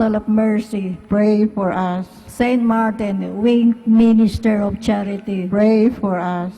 of Mercy, pray for us. Saint Martin, winged minister of charity, Pray for us.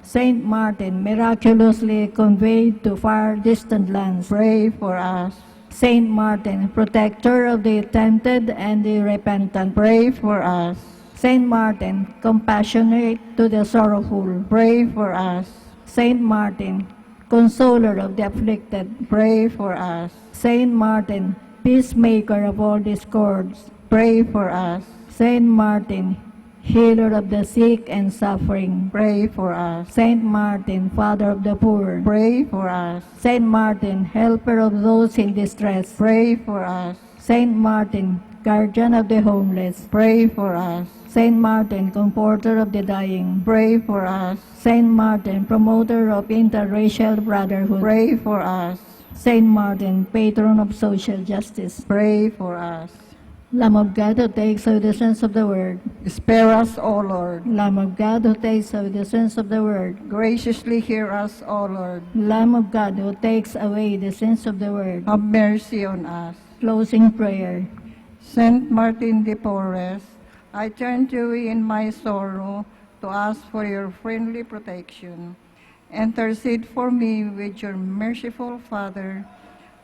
Saint Martin, miraculously conveyed to far distant lands, Pray for us. Saint Martin, protector of the tempted and the repentant, Pray for us. Saint Martin, compassionate to the sorrowful, Pray for us. Saint Martin, consoler of the afflicted, Pray for us. Saint Martin, peacemaker of all discords, Pray for us. Saint Martin, healer of the sick and suffering, Pray for us. Saint Martin, father of the poor, Pray for us. Saint Martin, helper of those in distress, Pray for us. Saint Martin, guardian of the homeless, Pray for us. Saint Martin, comforter of the dying, Pray for us. Saint Martin, promoter of interracial brotherhood, Pray for us. Saint Martin, patron of social justice, Pray for us. Lamb of God who takes away the sins of the world, Spare us, O Lord. Lamb of God who takes away the sins of the world, Graciously hear us, O Lord. Lamb of God who takes away the sins of the world. Have mercy on us. Closing prayer. Saint Martin de Porres, I turn to you in my sorrow to ask for your friendly protection. Intercede for me with your merciful Father,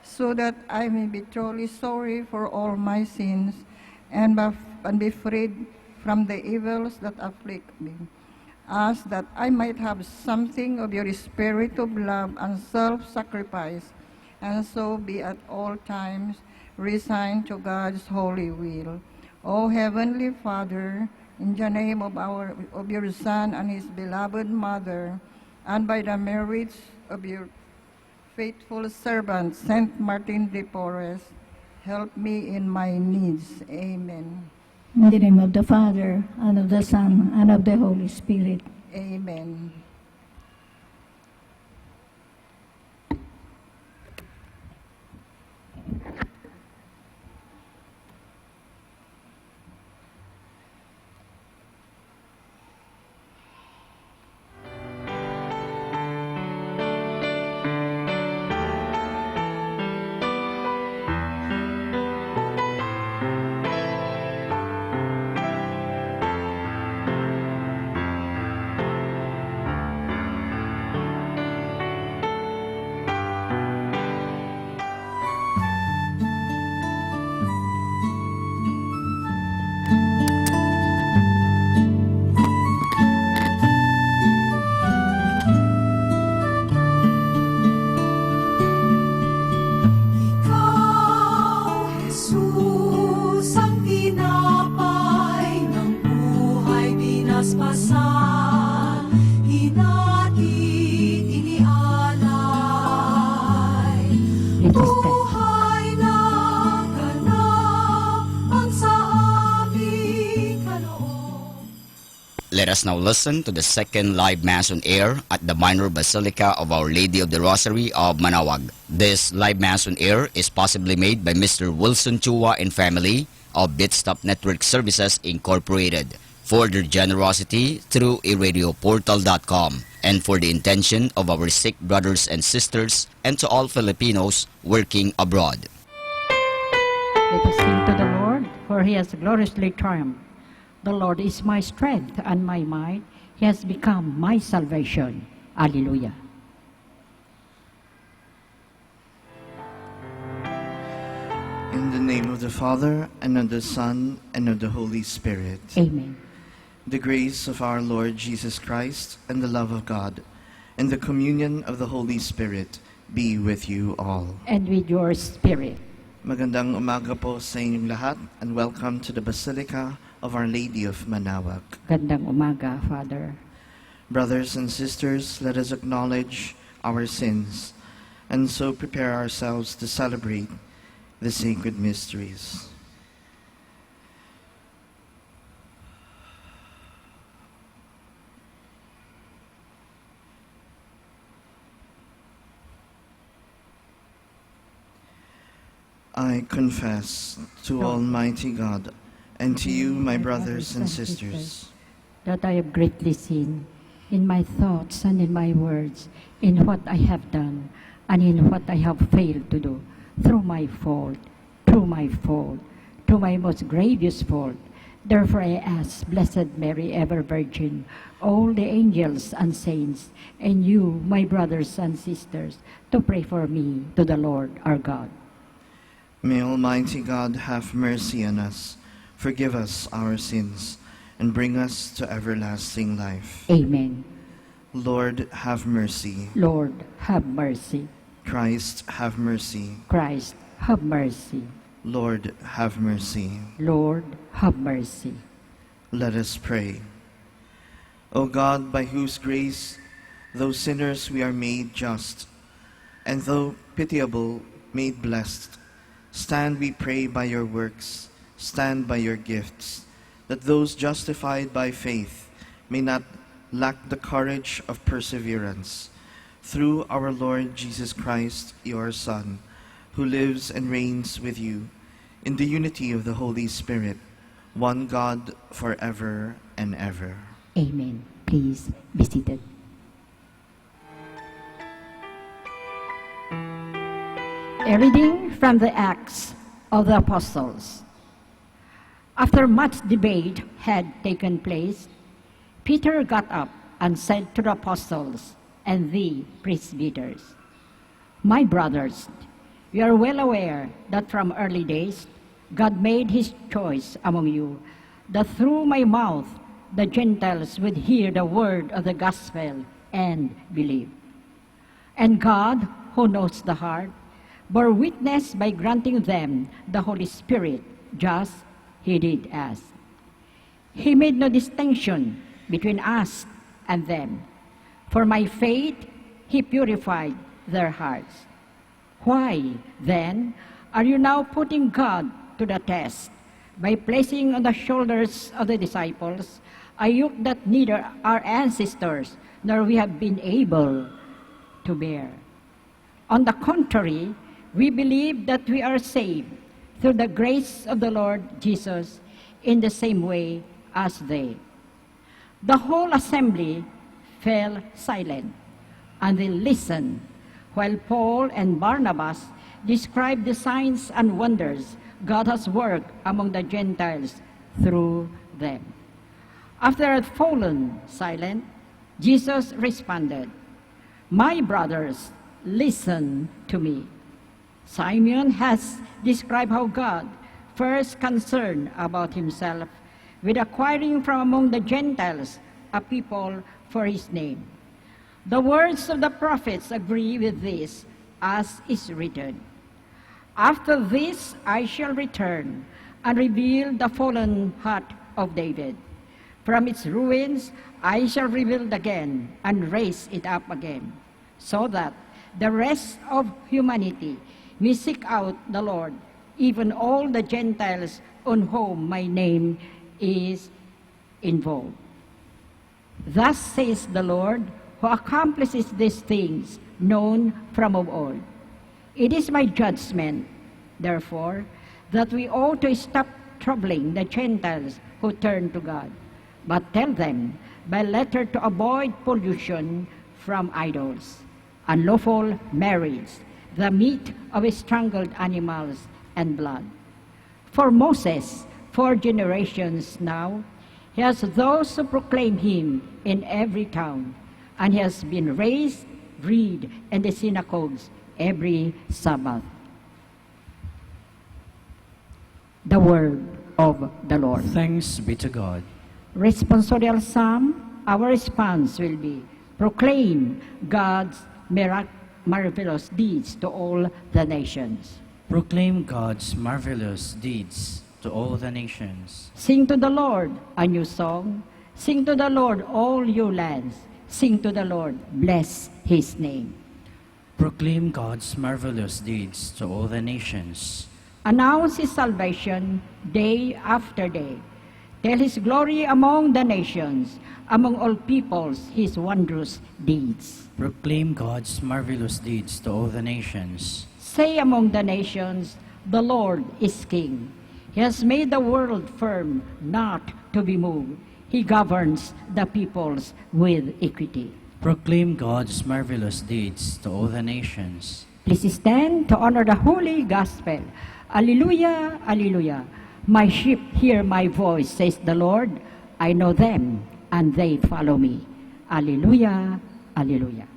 so that I may be truly sorry for all my sins and be freed from the evils that afflict me. Ask that I might have something of your spirit of love and self-sacrifice, and so be at all times resigned to God's holy will. O Heavenly Father, in the name of your Son and his beloved Mother, and by the merits of your faithful servant, Saint Martin de Porres, help me in my needs. Amen. In the name of the Father, and of the Son, and of the Holy Spirit. Amen. Let us now listen to the second live Mass on air at the Minor Basilica of Our Lady of the Rosary of Manaoag. This live Mass on air is possibly made by Mr. Wilson Chua and family of Bitstop Network Services Incorporated for their generosity through iradioportal.com and for the intention of our sick brothers and sisters and to all Filipinos working abroad. Let us sing to the Lord, for he has gloriously triumphed. The Lord is my strength and my might. He has become my salvation. Alleluia. In the name of the Father, and of the Son, and of the Holy Spirit. Amen. The grace of our Lord Jesus Christ, and the love of God, and the communion of the Holy Spirit be with you all. And with your spirit. Magandang umaga po sa inyong lahat, and welcome to the Basilica of Our Lady of Manaoag. Gandang umaga, Father. Brothers and sisters, let us acknowledge our sins, and so prepare ourselves to celebrate the sacred mysteries. I confess to Almighty God and to you, my brothers and sisters, that I have greatly sinned in my thoughts and in my words, in what I have done and in what I have failed to do, through my fault. to my most grievous fault. Therefore I ask Blessed Mary, ever Virgin, all the angels and saints, and you, my brothers and sisters, to pray for me to the Lord our God. May Almighty God have mercy on us, forgive us our sins, and bring us to everlasting life. Amen. Lord, have mercy. Lord, have mercy. Christ, have mercy. Christ, have mercy. Lord, have mercy. Lord, have mercy. Let us pray. O God, by whose grace, though sinners we are made just, and though pitiable, made blessed, stand, we pray, by your works, stand by your gifts, that those justified by faith may not lack the courage of perseverance. Through our Lord Jesus Christ, your Son, who lives and reigns with you, in the unity of the Holy Spirit, one God, forever and ever. Amen. Please be seated. A reading from the Acts of the Apostles. After much debate had taken place, Peter got up and said to the apostles and the presbyters, "My brothers, you are well aware that from early days God made his choice among you, that through my mouth the Gentiles would hear the word of the gospel and believe. And God, who knows the heart, bore witness by granting them the Holy Spirit, just he did us. He made no distinction between us and them. For my faith, he purified their hearts. Why, then, are you now putting God to the test by placing on the shoulders of the disciples a yoke that neither our ancestors nor we have been able to bear? On the contrary, we believe that we are saved through the grace of the Lord Jesus in the same way as they." The whole assembly fell silent, and they listened while Paul and Barnabas described the signs and wonders God has worked among the Gentiles through them. After they had fallen silent, Jesus responded, "My brothers, listen to me. Simeon has described how God, first concerned about himself with acquiring from among the Gentiles a people for his name. The words of the prophets agree with this, as is written, 'After this I shall return and rebuild the fallen heart of David. From its ruins I shall rebuild again and raise it up again, so that the rest of humanity may seek out the Lord, even all the Gentiles on whom my name is involved.' Thus says the Lord, who accomplishes these things known from of old. It is my judgment, therefore, that we ought to stop troubling the Gentiles who turn to God, but tell them by letter to avoid pollution from idols, unlawful marriage, the meat of strangled animals, and blood. For Moses, 4 generations now, he has those who proclaim him in every town, and he has been raised, read in the synagogues every Sabbath." The word of the Lord. Thanks be to God. Responsorial Psalm, our response will be, proclaim God's marvelous deeds to all the nations. Proclaim God's marvelous deeds to all the nations. Sing to the Lord a new song. Sing to the Lord, all you lands. Sing to the Lord, bless his name. Proclaim God's marvelous deeds to all the nations. Announce his salvation day after day. Tell his glory among the nations, among all peoples, his wondrous deeds. Proclaim God's marvelous deeds to all the nations. Say among the nations, the Lord is king. He has made the world firm, not to be moved. He governs the peoples with equity. Proclaim God's marvelous deeds to all the nations. Please stand to honor the holy gospel. Alleluia, alleluia. My sheep hear my voice, says the Lord. I know them, and they follow me. Alleluia, alleluia.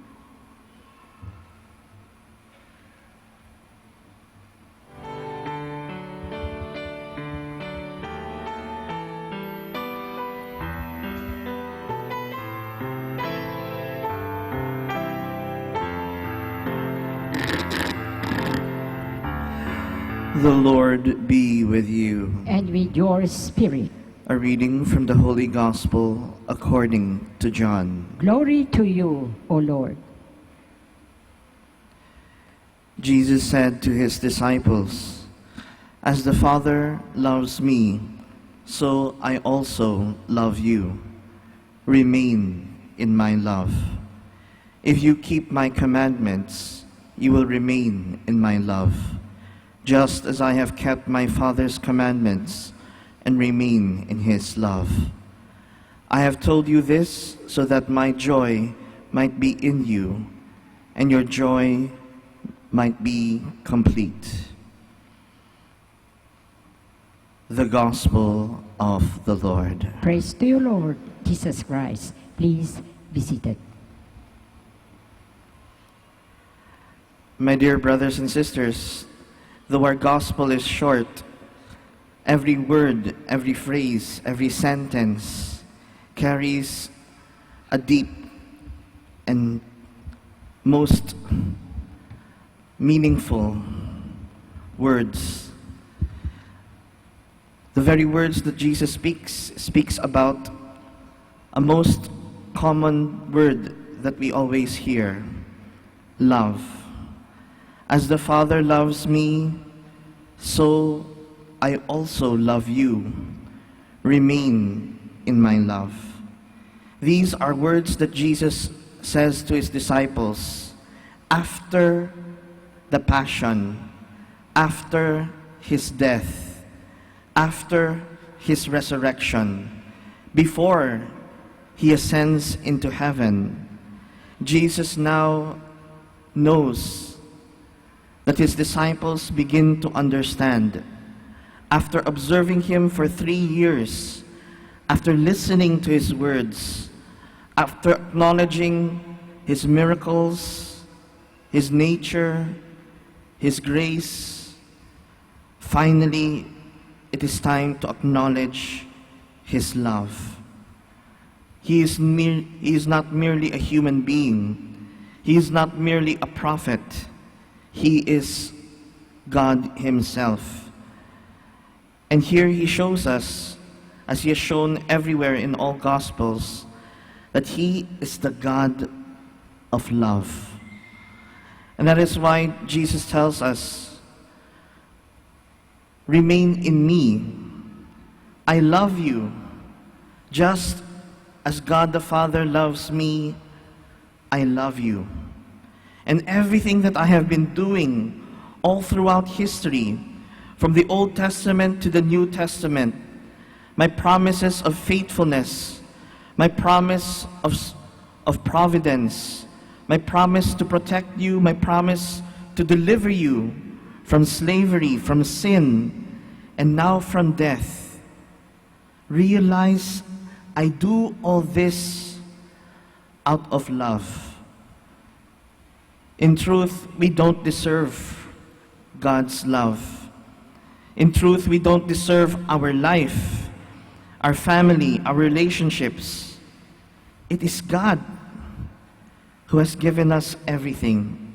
The Lord be with you. And with your spirit. A reading from the Holy Gospel according to John. Glory to you, O Lord. Jesus said to his disciples, "As the Father loves me, so I also love you. Remain in my love. If you keep my commandments, you will remain in my love, just as I have kept my Father's commandments and remain in his love. I have told you this so that my joy might be in you and your joy might be complete." The Gospel of the Lord. Praise to you, Lord Jesus Christ. Please be seated. My dear brothers and sisters, though our gospel is short, every word, every phrase, every sentence carries a deep and most meaningful words. The very words that Jesus speaks about a most common word that we always hear: love. As the Father loves me, so I also love you. Remain in my love. These are words that Jesus says to his disciples after the Passion, after his death, after his resurrection, before he ascends into heaven. Jesus now knows that his disciples begin to understand. After observing him for 3 years, after listening to his words, after acknowledging his miracles, his nature, his grace, finally, it is time to acknowledge his love. He is not merely a human being. He is not merely a prophet. He is God himself. And here he shows us, as he has shown everywhere in all Gospels, that he is the God of love. And that is why Jesus tells us, "Remain in me. I love you. Just as God the Father loves me, I love you." And everything that I have been doing all throughout history, from the Old Testament to the New Testament, my promises of faithfulness, my promise of providence, my promise to protect you, my promise to deliver you from slavery, from sin, and now from death. Realize I do all this out of love. In truth, we don't deserve God's love. In truth, we don't deserve our life, our family, our relationships. It is God who has given us everything.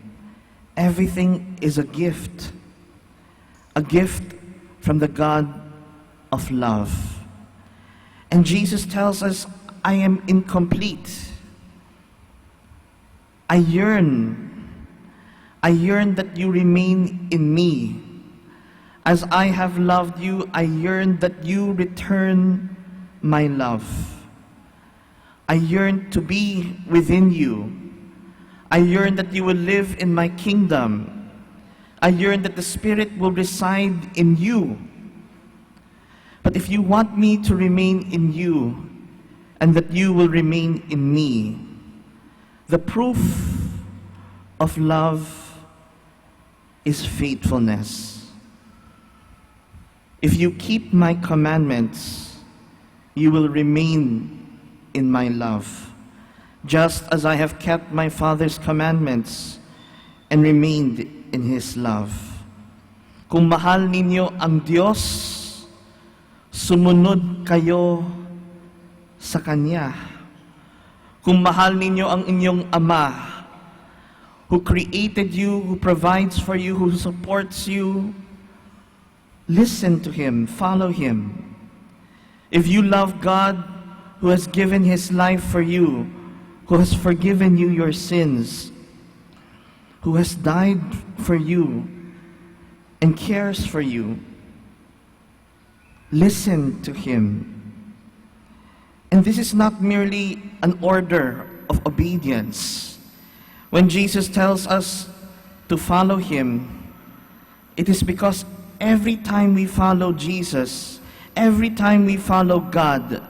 Everything is a gift from the God of love. And Jesus tells us, "I am incomplete. I yearn that you remain in me. As I have loved you, I yearn that you return my love. I yearn to be within you. I yearn that you will live in my kingdom. I yearn that the Spirit will reside in you. But if you want me to remain in you, and that you will remain in me, the proof of love is faithfulness. If you keep my commandments, you will remain in my love, just as I have kept my Father's commandments and remained in His love. Kung mahal ninyo ang Diyos, sumunod kayo sa Kanya. Kung mahal ninyo ang inyong Ama, who created you, who provides for you, who supports you, listen to Him, follow Him. If you love God, who has given His life for you, who has forgiven you your sins, who has died for you and cares for you, listen to Him. And this is not merely an order of obedience. When Jesus tells us to follow Him, it is because every time we follow Jesus, every time we follow God,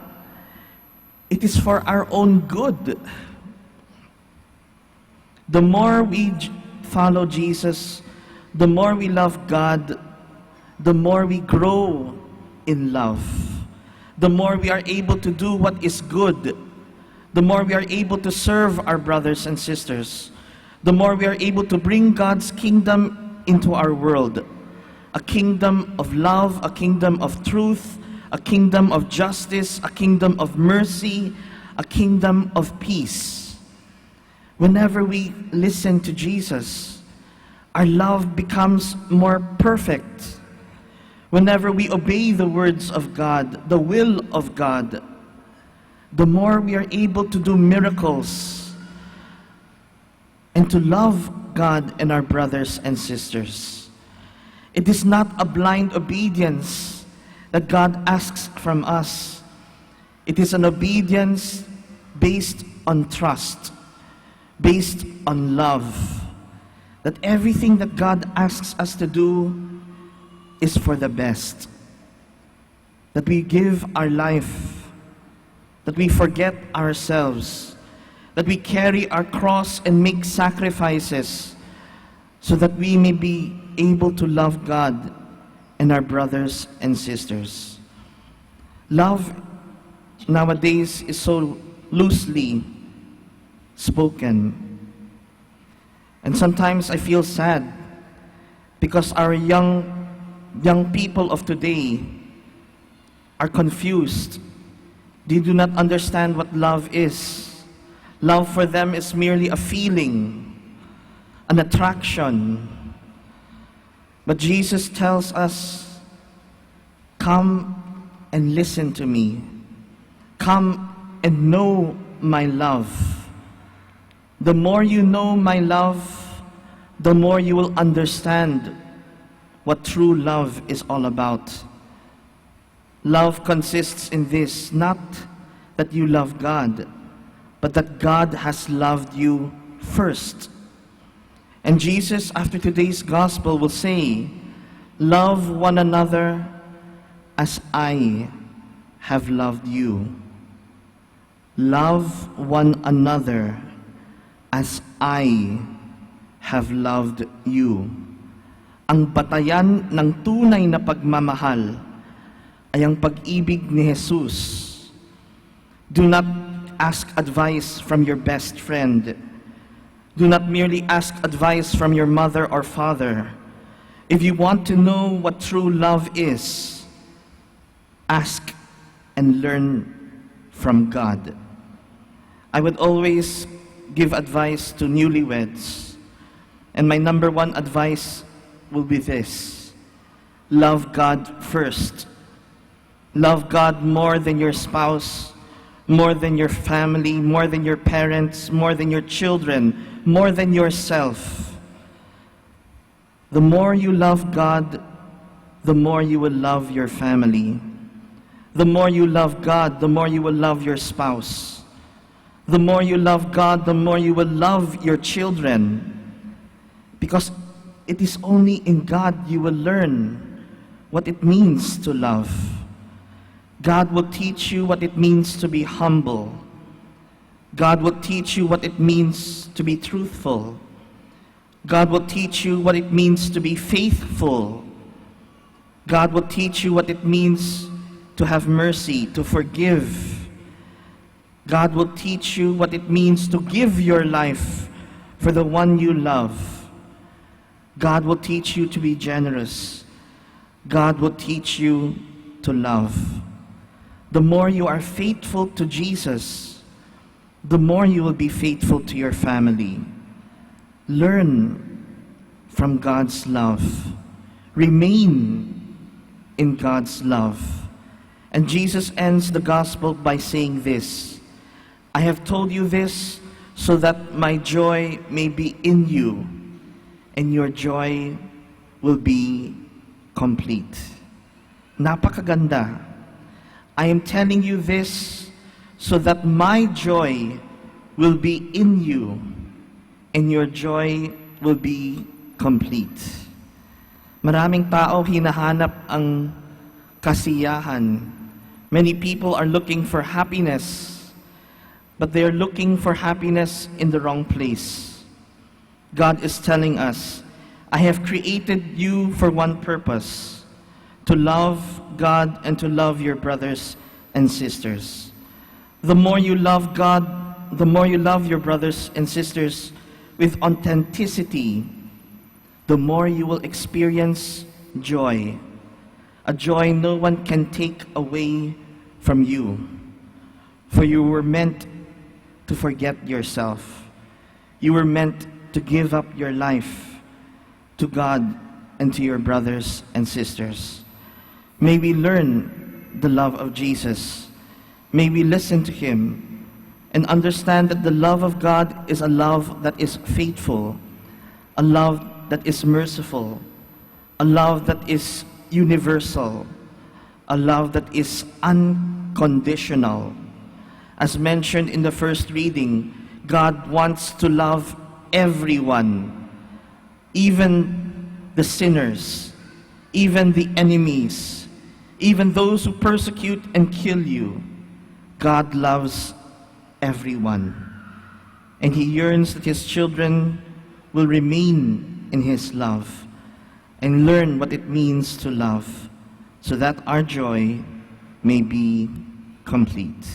it is for our own good. The more we follow Jesus, the more we love God, the more we grow in love. The more we are able to do what is good, the more we are able to serve our brothers and sisters, the more we are able to bring God's kingdom into our world. A kingdom of love, a kingdom of truth, a kingdom of justice, a kingdom of mercy, a kingdom of peace. Whenever we listen to Jesus, our love becomes more perfect. Whenever we obey the words of God, the will of God, the more we are able to do miracles and to love God and our brothers and sisters. It is not a blind obedience that God asks from us. It is an obedience based on trust, based on love. That everything that God asks us to do is for the best. That we give our life, that we forget ourselves, that we carry our cross and make sacrifices so that we may be able to love God and our brothers and sisters. Love nowadays is so loosely spoken. And sometimes I feel sad because our young people of today are confused. They do not understand what love is. Love for them is merely a feeling, an attraction. But Jesus tells us, come and listen to me. Come and know my love. The more you know my love, the more you will understand what true love is all about. Love consists in this, not that you love God, but that God has loved you first. And Jesus, after today's gospel, will say, love one another as I have loved you. Love one another as I have loved you. Ang batayan ng tunay na pagmamahal ay ang pag-ibig ni Jesus. Do not ask advice from your best friend. Do not merely ask advice from your mother or father. If you want to know what true love is, ask and learn from God. I would always give advice to newlyweds, and my number one advice will be this: love God first. Love God more than your spouse, more than your family, more than your parents, more than your children, more than yourself. The more you love God, the more you will love your family. The more you love God, the more you will love your spouse. The more you love God, the more you will love your children. Because it is only in God you will learn what it means to love. God will teach you what it means to be humble. God will teach you what it means to be truthful. God will teach you what it means to be faithful. God will teach you what it means to have mercy, to forgive. God will teach you what it means to give your life for the one you love. God will teach you to be generous. God will teach you to love. The more you are faithful to Jesus, the more you will be faithful to your family. Learn from God's love. Remain in God's love. And Jesus ends the gospel by saying this, I have told you this so that my joy may be in you, and your joy will be complete. Napakaganda. I am telling you this so that my joy will be in you, and your joy will be complete. Maraming tao hinahanap ang kasiyahan. Many people are looking for happiness, but they are looking for happiness in the wrong place. God is telling us, I have created you for one purpose, to love God and to love your brothers and sisters. The more you love God, the more you love your brothers and sisters with authenticity, the more you will experience joy, a joy no one can take away from you. For you were meant to forget yourself. You were meant to give up your life to God and to your brothers and sisters. May we learn the love of Jesus. May we listen to Him and understand that the love of God is a love that is faithful, a love that is merciful, a love that is universal, a love that is unconditional. As mentioned in the first reading, God wants to love everyone, even the sinners, even the enemies, even those who persecute and kill you. God loves everyone, and He yearns that His children will remain in His love and learn what it means to love, so that our joy may be complete.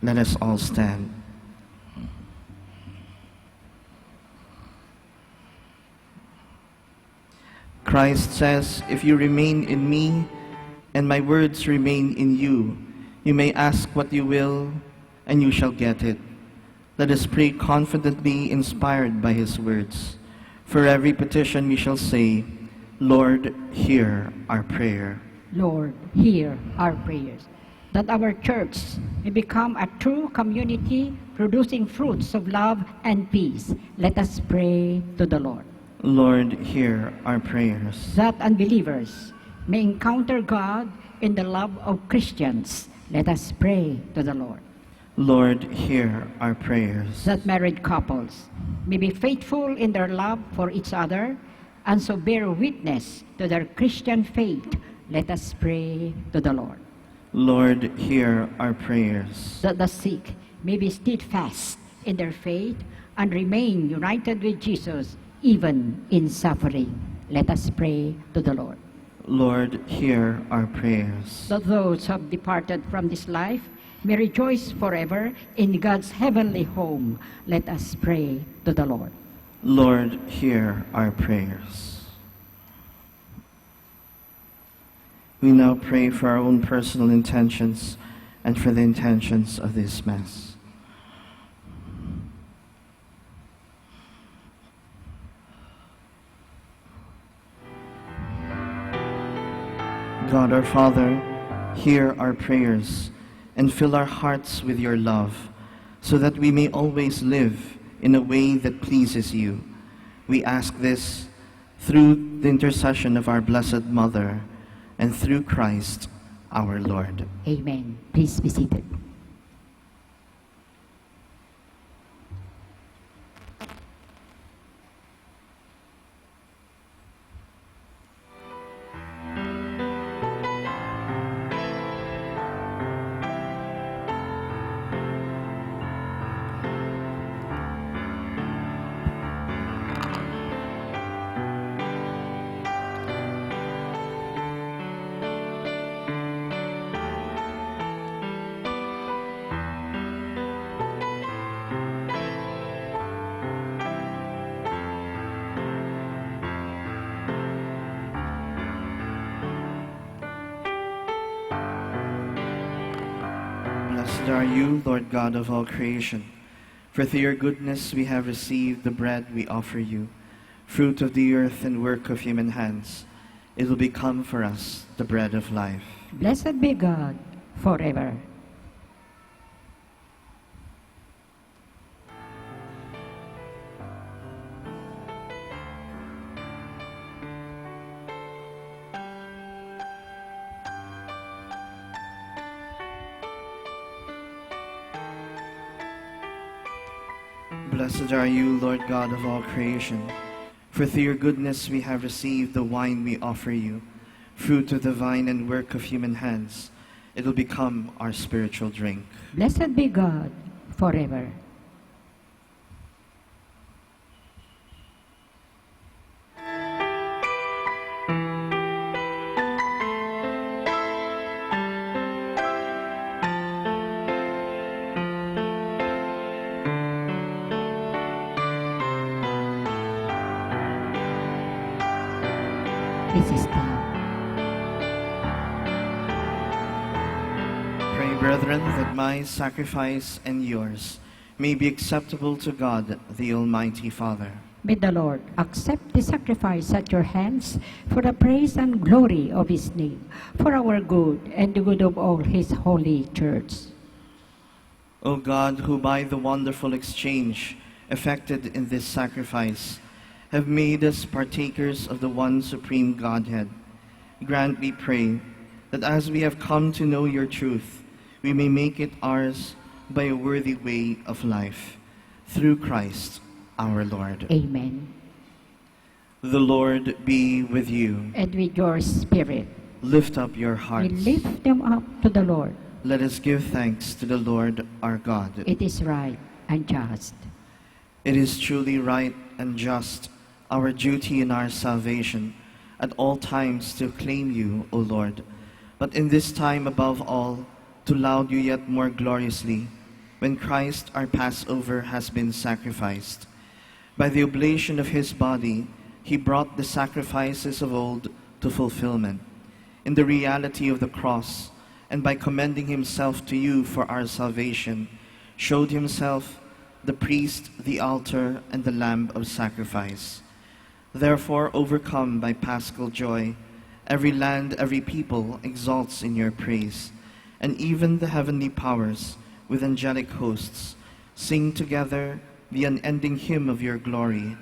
Let us all stand. Christ says, if you remain in me and my words remain in you, you may ask what you will and you shall get it. Let us pray confidently, inspired by His words. For every petition we shall say, Lord, hear our prayer. Lord, hear our prayers, that our church may become a true community producing fruits of love and peace. Let us pray to the Lord. Lord, hear our prayers. That unbelievers may encounter God in the love of Christians. Let us pray to the Lord. Lord, hear our prayers. That married couples may be faithful in their love for each other and so bear witness to their Christian faith. Let us pray to the Lord. Lord, hear our prayers. That the sick may be steadfast in their faith and remain united with Jesus even in suffering. Let us pray to the Lord. Lord, hear our prayers. That those who have departed from this life may rejoice forever in God's heavenly home. Let us pray to the Lord. Lord, hear our prayers. We now pray for our own personal intentions and for the intentions of this Mass. God our Father, hear our prayers and fill our hearts with your love, so that we may always live in a way that pleases you. We ask this through the intercession of our Blessed Mother and through Christ our Lord. Amen. Please be seated. Blessed are you, Lord God of all creation. For through your goodness we have received the bread we offer you, fruit of the earth and work of human hands. It will become for us the bread of life. Blessed be God forever. Blessed are you, Lord God of all creation. For through your goodness we have received the wine we offer you, fruit of the vine and work of human hands. It will become our spiritual drink. Blessed be God forever. This is time. Pray, brethren, that my sacrifice and yours may be acceptable to God, the Almighty Father. May the Lord accept the sacrifice at your hands for the praise and glory of his name, for our good and the good of all his holy church. O God, who by the wonderful exchange effected in this sacrifice have made us partakers of the one supreme Godhead, grant, we pray, that as we have come to know your truth, we may make it ours by a worthy way of life. Through Christ our Lord. Amen. The Lord be with you. And with your spirit, Lift up your we hearts. lift them up to the Lord. Let us give thanks to the Lord our God. It is right and just. It is truly right and just, our duty and our salvation, at all times to acclaim you, O Lord, but in this time above all, to laud you yet more gloriously, when Christ our Passover has been sacrificed. By the oblation of his body, he brought the sacrifices of old to fulfillment. In the reality of the cross, and by commending himself to you for our salvation, showed himself the priest, the altar, and the lamb of sacrifice. Therefore, overcome by paschal joy, every land, every people exalts in your praise, and even the heavenly powers with angelic hosts sing together the unending hymn of your glory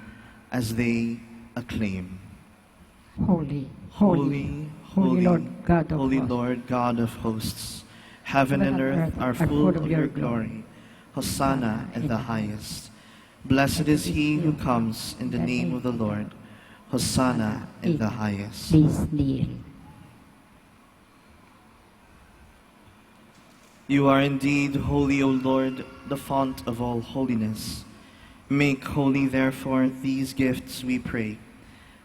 as they acclaim. Holy, holy, holy Lord God of Holy hosts. Lord God of hosts, heaven and earth are full of your glory. Hosanna in the highest. Blessed is he who comes in the name of the Lord. Hosanna in the highest. Please kneel. You are indeed holy, O Lord, the font of all holiness. Make holy, therefore, these gifts, we pray,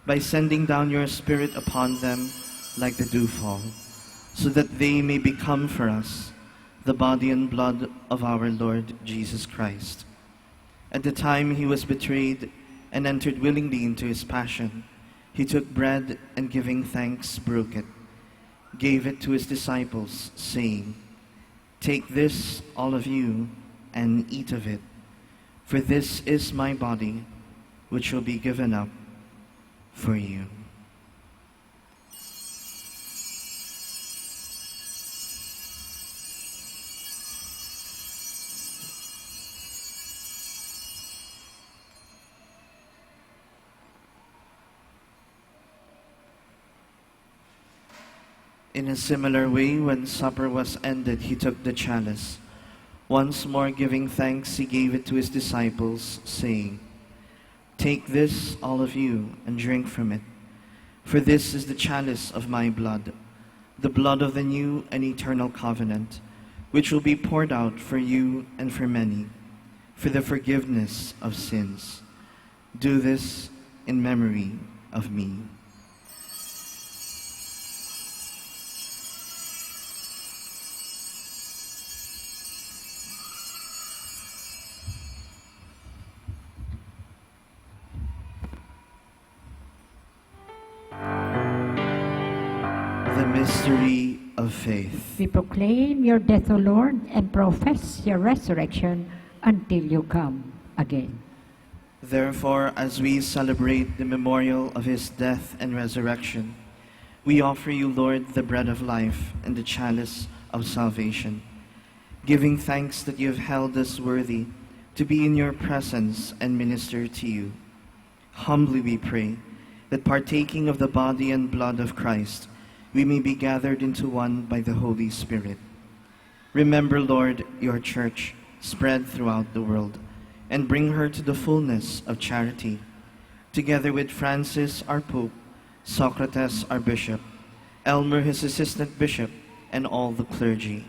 by sending down your Spirit upon them like the dewfall, so that they may become for us the body and blood of our Lord Jesus Christ. At the time he was betrayed and entered willingly into his passion, he took bread and giving thanks broke it, gave it to his disciples, saying, "Take this, all of you, and eat of it, for this is my body, which will be given up for you." In a similar way, when supper was ended, he took the chalice. Once more giving thanks, he gave it to his disciples, saying, "Take this, all of you, and drink from it. For this is the chalice of my blood, the blood of the new and eternal covenant, which will be poured out for you and for many, for the forgiveness of sins. Do this in memory of me." The mystery of faith. We proclaim your death, O Lord, and profess your resurrection until you come again. Therefore, as we celebrate the memorial of his death and resurrection, we offer you, Lord, the bread of life and the chalice of salvation, giving thanks that you have held us worthy to be in your presence and minister to you. Humbly we pray that partaking of the body and blood of Christ, we may be gathered into one by the Holy Spirit. Remember, Lord, your church spread throughout the world, and bring her to the fullness of charity, together with Francis, our Pope, Socrates, our Bishop, Elmer, his assistant bishop, and all the clergy.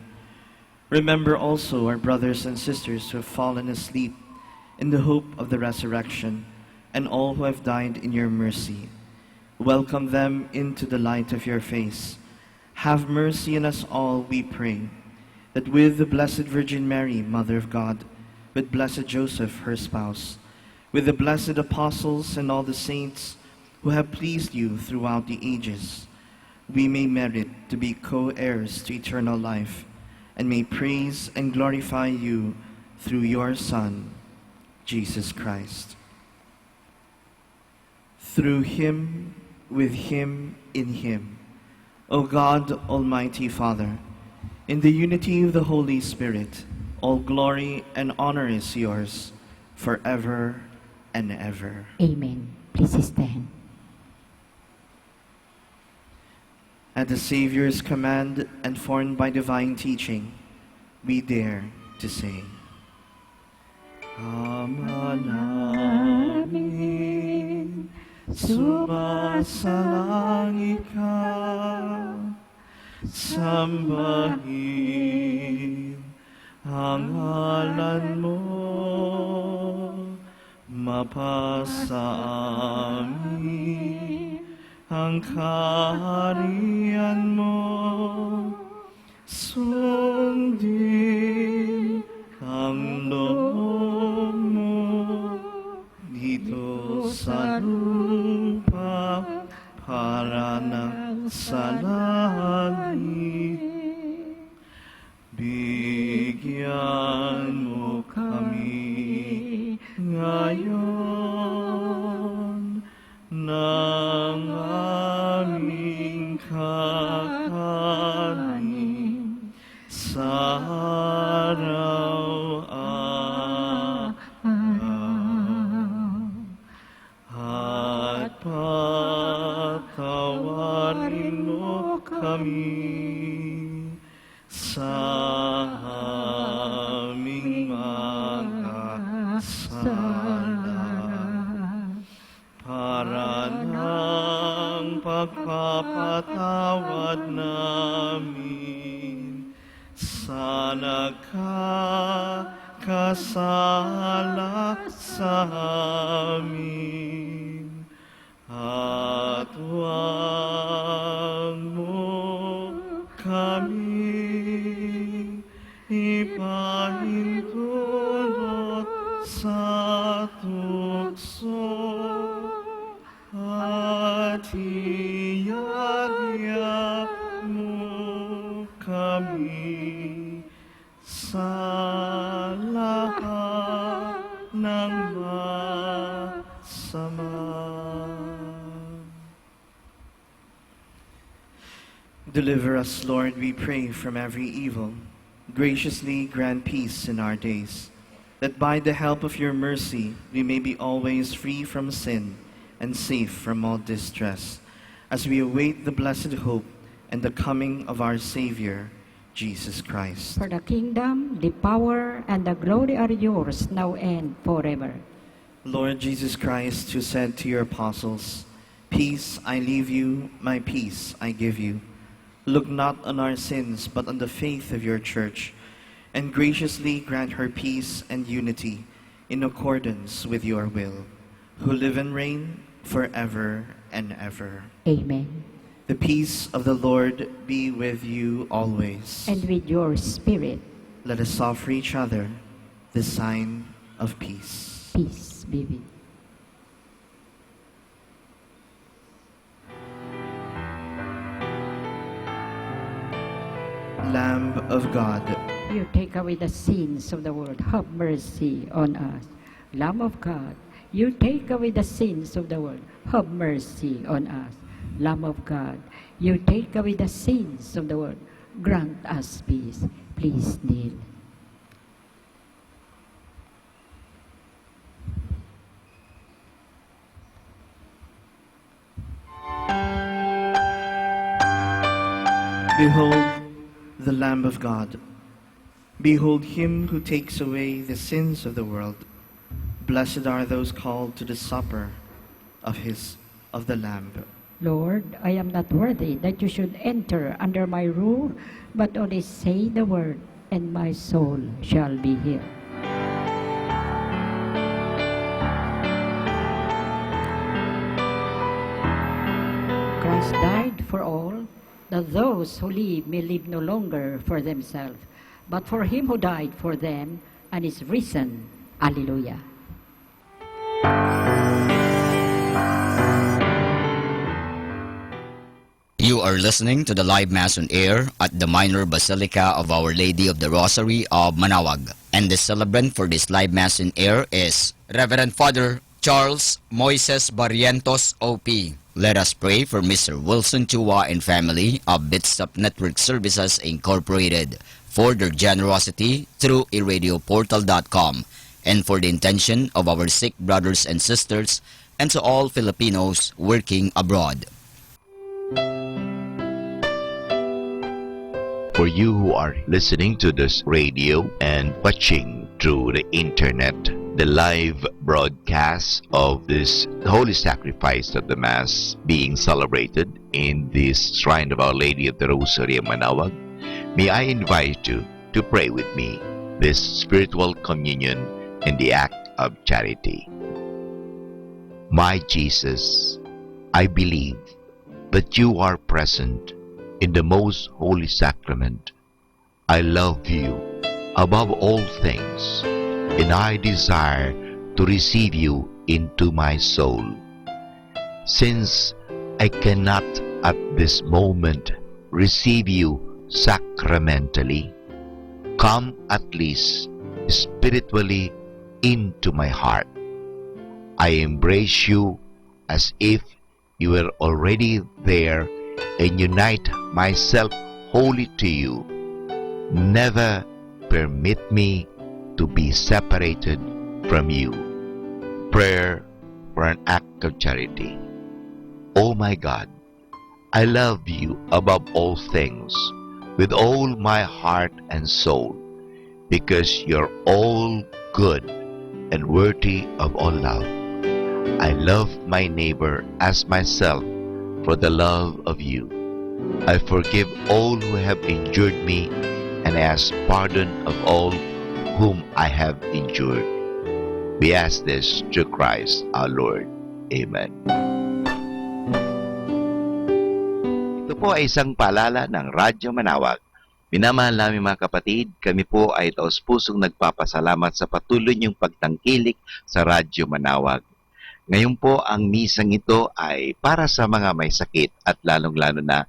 Remember also our brothers and sisters who have fallen asleep in the hope of the resurrection, and all who have died in your mercy. Welcome them into the light of your face. Have mercy on us all, we pray, that with the Blessed Virgin Mary, Mother of God, with blessed Joseph, her spouse, with the blessed apostles and all the saints who have pleased you throughout the ages, we may merit to be co-heirs to eternal life, and may praise and glorify you through your Son, Jesus Christ. Through him, with him, in him, O God, Almighty Father, in the unity of the Holy Spirit, all glory and honor is yours forever and ever. Amen. Please stand. At the Savior's command and formed by divine teaching, we dare to say, Ama namin, sumasalangit ka, sambahin ang ngalan mo, mapasa amin ang kaharian mo, sundin ang loob mo dito sa lupa para ng sa langit. Bigyan mo kami ngayon ng aming kakanin sa araw-araw, at patawarin mo kami sa aming mga sala, para ng pagpapatawad namin sa nagkakasala sa amin, at huwag mo kami ipahintulot sa tukso, at iagya mo kami sa lahat ng masama. Deliver us, Lord, we pray, from every evil. Graciously grant peace in our days, that by the help of your mercy we may be always free from sin and safe from all distress, as we await the blessed hope and the coming of our Savior, Jesus Christ. For the kingdom, the power, and the glory are yours, now and forever. Lord Jesus Christ, who said to your apostles, Peace I leave you, my peace I give you. Look not on our sins, but on the faith of your church, and graciously grant her peace and unity in accordance with your will, who live and reign forever and ever. Amen. The peace of the Lord be with you always. And with your spirit, Let us offer each other the sign of peace. peace be with you. Lamb of God, You take away the sins of the world. Have mercy on us. Lamb of God, you take away the sins of the world. Have mercy on us. Lamb of God, you take away the sins of the world. Grant us peace. Please kneel. behold the Lamb of God. Behold him who takes away the sins of the world. Blessed are those called to the supper of the Lamb. Lord, I am not worthy that you should enter under my roof, but only say the word, and my soul shall be healed. Christ died for all, that those who live may live no longer for themselves, but for him who died for them and is risen. Alleluia. You are listening to the live Mass on air at the Minor Basilica of Our Lady of the Rosary of Manawag. And the celebrant for this live Mass on air is Reverend Father Charles Moises Barrientos, OP. Let us pray for Mr. Wilson Chua and family of Bitstop Network Services Incorporated for their generosity through iradioportal.com and for the intention of our sick brothers and sisters and to all Filipinos working abroad. For you who are listening to this radio and watching through the internet, the live broadcast of this holy sacrifice of the Mass being celebrated in this shrine of Our Lady of the Rosary of Manawag, may I invite you to pray with me this spiritual communion in the act of charity. My Jesus, I believe that you are present in the most holy sacrament. I love you above all things, and I desire to receive you into my soul. Since I cannot at this moment receive you sacramentally, come at least spiritually into my heart. I embrace you as if you were already there and unite myself wholly to you. Never permit me to be separated from you. Prayer for an act of charity. Oh my God, I love you above all things with all my heart and soul, because you're all good and worthy of all love. I love my neighbor as myself for the love of you. I forgive all who have injured me and ask pardon of all whom I have injured. We ask this through Christ our Lord. Amen. Ito po ay isang paalala ng Radyo Manawag. Minamahal namin mga kapatid, kami po ay taos-pusong nagpapasalamat sa patuloy niyong pagtangkilik sa Radyo Manawag. Ngayon po, ang misang ito ay para sa mga may sakit at lalong-lalo na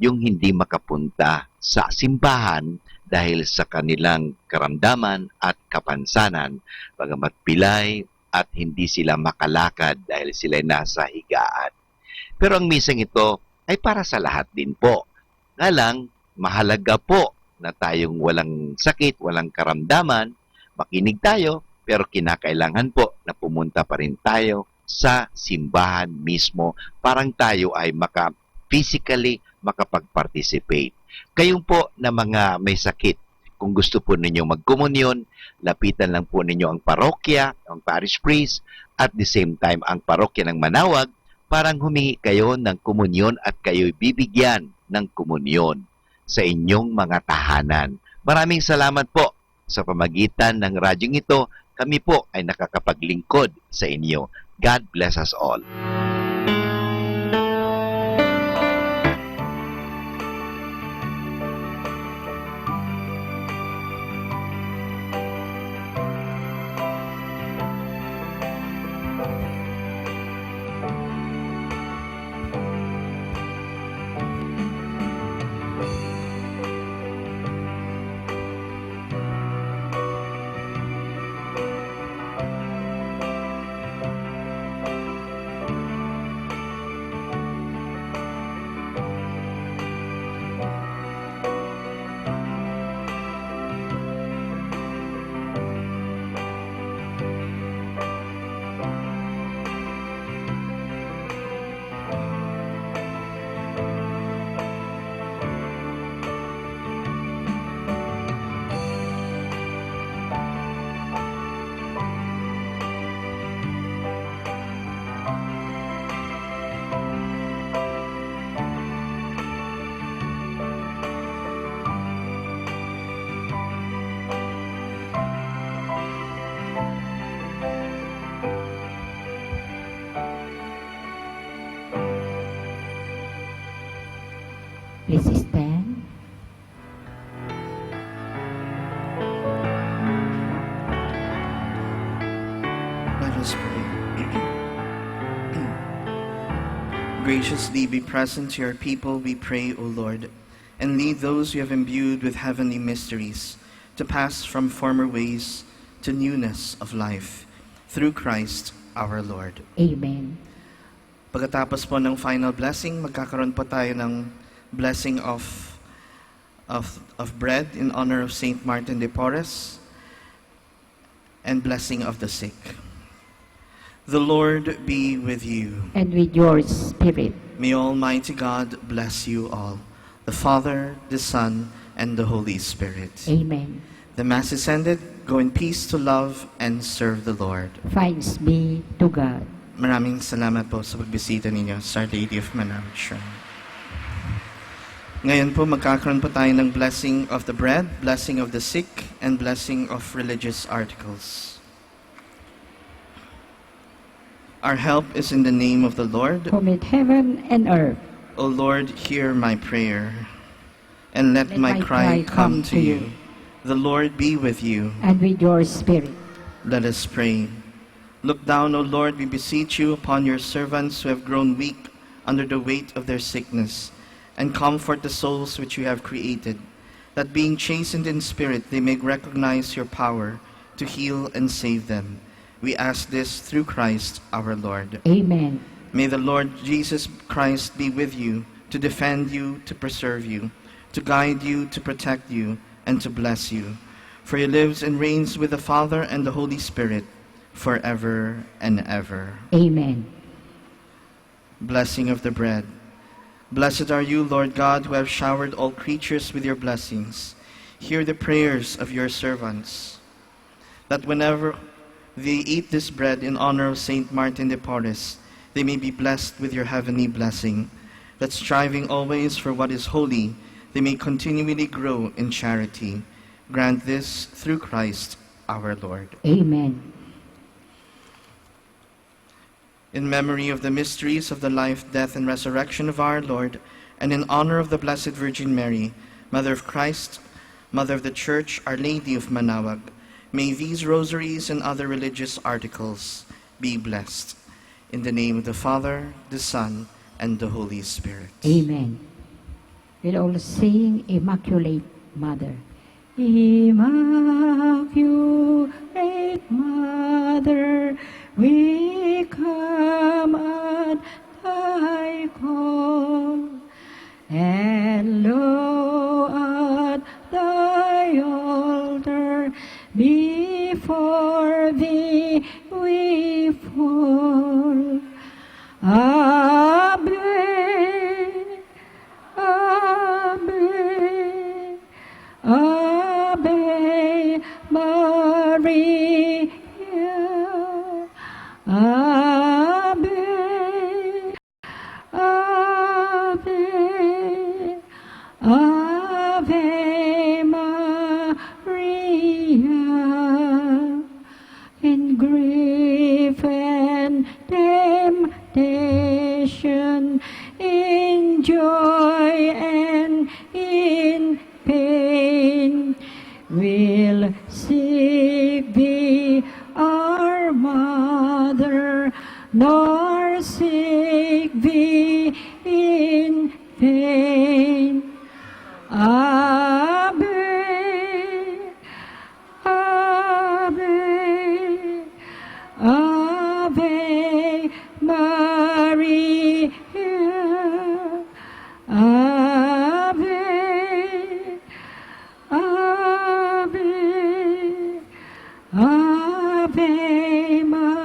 yung hindi makapunta sa simbahan dahil sa kanilang karamdaman at kapansanan, bagamat pilay at hindi sila makalakad dahil sila nasa higaan. Pero ang misang ito ay para sa lahat din po. Nga lang, mahalaga po na tayong walang sakit, walang karamdaman, makinig tayo, pero kinakailangan po na pumunta pa rin tayo sa simbahan mismo, parang tayo ay physically makapag-participate. Kayong po na mga may sakit, kung gusto po ninyo magkomunyon, lapitan lang po ninyo ang parokya, ang parish priest, at the same time ang parokya ng Manawag, parang humingi kayo ng komunyon at kayo'y bibigyan ng komunyon sa inyong mga tahanan. Maraming salamat po sa pamagitan ng radyong ito, kami po ay nakakapaglingkod sa inyo. God bless us all. graciously be present to your people, we pray, O Lord, and lead those you have imbued with heavenly mysteries to pass from former ways to newness of life, through Christ our Lord. Amen. Pagkatapos po ng final blessing, magkakaroon po tayo ng blessing of bread in honor of Saint Martin de Porres and blessing of the sick. The Lord be with you. And with your spirit. May Almighty God bless you all, the Father, the Son, and the Holy Spirit. Amen. The Mass is ended. Go in peace to love and serve the Lord. Thanks be to God. Maraming salamat po sa pagbisita ninyo sa Our Lady of Manawag Shrine. Ngayon po magkakaroon po tayo ng blessing of the bread, blessing of the sick, and blessing of religious articles. Our help is in the name of the Lord. Who made heaven and earth. O Lord, hear my prayer, and let my cry come to you. The Lord be with you. And with your spirit. Let us pray. Look down, O Lord, we beseech you, upon your servants who have grown weak under the weight of their sickness, and comfort the souls which you have created, that being chastened in spirit, they may recognize your power to heal and save them. We ask this through Christ our Lord. Amen. May the Lord Jesus Christ be with you, to defend you, to preserve you, to guide you, to protect you, and to bless you. For he lives and reigns with the Father and the Holy Spirit, forever and ever. Amen. Blessing of the bread. Blessed are you, Lord God, who have showered all creatures with your blessings. Hear the prayers of your servants, that whenever they eat this bread in honor of Saint Martin de Porres, they may be blessed with your heavenly blessing, that striving always for what is holy, they may continually grow in charity. Grant this through Christ our Lord. Amen. In memory of the mysteries of the life, death, and resurrection of our Lord, and in honor of the Blessed Virgin Mary, Mother of Christ, Mother of the Church, Our Lady of Manawag, may these rosaries and other religious articles be blessed. In the name of the Father, the Son, and the Holy Spirit. Amen. We'll all sing Immaculate Mother. Immaculate Mother, we come at thy call, and lo, at thy altar, before thee we fall. Ave, Ave, Ave Maria. Ave, Ave, Ave Maria. In grief and temptation, in joy and in pain, we'll seek thee, our Mother, nor seek thee in vain. Ave, Ave, Ave Maria. Ave, Ave, Ave Maria.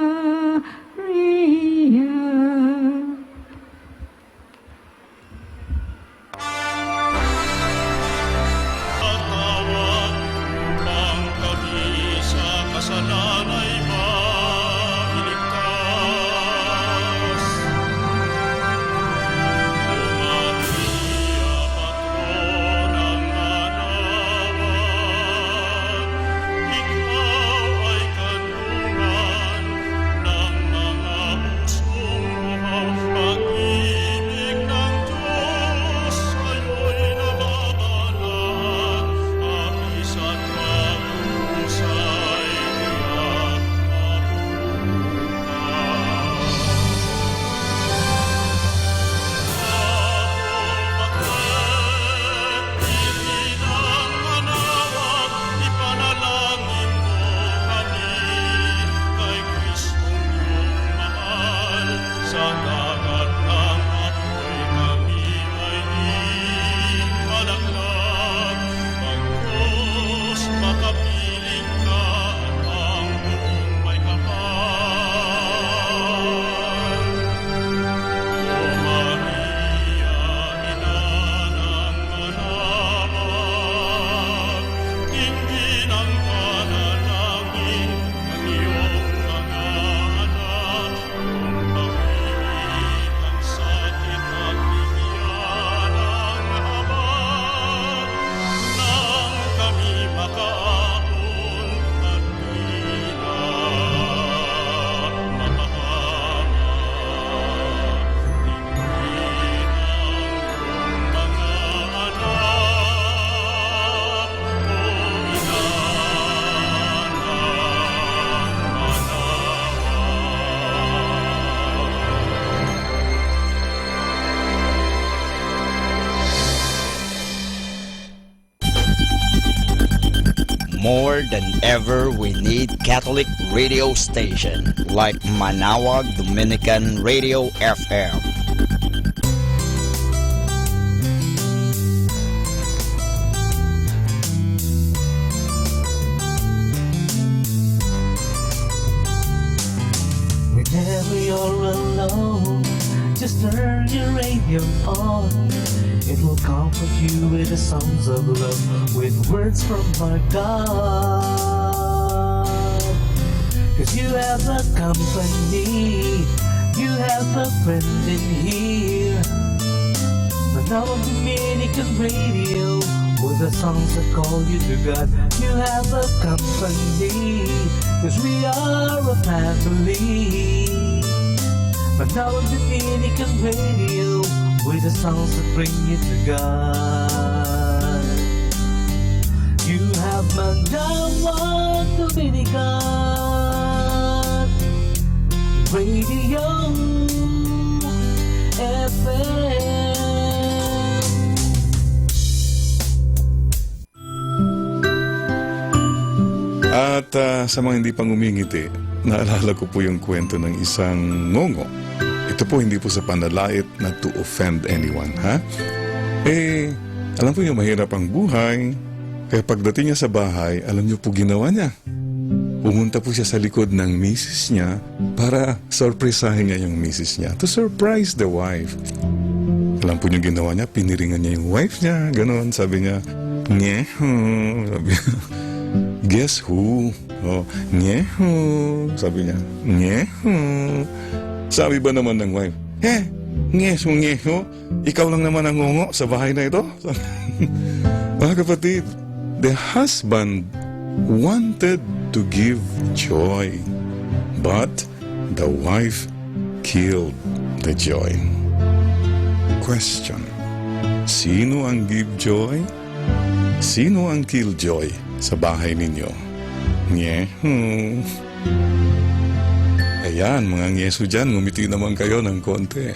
More than ever, we need Catholic radio station like Manawag Dominican Radio FM. Whenever you're alone, just turn your radio on. It will comfort you with the songs of love, with words from our God. 'Cause you have a company, you have a friend in here. Manawag Dominican Radio, with the songs that call you to God. You have a company, 'cause we are a family. Manawag Dominican Radio, with the songs that bring you to God. You have Manawag Dominican Radio FM. At sa mga hindi pang umingiti, naalala ko po yung kwento ng isang ngongo. Ito po hindi po sa panlalait na to offend anyone, ha? Alam po niyo mahirap ang buhay. Kaya pagdating niya sa bahay, alam niyo po ginawa niya. Pumunta po siya sa likod ng misis niya para sorpresahin niya yung misis niya. To surprise the wife. Alam po niyo ginawa niya, piniringan niya yung wife niya. Ganon, sabi niya, nyeho. Sabi niya, guess who? Oh, nyeho. Sabi niya, nyeho. Sabi ba naman ng wife, ngeho, ikaw lang naman ang ngongo sa bahay na ito? Mga kapatid, the husband wanted to give joy, but the wife killed the joy. Question, sino ang give joy? Sino ang kill joy sa bahay ninyo? Nyeho. Ayan, mga nyeso dyan, ngumiti naman kayo ng konti.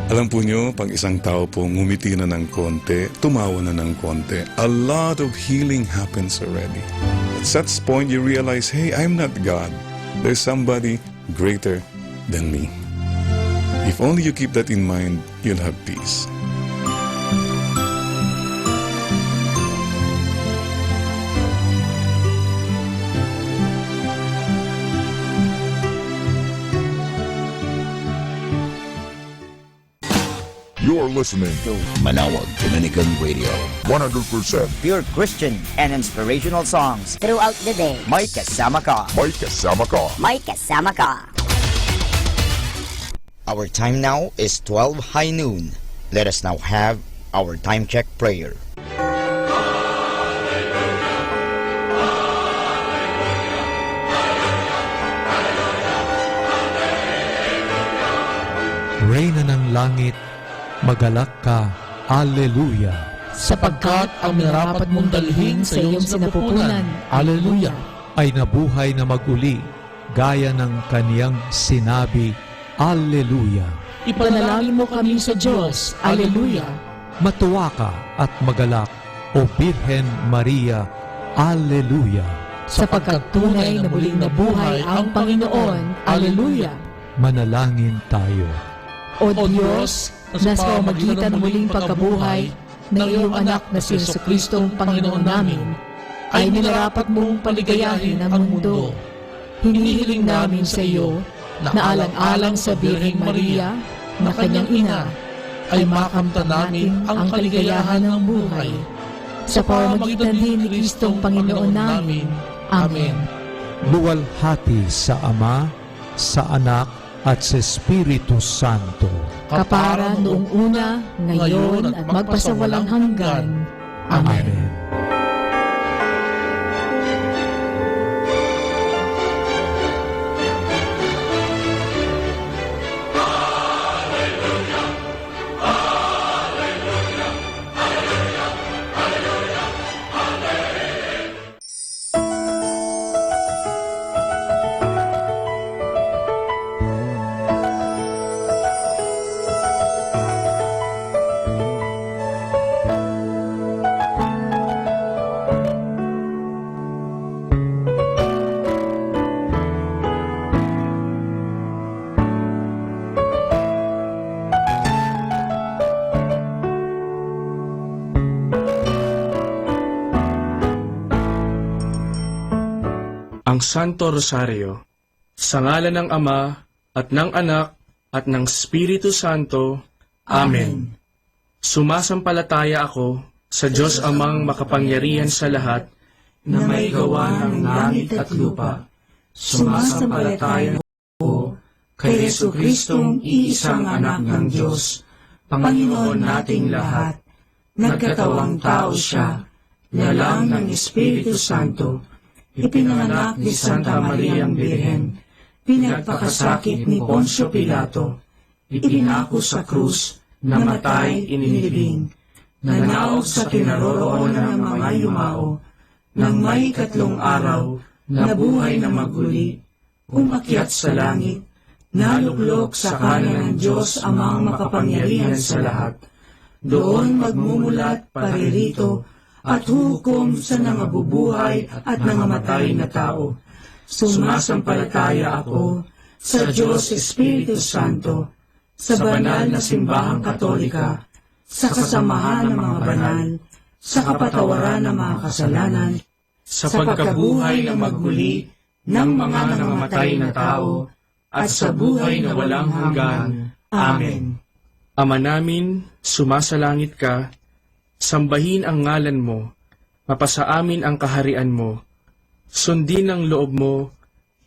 Alam po nyo, pag isang tao po ngumiti na ng konti, tumawa na ng konti, a lot of healing happens already. At such point, you realize, hey, I'm not God. There's somebody greater than me. If only you keep that in mind, you'll have peace. You're listening to Manawag Dominican Radio. 100% Pure Christian and inspirational songs. Throughout the day. May kasama ka. May kasama ka. May kasama ka. Our time now is 12 high noon. Let us now have our time check prayer. Reyna ng langit, magalak ka, Alleluia. Sapagkat ang minarapat mong dalhin sa iyong sinapupunan, Alleluia, Ay nabuhay na maguli, gaya ng kaniyang sinabi, Alleluia. ipanalangin mo kami sa Diyos, Alleluia. Matuwa ka at magalak, O Birhen Maria, Alleluia. Sapagkat tunay na muling nabuhay ang Panginoon, Alleluia. Manalangin tayo. O Diyos, na sa pamamagitan ng muling pagkabuhay ng iyong anak na si Jesucristong Panginoon namin, ay minarapat mong paligayahin ang mundo. Hinihiling namin sa iyo na alang-alang sa Birheng Maria na kanyang ina, ay makamtan namin ang kaligayahan ng buhay. Sa pamamagitan din ni Kristong Panginoon namin. Amen. Luwalhati sa Ama, sa Anak, at sa Espiritu Santo. Kapara noong una, ngayon, at magpasawalang hanggan. Amen. ang Santo Rosario. Sa ngalan ng Ama, at ng Anak, at ng Espiritu Santo. Amen. Sumasampalataya ako sa Diyos Amang makapangyarihan sa lahat, na may gawa ng langit at lupa. Sumasampalataya ako kay Jesucristong iisang anak ng Diyos, Panginoon nating lahat. Nagkatawang tao siya, lalang ng Espiritu Santo, ipinanganak ni Santa Mariang Birhen, pinagpakasakit ni Poncio Pilato, ipinako sa krus, namatay, inilibing, nanaog sa kinaroroonan ng mga yumao, nang may 3 araw, nabuhay na maguli, umakyat sa langit, naluklok sa kanan ng Diyos Amang makapangyarihan sa lahat. Doon magmumulat paririto at hukom sa nangabubuhay at nangamatay na tao. Sumasampalataya ako sa Diyos Espiritu Santo, sa banal na simbahang katolika, sa kasamahan ng mga banal, sa kapatawaran ng mga kasalanan, sa pagkabuhay na magmuli ng mga nangamatay na tao, at sa buhay na walang hanggan. Amen. Ama namin, sumasalangit ka, sambahin ang ngalan mo, mapasa amin ang kaharian mo, sundin ang loob mo,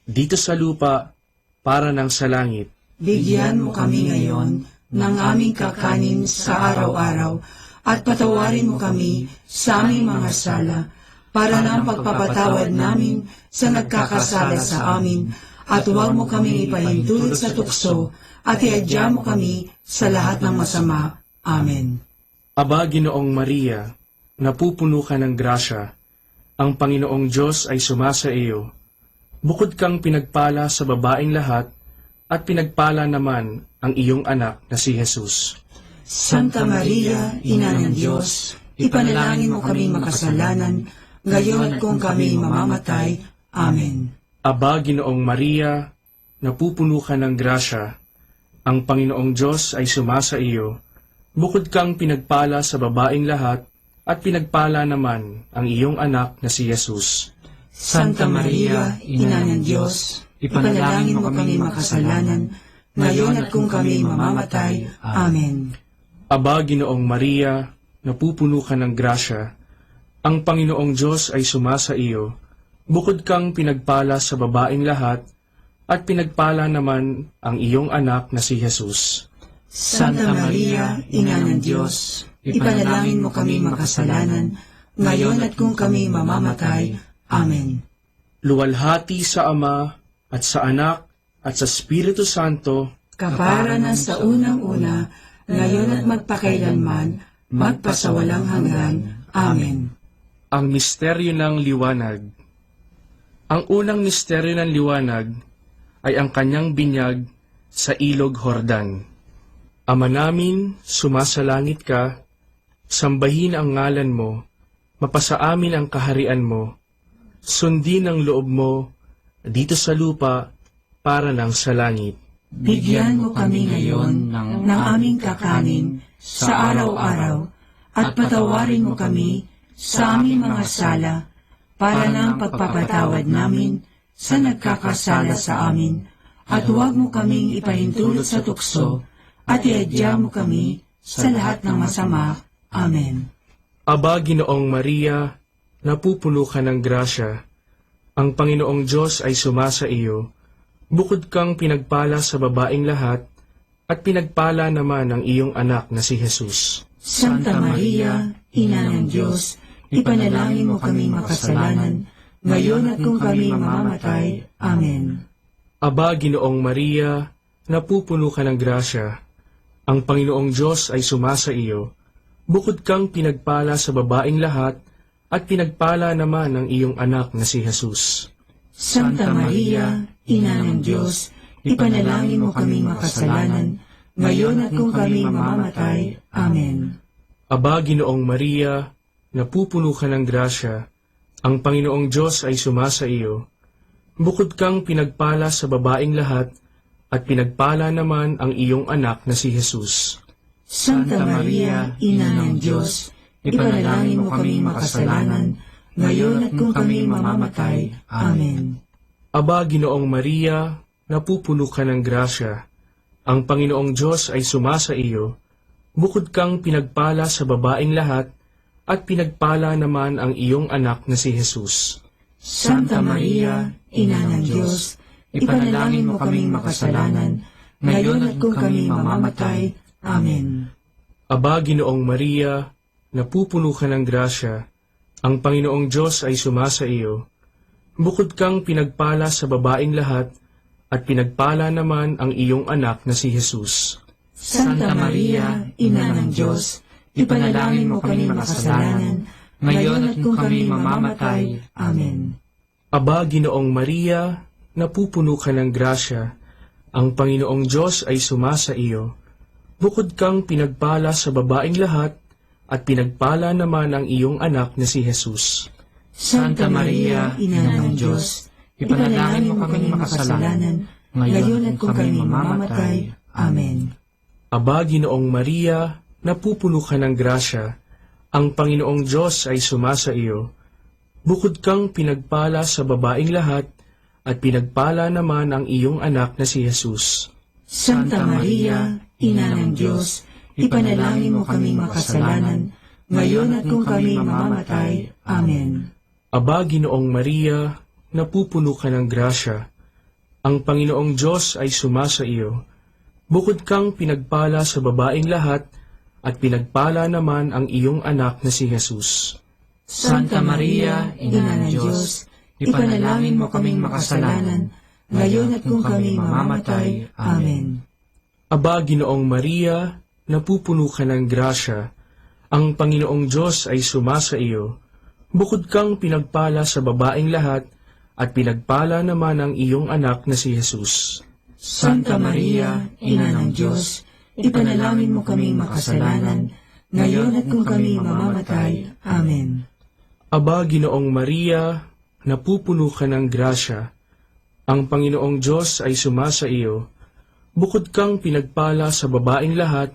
dito sa lupa, para ng sa langit. Bigyan mo kami ngayon ng aming kakanin sa araw-araw, at patawarin mo kami sa aming mga sala, para ng pagpapatawad namin sa nagkakasala sa amin, at huwag mo kami ipahintulot sa tukso, at iadya mo kami sa lahat ng masama. Amen. Aba, Ginoong Maria, napupuno ka ng grasya, ang Panginoong Diyos ay sumasa iyo. Bukod kang pinagpala sa babaeng lahat, at pinagpala naman ang iyong anak na si Jesus. Santa Maria, Ina ng Diyos, ipanalangin mo kami makasalanan, ngayon at kung kami mamamatay. Amen. Aba, Ginoong Maria, napupuno ka ng grasya, ang Panginoong Diyos ay sumasa iyo. Bukod kang pinagpala sa babaeng lahat, at pinagpala naman ang iyong anak na si Jesus. Santa Maria, Ina ng Diyos, ipanalangin mo kami makasalanan, ngayon at kung kami mamamatay. Amen. Aba, Ginoong Maria, napupuno ka ng grasya, ang Panginoong Diyos ay sumasa iyo. Bukod kang pinagpala sa babaeng lahat, at pinagpala naman ang iyong anak na si Jesus. Santa Maria, Ina ng Diyos, ipanalangin mo kami makasalanan, ngayon at kung kami mamamatay. Amen. Luwalhati sa Ama, at sa Anak, at sa Espiritu Santo, kapara na sa unang-una, ngayon at magpakailanman, magpasawalang hanggan. Amen. Ang misteryo ng liwanag. Ang unang misteryo ng liwanag ay ang kanyang binyag sa ilog Jordan. Ama namin, sumasalangit ka, sambahin ang ngalan mo, mapasa amin ang kaharian mo, sundin ang loob mo, dito sa lupa, para ng sa langit. Bigyan mo kami ngayon ng aming kakanin sa araw-araw, at patawarin mo kami sa aming mga sala, para ng pagpapatawad namin sa nagkakasala sa amin, at huwag mo kaming ipahintulot sa tukso, at iadya mo kami sa lahat ng masama. Amen. Aba, Ginoong Maria, napupuno ka ng grasya, ang Panginoong Diyos ay sumasa iyo. Bukod kang pinagpala sa babaeng lahat, at pinagpala naman ang iyong anak na si Jesus. Santa Maria, Ina ng Diyos, ipanalangin mo kami makasalanan, ngayon at kung kami mamamatay. Amen. Aba, Ginoong Maria, napupuno ka ng grasya, ang Panginoong Diyos ay sumasa iyo. Bukod kang pinagpala sa babaeng lahat, at pinagpala naman ang iyong anak na si Jesus. Santa Maria, Ina ng Diyos, ipanalangin mo kami makasalanan, ngayon at kung kami mamamatay. Amen. Aba, Ginoong Maria, napupuno ka ng grasya, ang Panginoong Diyos ay sumasa iyo. Bukod kang pinagpala sa babaeng lahat, at pinagpala naman ang iyong anak na si Jesus. Santa Maria, Ina ng Diyos, ipanalangin mo kami makasalanan, ngayon at kung kami mamamatay. Amen. Aba, Ginoong Maria, napupuno ka ng grasya. Ang Panginoong Diyos ay sumasa iyo. Bukod kang pinagpala sa babaeng lahat, at pinagpala naman ang iyong anak na si Jesus. Santa Maria, Ina ng Diyos, ipanalangin mo kaming makasalanan, ngayon at kung kami mamamatay. Amen. Aba, Ginoong Maria, napupuno ka ng grasya. Ang Panginoong Diyos ay sumasa iyo. Bukod kang pinagpala sa babaeng lahat, at pinagpala naman ang iyong anak na si Jesus. Santa Maria, Ina ng Diyos, ipanalangin mo kami makasalanan, ngayon at kung kami mamamatay. Amen. Aba, Ginoong Maria, napupuno ka ng grasya. Ang Panginoong Diyos ay sumasa iyo. Bukod kang pinagpala sa babaeng lahat, at pinagpala naman ang iyong anak na si Jesus. Santa Maria, Ina ng Diyos, ipanalangin mo kami makasalanan, ngayon at kung kami mamamatay. Amen. Aba, Ginoong Maria, napupuno ka ng grasya. Ang Panginoong Diyos ay sumasa iyo. Bukod kang pinagpala sa babaeng lahat, at pinagpala naman ang iyong anak na si Jesus. Santa Maria, Ina ng Diyos, ipanalangin mo kaming makasalanan, ngayon at kung kami mamamatay. Amen. Aba, Ginoong Maria, napupuno ka ng grasya. Ang Panginoong Diyos ay sumasa iyo. Bukod kang pinagpala sa babaeng lahat, at pinagpala naman ang iyong anak na si Jesus. Santa Maria, Ina ng Diyos, ipanalangin mo kaming makasalanan, ngayon at kung kami mamamatay. Amen. Aba, Ginoong Maria, napupuno ka ng grasya. Ang Panginoong Diyos ay sumasa iyo. Bukod kang pinagpala sa babaeng lahat, at pinagpala naman ang iyong anak na si Jesus. Santa Maria, Ina ng Diyos, ipanalangin mo kaming makasalanan, ngayon at kung kami mamamatay. Amen. Aba, Ginoong Maria, napupuno ka ng grasya. Ang Panginoong Diyos ay sumasa iyo. Bukod kang pinagpala sa babaeng lahat,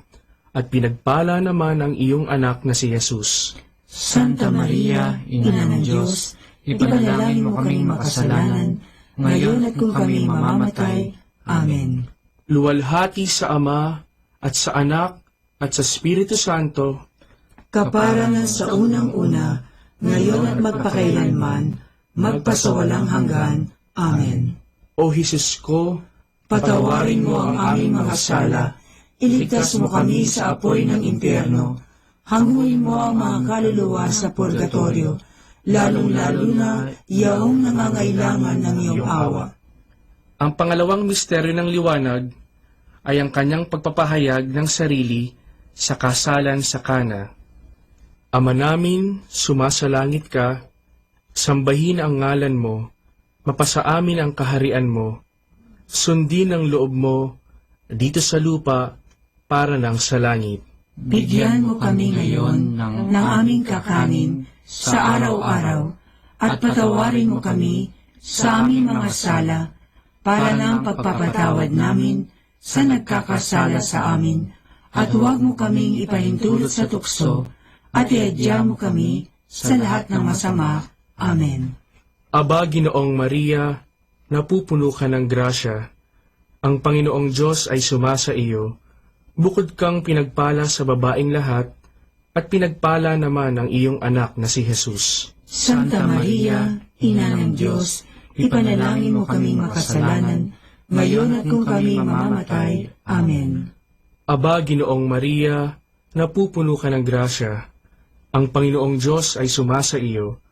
at pinagpala naman ang iyong anak na si Jesus. Santa Maria, Ina ng Diyos, ipanalangin mo kaming makasalanan, ngayon at kung kami mamamatay. Amen. Luwalhati sa Ama, at sa Anak, at sa Espiritu Santo, kapara na sa unang-una, ngayon at magpakailanman, magpasawalang hanggan. Amen. O Jesus ko, patawarin mo ang aming mga sala, iligtas mo kami sa apoy ng impyerno, hanguin mo ang mga kaluluwa sa purgatorio, lalong-lalo na yaong nangangailangan ng iyong awa. ang pangalawang misteryo ng liwanag ay ang kanyang pagpapahayag ng sarili sa kasalan sa Kana. Ama namin, sumasalangit ka, sambahin ang ngalan mo, mapasa amin ang kaharian mo, sundin ang loob mo dito sa lupa para nang sa langit. Bigyan mo kami ngayon ng aming kakanin sa araw-araw at patawarin mo kami sa aming mga sala para ng pagpapatawad namin sa nagkakasala sa amin at huwag mo kaming ipahintulot sa tukso at iadya mo kami sa lahat ng masama. Amen. Aba, Ginoong Maria, napupuno ka ng grasya. Ang Panginoong Diyos ay sumasa iyo. Bukod kang pinagpala sa babaeng lahat, at pinagpala naman ang iyong anak na si Jesus. Santa Maria, Ina ng Diyos, ipanalangin mo kaming makasalanan, ngayon at kung kami mamamatay. Amen. Aba, Ginoong Maria, napupuno ka ng grasya. Ang Panginoong Diyos ay sumasa iyo.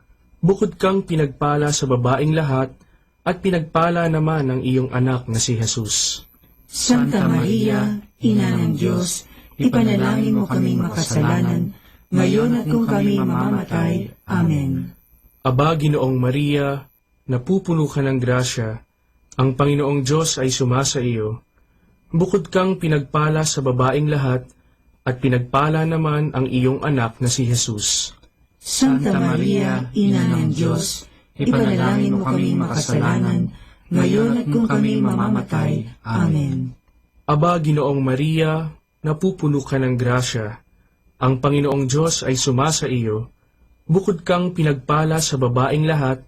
Bukod kang pinagpala sa babaeng lahat, at pinagpala naman ang iyong anak na si Jesus. Santa Maria, Ina ng Diyos, ipanalangin mo kaming makasalanan, ngayon at kung kami mamamatay. Amen. Aba, Ginoong Maria, napupuno ka ng grasya. Ang Panginoong Diyos ay sumasa iyo. Bukod kang pinagpala sa babaeng lahat, at pinagpala naman ang iyong anak na si Jesus. Santa Maria, Ina ng Diyos, ipanalangin mo kaming makasalanan, ngayon at kung kami mamamatay. Amen. Aba, Ginoong Maria, napupuno ka ng grasya. Ang Panginoong Diyos ay sumasa iyo. Bukod kang pinagpala sa babaeng lahat,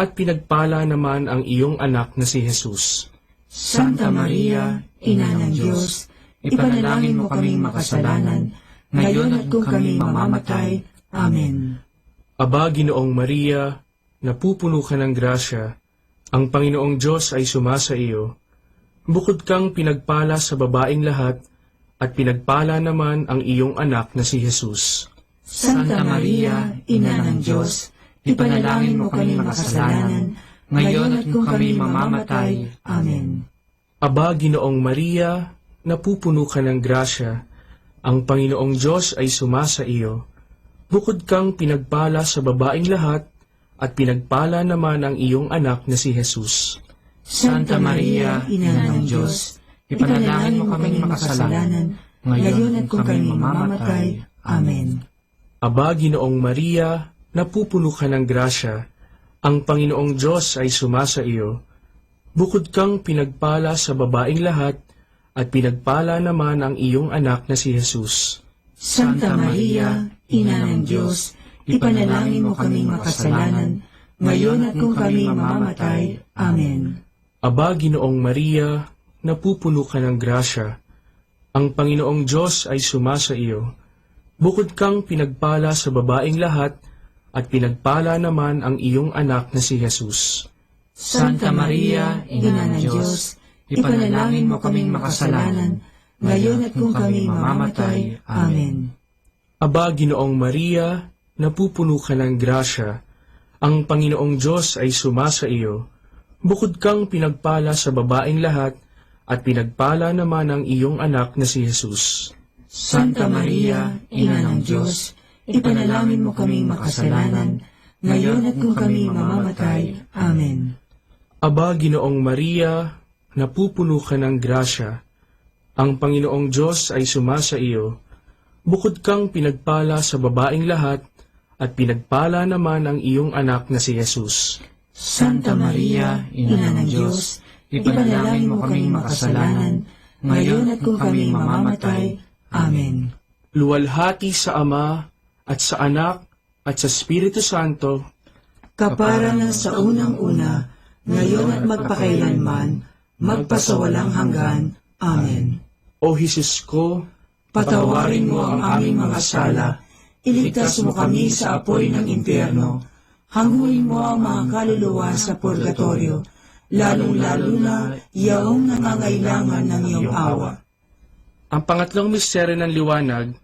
at pinagpala naman ang iyong anak na si Jesus. Santa Maria, Ina ng Diyos, ipanalangin mo kaming makasalanan, ngayon at kung kami mamamatay. Amen. Aba, Ginoong Maria, napupuno ka ng grasya, ang Panginoong Diyos ay sumasa iyo. Bukod kang pinagpala sa babaeng lahat, at pinagpala naman ang iyong anak na si Jesus. Santa Maria, Ina ng Diyos, ipanalangin mo kami makasalanan, ngayon at kung kami mamamatay. Amen. Aba, Ginoong Maria, napupuno ka ng grasya, ang Panginoong Diyos ay sumasa iyo. Bukod kang pinagpala sa babaeng lahat, at pinagpala naman ang iyong anak na si Jesus. Santa Maria, Ina ng Diyos, ipanalangin mo kaming makasalanan, ngayon at kung kami mamamatay. Amen. Aba, Ginoong Maria, napupuno ka ng grasya, ang Panginoong Diyos ay sumasa iyo. Bukod kang pinagpala sa babaeng lahat, at pinagpala naman ang iyong anak na si Jesus. Santa Maria, Ina ng Diyos, ipanalangin mo kaming makasalanan, ngayon at kung kami mamamatay. Amen. Aba, Ginoong Maria, napupuno ka ng grasya, ang Panginoong Diyos ay sumasa iyo. Bukod kang pinagpala sa babaeng lahat, at pinagpala naman ang iyong anak na si Jesus. Santa Maria, Ina ng Diyos, ipanalangin mo kaming makasalanan, ngayon at kung kami mamamatay. Amen. Aba, Ginoong Maria, napupuno ka ng grasya, ang Panginoong Diyos ay sumasa iyo. Bukod kang pinagpala sa babaeng lahat, at pinagpala naman ang iyong anak na si Jesus. Santa Maria, Ina ng Diyos, ipanalangin mo kaming makasalanan, ngayon at kung kami mamamatay. Amen. Aba, Ginoong Maria, napupuno ka ng grasya, ang Panginoong Diyos ay sumasa iyo. Bukod kang pinagpala sa babaeng lahat, at pinagpala naman ang iyong anak na si Jesus. Santa Maria, Ina ng Diyos, ipanalangin mo kaming makasalanan, ngayon at kung kami mamamatay. Amen. Luwalhati sa Ama, at sa Anak, at sa Espiritu Santo, kapara na sa unang-una, ngayon at magpakailanman, magpasawalang hanggan. Amen. O Jesus ko, patawarin mo ang aming mga sala, iligtas mo kami sa apoy ng impyerno, hanguin mo ang mga kaluluwa sa purgatorio, lalong-lalo na yaong nangangailangan ng iyong awa. ang pangatlong misteryo ng liwanag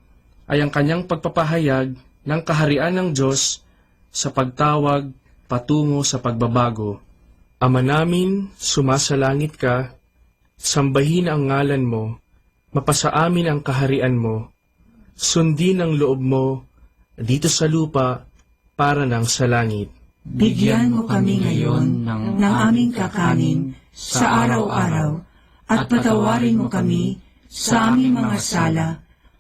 ay ang kanyang pagpapahayag ng kaharian ng Diyos sa pagtawag patungo sa pagbabago. Ama namin, sumasalangit ka, sambahin ang ngalan mo, mapasa amin ang kaharian mo, sundin ang loob mo dito sa lupa para ng sa langit. Bigyan mo kami ngayon ng aming kakanin sa araw-araw at patawarin mo kami sa aming mga sala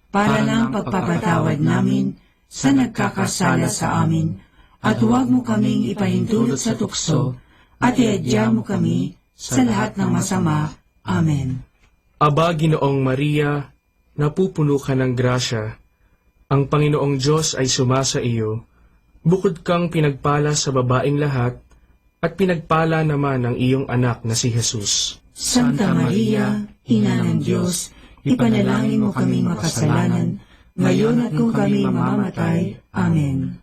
para ng pagpapatawad namin sa nagkakasala sa amin, at huwag mo kaming ipahintulot sa tukso at iadya mo kami sa lahat ng masama. Amen. Aba, Ginoong Maria, napupuno ka ng grasya. Ang Panginoong Diyos ay sumasa iyo. Bukod kang pinagpala sa babaeng lahat, at pinagpala naman ang iyong anak na si Jesus. Santa Maria, Ina ng Diyos, ipanalangin mo kaming makasalanan, ngayon at kung kami mamamatay. Amen.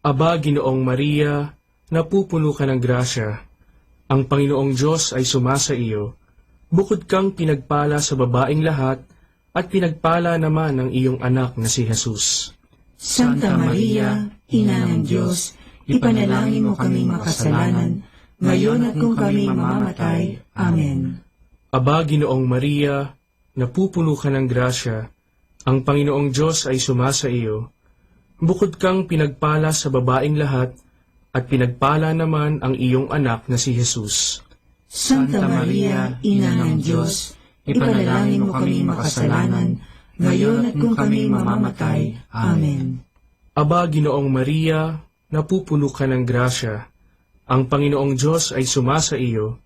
Aba, Ginoong Maria, napupuno ka ng grasya. Ang Panginoong Diyos ay sumasa iyo. Bukod kang pinagpala sa babaeng lahat, at pinagpala naman ang iyong anak na si Jesus. Santa Maria, Ina ng Diyos, ipanalangin mo kaming makasalanan, ngayon at kung kami mamamatay. Amen. Aba, Ginoong Maria, napupuno ka ng grasya. Ang Panginoong Diyos ay sumasa iyo. Bukod kang pinagpala sa babaeng lahat, at pinagpala naman ang iyong anak na si Jesus. Santa Maria, Ina ng Diyos, ipanalangin mo kaming makasalanan, ngayon at kung kami mamamatay. Amen. Aba, Ginoong Maria, napupuno ka ng grasya. Ang Panginoong Diyos ay sumasa iyo.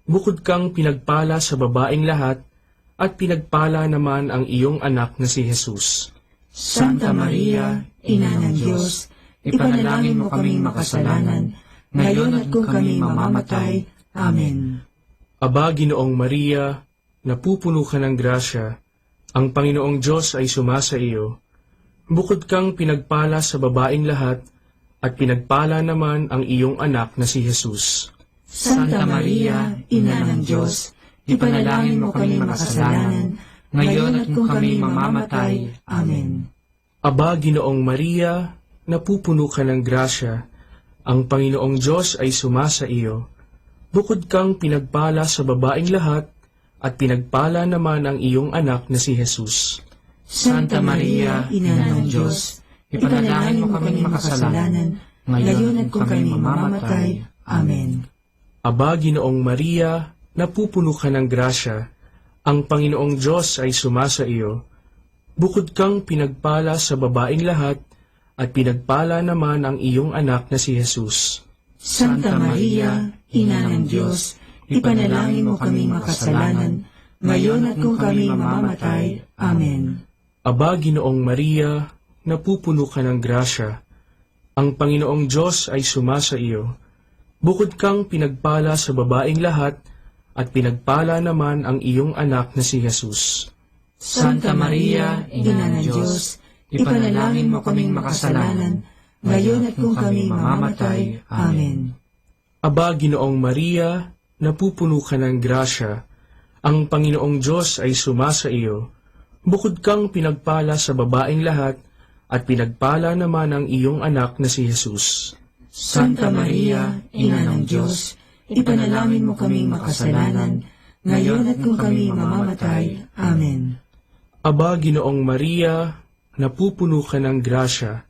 Bukod kang pinagpala sa babaeng lahat, at pinagpala naman ang iyong anak na si Jesus. Santa Maria, Ina ng Diyos, ipanalangin mo kaming makasalanan, ngayon at kung kami mamamatay. Amen. Aba, Ginoong Maria, napupuno ka ng grasya, ang Panginoong Diyos ay sumasa iyo. Bukod kang pinagpala sa babaeng lahat, at pinagpala naman ang iyong anak na si Jesus. Santa Maria, Ina ng Diyos, ipanalangin mo kami makasalanan, ngayon at kung kami mamamatay. Amen. Aba, Ginoong Maria, napupuno ka ng grasya, ang Panginoong Diyos ay sumasa iyo. Bukod kang pinagpala sa babaeng lahat, at pinagpala naman ang iyong anak na si Jesus. Santa Maria, Ina ng Diyos, ipanalangin mo kami makasalanan, ngayon at kung kami mamamatay. Amen. Aba, Ginoong Maria, napupuno ka ng grasya, ang Panginoong Diyos ay sumasa iyo. Bukod kang pinagpala sa babaeng lahat, at pinagpala naman ang iyong anak na si Jesus. Santa Maria, Ina ng Diyos, ipanalangin mo kami makasalanan, ngayon at kung kami mamamatay. Amen. Aba, Ginoong Maria, napupuno ka ng grasya, ang Panginoong Diyos ay sumasa iyo. Bukod kang pinagpala sa babaeng lahat, at pinagpala naman ang iyong anak na si Jesus. Santa Maria, Ina ng Diyos, ipanalangin mo kaming makasalanan, ngayon at kung kami mamamatay. Amen. Aba, Ginoong Maria, napupuno ka ng grasya, ang Panginoong Diyos ay sumasa iyo. Bukod kang pinagpala sa babaeng lahat, at pinagpala naman ang iyong anak na si Jesus. Santa Maria, Ina ng Diyos, ipanalangin mo kaming makasalanan, ngayon at kung kami mamamatay. Amen. Aba, Ginoong Maria, napupuno ka ng grasya,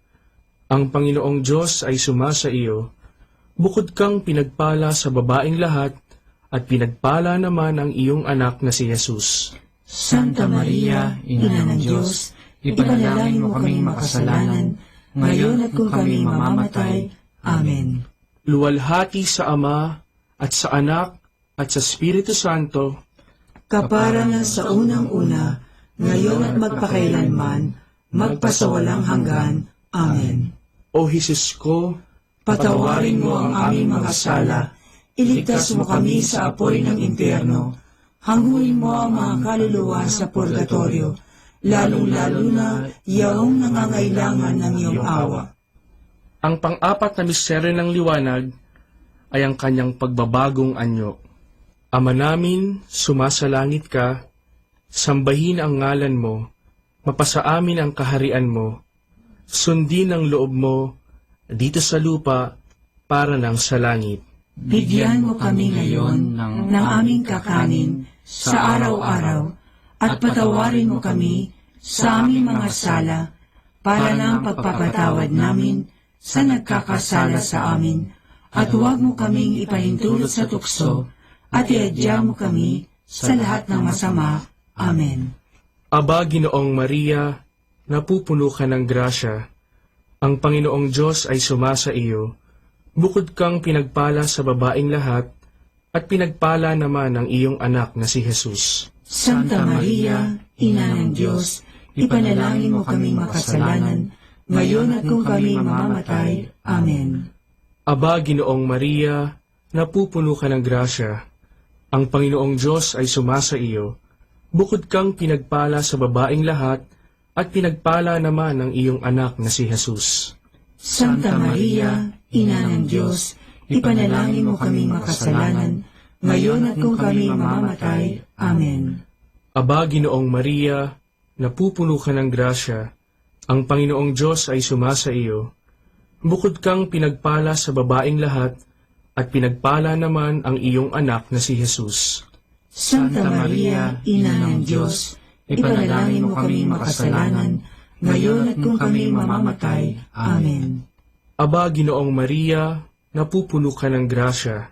ang Panginoong Diyos ay sumasa iyo. Bukod kang pinagpala sa babaeng lahat, at pinagpala naman ang iyong anak na si Jesus. Santa Maria, Ina ng Diyos, ipanalangin mo kaming makasalanan, ngayon at kung kami mamamatay. Amen. Luwalhati sa Ama, at sa Anak, at sa Espiritu Santo, kapara na sa unang-una, ngayon at magpakailanman, magpasawalang hanggan. Amen. O Jesus ko, patawarin mo ang aming mga sala, iligtas mo kami sa apoy ng impyerno, hanguin mo ang mga kaluluwa sa purgatorio, lalong-lalo na yaong nangangailangan ng iyong awa. Ang pang-apat na misteryo ng liwanag ay ang kanyang pagbabagong anyo. Ama namin, sumasalangit ka, sambahin ang ngalan mo, mapasa amin ang kaharian mo, sundin ang loob mo, dito sa lupa, para nang sa langit. Bigyan mo kami ngayon ng aming kakanin sa araw-araw, at patawarin mo kami sa aming mga sala, para ng pagpapatawad namin sa nagkakasala sa amin, at huwag mo kaming ipahintulot sa tukso, at iadya mo kami sa lahat ng masama. Amen. Aba, Ginoong Maria, napupuno ka ng grasya, ang Panginoong Diyos ay sumasa iyo. Bukod kang pinagpala sa babaeng lahat, at pinagpala naman ang iyong anak na si Jesus. Santa Maria, Ina ng Diyos, ipanalangin mo kaming makasalanan, ngayon at kung kami mamamatay. Amen. Aba, Ginoong Maria, napupuno ka ng grasya, ang Panginoong Diyos ay sumasa iyo. Bukod kang pinagpala sa babaeng lahat, at pinagpala naman ang iyong anak na si Jesus. Santa Maria, Ina ng Diyos, ipanalangin mo kaming makasalanan, ngayon at kung kami mamamatay. Amen. Aba, Ginoong Maria, napupuno ka ng grasya, ang Panginoong Diyos ay sumasa iyo. Bukod kang pinagpala sa babaeng lahat, at pinagpala naman ang iyong anak na si Jesus. Santa Maria, Ina ng Diyos, ipanalangin mo kaming makasalanan, ngayon at kung kami mamamatay. Amen. Aba, Ginoong Maria, napupuno ka ng grasya,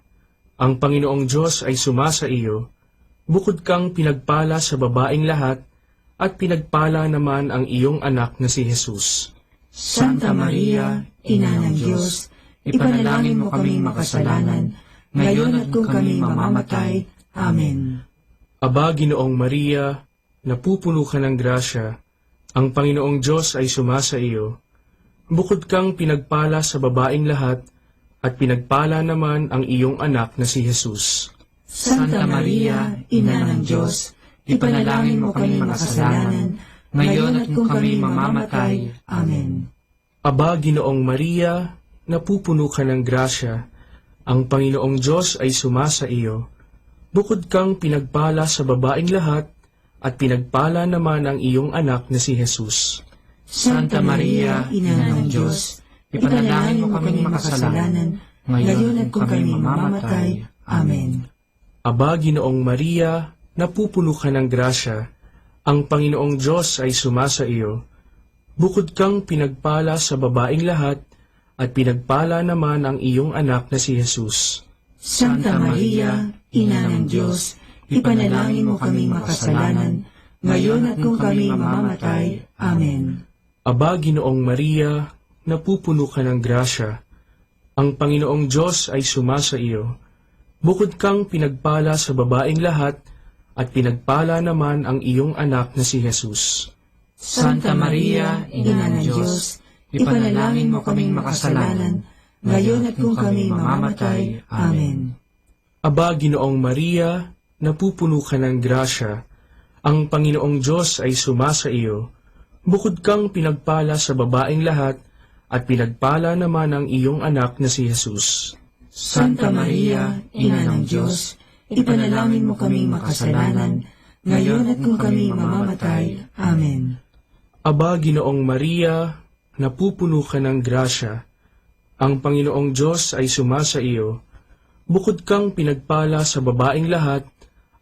ang Panginoong Diyos ay sumasa iyo. Bukod kang pinagpala sa babaeng lahat, at pinagpala naman ang iyong anak na si Jesus. Santa Maria, Ina ng Diyos, ipanalangin mo kaming makasalanan, ngayon at kung kami mamamatay. Amen. Aba, Ginoong Maria, napupuno ka ng grasya, ang Panginoong Diyos ay sumasa iyo. Bukod kang pinagpala sa babaeng lahat, at pinagpala naman ang iyong anak na si Jesus. Santa Maria, Ina ng Diyos, ipanalangin mo kami makasalanan, ngayon at kung kami mamamatay. Amen. Aba, Ginoong Maria, napupuno ka ng grasya, ang Panginoong Diyos ay sumasa iyo. Bukod kang pinagpala sa babaeng lahat, at pinagpala naman ang iyong anak na si Jesus. Santa Maria, Ina ng Diyos, ipanalangin mo kami makasalanan, ngayon at kung kami mamamatay. Amen. Aba, Ginoong Maria, napupuno ka ng grasya, ang Panginoong Diyos ay sumasa iyo. Bukod kang pinagpala sa babaeng lahat, at pinagpala naman ang iyong anak na si Jesus. Santa Maria, Ina ng Diyos, ipanalangin mo kami makasalanan, ngayon at kung kami mamamatay. Amen. Aba, Ginoong Maria, napupuno ka ng grasya, ang Panginoong Diyos ay sumasa iyo. Bukod kang pinagpala sa babaeng lahat, at pinagpala naman ang iyong anak na si Jesus. Santa Maria, Ina ng Diyos, ipanalangin mo kaming makasalanan, ngayon at kung kami mamamatay. Amen. Aba, Ginoong Maria, napupuno ka ng grasya, ang Panginoong Diyos ay sumasa iyo. Bukod kang pinagpala sa babaeng lahat, at pinagpala naman ang iyong anak na si Jesus. Santa Maria, Ina ng Diyos, ipanalangin mo kaming makasalanan, ngayon at kung kami mamamatay. Amen. Aba, Ginoong Maria, napupuno ka ng grasya, ang Panginoong Diyos ay sumasa iyo. Bukod kang pinagpala sa babaeng lahat,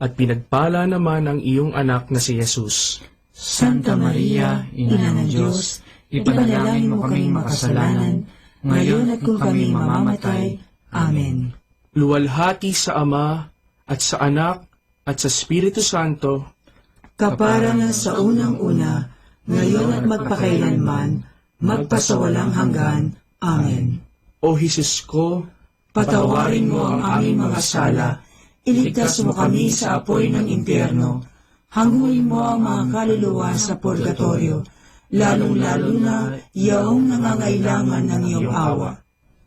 at pinagpala naman ang iyong anak na si Jesus. Santa Maria, Ina ng Diyos, ipanalangin mo kaming makasalanan, ngayon at kung kami mamamatay. Amen. Luwalhati sa Ama, at sa Anak, at sa Espiritu Santo, kapara na sa unang-una, ngayon at magpakailanman, magpasawalang hanggan. Amen. O Jesus ko, patawarin mo ang aming mga sala, iligtas mo kami sa apoy ng impyerno, hanguin mo ang mga kaluluwa sa purgatorio, lalong-lalo na yaong nangangailangan ng iyong awa.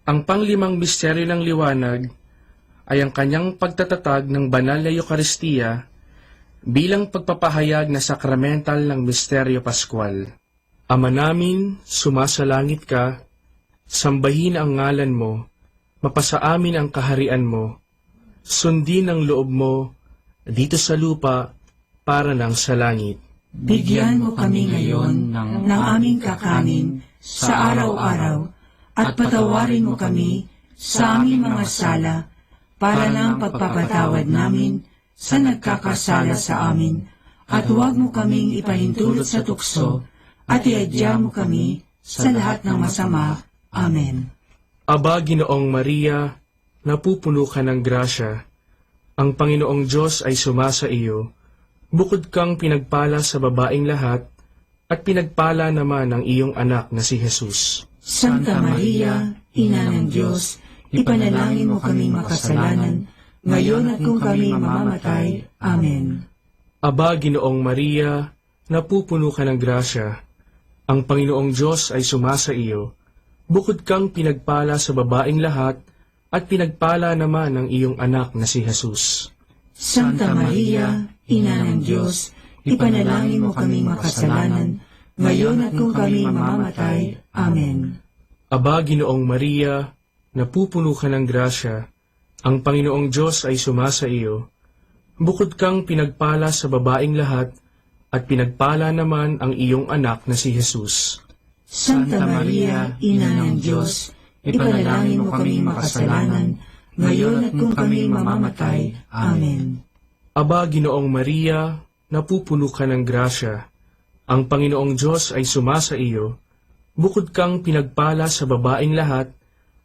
Ang panglimang misteryo ng liwanag ay ang kanyang pagtatatag ng banal na Eucharistia bilang pagpapahayag na sakramental ng misteryo Pascual. Ama namin, sumasalangit ka, sambahin ang ngalan mo, mapasa amin ang kaharian mo, sundin ang loob mo dito sa lupa para ng sa langit. Bigyan mo kami ngayon ng aming kakanin sa araw-araw at patawarin mo kami sa aming mga sala para ng pagpapatawad namin sa nagkakasala sa amin, at huwag mo kaming ipahintulot sa tukso, at iadya mo kami sa lahat ng masama. Amen. Aba, Ginoong Maria, napupuno ka ng grasya, ang Panginoong Diyos ay sumasa iyo. Bukod kang pinagpala sa babaeng lahat, at pinagpala naman ang iyong anak na si Jesus. Santa Maria, Ina ng Diyos, ipanalangin mo kaming makasalanan, ngayon at kung kami mamamatay. Amen. Aba, Ginoong Maria, napupuno ka ng grasya, ang Panginoong Diyos ay sumasa iyo. Bukod kang pinagpala sa babaeng lahat, at pinagpala naman ang iyong anak na si Jesus. Santa Maria, Ina ng Diyos, ipanalangin mo kaming makasalanan, ngayon at kung kami mamamatay. Amen. Aba, Ginoong Maria, napupuno ka ng grasya, ang Panginoong Diyos ay sumasa iyo. Bukod kang pinagpala sa babaeng lahat, at pinagpala naman ang iyong anak na si Jesus. Santa Maria, Ina ng Diyos, ipanalangin mo kaming makasalanan, ngayon at kung kami mamamatay. Amen. Aba, Ginoong Maria, napupuno ka ng grasya, ang Panginoong Diyos ay sumasa iyo. Bukod kang pinagpala sa babaeng lahat,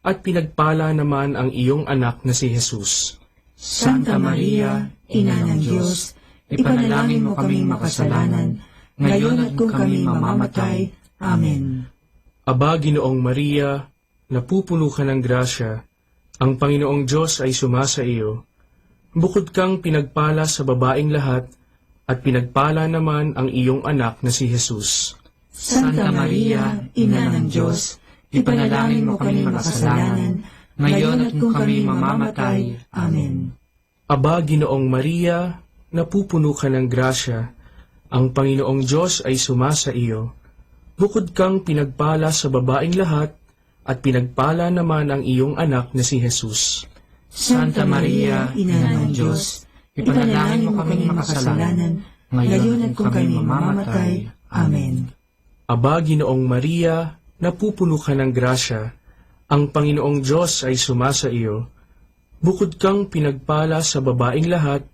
at pinagpala naman ang iyong anak na si Jesus. Santa Maria, Ina ng Diyos, ipanalangin mo kaming makasalanan, ngayon at kung kami mamamatay. Amen. Aba, Ginoong Maria, napupuno ka ng grasya, ang Panginoong Diyos ay sumasa iyo. Bukod kang pinagpala sa babaeng lahat, at pinagpala naman ang iyong anak na si Jesus. Santa Maria, Ina ng Diyos, ipanalangin mo kaming makasalanan, ngayon at kung kami mamamatay. Amen. Aba, Ginoong Maria, napupuno ka ng grasya, ang Panginoong Diyos ay sumasa iyo. Bukod kang pinagpala sa babaeng lahat, at pinagpala naman ang iyong anak na si Jesus. Santa Maria, Ina ng Diyos, ipanalangin mo kaming makasalanan, ngayon at kung kami mamamatay. Amen. Aba, Ginoong Maria, napupuno ka ng grasya, ang Panginoong Diyos ay sumasa iyo. Bukod kang pinagpala sa babaeng lahat,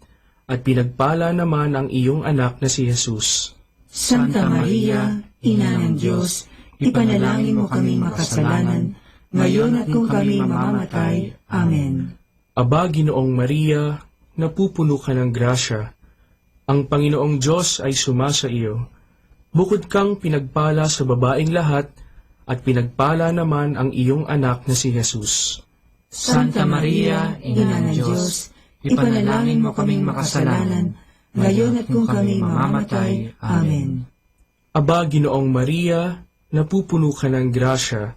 at pinagpala naman ang iyong anak na si Jesus. Santa Maria, Ina ng Diyos, ipanalangin mo kaming makasalanan, ngayon at kung kami mamamatay. Amen. Aba, Ginoong Maria, napupuno ka ng grasya, ang Panginoong Diyos ay sumasa iyo. Bukod kang pinagpala sa babaeng lahat, at pinagpala naman ang iyong anak na si Jesus. Santa Maria, Ina ng Diyos, ipanalangin mo kaming makasalanan, ngayon at kung kami mamamatay. Amen. Aba, Ginoong Maria, napupuno ka ng grasya,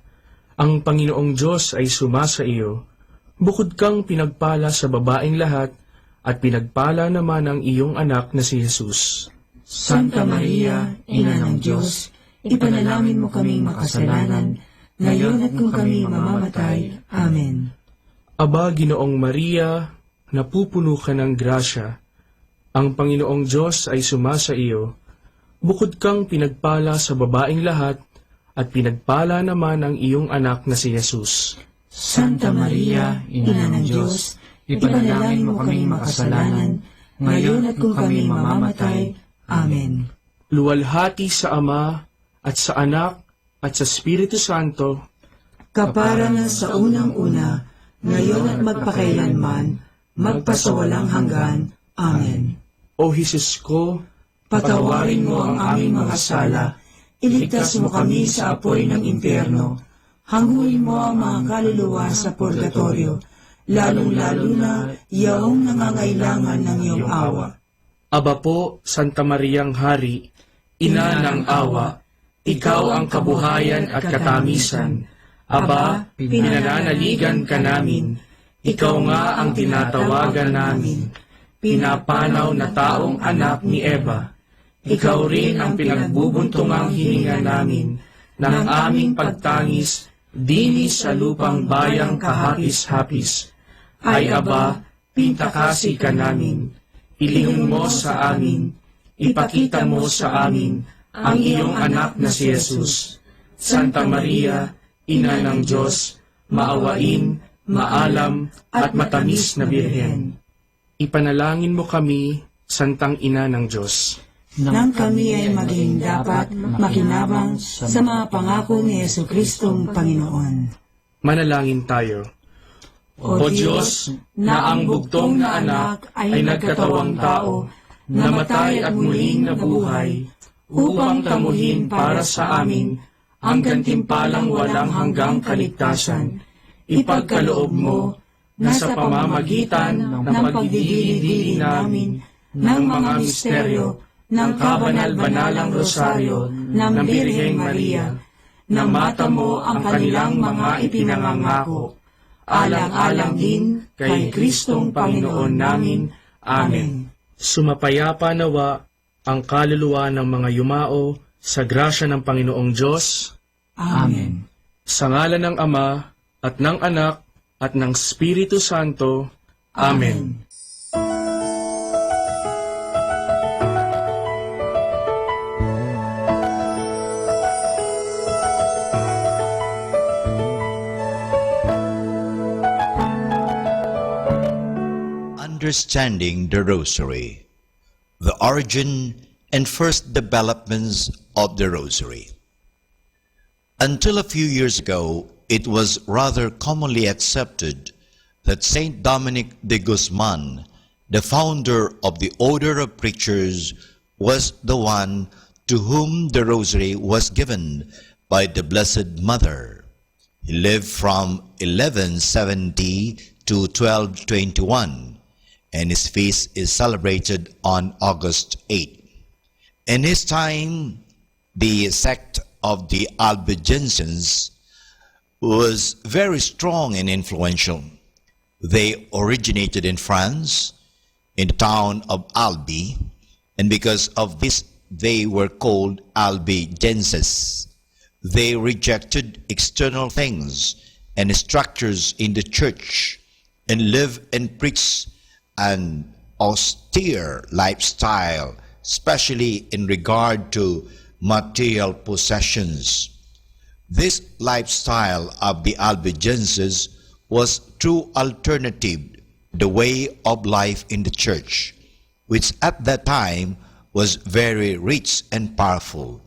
ang Panginoong Diyos ay sumasa iyo. Bukod kang pinagpala sa babaeng lahat, at pinagpala naman ang iyong anak na si Jesus. Santa Maria, Ina ng Diyos, ipanalangin mo kaming makasalanan, ngayon at kung kami mamamatay. Amen. Aba, Ginoong Maria, napupuno ka ng grasya, ang Panginoong Diyos ay sumasa iyo. Bukod kang pinagpala sa babaeng lahat, at pinagpala naman ang iyong anak na si Jesus. Santa Maria, Ina ng Diyos, ipanalangin mo kaming makasalanan, ngayon at kung kami mamamatay. Amen. Luwalhati sa Ama, at sa Anak, at sa Espiritu Santo, kapara na sa unang-una, ngayon at magpakailanman, magpasawalang hanggan. Amen. O Jesus ko, Patawarin mo ang aming mga sala, iligtas mo kami sa apoy ng impyerno, hanguin mo ang mga kaluluwa sa purgatorio, lalong-lalo na yaong nangangailangan ng iyong awa. Aba po, Santa Mariang Hari, Ina ng awa, ikaw ang kabuhayan at katamisan. Aba, pinananaligan ka namin, ikaw nga ang tinatawagan namin. Pinapanaw na taong anak ni Eva, ikaw rin ang pinagbubuntungang hininga namin ng aming pagtangis dini sa lupang bayang kahapis-hapis. Ay aba, pintakasi ka namin, ilingon mo sa amin, ipakita mo sa amin ang iyong anak na si Jesus. Santa Maria, Ina ng Diyos, maawain, maalam, at matamis na Birhen. Ipanalangin mo kami, Santang Ina ng Diyos, nang kami ay maging dapat makinabang sa mga pangako ni Jesucristong Panginoon. Manalangin tayo. O Diyos, na ang bugtong na anak ay nagkatawang tao, namatay at muling nabuhay, upang tamuhin para sa amin ang gantimpalang walang hanggang kaligtasan. Ipagkaloob mo na sa pamamagitan ng pagdidili-dili namin ng mga misteryo ng kabanal-banalang rosaryo ng Birheng Maria, na mata mo ang kanilang mga ipinangangako, alang-alang din kay Kristong Panginoon namin. Amen. Sumapayapa nawa ang kaluluwa ng mga yumao sa grasya ng Panginoong Diyos. Amen. Sa ngalan ng Ama, at ng Anak, at ng Espiritu Santo. Amen. Understanding the Rosary, the origin and first developments of the Rosary. Until a few years ago, it was rather commonly accepted that Saint Dominic de Guzman, the founder of the Order of Preachers, was the one to whom the Rosary was given by the Blessed Mother. He lived from 1170 to 1221, and his feast is celebrated on August 8. In his time, the sect of the Albigensians was very strong and influential. They originated in France, in the town of Albi, and because of this, they were called Albigenses. They rejected external things and structures in the church and lived and preached an austere lifestyle, especially in regard to material possessions. This lifestyle of the Albigenses was true alternative to the way of life in the church, which at that time was very rich and powerful.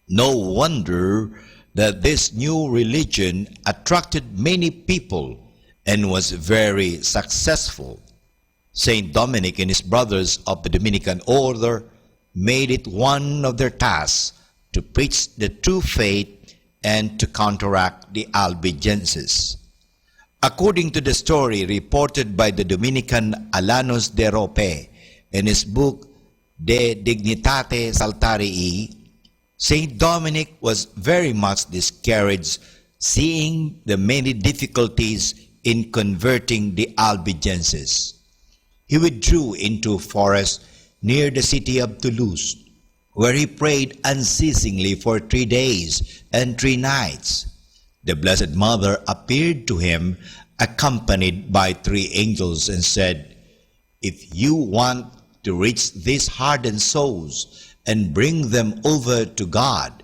No wonder that this new religion attracted many people and was very successful. Saint Dominic and his brothers of the Dominican order made it one of their tasks to preach the true faith and to counteract the Albigenses. According to the story reported by the Dominican Alanos de Rope in his book De Dignitate Saltarii, Saint Dominic was very much discouraged seeing the many difficulties in converting the Albigenses. He withdrew into a forest near the city of Toulouse, where he prayed unceasingly for 3 days and 3 nights. The Blessed Mother appeared to him accompanied by 3 angels and said, "If you want to reach these hardened souls and bring them over to God,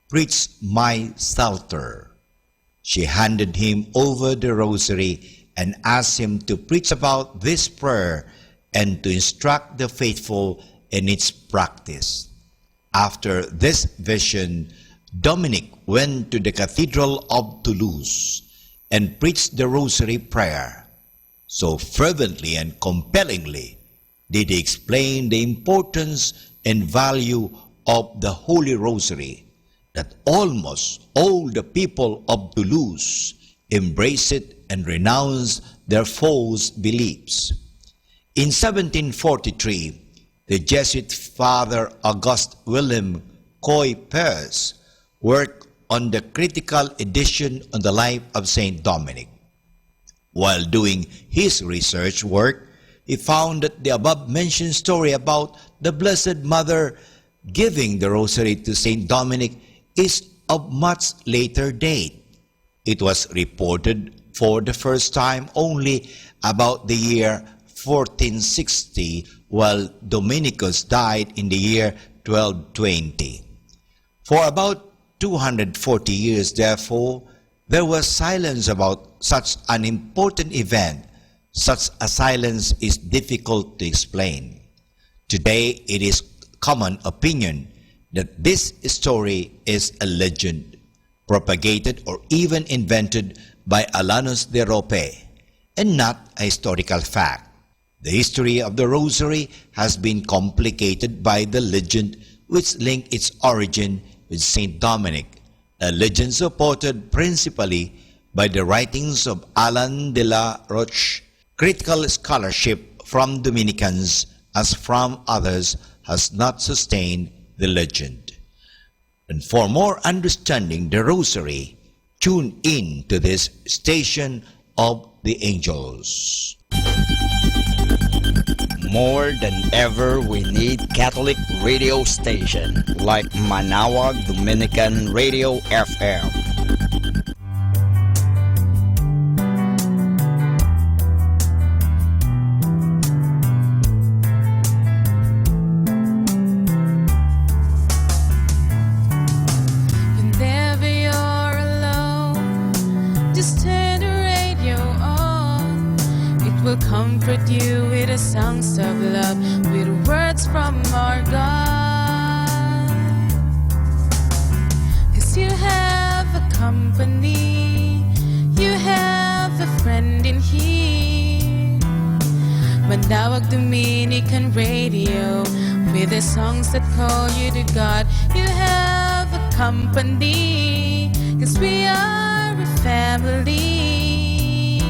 preach my Psalter." She handed him over the rosary and asked him to preach about this prayer and to instruct the faithful in its practice. After this vision, Dominic went to the Cathedral of Toulouse and preached the rosary prayer. So fervently and compellingly did he explain the importance and value of the Holy Rosary that almost all the people of Toulouse embraced it and renounced their false beliefs. In 1743, the Jesuit Father Auguste William Coy Peirce worked on the critical edition on the life of Saint Dominic. While doing his research work, he found that the above-mentioned story about the Blessed Mother giving the rosary to Saint Dominic is of much later date. It was reported for the first time only about the year 1460, while Dominicus died in the year 1220. For about 240 years, therefore, there was silence about such an important event. Such a silence is difficult to explain. Today, it is common opinion that this story is a legend, propagated or even invented by Alanos de Rope, and not a historical fact. The history of the Rosary has been complicated by the legend which linked its origin with Saint Dominic, a legend supported principally by the writings of Alan de la Roche. Critical scholarship from Dominicans as from others has not sustained the legend. And for more understanding the Rosary, tune in to this Station of the Angels. More than ever, we need Catholic radio station like Manawag Dominican Radio FM. Whenever you're alone, just turn the radio on. It will comfort you with the songs of love, with words from our God. 'Cause you have a company, you have a friend in here. Manawag Dominican Radio, with the songs that call you to God. You have a company, 'cause we are a family.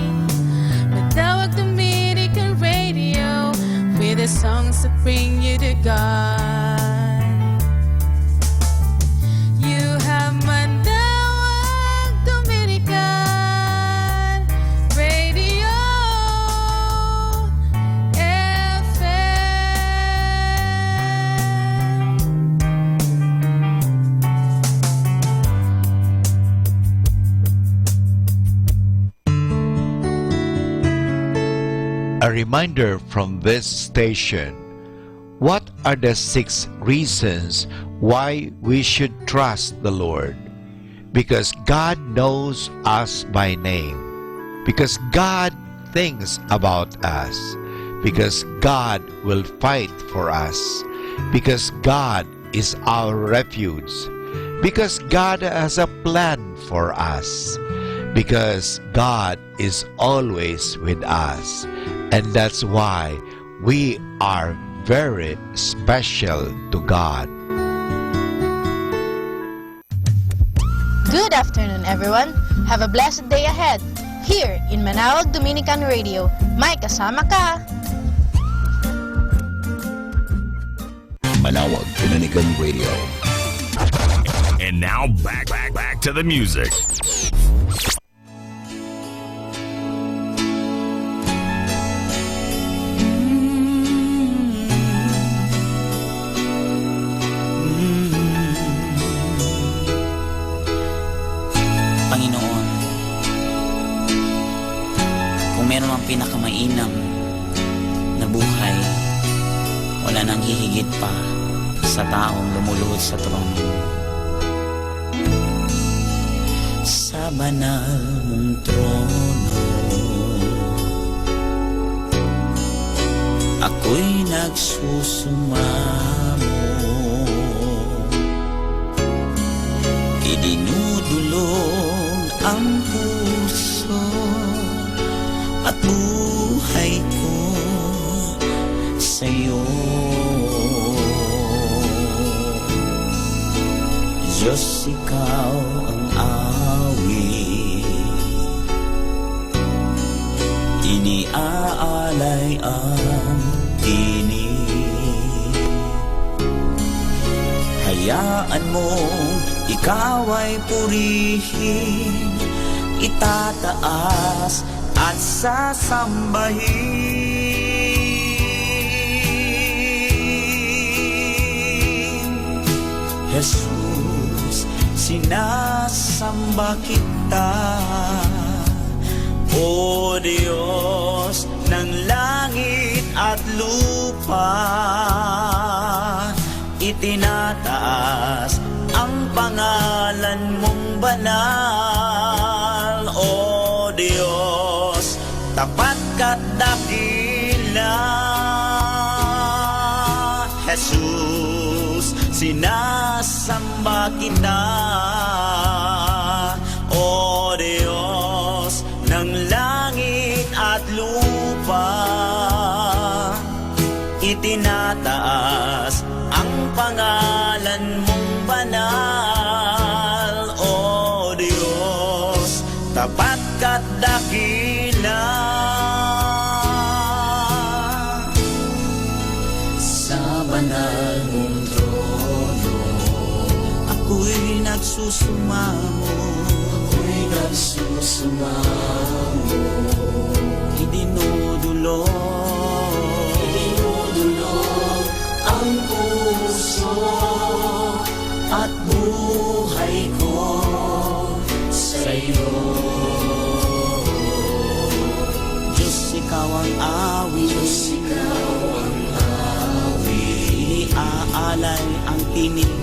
Manawag Dominican Radio, with the songs that bring you to God. You have Manawag Dominican A reminder from this station. What are the 6 reasons why we should trust the Lord? Because God knows us by name. Because God thinks about us. Because God will fight for us. Because God is our refuge. Because God has a plan for us. Because God is always with us. And that's why we are very special to God. Good afternoon, everyone. Have a blessed day ahead. Here in Manawag Dominican Radio, may kasama ka. Manawag Dominican Radio. And now back to the music. Panginoon, kung meron ang pinakamainam na buhay, wala nang hihigit pa sa taong lumuluhod sa trono. Sa banal mong trono, ako'y nagsusumamo, idinudulog ang puso at buhay ko sa'yo. Diyos, ikaw ang awit, iniaalay ang tinig. Hayaan mong ikaw ay purihin, itataas at sasambahin. Jesus, sinasamba kita, O Diyos ng langit at lupa. Itinataas ang pangalan mong banal, O Diyos, tapat ka't dakila. Jesus, sinasamba kita, O Diyos ng langit at lupa. Itinataas ang pangalan mong banal, O Diyos, tapat ka't dakila. Sa banal mong trono, ako'y nagsusumamo, idinudulog ang puso at buhay ko sa'yo. Diyos, ikaw ang awit, iniaalay ang tinig,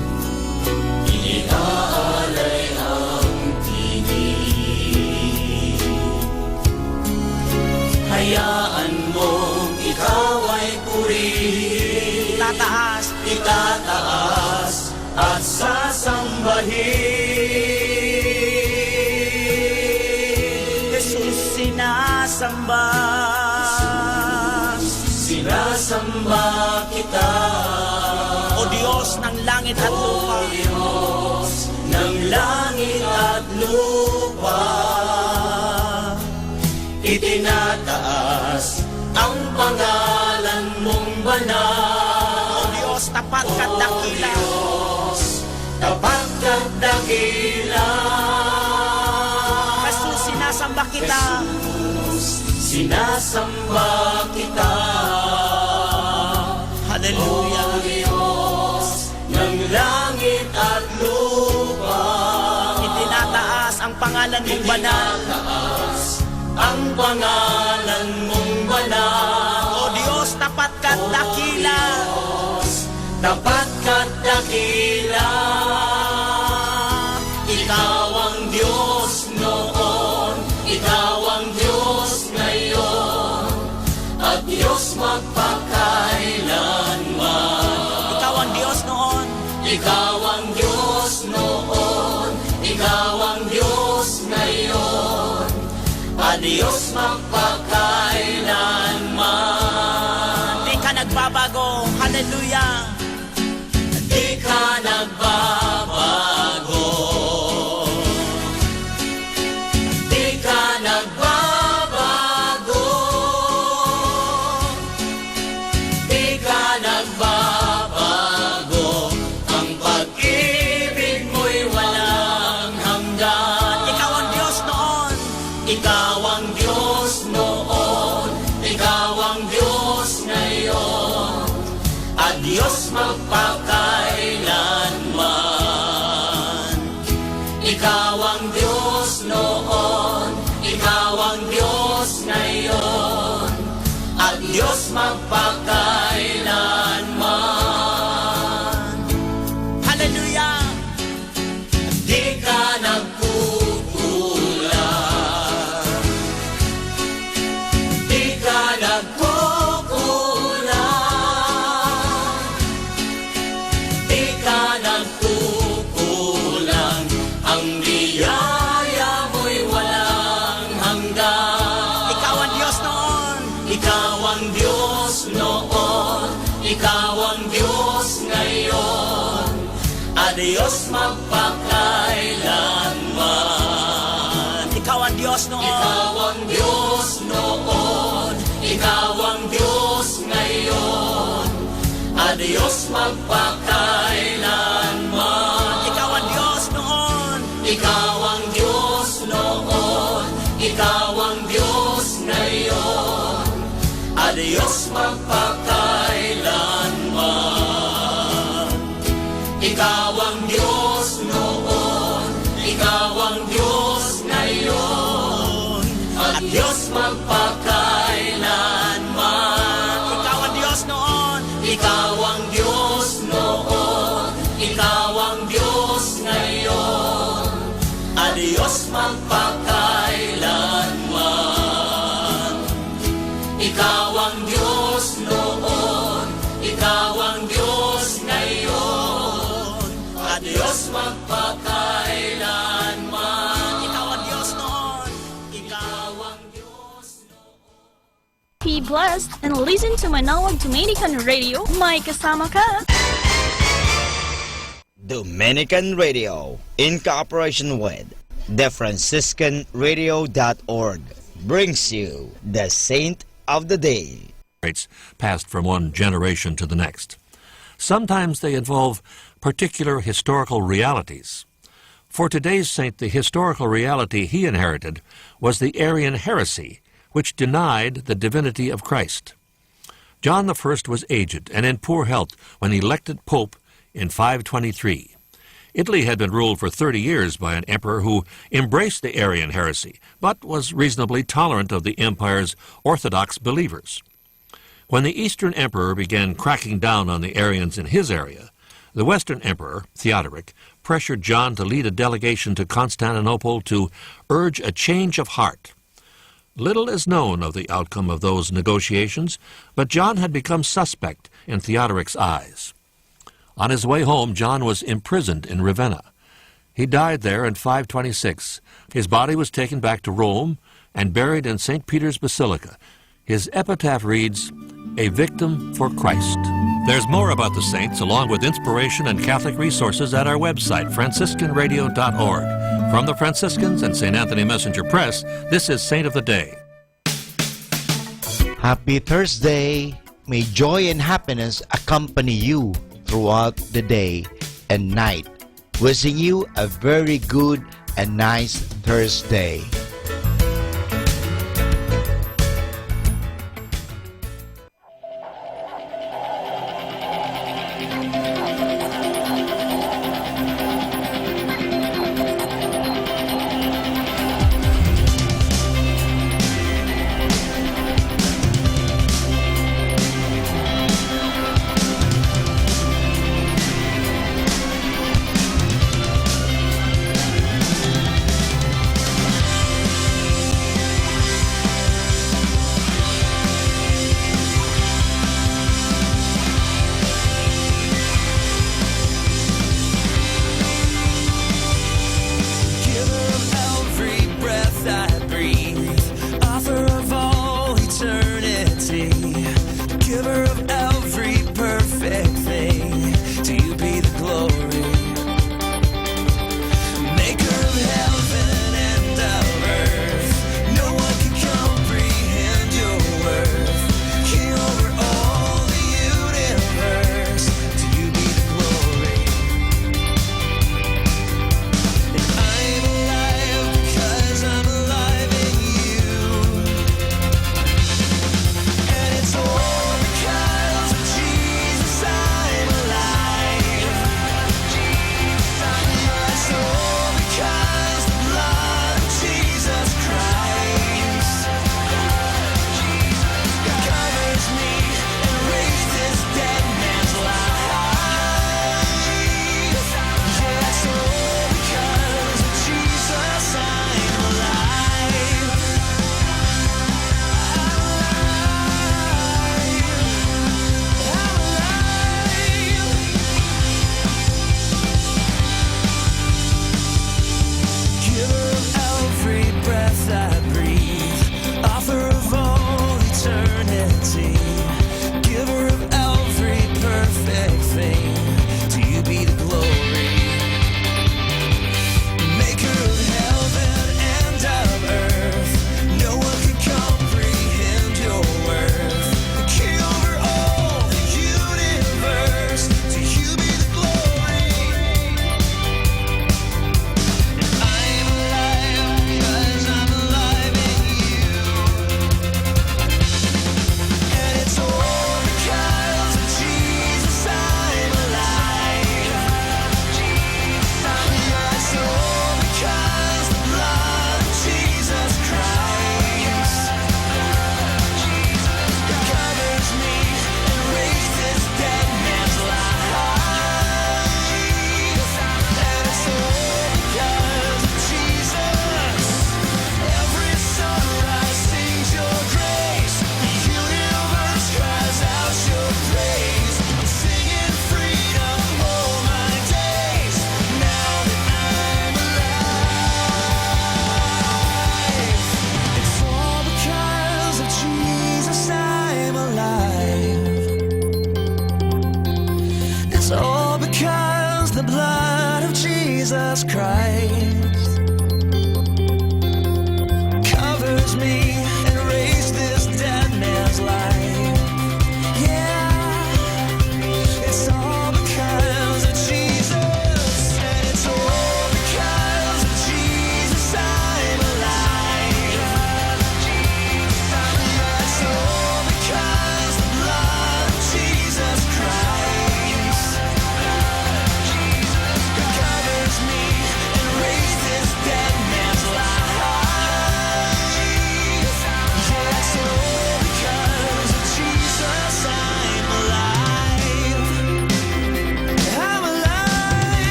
hayaan mong ikaw ay purihin, itataas at sasambahin. Jesus, sinasamba kita, O Diyos ng langit at lupa. O Diyos ng langit at lupa. Itinataas ang pangalan mong banal, O Diyos, tapat ka't dakila. O Diyos, tapat ka't dakila. Jesus, sinasamba kita, Jesus, sinasamba kita. Hallelujah. O Diyos ng langit at lupa. Itinataas ang pangalan mong banal, ang pangalan mong banal. dakila. Tapat ka't dakila. Ikaw ang Diyos noon, ikaw ang Diyos ngayon, at Diyos magpakailanman. Ikaw ang Diyos noon, ikaw ang Diyos noon, ikaw ang Diyos ngayon, at Diyos magpakailanman. Di ka nagbabago, hallelujah. Di ka nagbabago. Di ka nagbabago. Di ka nagbabago. Ang pag-ibig mo'y walang hanggan. Ikaw ang Diyos noon. Ikaw ang Diyos noon. Ikaw ang Diyos ngayon. At Diyos magpakailanman. Ikaw ang Diyos noon, ikaw ang Diyos ngayon, at Diyos magpakailanman. Hallelujah! Di ka nagkukulang. Di ka nagkukulang. Di ka nagkukulang. Ang biyaya mo'y walang hanggan. Ikaw ang Diyos noon, ikaw ang Diyos noon, ikaw ang Diyos ngayon, at Diyos magpakailanman. Ikaw ang Diyos noon, ikaw ang Diyos noon, ikaw ang Diyos ngayon, at Diyos magpakailanman. Ikaw ang Diyos noon, ikaw ang Diyos noon, ikaw ang Diyos ngayon, at Diyos magpakailanman. Ikaw ang Diyos noon, ikaw ang Diyos ngayon, at Diyos magpakailanman. Ikaw ang Diyos noon, ikaw ang Diyos noon, ikaw ang Diyos ngayon, at Diyos magpakailanman. Ikaw ang Diyos noon, ikaw ang Diyos ngayon, at Diyos magpakailanman. Ikaw ang Diyos noon, ikaw ang Diyos noon. Be blessed and listen to Manawag Dominican Radio. May kasama ka. Dominican Radio, in cooperation with TheFranciscanRadio.org, brings you the Saint of the Day. Passed from one generation to the next. Sometimes they involve particular historical realities. For today's saint, the historical reality he inherited was the Arian heresy, which denied the divinity of Christ. John I was aged and in poor health when elected pope in 523. Italy had been ruled for 30 years by an emperor who embraced the Arian heresy, but was reasonably tolerant of the empire's orthodox believers. When the Eastern emperor began cracking down on the Arians in his area, the Western emperor, Theodoric, pressured John to lead a delegation to Constantinople to urge a change of heart. Little is known of the outcome of those negotiations, but John had become suspect in Theodoric's eyes. On his way home, John was imprisoned in Ravenna. He died there in 526. His body was taken back to Rome and buried in St. Peter's Basilica. His epitaph reads, "A victim for Christ." There's more about the saints, along with inspiration and Catholic resources at our website, franciscanradio.org. From the Franciscans and St. Anthony Messenger Press, this is Saint of the Day. Happy Thursday! May joy and happiness accompany you throughout the day and night. Wishing you a very good and nice Thursday.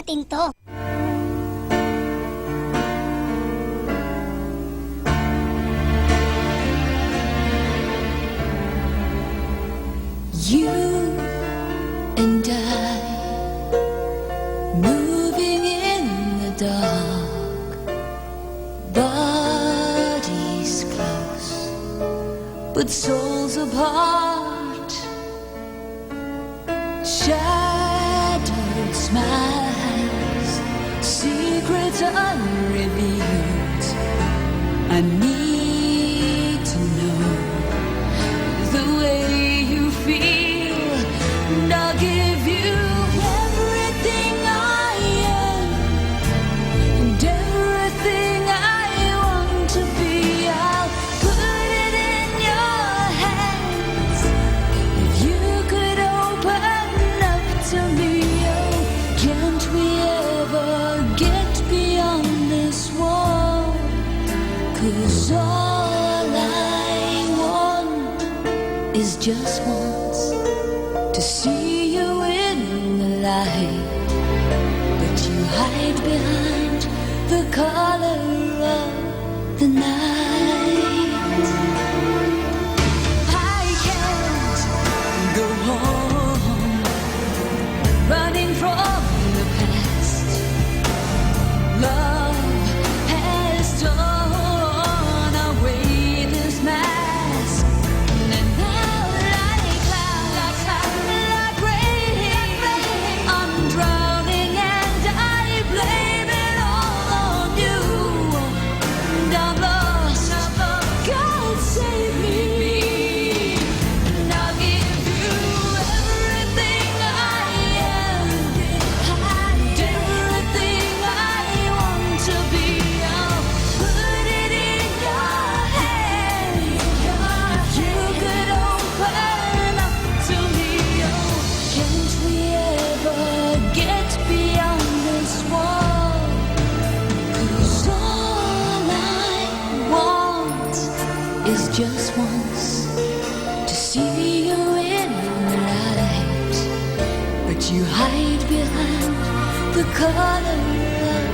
natin to. You and I, moving in the dark, bodies close, but souls apart, shadowed smiles, secrets unrevealed. I need to know the way you feel. And I'll give you everything I am and everything I want to be. I'll put it in your hands. If you could open up to me, oh, can't we ever get beyond this wall? 'Cause all I want is just once to see you in the light, but you hide behind the color of the night. I can't go on running from the past. Love has torn away this mask, and now like clouds, like rain, I'm drowning and I blame it all on you. And I'm lost, God save me. And I'll give you everything I am and everything I want to be. I'll put it in your hands. If you could open up to me, oh, can't we ever get beyond this wall? 'Cause all I want is just once to see you in the light, but you hide behind the color of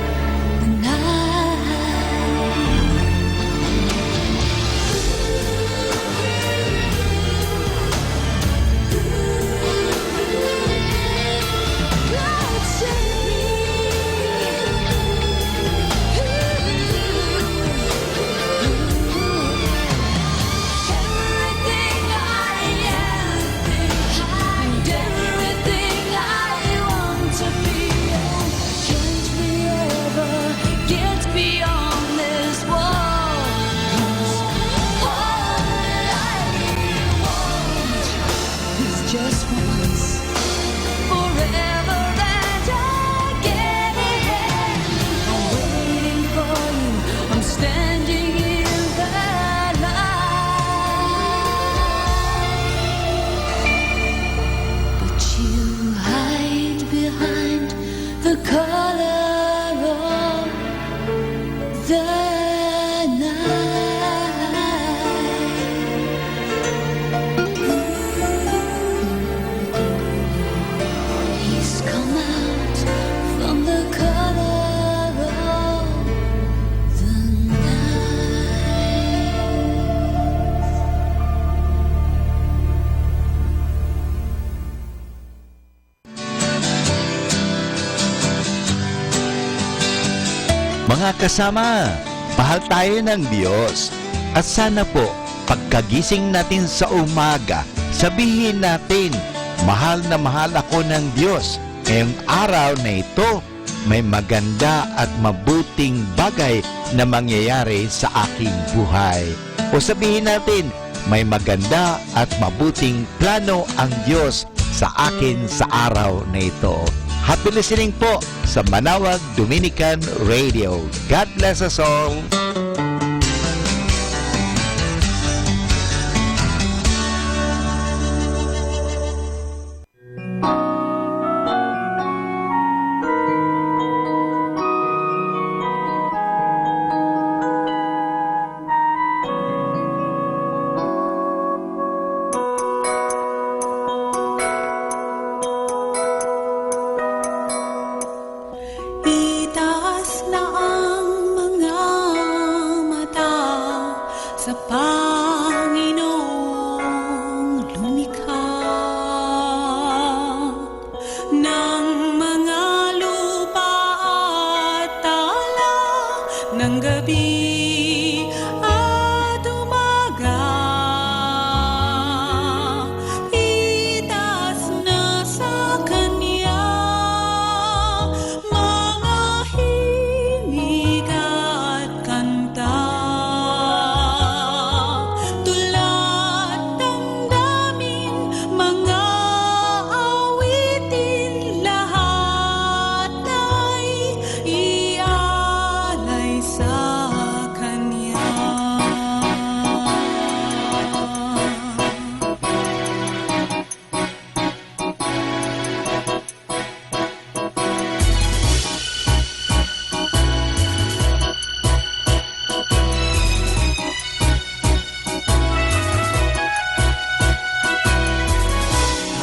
the night. God save me. Everything I am and everything I want to be. Oh, can't we ever get beyond this wall? 'Cause all I want is just once, forever and again. I'm waiting for you, I'm standing in the light, but you hide behind the color of the night. He's come out from the color of the Mga kasama, mahal tayo ng Diyos. At sana po, pagkagising natin sa umaga, sabihin natin, mahal na mahal ako ng Diyos. Ngayong araw na ito, may maganda at mabuting bagay na mangyayari sa aking buhay. O sabihin natin, may maganda at mabuting plano ang Diyos sa akin sa araw na ito. Happy listening po sa Manawag Dominican Radio. God bless us all. sa Panginoong lumikha ng mga lupa at tala, ng gabi at umaga. Itaas na sa Kanya mga himig at kanta. Tula't damdamin mga awitin, lahat ay ialay sa Kanya.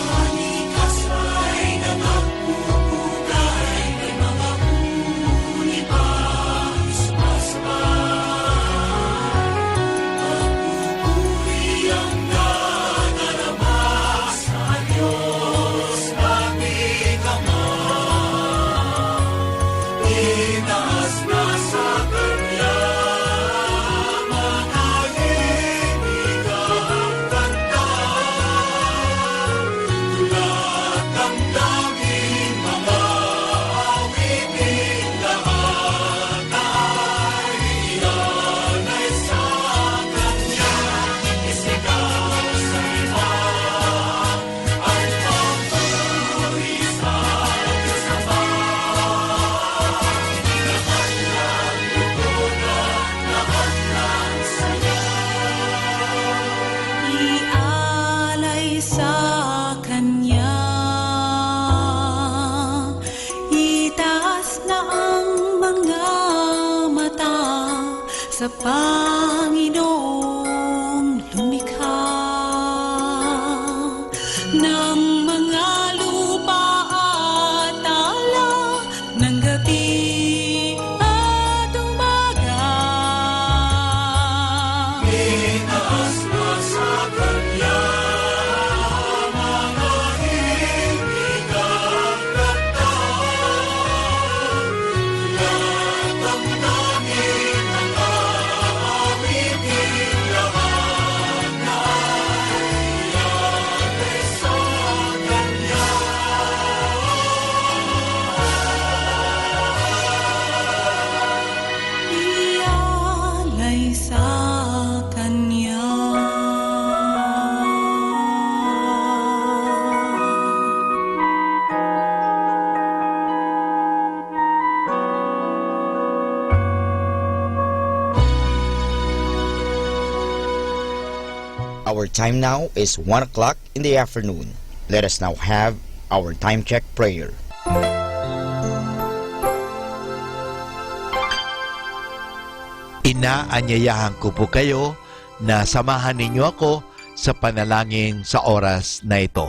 Kanikasay na nagpupugay, may mga huni pa sumasabay. Pagpupuri ang nadarama sa Diyos nating Ama. Itaas na sa Kanya mga himig at kanta. Tula't damdamin mga awitin, lahat ay ialay sa Kanya. Isigaw sa iba ang papuri sa Diyos Ama. Lahat ng lugod at lahat ng saya, ialay sa Kanya. Itaas na ang mga mata sa Panginoong lumikha ng mga lupa at tala, ng gabi at umaga. Itaas na sa Kanya mga himig at kanta. Tula't damdamin mga awitin, lahat ay ialay sa Kanya. Ialay sa Kanya. Our time now is 1 o'clock in the afternoon. Let us now have our time check prayer. Inaanyayahan ko po kayo na samahan ninyo ako sa panalangin sa oras na ito.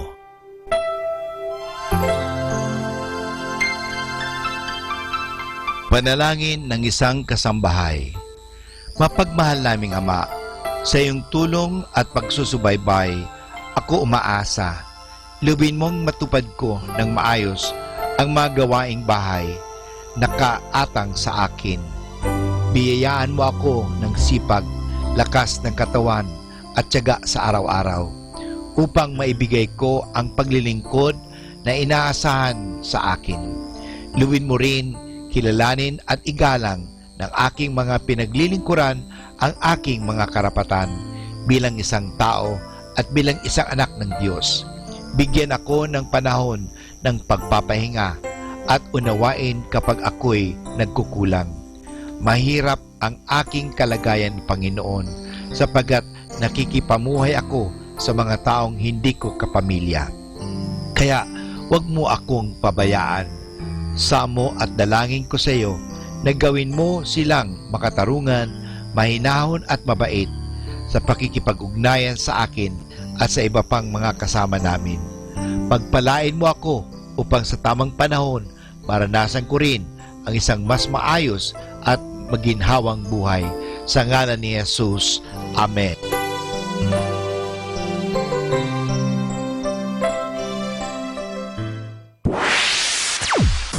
Panalangin ng isang kasambahay. Mapagmahal naming Ama, sa iyong tulong at pagsusubaybay, ako umaasa. Lubin mong matupad ko ng maayos ang mga gawaing bahay na kaatang sa akin. Biyayaan mo ako ng sipag, lakas ng katawan at tiyaga sa araw-araw upang maibigay ko ang paglilingkod na inaasahan sa akin. Luwin mo rin, kilalanin at igalang ng aking mga pinaglilingkuran ang aking mga karapatan bilang isang tao at bilang isang anak ng Diyos. Bigyan ako ng panahon ng pagpapahinga at unawain kapag ako'y nagkukulang. Mahirap ang aking kalagayan, Panginoon, sapagat nakikipamuhay ako sa mga taong hindi ko kapamilya. Kaya huwag mo akong pabayaan. Samo at dalangin ko sa iyo na gawin mo silang makatarungan, mahinahon at mabait sa pakikipag-ugnayan sa akin at sa iba pang mga kasama namin. Pagpalain mo ako upang sa tamang panahon maranasan ko rin ang isang mas maayos at maginhawang buhay Sa ngalan ni Jesus. Amen.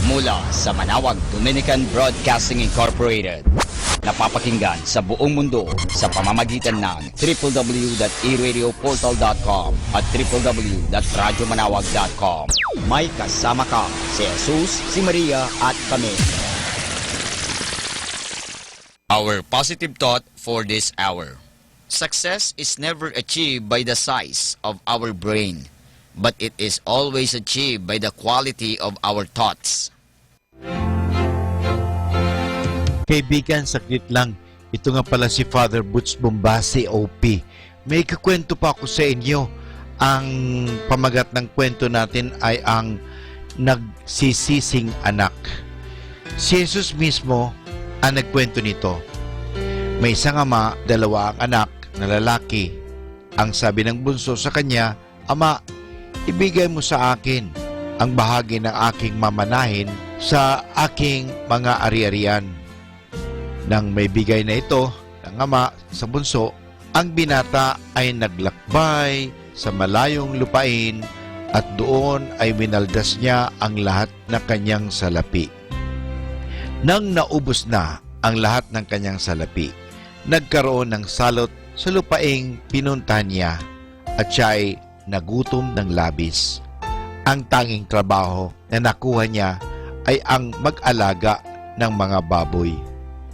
Mula sa Manawag Dominican Broadcasting Incorporated, napapakinggan sa buong mundo sa pamamagitan ng www.eradioportal.com at www.radyomanawag.com. May kasama ka, si Jesus, si Maria at kami. Our positive thought for this hour. Success is never achieved by the size of our brain, but it is always achieved by the quality of our thoughts. Kaibigan, saglit lang. Ito nga pala si Father Butch Bombasi, OP. May kakwento pa ako sa inyo. Ang pamagat ng kwento natin ay ang nagsisising anak. Si Jesus mismo ang nagkwento nito. May isang ama, dalawa ang anak na lalaki. Ang sabi ng bunso sa kanya, "Ama, ibigay mo sa akin ang bahagi ng aking mamanahin sa aking mga ari-arian." Nang may bigay na ito ng ama sa bunso, ang binata ay naglakbay sa malayong lupain at doon ay winaldas niya ang lahat ng kanyang salapi. Nang naubos na ang lahat ng kanyang salapi, nagkaroon ng salot sa lupaing pinuntahan niya at siya ay nagutom ng labis. Ang tanging trabaho na nakuha niya ay ang mag-alaga ng mga baboy.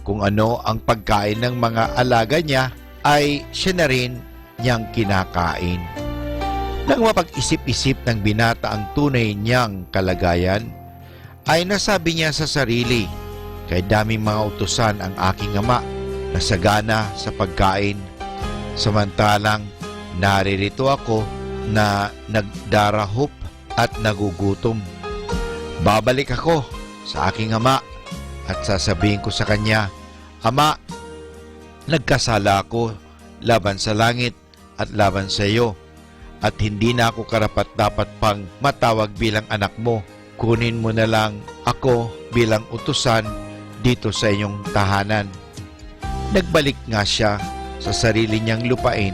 Kung ano ang pagkain ng mga alaga niya ay siya na rin niyang kinakain. Nang mapag-isip-isip ng binata ang tunay niyang kalagayan, ay nasabi niya sa sarili, "Kay daming mga utusan ang aking ama na sagana sa pagkain, samantalang naririto ako na nagdarahop at nagugutom. Babalik ako sa aking ama at sasabihin ko sa kanya, 'Ama, nagkasala ako laban sa langit at laban sa iyo, at hindi na ako karapat-dapat pang matawag bilang anak mo. Kunin mo na lang ako bilang utusan dito sa inyong tahanan." Nagbalik nga siya sa sarili niyang lupain.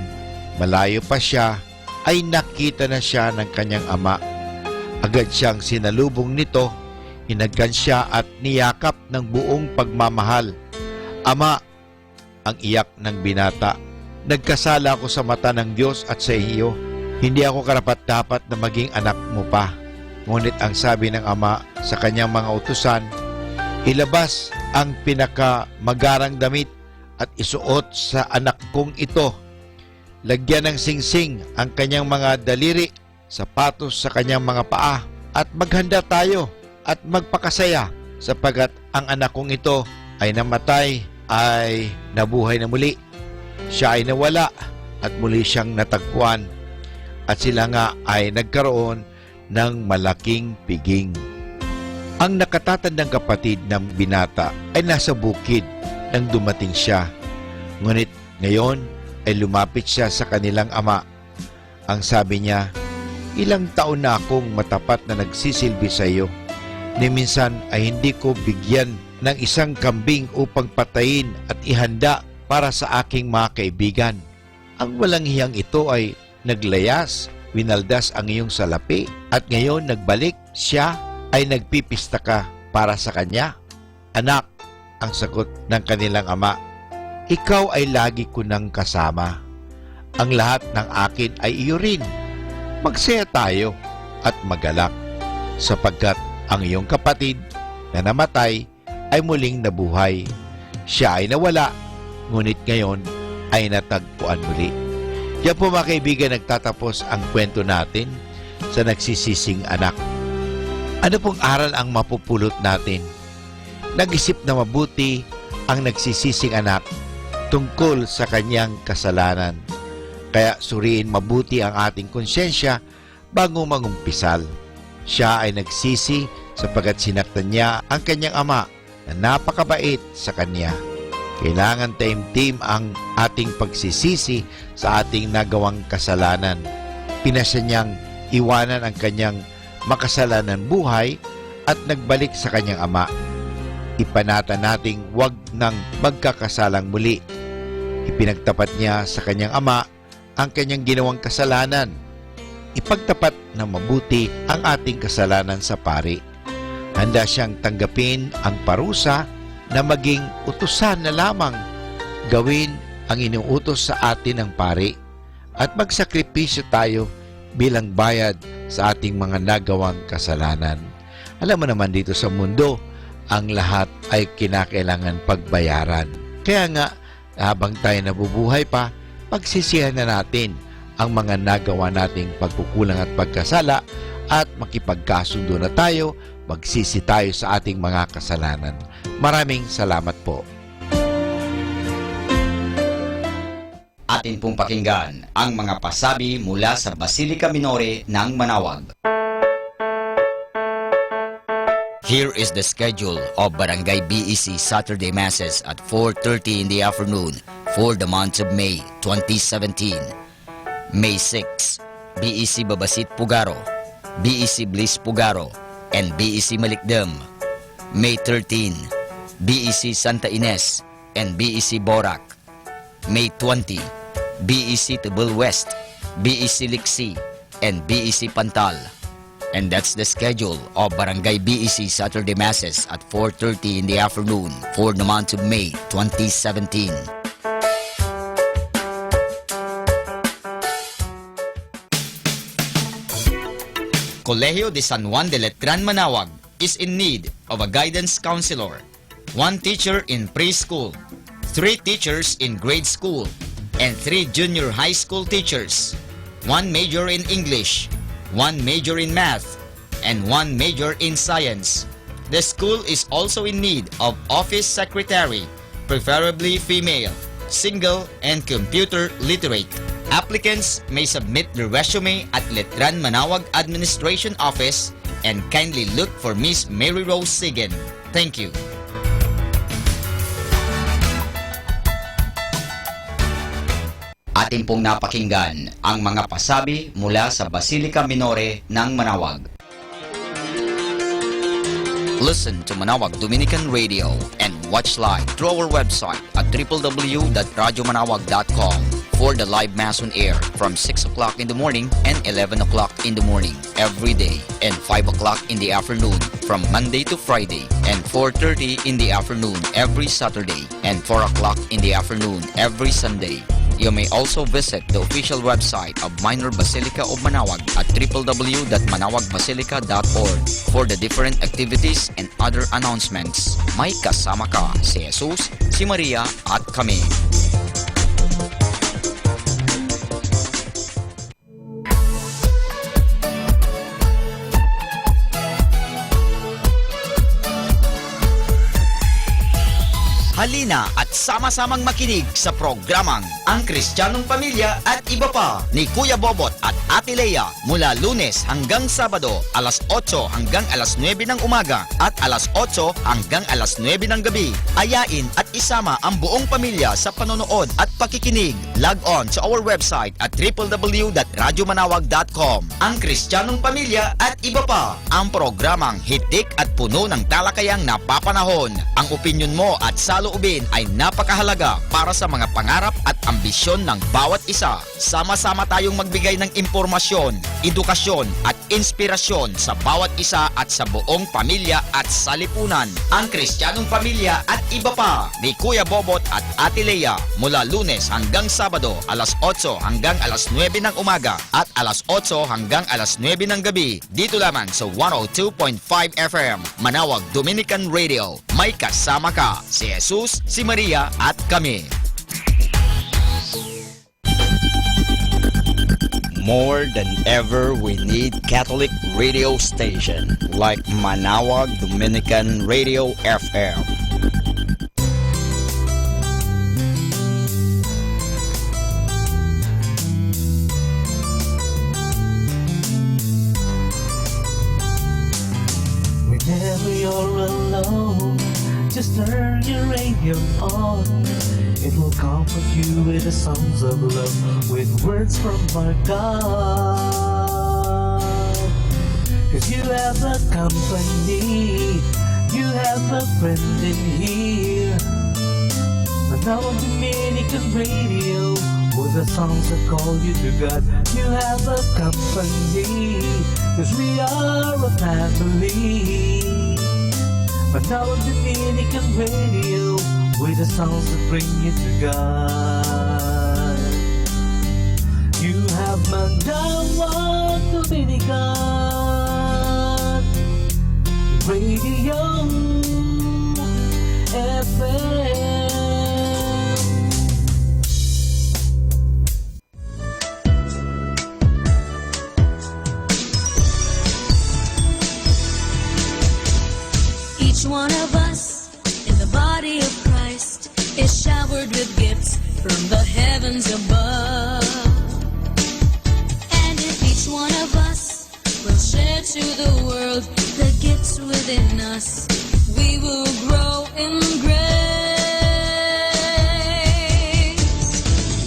Malayo pa siya ay nakita na siya ng kanyang ama. Agad siyang sinalubong nito, hinagkan siya at niyakap ng buong pagmamahal. "Ama," ang iyak ng binata, "nagkasala ako sa mata ng Diyos at sa iyo. Hindi ako karapat-dapat na maging anak mo pa." Ngunit ang sabi ng ama sa kanyang mga utusan, "Ilabas ang pinakamagarang damit at isuot sa anak kong ito. Lagyan ng singsing ang kanyang mga daliri, sapatos sa kanyang mga paa, at maghanda tayo at magpakasaya, sapagat ang anak kong ito ay namatay ay nabuhay na muli. Siya ay nawala at muli siyang natagpuan." At sila nga ay nagkaroon ng malaking piging. Ang nakatatandang kapatid ng binata ay nasa bukid nang dumating siya. Ngunit ngayon ay lumapit siya sa kanilang ama. Ang sabi niya, "Ilang taon na akong matapat na nagsisilbi sa iyo. Ni minsan ay hindi ko bigyan ng isang kambing upang patayin at ihanda para sa aking mga kaibigan. Ang walang hiyang ito ay naglayas, winaldas ang iyong salapi, at ngayon nagbalik siya ay nagpipista ka para sa kanya." "Anak," ang sagot ng kanilang ama, "ikaw ay lagi ko nang kasama. Ang lahat ng akin ay iyo rin. Magsaya tayo at magalak, sapagkat ang iyong kapatid na namatay ay muling nabuhay. Siya ay nawala, ngunit ngayon ay natagpuan muli." Diyan po mga kaibigan nagtatapos ang kwento natin sa nagsisising anak. Ano pong aral ang mapupulot natin? Nag-isip na mabuti ang nagsisising anak tungkol sa kanyang kasalanan. Kaya suriin mabuti ang ating konsyensya bago mangumpisal. Siya ay nagsisi sapagkat sinaktan niya ang kanyang ama na napakabait sa kanya. Kailangan taimtim ang ating pagsisisi sa ating nagawang kasalanan. Pinasya niyang iwanan ang kanyang makasalanan buhay at nagbalik sa kanyang ama. Ipanata nating wag nang magkakasalang muli Ipinagtapat niya sa kanyang ama ang kanyang ginawang kasalanan. Ipagtapat na mabuti ang ating kasalanan sa pari. Handa siyang tanggapin ang parusa na maging utusan na lamang. Gawin ang inuutos sa atin ng pari at magsakripisyo tayo bilang bayad sa ating mga nagawang kasalanan. Alam mo naman dito sa mundo, ang lahat ay kinakailangan pagbayaran. Kaya nga, habang tayo nabubuhay pa, pagsisihan na natin ang mga nagawa nating pagkukulang at pagkasala at makipagkasundo na tayo, magsisi tayo sa ating mga kasalanan. Maraming salamat po. Atin pong pakinggan ang mga pasabi mula sa Basilica Minore ng Manawag. Here is the schedule of Barangay BEC Saturday Masses at 4:30 in the afternoon for the month of May 2017. May 6, BEC Babasit Pugaro, BEC Bliss Pugaro, and BEC Malikdem. May 13, BEC Santa Ines and BEC Borac. May 20, BEC Tubul West, BEC Liksi, and BEC Pantal. And that's the schedule of Barangay BEC Saturday Masses at 4:30 in the afternoon for the month of May 2017. Colegio de San Juan de Letran Manawag is in need of a guidance counselor, 1 teacher in preschool, 3 teachers in grade school, and 3 junior high school teachers, 1 major in English, 1 major in math, and 1 major in science. The school is also in need of office secretary, preferably female, single, and computer literate. Applicants may submit their resume at Letran Manawag Administration Office and kindly look for Miss Mary Rose Sigen. Thank you. Atin pong napakinggan ang mga pasabi mula sa Basilica Minore ng Manawag. Listen to Manawag Dominican Radio and watch live through our website at www.radyomanawag.com for the live Mass on air from 6 o'clock in the morning and 11 o'clock in the morning every day, and 5 o'clock in the afternoon from Monday to Friday, and 4:30 in the afternoon every Saturday, and 4 o'clock in the afternoon every Sunday. You may also visit the official website of Minor Basilica of Manawag at www.manawagbasilica.org for the different activities and other announcements. May kasama ka si Jesus, si Maria at kami. Halina at sama-samang makinig sa programang Ang Kristiyanong Pamilya at Iba Pa ni Kuya Bobot at Ate Lea mula Lunes hanggang Sabado, alas 8 hanggang alas 9 ng umaga at alas 8 hanggang alas 9 ng gabi. Ayain at isama ang buong pamilya sa panonood at pakikinig. Log on to our website at www.radyomanawag.com. Ang Kristiyanong Pamilya at Iba Pa, ang programang hitik at puno ng talakayang napapanahon. Ang opinyon mo at saloobin ay napakahalaga para sa mga pangarap at ambisyon ng bawat isa. Sama-sama tayong magbigay ng impormasyon, edukasyon at inspirasyon sa bawat isa at sa buong pamilya at salipunan. Ang Kristiyanong Pamilya at Iba Pa ni Kuya Bobot at Ate Lea mula Lunes hanggang Sabado, alas 8 hanggang alas 9 ng umaga at alas 8 hanggang alas 9 ng gabi. Dito lamang sa 102.5 FM Manawag Dominican Radio. May kasama ka, si Jesus, si Maria at kami. More than ever, we need Catholic radio station like Manawag Dominican Radio FM. Whenever you're alone, just turn your radio on. It will comfort you with the songs of love, with words from our God. 'Cause you have a company, you have a friend in here. Manawag Dominican Radio, with the songs that call you to God. You have a company, 'cause we are a family. Manawag Dominican Radio, with the songs that bring you to God. You have Manawag Dominican Radio FM. Each one of us in the body of Christ is showered with gifts from the heavens above. And if each one of us will share to the world the gifts within us, we will grow in grace,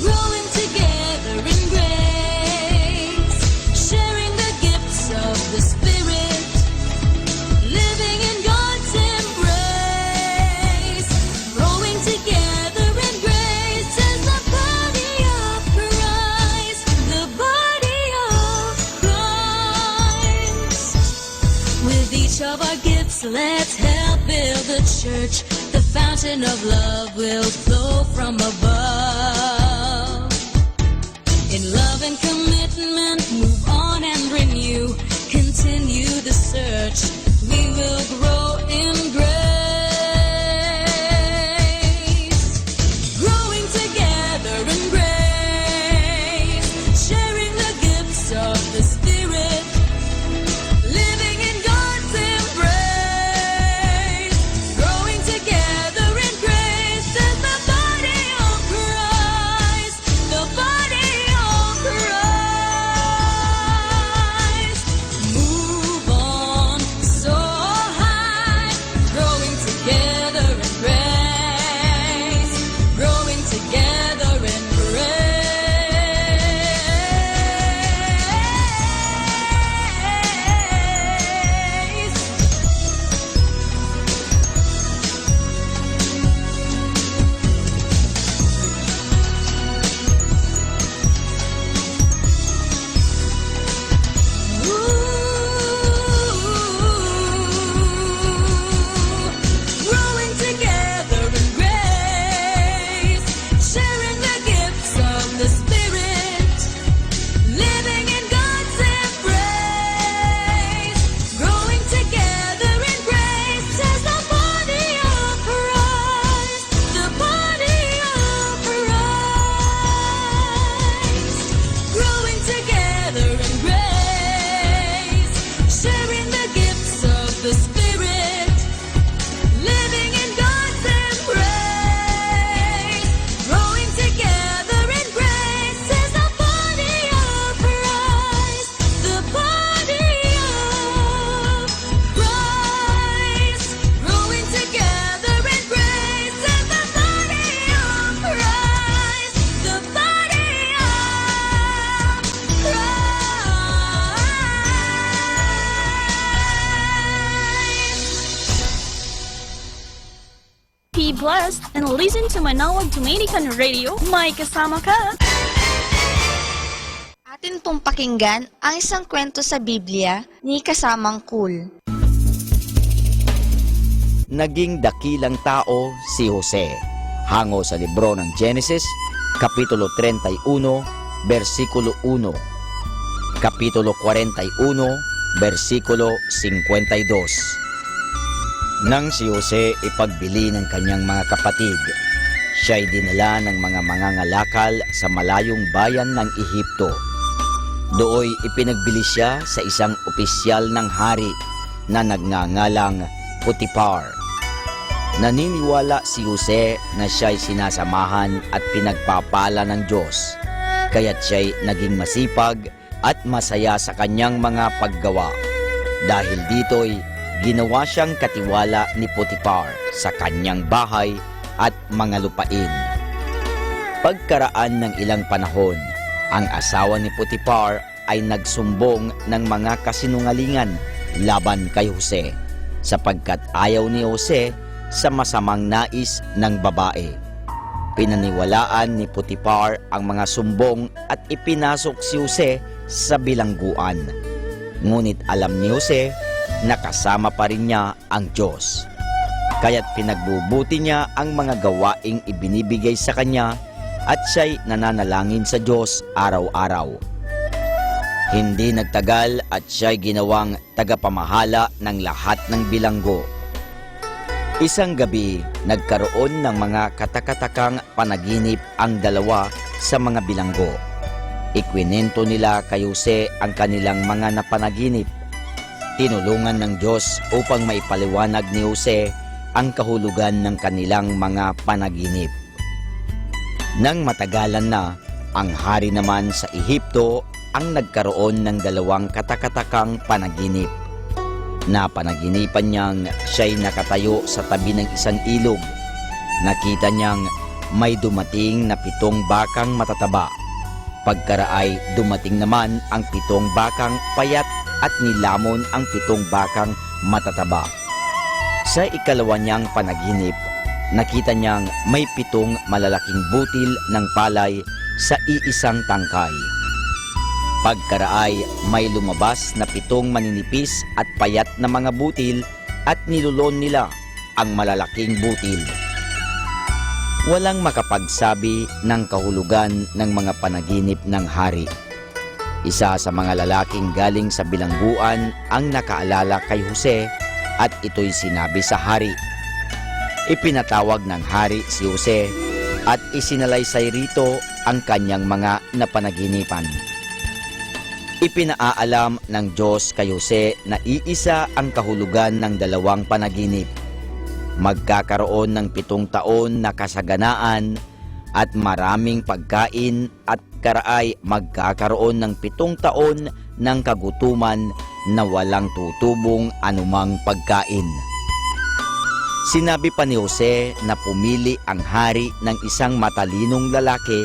growing together in grace, sharing the gifts of the Spirit, living in God's embrace, growing together in grace as the body of Christ, the body of Christ. With each of our gifts, let's help build the church. The fountain of love will flow from above. In love and commitment, move on and renew. Continue the search. We will grow in grace, growing together in grace, sharing the gifts of the Spirit, living in God's embrace, growing together in grace as the body of Christ, the body of Christ. Move on so high, growing together in grace, growing together in grace. Growing together in grace, sharing the gifts of the Spirit, living in God's embrace, growing together in grace as the body of Christ, the body of Christ, growing together in grace, sharing the gifts of the Spirit, living in God's embrace, growing together in grace as the body of Christ, the body of Christ, growing together in grace as the body of Christ, the body of Christ. Be blessed and listen to Manawag Dominican Radio. May kasama ka. Atin pong pakinggan ang isang kwento sa Biblia ni Kasamang Cool. Naging dakilang tao si Jose. Hango sa libro ng Genesis, Kapitulo 31, versikulo 1. Kapitulo 41, versikulo 52. Nang si Jose ipagbili ng kanyang mga kapatid, siya'y dinala ng mga mangangalakal sa malayong bayan ng Ehipto. Dooy ipinagbili siya sa isang opisyal ng hari na nagngangalang Potiphar. Naniniwala si Jose na siya'y sinasamahan at pinagpapala ng Diyos, kaya't siya'y naging masipag at masaya sa kanyang mga paggawa. Dahil dito'y ginawa siyang katiwala ni Potiphar sa kanyang bahay at mga lupain. Pagkaraan ng ilang panahon, ang asawa ni Potiphar ay nagsumbong ng mga kasinungalingan laban kay Jose, sapagkat ayaw ni Jose sa masamang nais ng babae. Pinaniwalaan ni Potiphar ang mga sumbong at ipinasok si Jose sa bilangguan. Ngunit alam ni Jose na kasama pa rin niya ang Diyos. Kaya't pinagbubuti niya ang mga gawaing ibinibigay sa kanya at siya'y nananalangin sa Diyos araw-araw. Hindi nagtagal at siya'y ginawang tagapamahala ng lahat ng bilanggo. Isang gabi, nagkaroon ng mga katakatakang panaginip ang dalawa sa mga bilanggo. Ikwinento nila kay Jose ang kanilang mga napanaginip. Tinulungan ng Diyos upang maipaliwanag ni Jose ang kahulugan ng kanilang mga panaginip. Nang matagalan na, ang hari naman sa Ehipto ang nagkaroon ng dalawang katakatakang panaginip. Napanaginipan niyang siya'y nakatayo sa tabi ng isang ilog. Nakita niyang may dumating na 7 bakang matataba. Pagkaraay, dumating naman ang 7 bakang payat at nilamon ang 7 bakang matataba. Sa ikalawa niyang panaginip, nakita niyang may 7 malalaking butil ng palay sa iisang tangkay. Pagkaraay, may lumabas na 7 maninipis at payat na mga butil at nilulon nila ang malalaking butil. Walang makapagsabi ng kahulugan ng mga panaginip ng hari. Isa sa mga lalaking galing sa bilangguan ang nakaalala kay Jose at ito'y sinabi sa hari. Ipinatawag ng hari si Jose at isinalaysay rito ang kanyang mga napanaginipan. Ipinaalam ng Diyos kay Jose na iisa ang kahulugan ng 2 panaginip. Magkakaroon ng 7 taon na kasaganaan at maraming pagkain at karaay magkakaroon ng 7 taon ng kagutuman na walang tutubong anumang pagkain. Sinabi pa ni Jose na pumili ang hari ng isang matalinong lalaki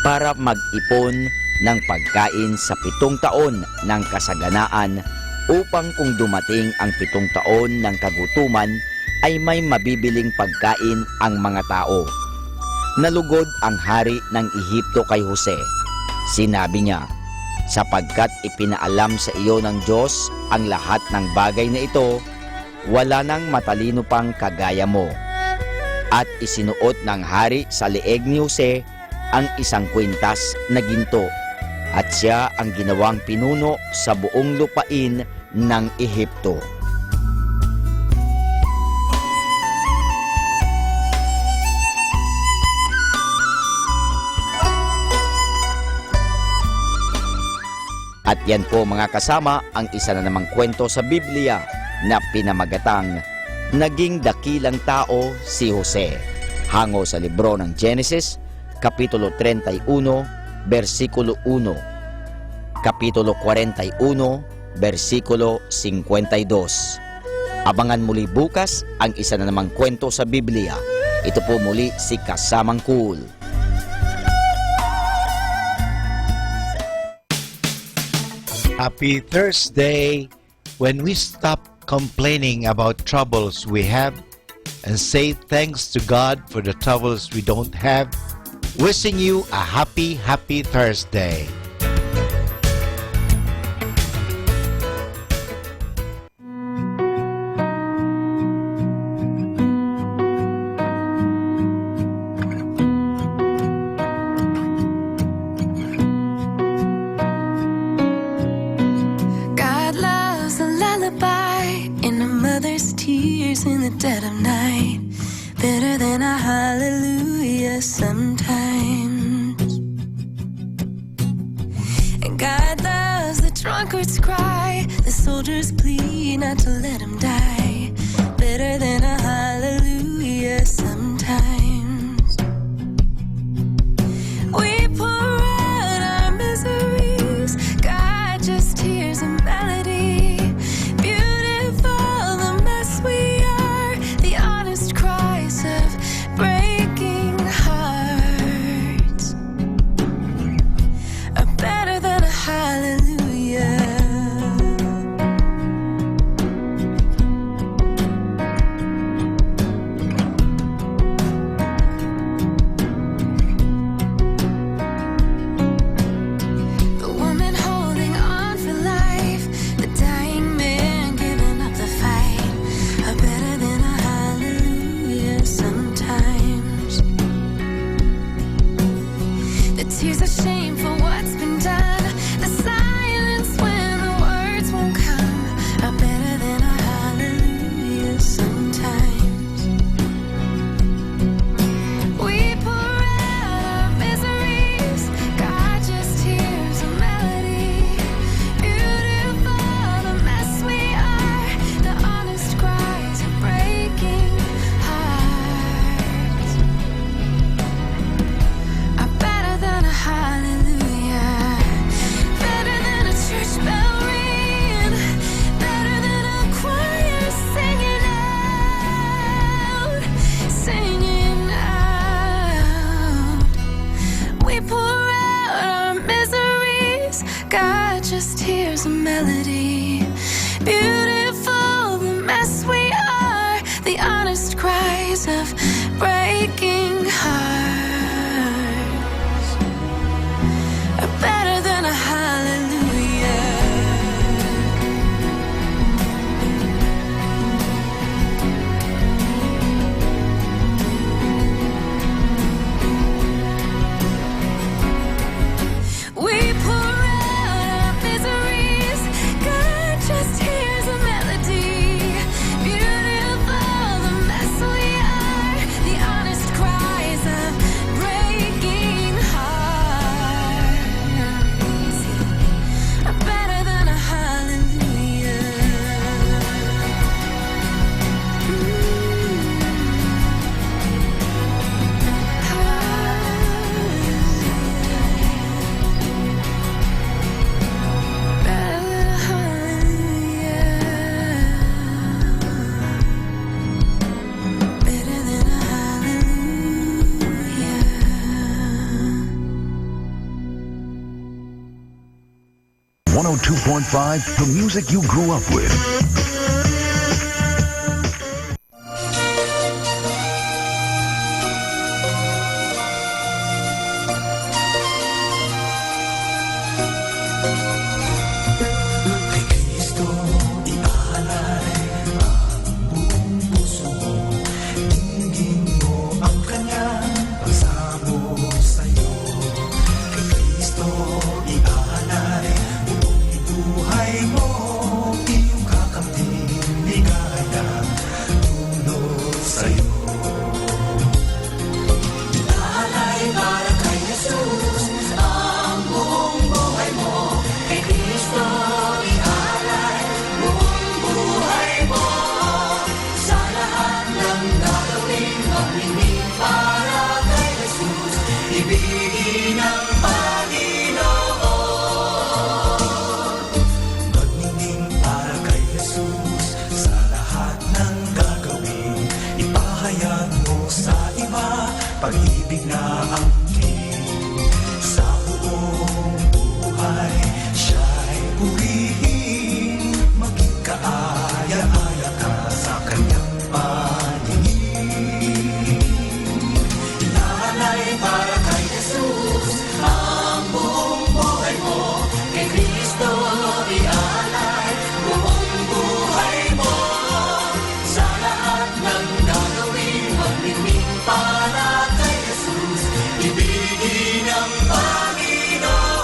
para mag-ipon ng pagkain sa 7 taon ng kasaganaan upang kung dumating ang 7 taon ng kagutuman ay may mabibiling pagkain ang mga tao. Nalugod ang hari ng Ehipto kay Jose. Sinabi niya, sapagkat ipinaalam sa iyo ng Diyos ang lahat ng bagay na ito, wala nang matalino pang kagaya mo. At isinuot ng hari sa leeg ni Jose ang 1 kwintas na ginto, at siya ang ginawang pinuno sa buong lupain ng Ehipto. At yan po mga kasama ang isa na namang kwento sa Biblia na pinamagatang Naging Dakilang Tao si Jose. Hango sa libro ng Genesis, Kapitulo 31, versikulo 1, Kapitulo 41, versikulo 52. Abangan muli bukas ang isa na namang kwento sa Biblia. Ito po muli si Kasamang Cool. Happy Thursday! When we stop complaining about troubles we have and say thanks to God for the troubles we don't have, wishing you a happy Thursday. God loves a lullaby in a mother's tears in the dead of night, better than a hallelujah sometimes. And God loves the drunkard's cry, the soldier's plea not to let him die, better than a hallelujah sometimes. We pour out our miseries, God just hears a melody. Beautiful the mess we are, the honest cries of breaking hearts are better than a hallelujah. tears of shame for what's been done. The silence when the words won't come are better than a hallelujah sometimes. We pour out our miseries, God just hears a melody. Beautiful the mess we are, the honest cries of breaking hearts are better than a hallelujah, better than a church bell ringing, better than a choir singing out, singing out. We pour out our miseries, God just hears a melody. Beautiful the mess we are, the honest cries of breaking hearts are better than a hallelujah. We pour out our miseries, God just hears a melody. Beautiful the mess we are, the honest cries of breaking hearts are better than a hallelujah. Better than a hallelujah. Better than a hallelujah. 102.5, the music you grew up with. Pag-ibig na angkin sa buong buhay, siya'y purihin, maging kaaya-aya ka sa kanyang paningin. Inaalay para kay Jesus ang buong buhay mo, kay Kristo ialay buong buhay mo. Sa lahat ng gagawin, maglingning para kay Jesus, ibigin ang Panginoon.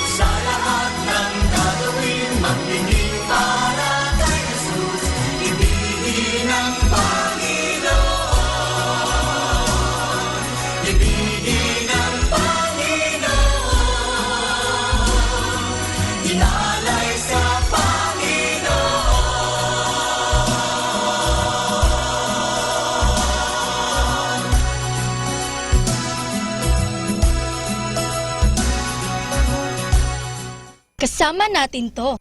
Sa lahat ng gagawin, maglingning para kay Jesus, ibigin ang Panginoon. Ibigin ang Panginoon, inalay sa Panginoon. Kasama natin to.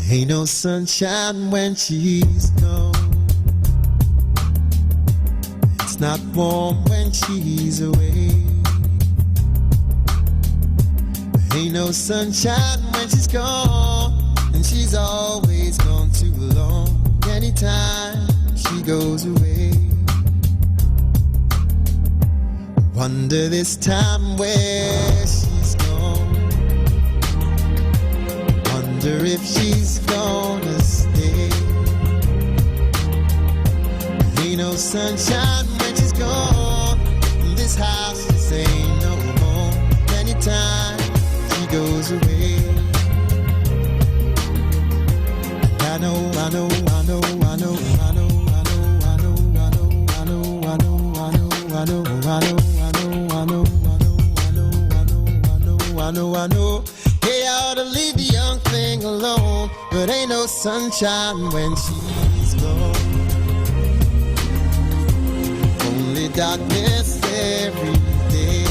Ain't no sunshine when she's gone. It's not warm when she's away. Ain't no sunshine when she's gone, and she's always gone too long. Anytime she goes away, wonder this time where she's gone. Wonder if she's gonna stay. Ain't no sunshine when she's gone. This house just ain't no home. Anytime she goes away, I know, I know, I know, I know, I know, I know, I know, I know, I know, I know, I know, I know, I know, I know, I know. Hey, I ought to leave the young thing alone, but ain't no sunshine when she's gone. Only darkness every day.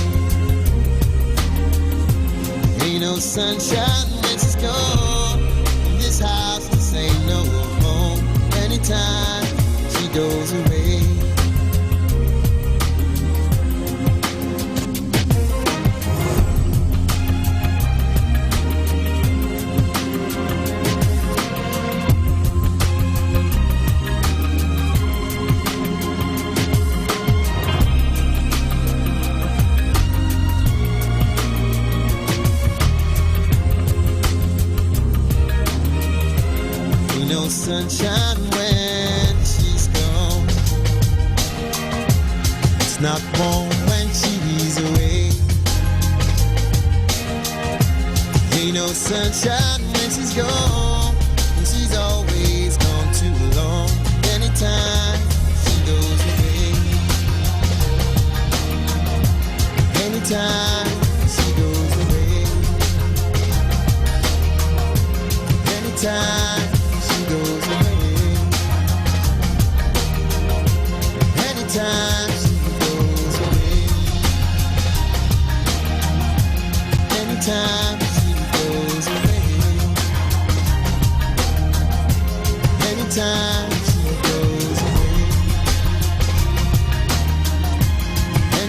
Ain't no sunshine when she's gone. This house just ain't no home. Anytime she goes away. No sunshine when she's gone. It's not warm when she's away. Ain't no sunshine when she's gone, and she's always gone too long. Anytime she goes away, anytime she goes away, anytime goes away. Anytime she goes away. Anytime she goes away. Anytime she goes away.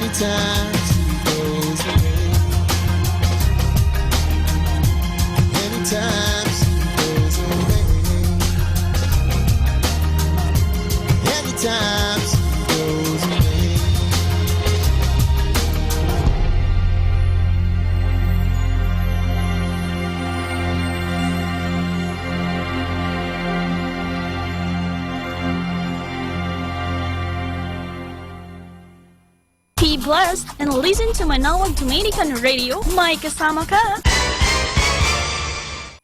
Anytime she goes away. Anytime she goes away. Anytime she goes away. Be blessed and listen to Manawag Dominican Radio. May kasama ka.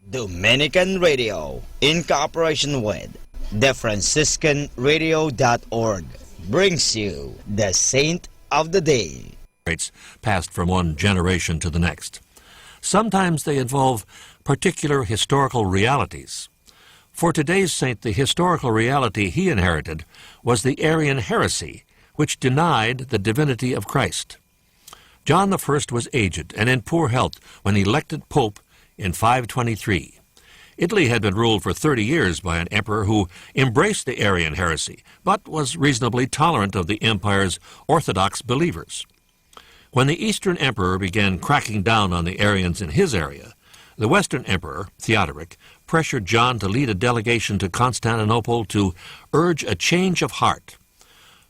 Dominican Radio, in cooperation with TheFranciscanRadio.org, brings you the Saint of the Day. Passed from one generation to the next. Sometimes they involve particular historical realities. For today's saint, the historical reality he inherited was the Arian heresy, which denied the divinity of Christ. John I was aged and in poor health when elected pope in 523. Italy had been ruled for 30 years by an emperor who embraced the Arian heresy, but was reasonably tolerant of the empire's orthodox believers. When the Eastern emperor began cracking down on the Arians in his area, the Western emperor, Theodoric, pressured John to lead a delegation to Constantinople to urge a change of heart.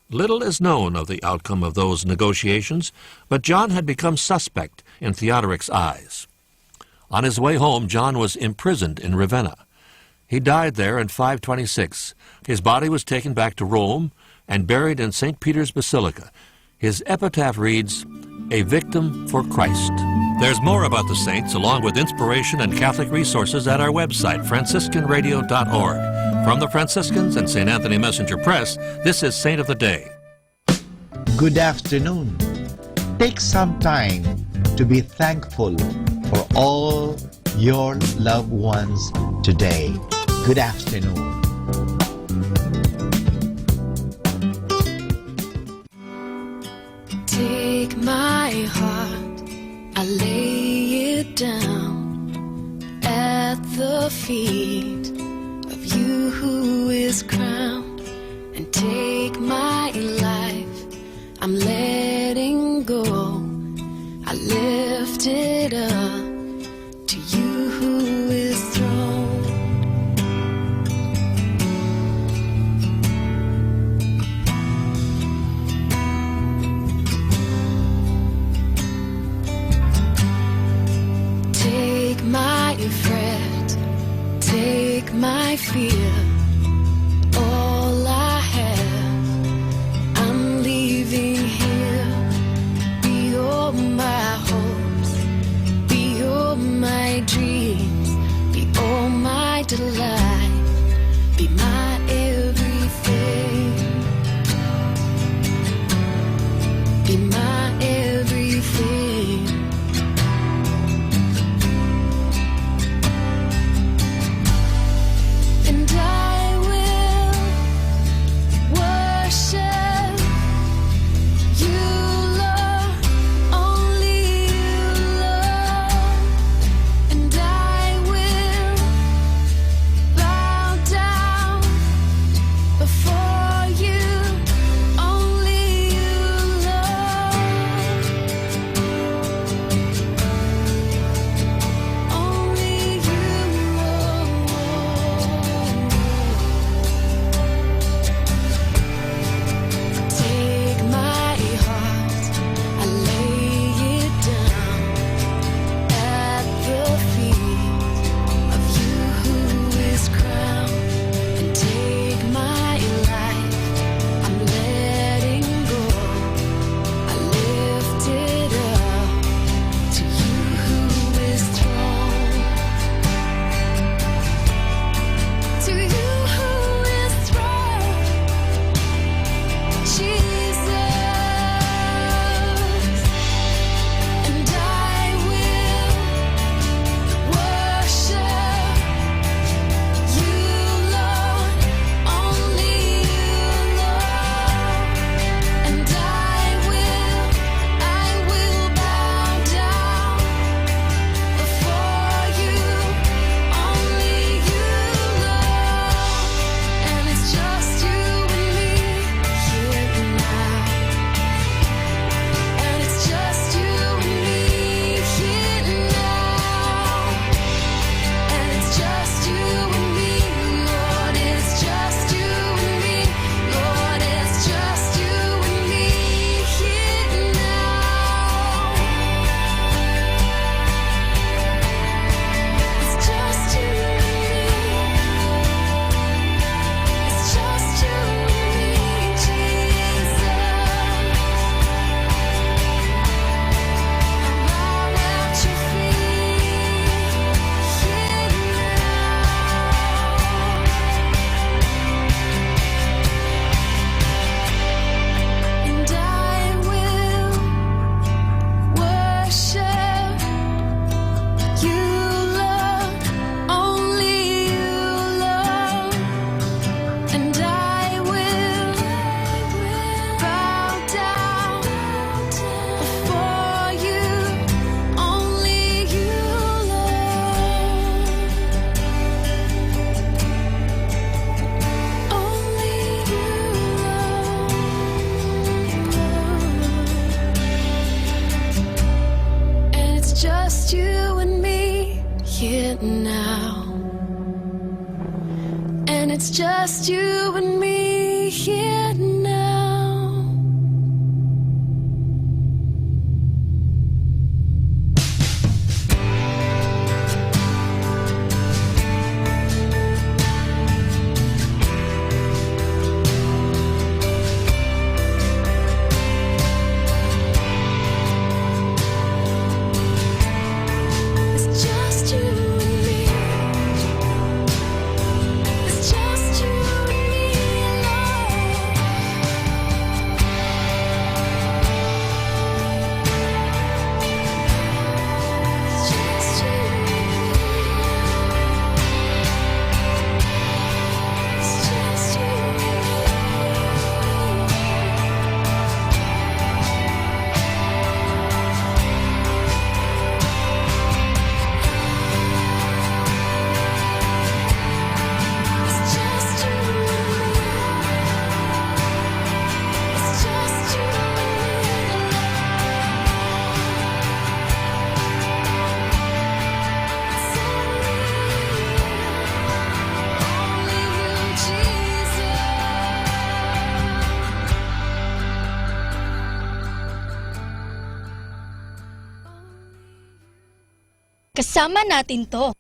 Little is known of the outcome of those negotiations, but John had become suspect in Theodoric's eyes. On his way home, John was imprisoned in Ravenna. He died there in 526. His body was taken back to Rome and buried in St. Peter's Basilica. His epitaph reads, "A victim for Christ." There's more about the saints, along with inspiration and Catholic resources at our website, franciscanradio.org. From the Franciscans and St. Anthony Messenger Press, this is Saint of the Day. Good afternoon. Take some time to be thankful for all your loved ones today. Good afternoon. Take my heart, I lay it down at the feet of you who is crowned, and take my life, I'm letting go. I lift it up to you who is throned. Take my fret, take my fear, all I have, I'm leaving here. Be all my hopes, be all my dreams, be all my delight, be my everything, be my everything. And I will worship you, Lord, only you, Lord. And I will bow down before you, only you, Lord. Only you, Lord. Take my heart, I lay it down at the feet of you who is crowned, and take my life, I'm letting go. I lift it up to you who is throned, to you who is throned, Jesus. And I will worship you, Lord, only you, Lord. And I will bow down before you, only you, Lord. And it's just you and me here now. And it's just you and me here now. And it's just you and me, Lord. It's just you and me, Lord. It's just you and me here now. It's just you and me. It's just you and me, Jesus. Bow at your feet here now. And I will worship you, Lord, only you, Lord. And I will bow down before you, only you, Lord. Only you, Lord. And it's just you and me here now. And it's just you and me here now. It's just you and me. It's just you and me, Lord. Kasama natin to.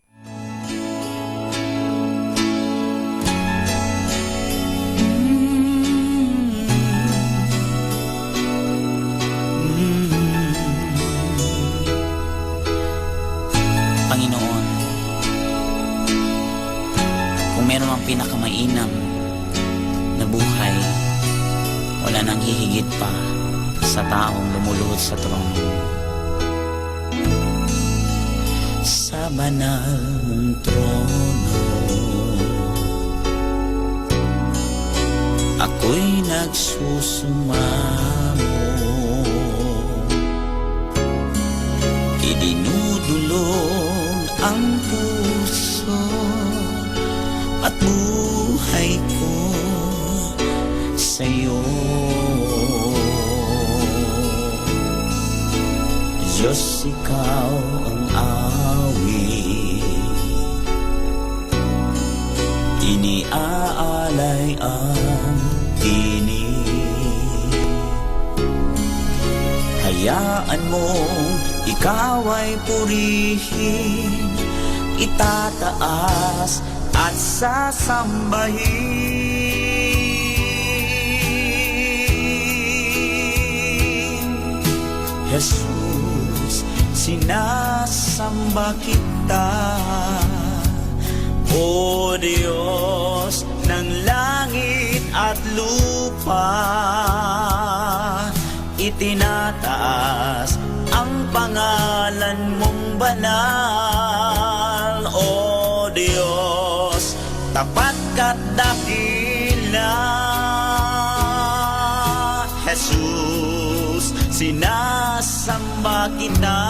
Panginoon, kung meron ang pinakamainam na buhay, wala nang hihigit pa sa taong lumuluhod sa trono. Sa banal mong trono, ako'y nagsusumamo, idinudulog ang puso at buhay ko sa'yo. Diyos, ikaw ang awit, iniaalay ang tinig. Hayaan mong ikaw ay purihin, itataas at sasambahin. Jesus, sinasamba kita, O Diyos ng langit at lupa. Itinataas ang pangalan mong banal, O Diyos, tapat ka't dakila. Jesus, sinasamba kita,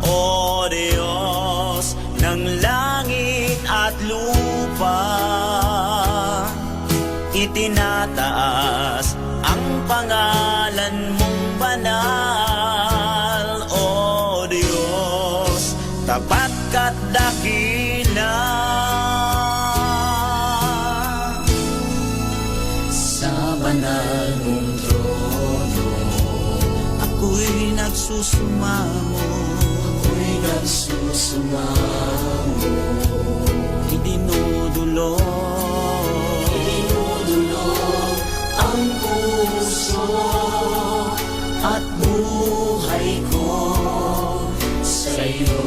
O Diyos ng langit at lupa. Itinataas ang pangalan mong banal, O Diyos, tapat ka't dakila. Sa banal mong trono, ako'y nagsusumamo, idinudulog ang puso at buhay ko sa'yo.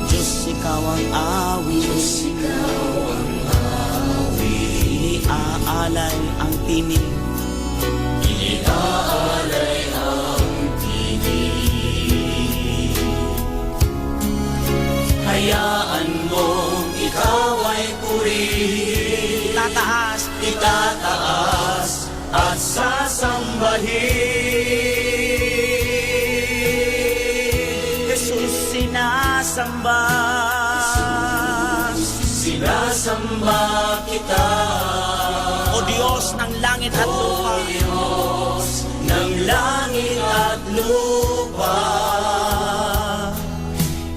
Diyos, ikaw ang awit, iniaalay ang tinig, hayaan mong ikaw ay purihin, itataas at sasambahin. Jesus, sinasamba kita, O Diyos ng langit at lupa. O Diyos ng langit at lupa.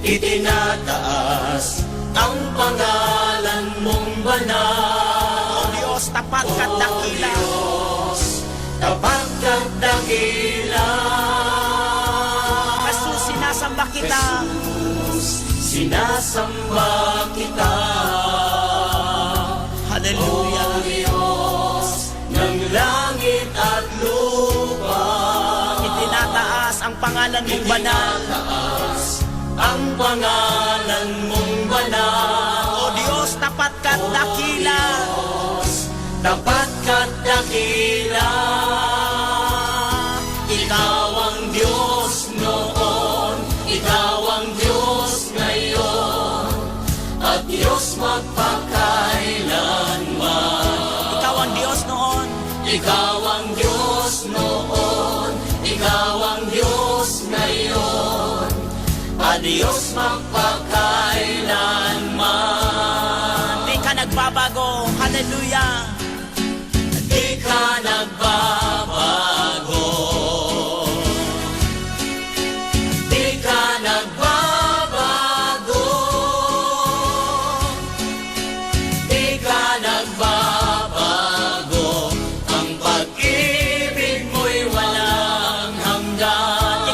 Itinataas ang pangalan mong banal, O Diyos, tapat ka't dakila. O Diyos, tapat ka't dakila. Jesus, sinasamba kita, Jesus, sinasamba kita. Hallelujah. O Diyos ng langit at lupa. Itinataas ang pangalan mong banal, ang pangalan mong banal. O Diyos, tapat ka't dakila. O Diyos, tapat ka't dakila. Ikaw ang Diyos noon, ikaw ang Diyos ngayon, at Diyos magpakailanman. Ikaw ang Diyos noon, ikaw ang Diyos noon, ikaw ang Diyos ngayon, Diyos magpakailanman. Di ka nagbabago, hallelujah. Di ka nagbabago, di ka nagbabago, di ka nagbabago. Ang pag-ibig mo'y walang hanggan.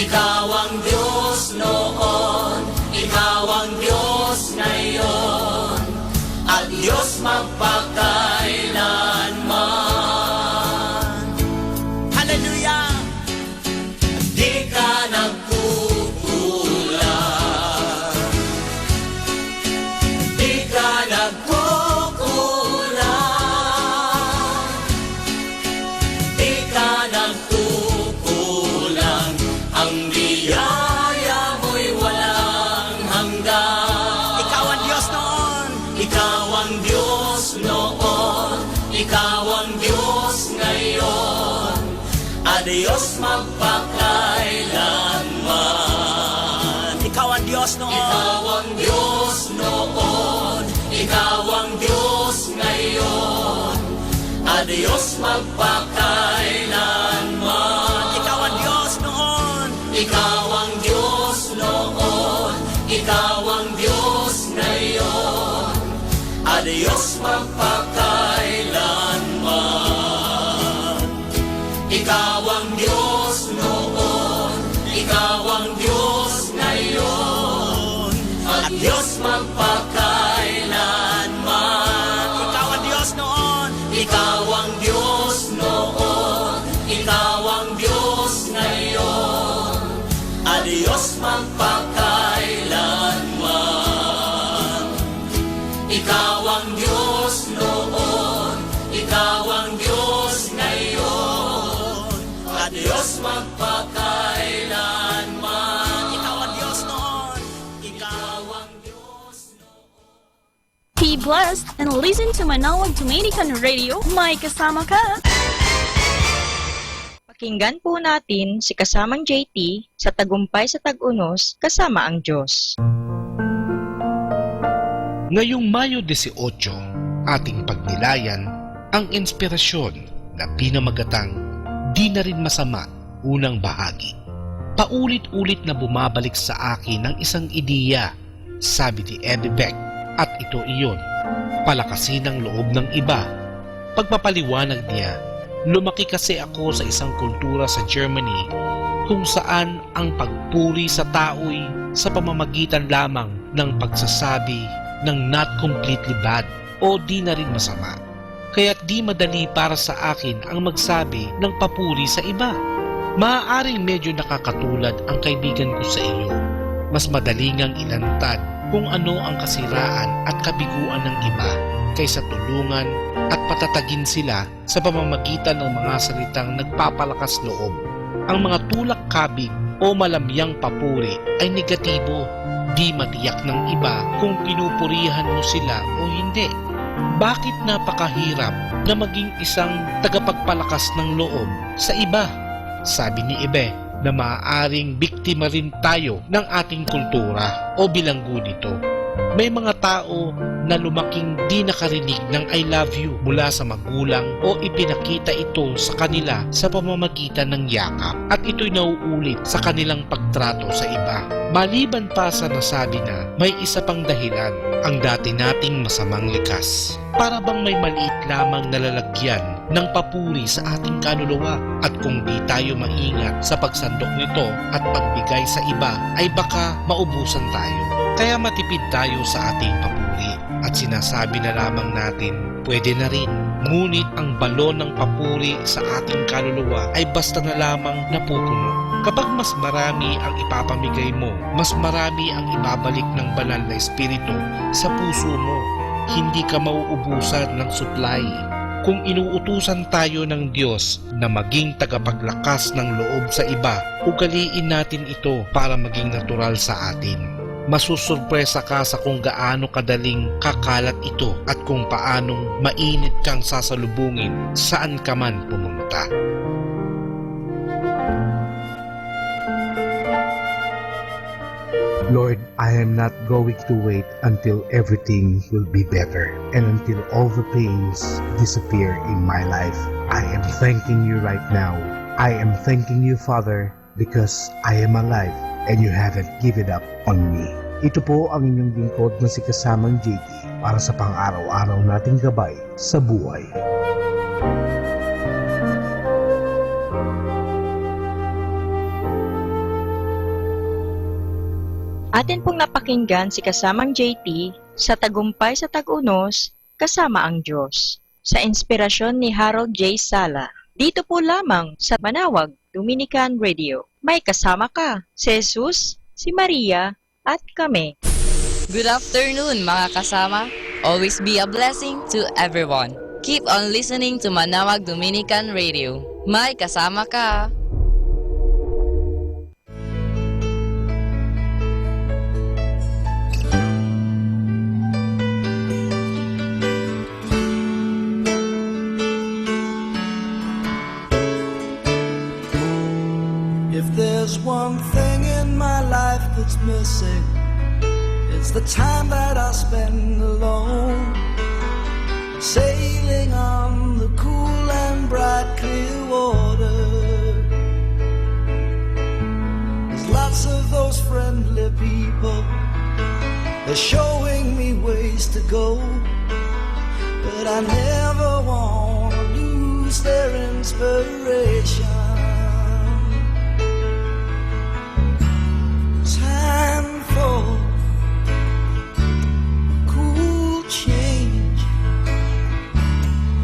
Ikaw ang Diyos noon, Ikaw ang Diyos ngayon, at Diyos magpakailanman. Hallelujah! Di ka nagkukulang, di ka nagkukulang, di ka nagkukulang, ang biyaya mo'y walang hanggan. Ikaw ang Diyos noon, Ikaw ang Diyos noon, Ikaw ang Diyos ngayon, Adios magpakailanman. Ikaw ang Diyos noon, Ikaw ang Diyos noon, Ikaw ang Diyos ngayon, Adios magpakailanman. Ikaw ang Diyos noon, Ikaw ang Diyos noon, Ikaw ang Diyos ngayon, Adios magpakailanman. Ikaw ang Diyos noon, Ikaw ang Diyos ngayon, at Diyos magpakailanman. Ikaw ang Diyos noon, Ikaw ang Diyos noon, Ikaw ang Diyos ngayon, at Diyos magpakailanman. Ikaw ang Diyos noon, Ikaw ang Diyos ngayon, at Diyos magpakailanman. Ikaw ang Diyos noon, Ikaw ang Diyos noon. Be blessed and listen to Manawag Dominican Radio. May kasama ka. Pakinggan po natin si kasamang JT sa Tagumpay sa Tag-Unos kasama ang Diyos. Ngayong Mayo 18, ating pagnilayan ang inspirasyon na pinamagatang Di na rin masama, unang bahagi. Paulit-ulit na bumabalik sa akin ng isang ideya, sabi ni Eddie Beck, at ito iyon, palakasin ang loob ng iba. Pagpapaliwanag niya, lumaki kasi ako sa isang kultura sa Germany kung saan ang pagpuri sa tao'y sa pamamagitan lamang ng pagsasabi ng not completely bad o di na rin masama. Kaya't di madali para sa akin ang magsabi ng papuri sa iba. Maaaring medyo nakakatulad ang kaibigan ko sa iyo. Mas madali ngang ilantad kung ano ang kasiraan at kabiguan ng iba kaysa tulungan at patatagin sila sa pamamagitan ng mga salitang nagpapalakas loob. Ang mga tulak-kabig o malamyang papuri ay negatibo. Di matiyak ng iba kung pinupurihan mo sila o hindi. Bakit napakahirap na maging isang tagapagpalakas ng loob sa iba? Sabi ni Ibe na maaaring biktima rin tayo ng ating kultura o bilanggo nito. May mga tao na lumaking di nakarinig ng I love you mula sa magulang o ipinakita ito sa kanila sa pamamagitan ng yakap at ito'y nauulit sa kanilang pagtrato sa iba. Maliban pa sa nasabi na may isa pang dahilan, ang dati nating masamang likas. Para bang may maliit lamang nalalagyan ng papuri sa ating kaluluwa at kung di tayo maingat sa pagsandok nito at pagbigay sa iba ay baka maubusan tayo. Kaya matipid tayo sa ating papuri at sinasabi na lamang natin pwede na rin. Ngunit ang balon ng papuri sa ating kaluluwa ay basta na lamang napupuno. Kapag mas marami ang ipapamigay mo, mas marami ang ibabalik ng banal na espiritu sa puso mo. Hindi ka mauubusan ng supply. Kung inuutusan tayo ng Diyos na maging tagapaglakas ng loob sa iba, ugaliin natin ito para maging natural sa atin. Masusurpresa ka sa kung gaano kadaling kakalat ito at kung paanong mainit kang sasalubungin saan ka man pumunta. Lord, I am not going to wait until everything will be better and until all the pains disappear in my life. I am thanking you right now. I am thanking you, Father, because I am alive and you haven't given up on me. Ito po ang inyong lingkod na si Kasamang JT para sa pang-araw-araw nating gabay sa buhay. Atin pong napakinggan si kasamang JT sa Tagumpay sa Tag-Unos, Kasama ang Diyos, sa inspirasyon ni Harold J. Sala. Dito po lamang sa Manawag Dominican Radio. May kasama ka, si Jesus, si Maria, at kami. Good afternoon mga kasama. Always be a blessing to everyone. Keep on listening to Manawag Dominican Radio. May kasama ka. If there's one thing in my life that's missing, it's the time that I spend alone, sailing on the cool and bright clear water. There's lots of those friendly people, they're showing me ways to go, but I never want to lose their inspiration. Time for cool change.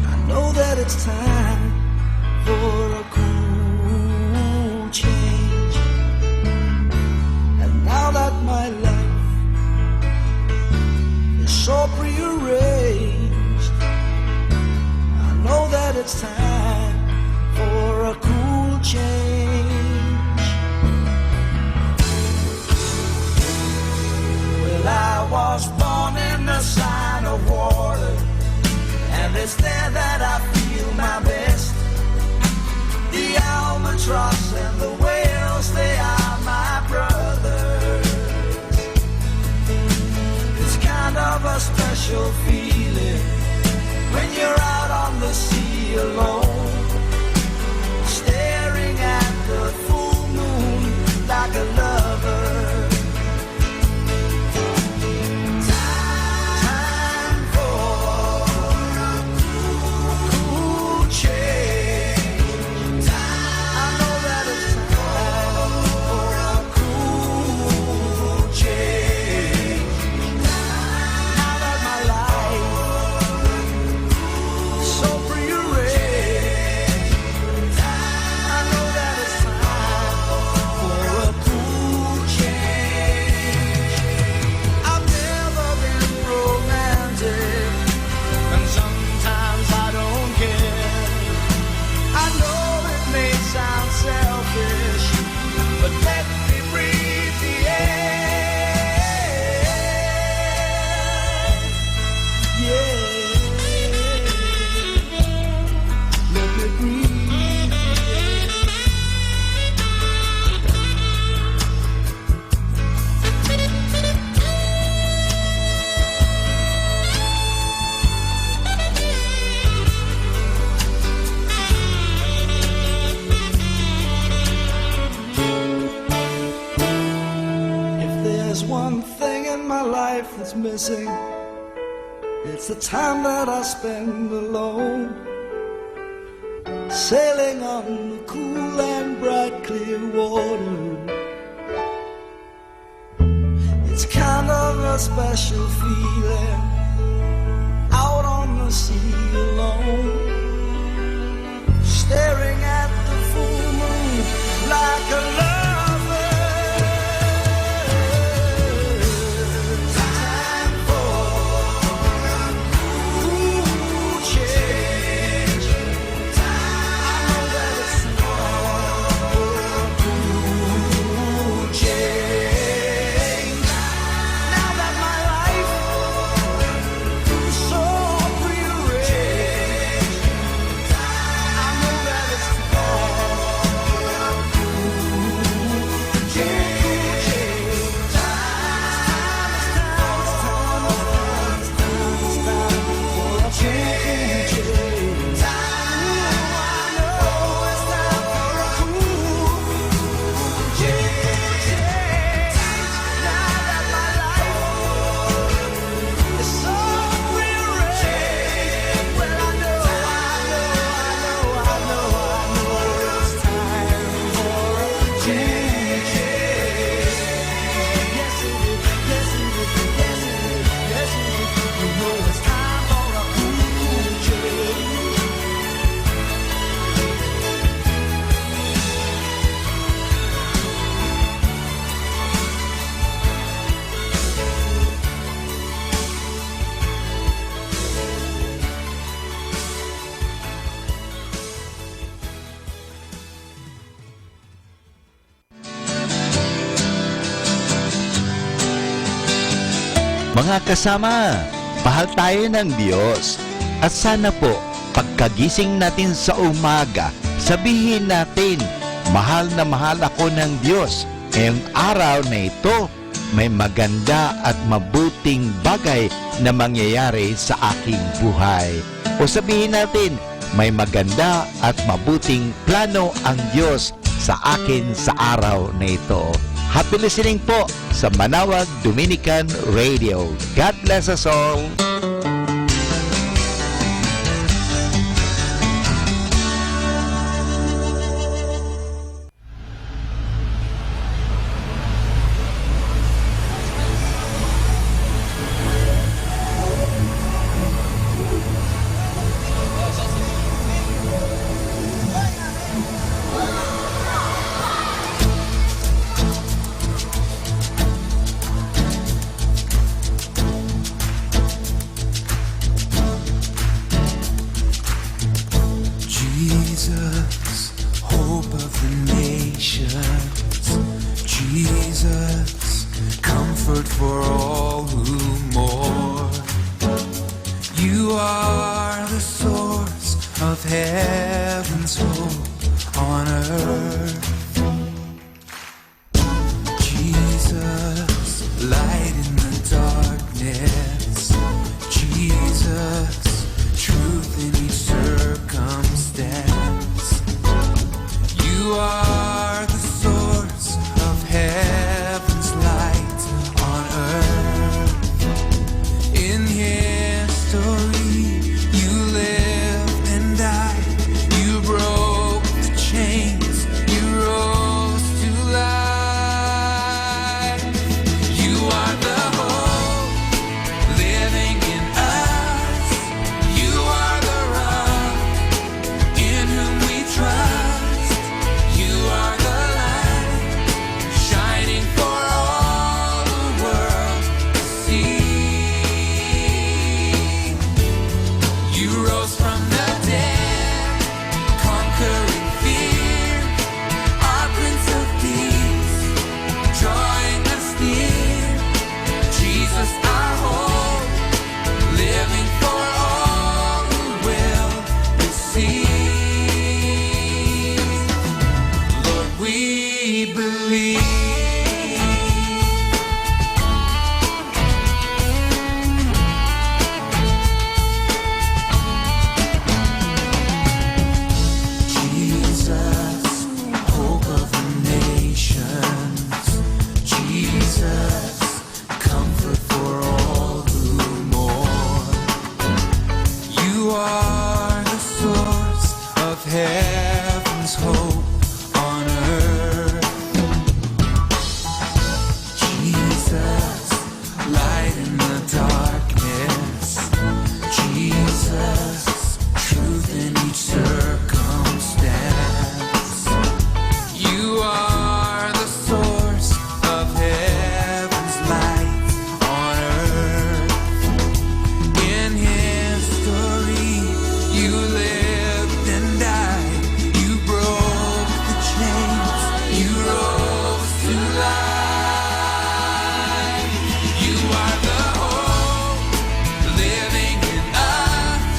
I know that it's time for a cool change. And now that my life is so prearranged, I know that it's time for a cool change. I was born in the sign of water, and it's there that I feel my best. The albatross and the whales, they are my brothers. It's kind of a special feeling when you're out on the sea alone, staring at the full moon like a lover. Missing, it's the time that I spend alone, sailing on the cool and bright clear water. It's kind of a special feeling, out on the sea alone, staring at the full moon like a lover. Mga kasama, mahal tayo ng Diyos. At sana po, pagkagising natin sa umaga, sabihin natin, mahal na mahal ako ng Diyos. Ngayong araw na ito, may maganda at mabuting bagay na mangyayari sa aking buhay. O sabihin natin, may maganda at mabuting plano ang Diyos sa akin sa araw na ito. Happy listening po sa Manawag Dominican Radio. God bless us all. Jesus, hope of the nations. Jesus, comfort for all who mourn. You are the source of heaven's hope on earth. Jesus, light in the darkness. Jesus, truth in each circumstance. You are the source of heaven's light on earth. In history, you lived and died. You broke the chains. You rose to life. You are the hope living in us. You are the rock in whom we trust. You are the light shining for all the world to see. You rose from the dead, conquering fear. Our Prince of Peace, drawing us near. Jesus, our hope, living for all who will receive. Lord, we believe. Jesus, hope of the nations. Jesus, comfort for all who mourn. You are the source of heaven's hope on earth. Jesus, light in the darkness. Jesus, truth in each circumstance. You are the source of heaven's light on earth. In history, you lived and died. You broke the chains. You rose to life. You are the hope living in us.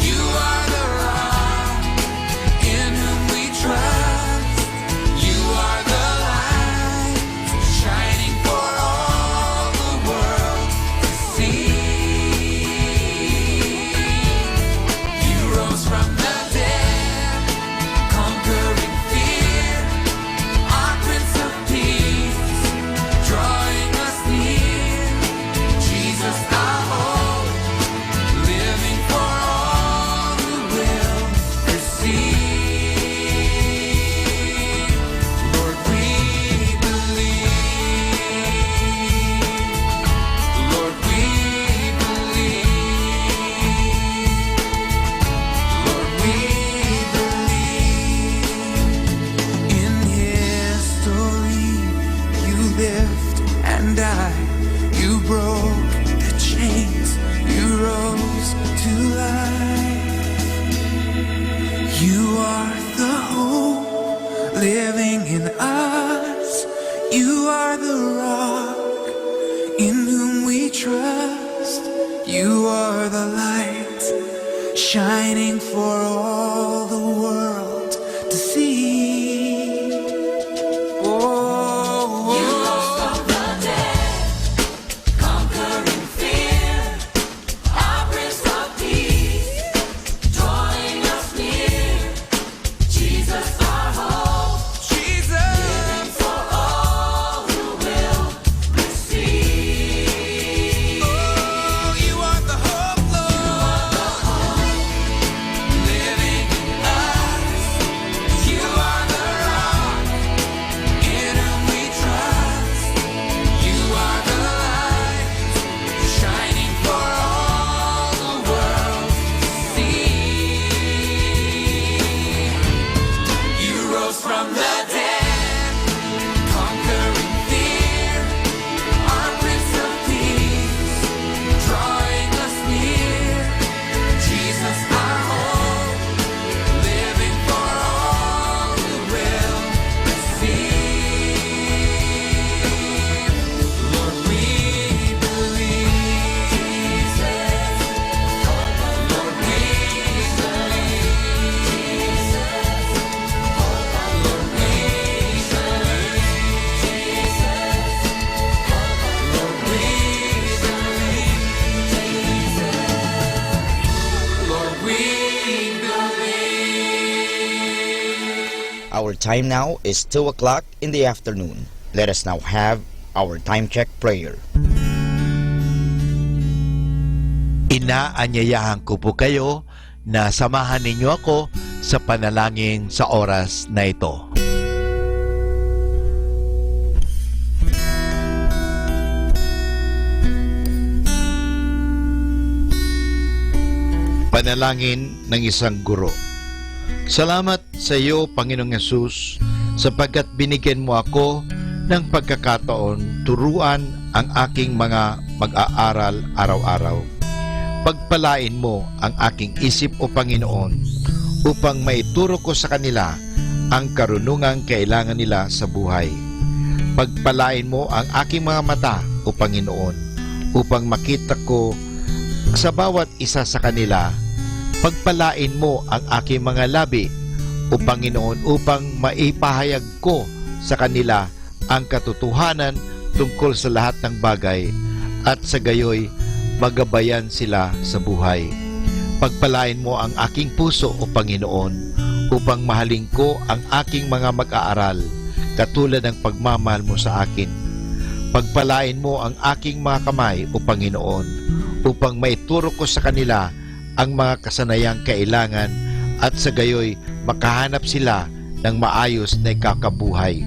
You are the rock in whom we trust. You are the light shining for all the world to see. You rose from the dead, conquering fear. Our Prince of Peace, drawing us near. Jesus, our hope, living for all who will receive. Lord, we believe. Lord, we believe. Lord, we believe. In history, you lived and died. You broke the chains. You rose to life. You are the hope living in us. You are the rock in whom we trust. trust. You are the light shining for all the world to see. Oh, you rose from the dead, conquering fear. Our Prince of Peace, drawing us near. Jesus, our hope. Jesus, living for all who will receive. Oh, you are the hope, Lord. Living in us. You are the rock in whom we trust. You are the light shining for all the world to see. You rose from the dead, conquering fear. Our Prince of Peace, drawing us near. Jesus, our hope, living for all who will receive. Lord, we believe. Jesus, Lord, we believe. Jesus, Lord, we believe. Jesus, Lord, we believe. Jesus, Lord, we believe. Our time now is 2 o'clock in the afternoon. Let us now have our time check prayer. Inaanyayahan ko po kayo na samahan ninyo ako sa panalangin sa oras na ito. Panalangin ng isang guro. Salamat sa iyo, Panginoong Yesus, sapagkat binigyan mo ako ng pagkakataon turuan ang aking mga mag-aaral araw-araw. Pagpalain mo ang aking isip, O Panginoon, upang maituro ko sa kanila ang karunungang kailangan nila sa buhay. Pagpalain mo ang aking mga mata, O Panginoon, upang makita ko sa bawat isa sa kanila. Pagpalain mo ang aking mga labi, O Panginoon, upang maipahayag ko sa kanila ang katotohanan tungkol sa lahat ng bagay at sa gayoy magabayan sila sa buhay. Pagpalain mo ang aking puso, O Panginoon, upang mahalin ko ang aking mga mag-aaral katulad ng pagmamahal mo sa akin. Pagpalain mo ang aking mga kamay, O Panginoon, upang maituro ko sa kanila ang mga kasanayang kailangan at sa gayoy makahanap sila ng maayos na ikakabuhay.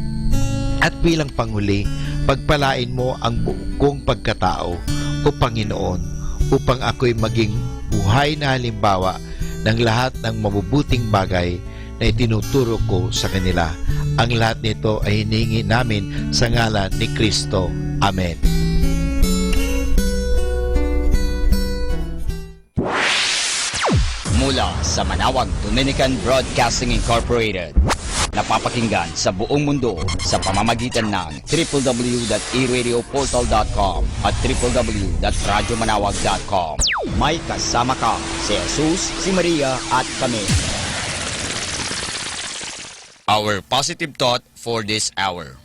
At bilang panghuli, pagpalain mo ang buong kong pagkatao, O Panginoon, upang ako'y maging buhay na halimbawa ng lahat ng mabubuting bagay na itinuturo ko sa kanila. Ang lahat nito ay hinihingi namin sa ngalan ni Kristo. Amen. Mula sa Manawag Dominican Broadcasting Incorporated, napapakinggan sa buong mundo sa pamamagitan ng www.eradioportal.com at www.radyomanawag.com. May kasama ka si Jesus, si Maria at kami. Our positive thought for this hour.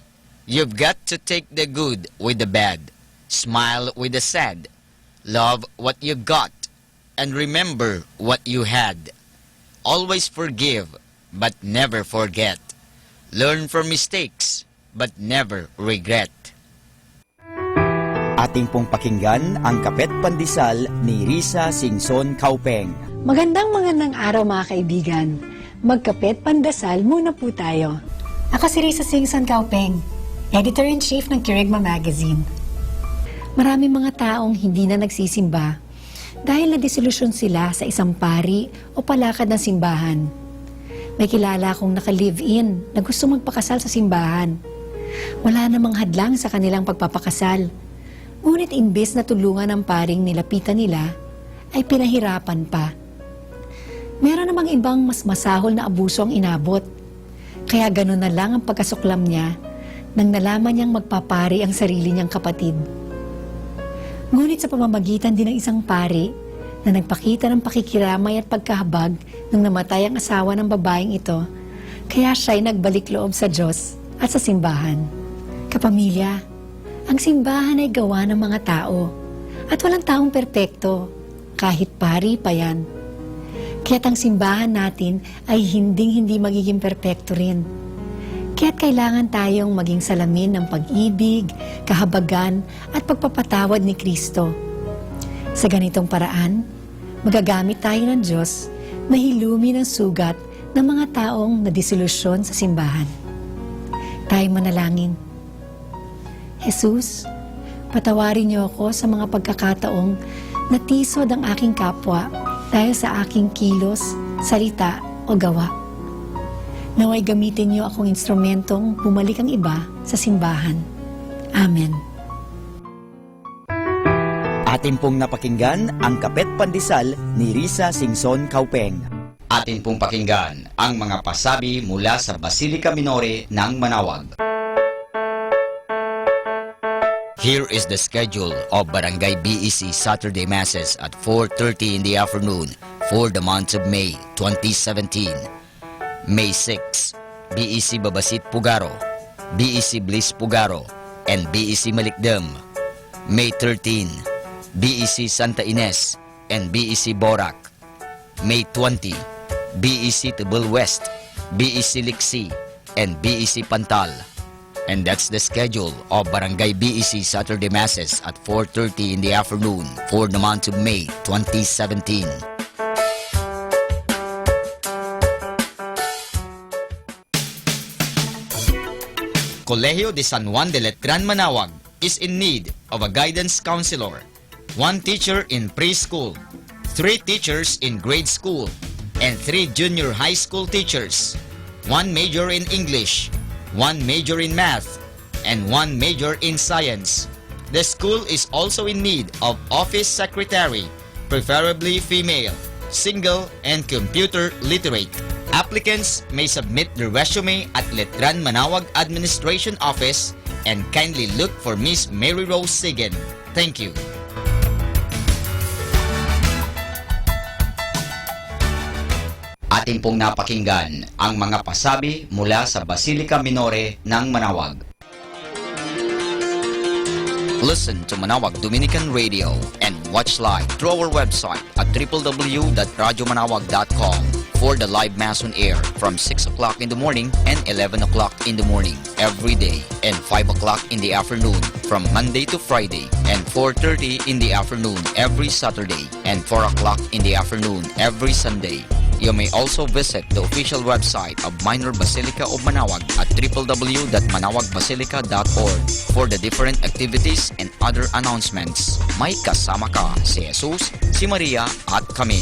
You've got to take the good with the bad, smile with the sad, love what you got, and remember what you had. Always forgive, but never forget. Learn from mistakes, but never regret. Ating pong pakinggan ang Kapet Pandesal ni Risa Singson Kaupeng. Magandang araw mga kaibigan. Magkapet pandasal muna po tayo. Ako si Risa Singson Kaupeng, Editor-in-Chief ng Kirigma Magazine. Maraming mga taong hindi na nagsisimba dahil na-disolusyon sila sa isang pari o palakad ng simbahan. May kilala akong naka-live-in na gusto magpakasal sa simbahan. Wala namang hadlang sa kanilang pagpapakasal. Ngunit imbes na tulungan ang paring nilapitan nila, ay pinahirapan pa. Meron namang ibang mas masahol na abuso ang inabot. Kaya gano'n na lang ang pagkasuklam niya nang nalaman niyang magpapari ang sarili niyang kapatid. Ngunit sa pamamagitan din ng isang pari na nagpakita ng pakikiramay at pagkahabag nung namatay ang asawa ng babaeng ito, kaya siya'y nagbalik loob sa Diyos at sa simbahan. Kapamilya, ang simbahan ay gawa ng mga tao at walang taong perpekto, kahit pari pa yan. Kaya't ang simbahan natin ay hinding-hindi magiging perpekto rin. Kaya't kailangan tayong maging salamin ng pag-ibig, kahabagan at pagpapatawad ni Kristo. Sa ganitong paraan, magagamit tayo ng Diyos na hilumi ng sugat ng mga taong nadisilusyon sa simbahan. Tayo manalangin. Jesus, patawarin niyo ako sa mga pagkakataong natisod ang aking kapwa dahil sa aking kilos, salita o gawa. Naway gamitin niyo akong instrumentong bumalik ang iba sa simbahan. Amen. Atin pong napakinggan ang Kapet Pandesal ni Risa Singson Kaupeng. Atin pong pakinggan ang mga pasabi mula sa Basilica Minore ng Manawag. Here is the schedule of Barangay BEC Saturday Masses at 4:30 in the afternoon for the month of May 2017. May 6, BEC Babasit Pugaro, BEC Bliss Pugaro, and BEC Malikdem. May 13, BEC Santa Ines and BEC Borac. May 20, BEC Tibul West, BEC Liksi, and BEC Pantal. And that's the schedule of Barangay BEC Saturday Masses at 4:30 in the afternoon for the month of May 2017. Colegio de San Juan de Letran Manawag is in need of a guidance counselor, 1 teacher in preschool, 3 teachers in grade school, and 3 junior high school teachers, 1 major in English, 1 major in math, and 1 major in science. The school is also in need of office secretary, preferably female, single, and computer literate. Applicants may submit their resume at Letran Manawag Administration Office and kindly look for Miss Mary Rose Sigen. Thank you. Atin pong napakinggan ang mga pasabi mula sa Basilica Minore ng Manawag. Listen to Manawag Dominican Radio and watch live through our website at www.radyomanawag.com for the live Mass on air from 6 o'clock in the morning and 11 o'clock in the morning every day and 5 o'clock in the afternoon from Monday to Friday and 4:30 in the afternoon every Saturday and 4 o'clock in the afternoon every Sunday. You may also visit the official website of Minor Basilica of Manawag at www.manawagbasilica.org for the different activities and other announcements. May kasama ka si Jesus, si Maria at kami.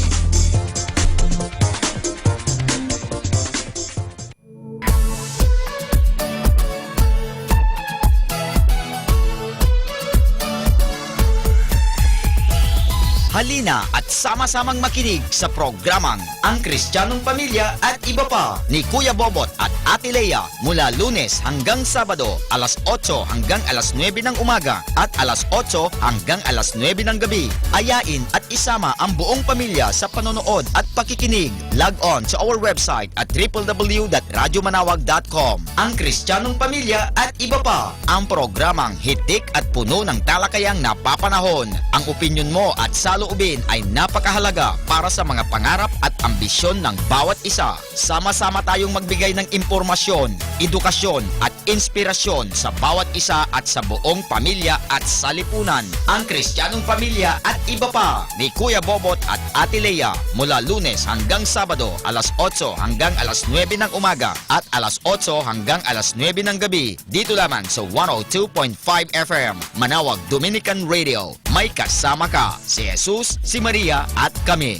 Halina at sama-samang makinig sa programang Ang Kristiyanong Pamilya at Iba Pa ni Kuya Bobot at Ate Lea mula Lunes hanggang Sabado alas 8 hanggang alas 9 ng umaga at alas 8 hanggang alas 9 ng gabi. Ayain at isama ang buong pamilya sa panonood at pakikinig. Log on to our website at www.radyomanawag.com. Ang Kristiyanong Pamilya at Iba Pa, ang programang hitik at puno ng talakayang napapanahon. Ang opinyon mo at saloobin ay napakahalaga para sa mga pangarap at ambisyon ng bawat isa. Sama-sama tayong magbigay ng impormasyon, edukasyon at inspirasyon sa bawat isa at sa buong pamilya at salipunan. Ang Kristiyanong Pamilya at Iba Pa ni Kuya Bobot at Ate Lea mula Lunes hanggang Sabado alas 8 hanggang alas 9 ng umaga at alas 8 hanggang alas 9 ng gabi dito lamang sa 102.5 FM Manawag Dominican Radio. May kasama ka si Jesus, si Maria at kami.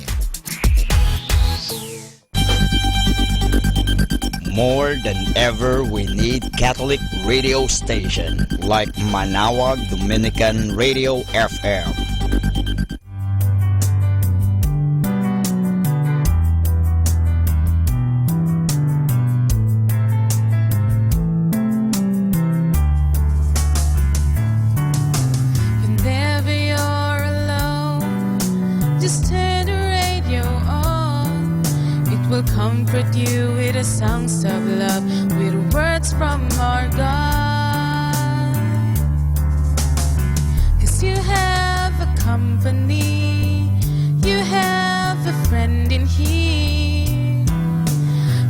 More than ever, we need Catholic radio station like Manawag Dominican Radio FM. And there be your greet you with the songs of love, with words from our God. 'Cause you have a company, you have a friend in here.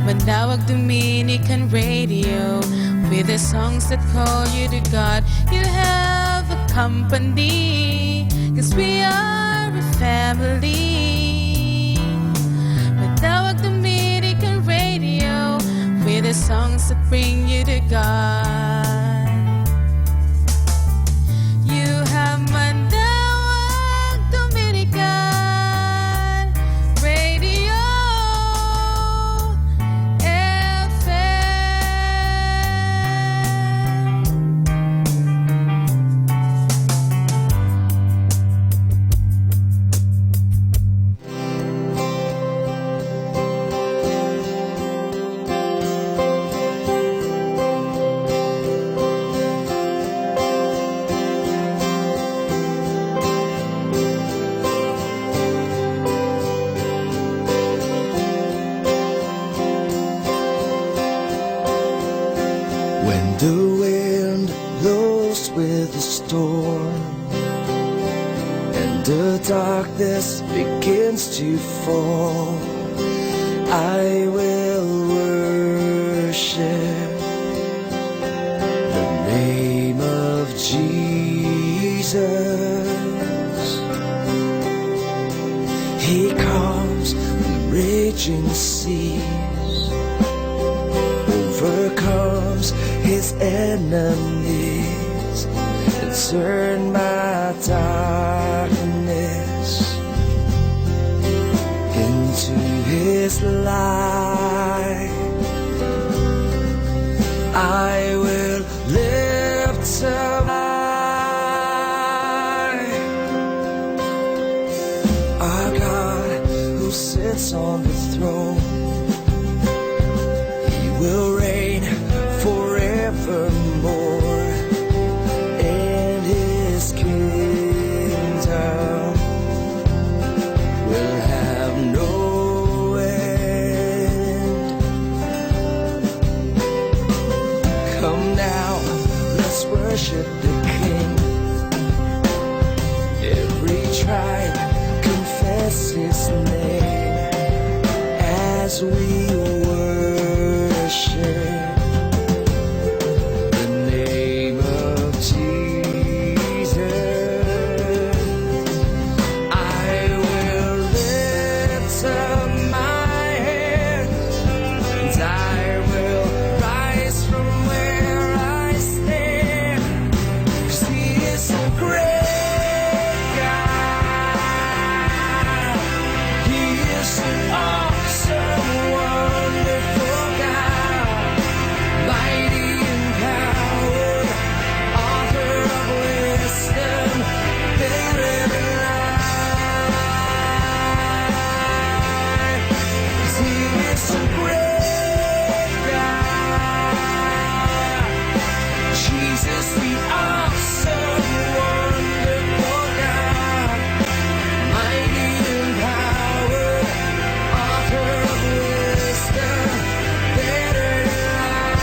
Manawag Dominican Radio, with the songs that call you to God. You have a company, 'cause we are a family. Manawag Dominican Radio, with the songs that bring you to God. You have Manawag Dominican Radio FM. When the wind blows with the storm and the darkness begins to fall, I will worship the name of Jesus. He calms the raging seas, overcomes his enemies, and turn my darkness into his light. I will lift up our God who sits on the throne. He will reign forevermore, and his kingdom will have no end. Come now, let's worship the King. Every tribe confess his name as we worship the name of Jesus. I will lift up my hands, and I will rise from where I stand, 'cause he is a great God. He is an awesome, wonderful God, mighty in power, author of wisdom, better than life. 'Cause he is a great God. Jesus, the awesome, wonderful God, mighty in power, author of wisdom, better than life.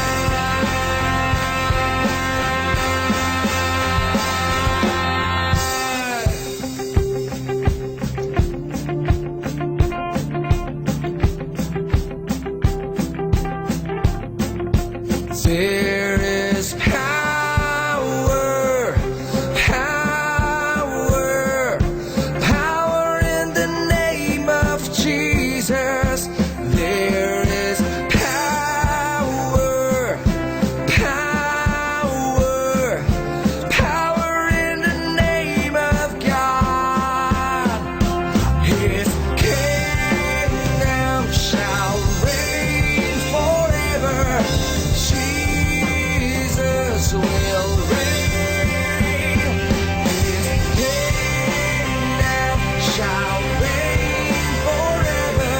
There is power, power, power in the name of Jesus. There is power, power, power in the name of God. His kingdom shall reign forever. Jesus will reign. His kingdom shall reign forever.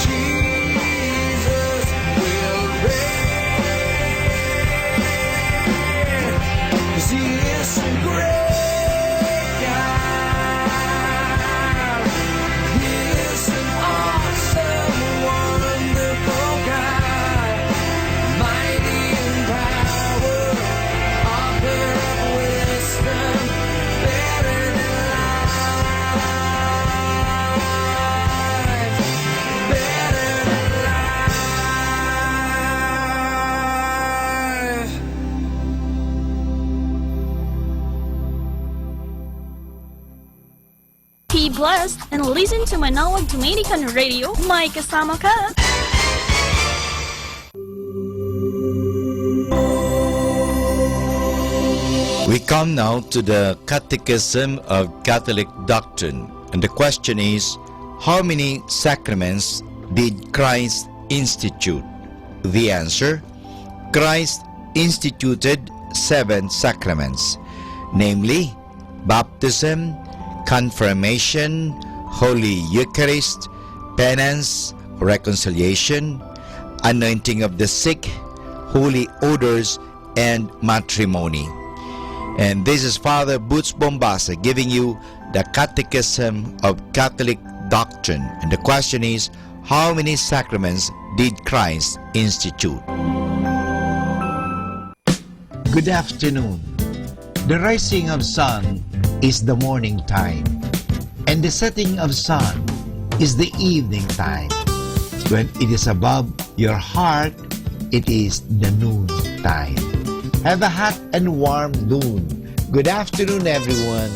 Jesus will reign. 'Cause he is a great God. He is an awesome, wonderful Be blessed and listen to Manawag Dominican Radio. May kasama ka! We come now to the Catechism of Catholic Doctrine, and the question is, how many sacraments did Christ institute? The answer, Christ instituted 7 sacraments, namely baptism, confirmation, Holy Eucharist, penance, reconciliation, anointing of the sick, holy odors, and matrimony. And this is Father Boots Bombasa giving you the Catechism of Catholic Doctrine. And the question is, how many sacraments did Christ institute? Good afternoon. The rising of sun is the morning time, and the setting of sun is the evening time. When it is above your heart, it is the noon time. Have a hot and warm noon. Good afternoon, everyone.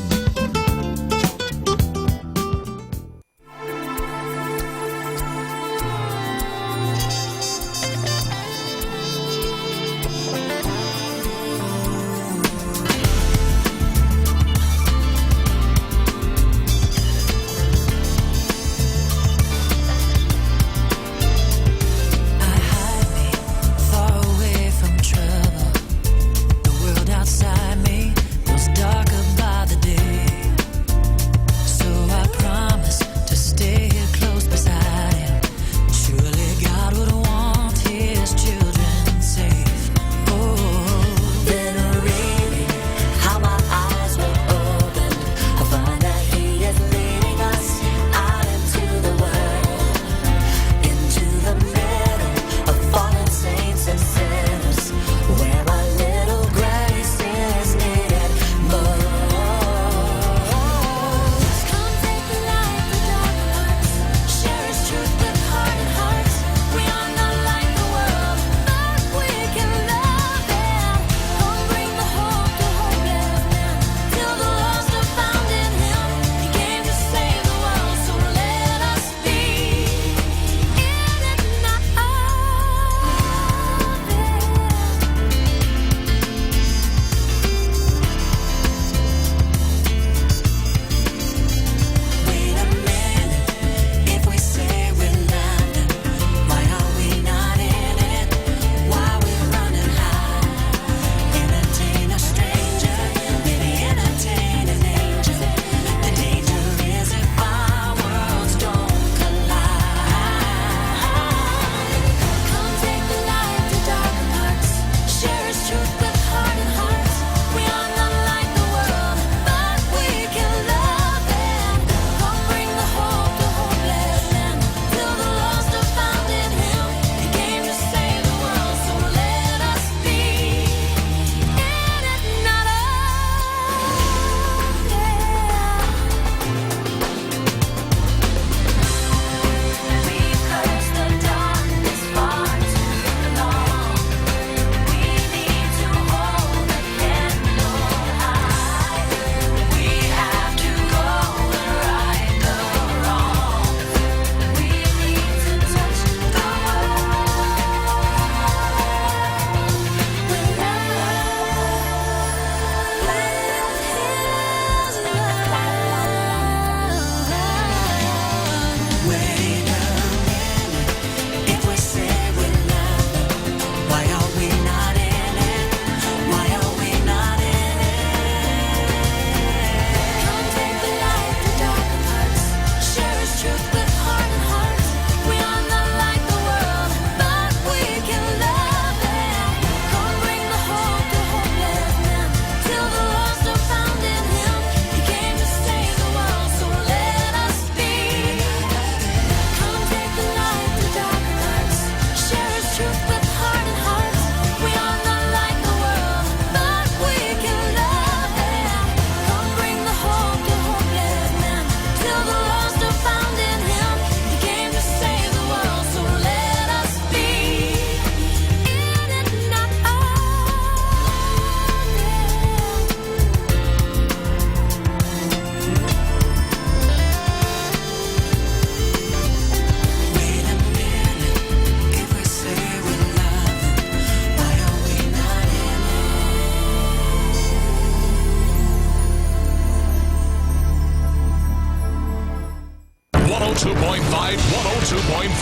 Far away from trouble, the world outside me was darker by the day. 102.5, 102.5.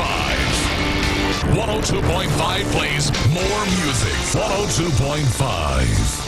102.5 plays more music. 102.5.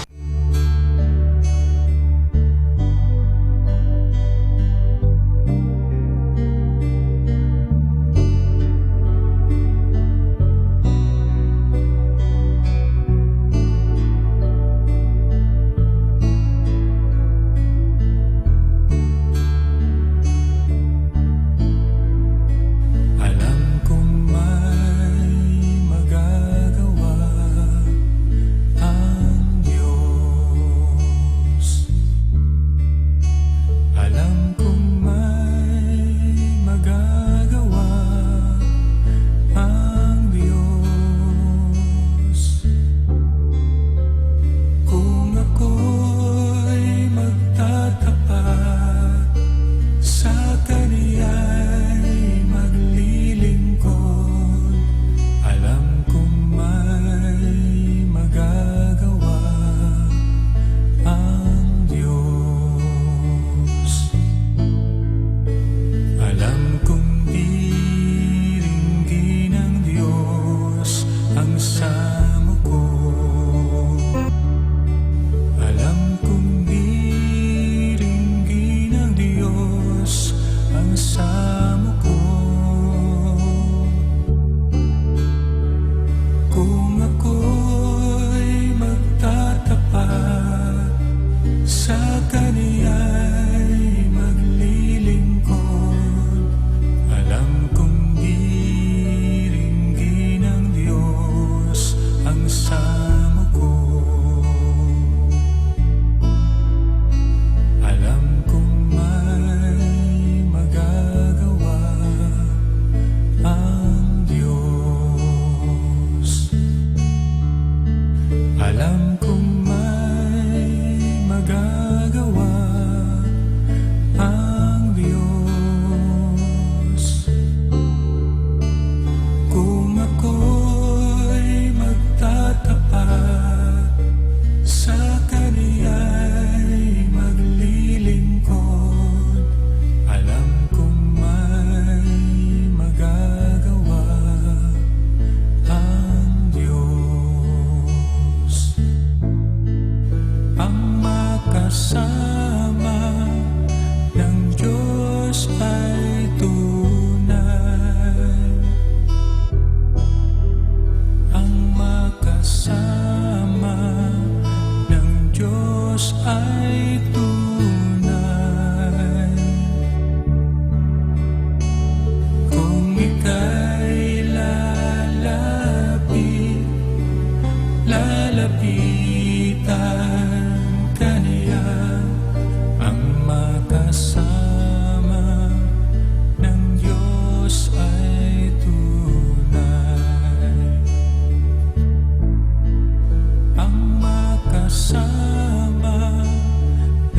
Kasama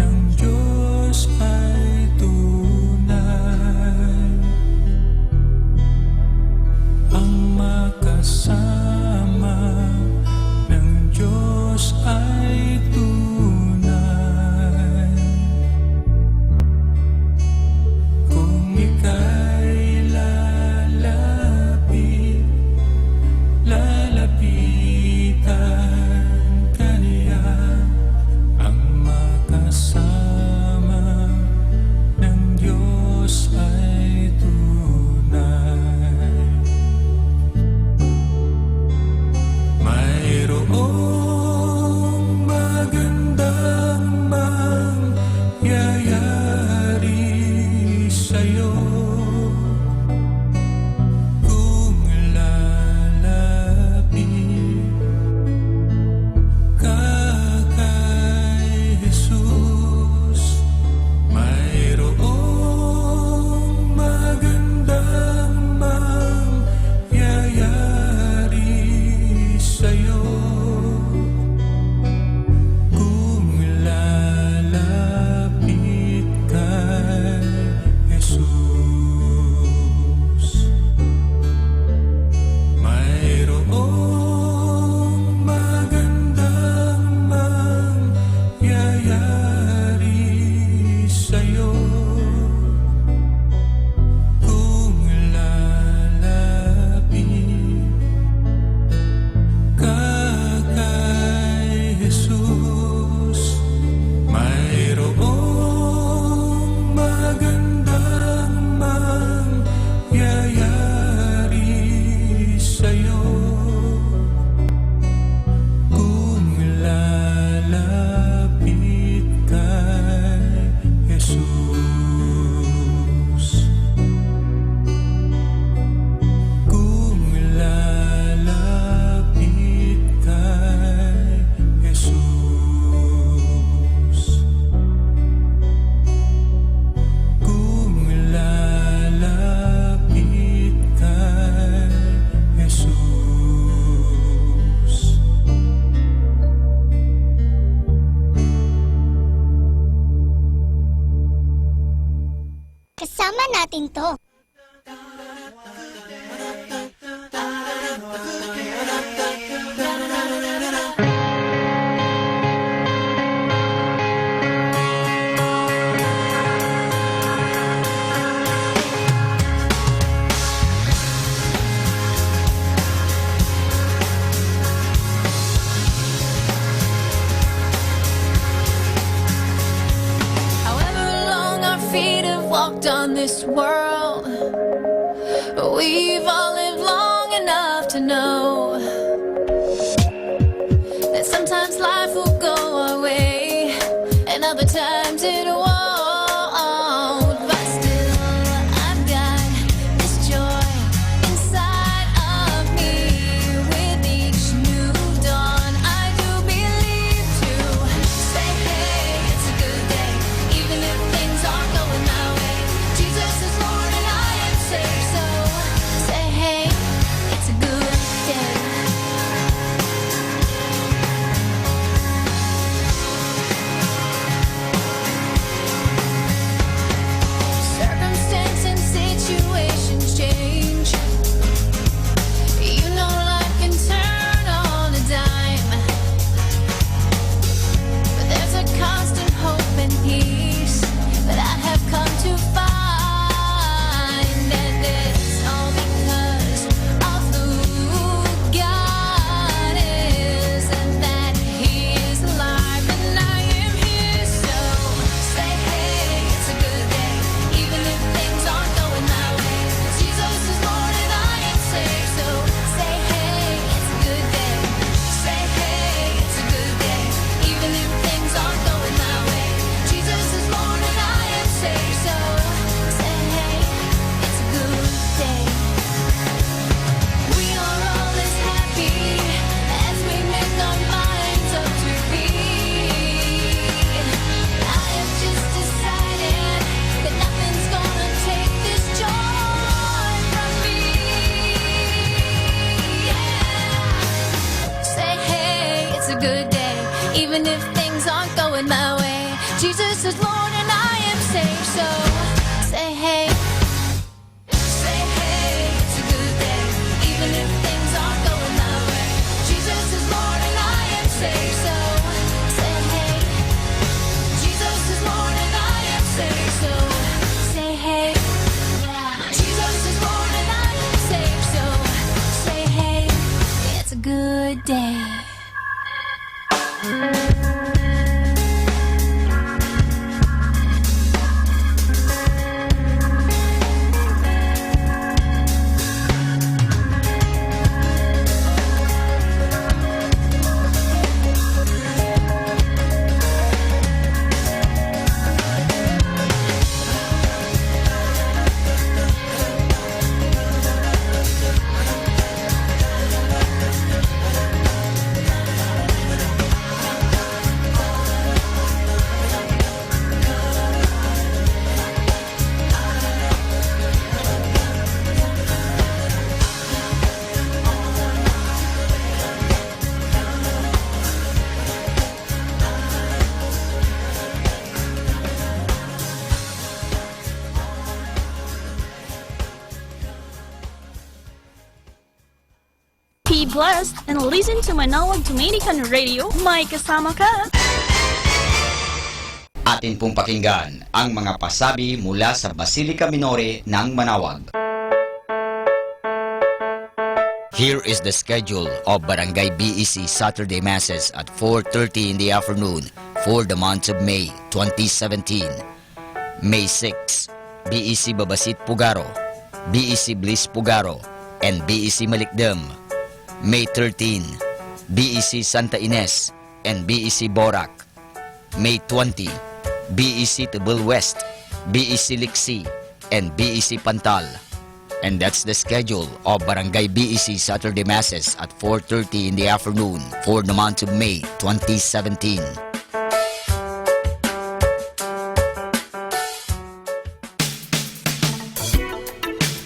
ng Diyos Isama natin to. However long our feet have walked on this world, we've all lived long enough to know that sometimes life will go our way and other times it won't. But still, I've got this joy inside of me. With each new dawn, I do believe to say, hey, it's a good day, even if things aren't going my way. Jesus is Lord and I am saved, so say, hey, it's a good day. Circumstance and situations change. You know life can turn on a dime, but there's a constant hope and peace that I have come to find, and it's all because of who God is, and that He is alive and I am His. So say, hey, it's a good day, even if things aren't going my way. Jesus is Lord and I am saved. So say, hey, it's a good day. Say, hey, it's a good day, even if things aren't going my way. Jesus is Lord and I am saved. So say, hey, it's a good day. We are all as happy as we make our minds up to be. I have just decided that nothing's gonna take this joy from me. Yeah. Say, hey, it's a good day, even if things aren't going my way. Jesus is Lord and I am saved. So say, hey. Say, hey, it's a good day, even if things aren't going my way. Jesus is Lord and I am saved. So say, hey. Jesus is Lord and I am saved. So say, hey. Jesus is Lord and I am saved. So say, hey, it's a good day. Be blessed and listen to Manawag Dominican Radio. May kasama ka! Atin pong pakinggan ang mga pasabi mula sa Basilica Minore ng Manawag. Here is the schedule of Barangay BEC Saturday Masses at 4:30 in the afternoon for the month of May 2017. May 6, BEC Babasit Pugaro, BEC Bliss Pugaro, and BEC Malikdem. May 13, BEC Santa Ines and BEC Borac. May 20, BEC Tubul West, BEC Liksi, and BEC Pantal. And that's the schedule of Barangay BEC Saturday Masses at 4:30 in the afternoon for the month of May 2017.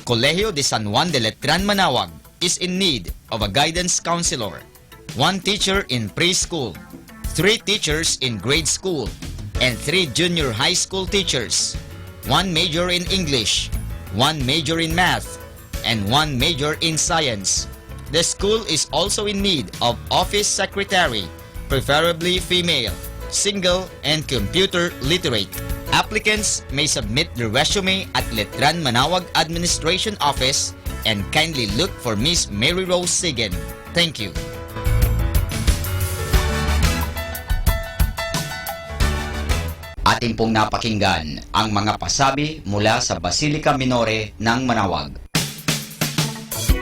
Colegio de San Juan de Letran Manawag is in need of a guidance counselor, 1 teacher in preschool, 3 teachers in grade school, and 3 junior high school teachers. 1 major in English, 1 major in math, and 1 major in science. The school is also in need of office secretary, preferably female, single, and computer literate. Applicants may submit their resume at Letran Manawag Administration Office and kindly look for Miss Mary Rose Sigen. Thank you. Ating pong napakinggan ang mga pasabi mula sa Basilica Minore ng Manawag.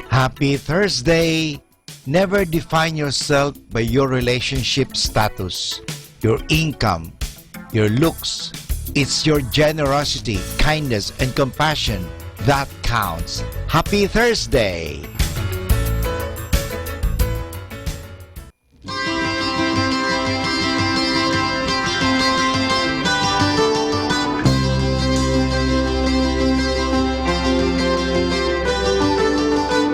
Happy Thursday! Never define yourself by your relationship status, your income, your looks. It's your generosity, kindness, and compassion that counts. Happy Thursday!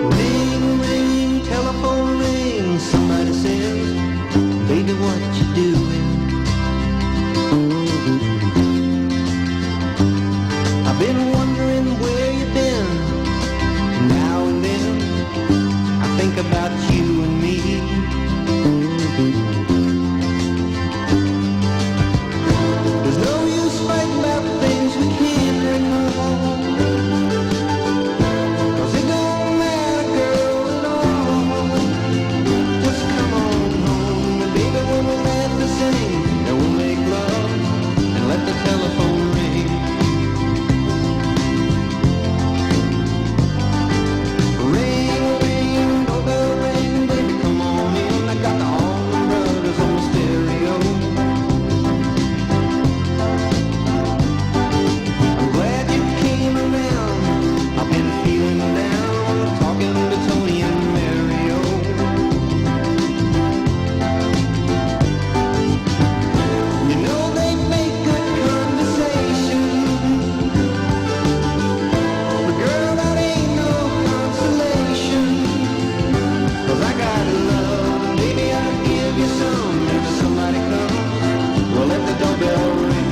Ring, ring, telephone ring. Somebody says, baby, what you doing? I've been wondering where you've been. Now and then, I think about you and me. There's no use fighting about things we can't ignore. 'Cause it don't matter, girl, at all. Just come on home, and baby, when we're at the sing, and we'll make love and let the telephone ring. Ring, ring, doorbell ring, baby, come on in. I got the Allman Brothers on stereo. I'm glad you came around. I've been feeling down, talking to Tony and Mario. You know they make good conversation, but girl, that ain't no consolation. 'Cause I got love, and baby, I'll give you some. If somebody comes, well, let the doorbell ring.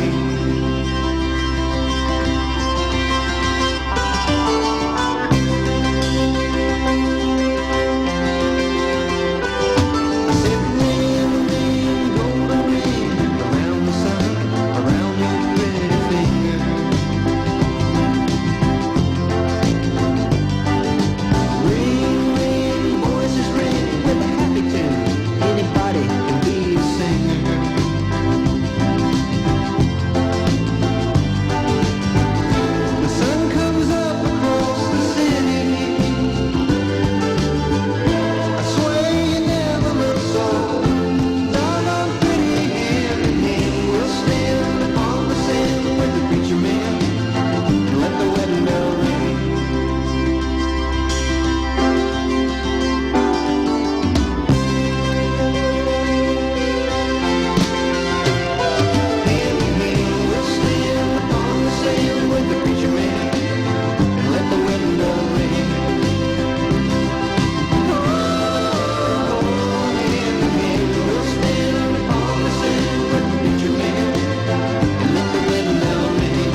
I said ring, ring, golden ring, around the sun, around your pretty finger. Ring, ring, voices ring with a happy tune. Anybody can be a singer. The sun comes up across the city. I swear you never looked so doggone pretty. Hand in hand, we'll stand upon the sand with the preacher man and let the wedding bell ring. Hand in hand, we'll stand upon the sand with the preacher man and let the wedding bell ring. Hand in hand, we'll stand upon the sand with the preacher man and let the wedding bell ring.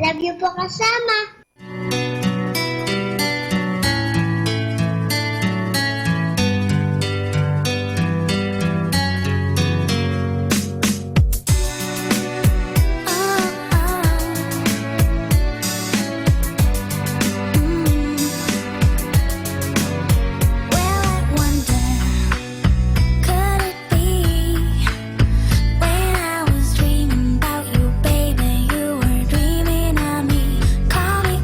Love you po kasama. Could it be when I was dreaming about you, baby, you were dreaming of me? Call me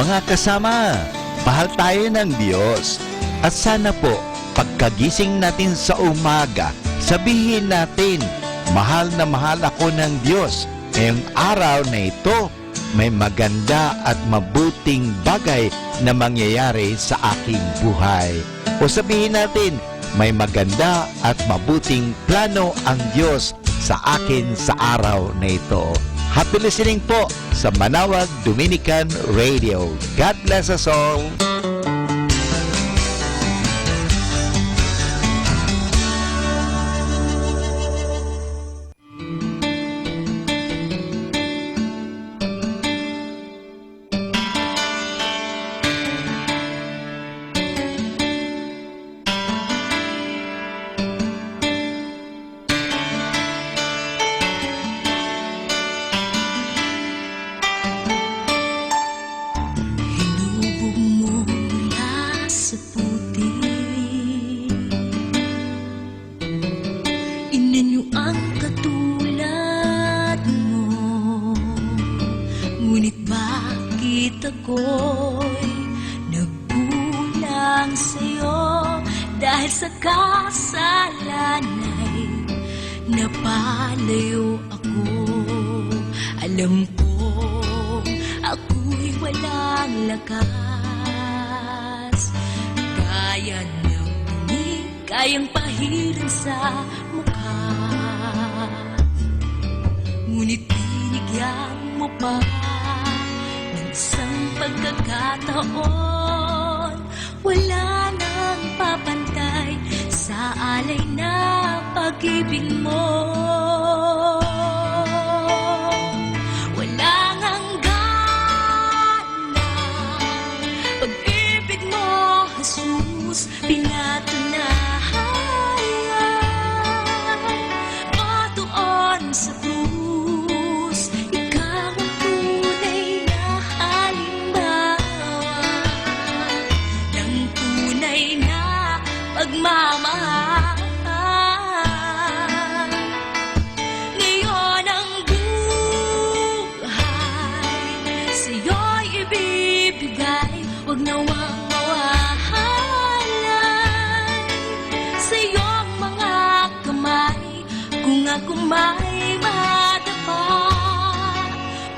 Mga kasama, mahal tayo ng Diyos. At sana po, pagkagising natin sa umaga, sabihin natin, mahal na mahal ako ng Diyos. Ngayong araw na ito, may maganda at mabuting bagay na mangyayari sa aking buhay. O sabihin natin, may maganda at mabuting plano ang Diyos sa akin sa araw na ito. Happy listening po sa Manawag Dominican Radio. God bless us all. ako'y nagkulang sa'yo dahil sa kasalanay napalayo ako. Alam ko ako'y walang lakas, gaya ng bumi kayang pahiran sa mukha. Ngunit binigyan mo pa ng isang pagkakataon. Wala nang papantay sa alay na pag-ibig mo. Wala ngang gana pag-ibig mo, Jesus, pinatunayan mo doon sa krus. Ikaw ang tunay na halimbawa ng tunay na pagmamahal. Ngayon ang buhay sa'yo'y ibibigay, huwag nawang mawahalay sa iyong mga kamay. Kung ako may madapa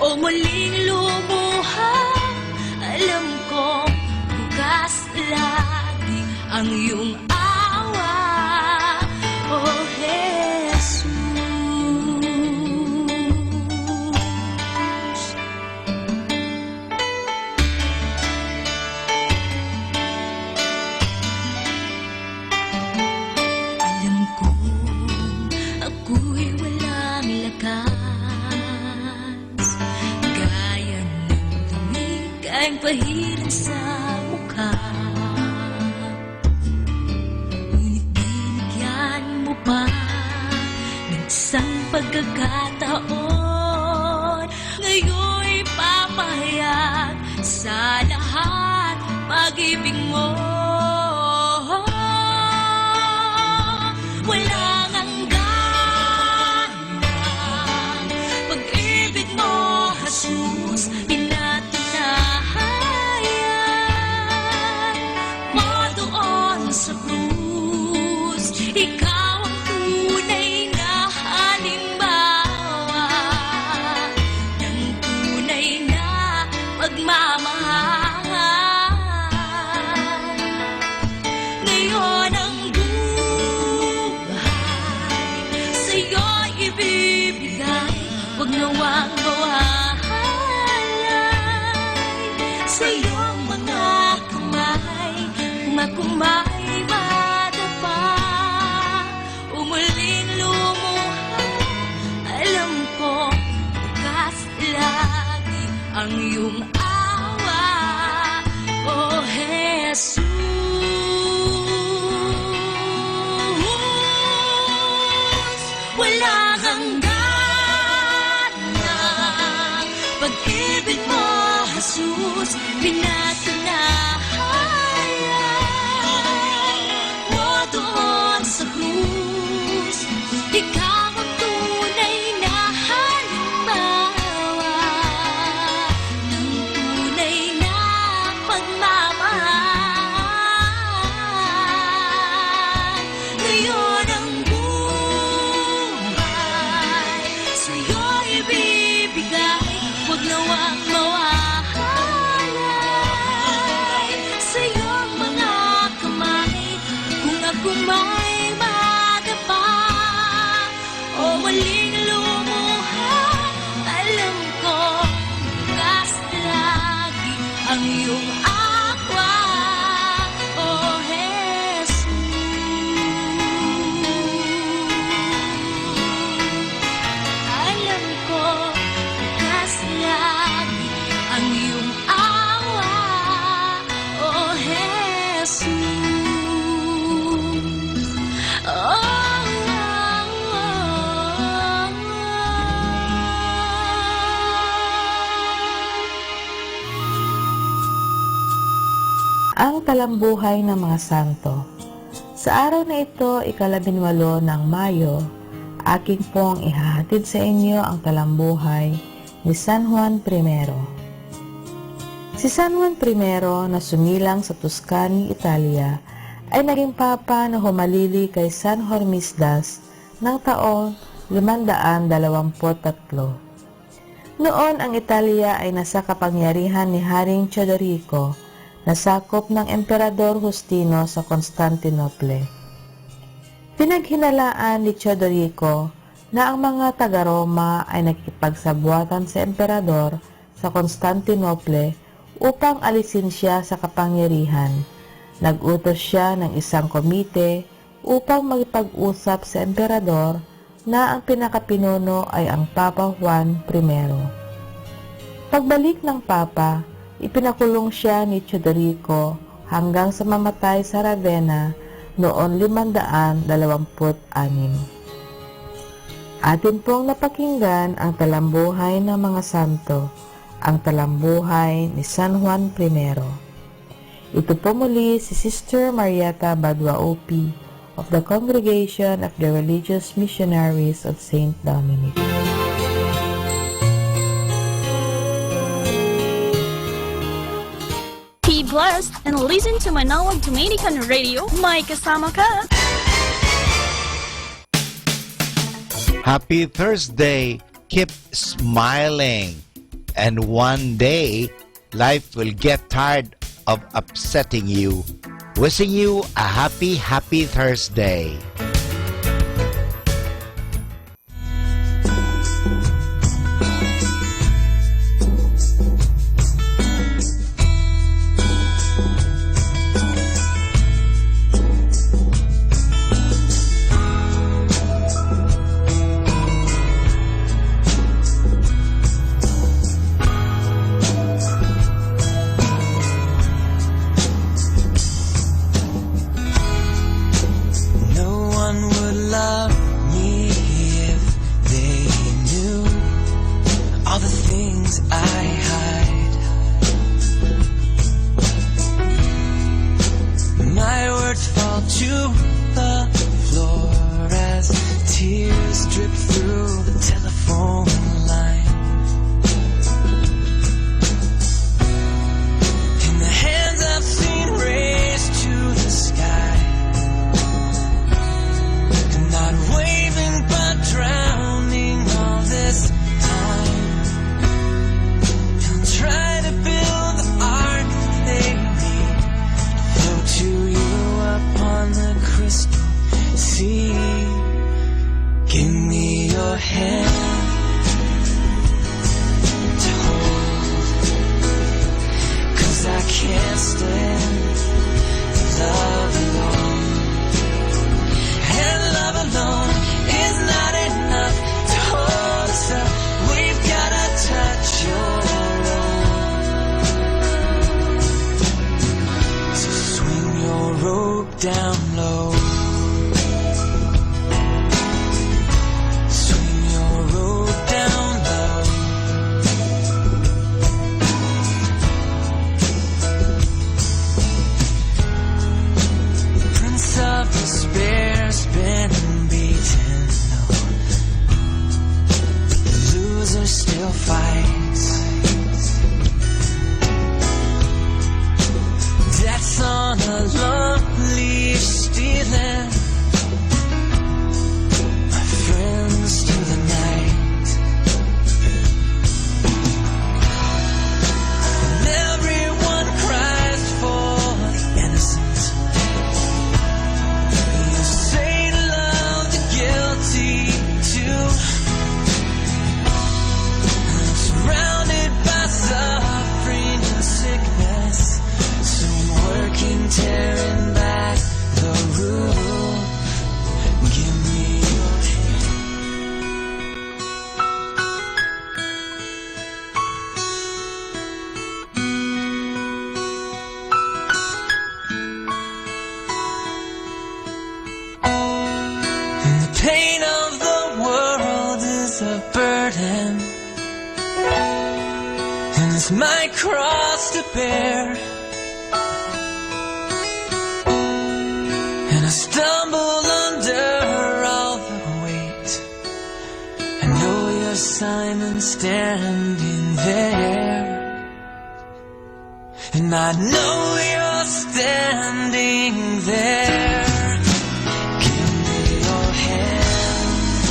o muling lumuha, alam ko bukas lagi ang iyong awa, oh Jesus. Alam ko ako'y walang lakas, gaya ng dumi kayang pahiran sa mukha. Ngunit binigyan mo pa ng isang pagkakataon. Ngayon'y papahayag sa lahat pag-ibig mo. Wala ngang gana pag-ibig mo, Jesus, pinatunayan mo doon sa krus. Ikaw ang tunay na halimbawa ng tunay na pagmamahal. Ngayon ang sa'yo'y ibibigay, huwag nawang mawahalay sa iyong mga kamay. Kung ako may madapa o muling lumuha, alam ko bukas lagi ang iyong awa, oh Jesus. Wala kang gana pag-ibig mo, Jesus, pinatunayan mo doon sa krus. Ikaw ang tunay na halimbawa ng tunay na talambuhay ng mga santo. Sa araw na ito, 18 ng Mayo, aking pong ihahatid sa inyo ang talambuhay ni San Juan I. Si San Juan I na sumilang sa Tuscany, Italia, ay naging papa na humalili kay San Hormisdas ng taong 523. Noon ang Italia ay nasa kapangyarihan ni Haring Teodorico na sakop ng Emperador Justino sa Constantinople. Pinaghinalaan ni Teodorico na ang mga taga-Roma ay nakikipagsabuatan sa Emperador sa Constantinople upang alisin siya sa kapangyarihan. Nag-utos siya ng isang komite upang magpag-usap sa Emperador na ang pinakapinuno ay ang Papa Juan I. Pagbalik ng Papa, ipinakulong siya ni Teodorico hanggang sa mamatay sa Ravenna noon 526. Atin pong napakinggan ang talambuhay ng mga santo, ang talambuhay ni San Juan I. Ito po muli si Sister Marieta Badua OP of the Congregation of the Religious Missionaries of St. Dominic. Be blessed and listen to Manawag Dominican Radio. May kasama ka. Happy Thursday. Keep smiling. And one day, life will get tired of upsetting you. Wishing you a happy Thursday. Down low. Swing your rope down low. Prince of Despair's been beaten low. The loser still fights. Death's on a long leash, stealing my friends to the night. And everyone cries for the innocent. You say to love the guilty too. I'm surrounded by suffering and sickness, so I'm working, tearing back the rule. Give me your And the pain of the world is a burden, and it's my cross to bear. I stumble under all the weight, I know you're Simon standing there, and I know you're standing there. Give me your hand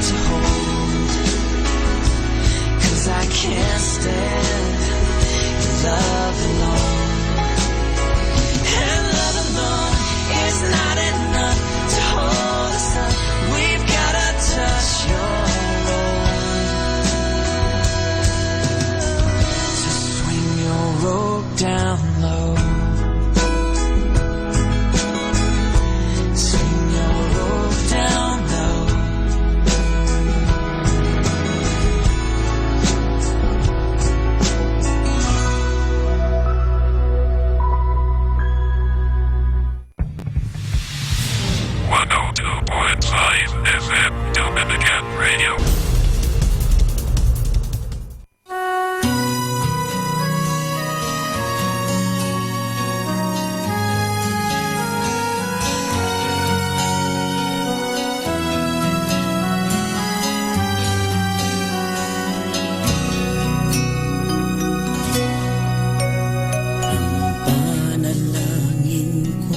to hold, 'cause I can't stand your love alone. And love alone is not enough to hold us up. We've gotta touch your road, to swing your rope down low. Swing your rope down low. FM Dominican Radio. Panalangin ko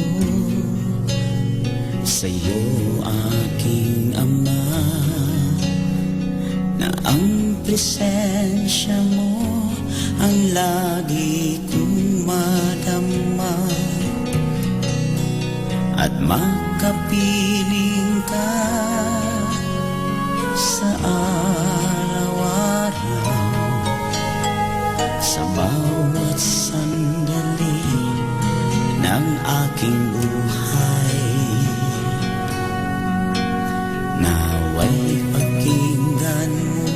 sa'yo, aking Ama, na ang presensya mo ang lagi kong madama, at makapiling ka sa araw-araw, sa bawat sandali ng aking buhay. Naway pakinggan mo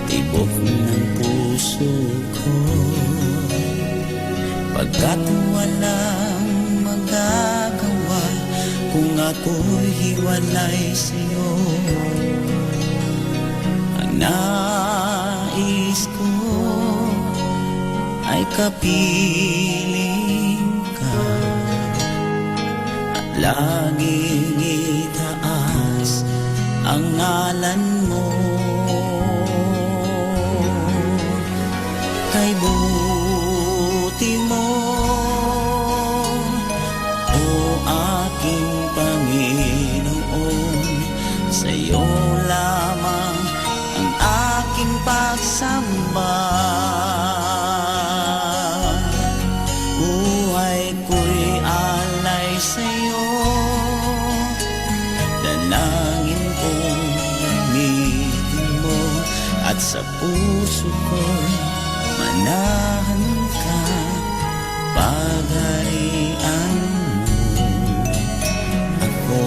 tibok ng puso ko, pagkat walang magagawa kung ako'y hiwalay sa'yo. Ang nais ko ay kapiling ka, at laging itaas ang ngalan mo. Kay buti mo, o aking Panginoon, sa'yo lamang ang aking pagsamba. Buhay ko'y alay sa'yo, dalangin kong gamitin mo, at sa puso ko'y manahan ka, pagarian mo ako.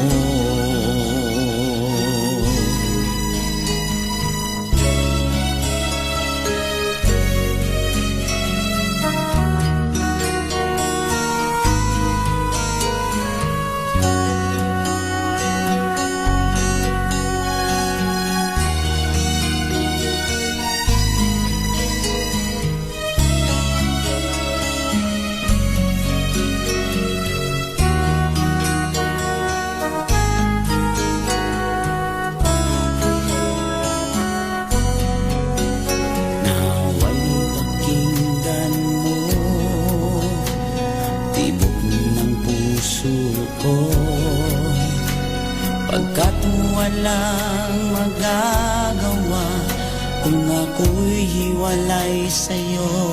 Pagkat walang magagawa kung ako'y hiwalay sa'yo.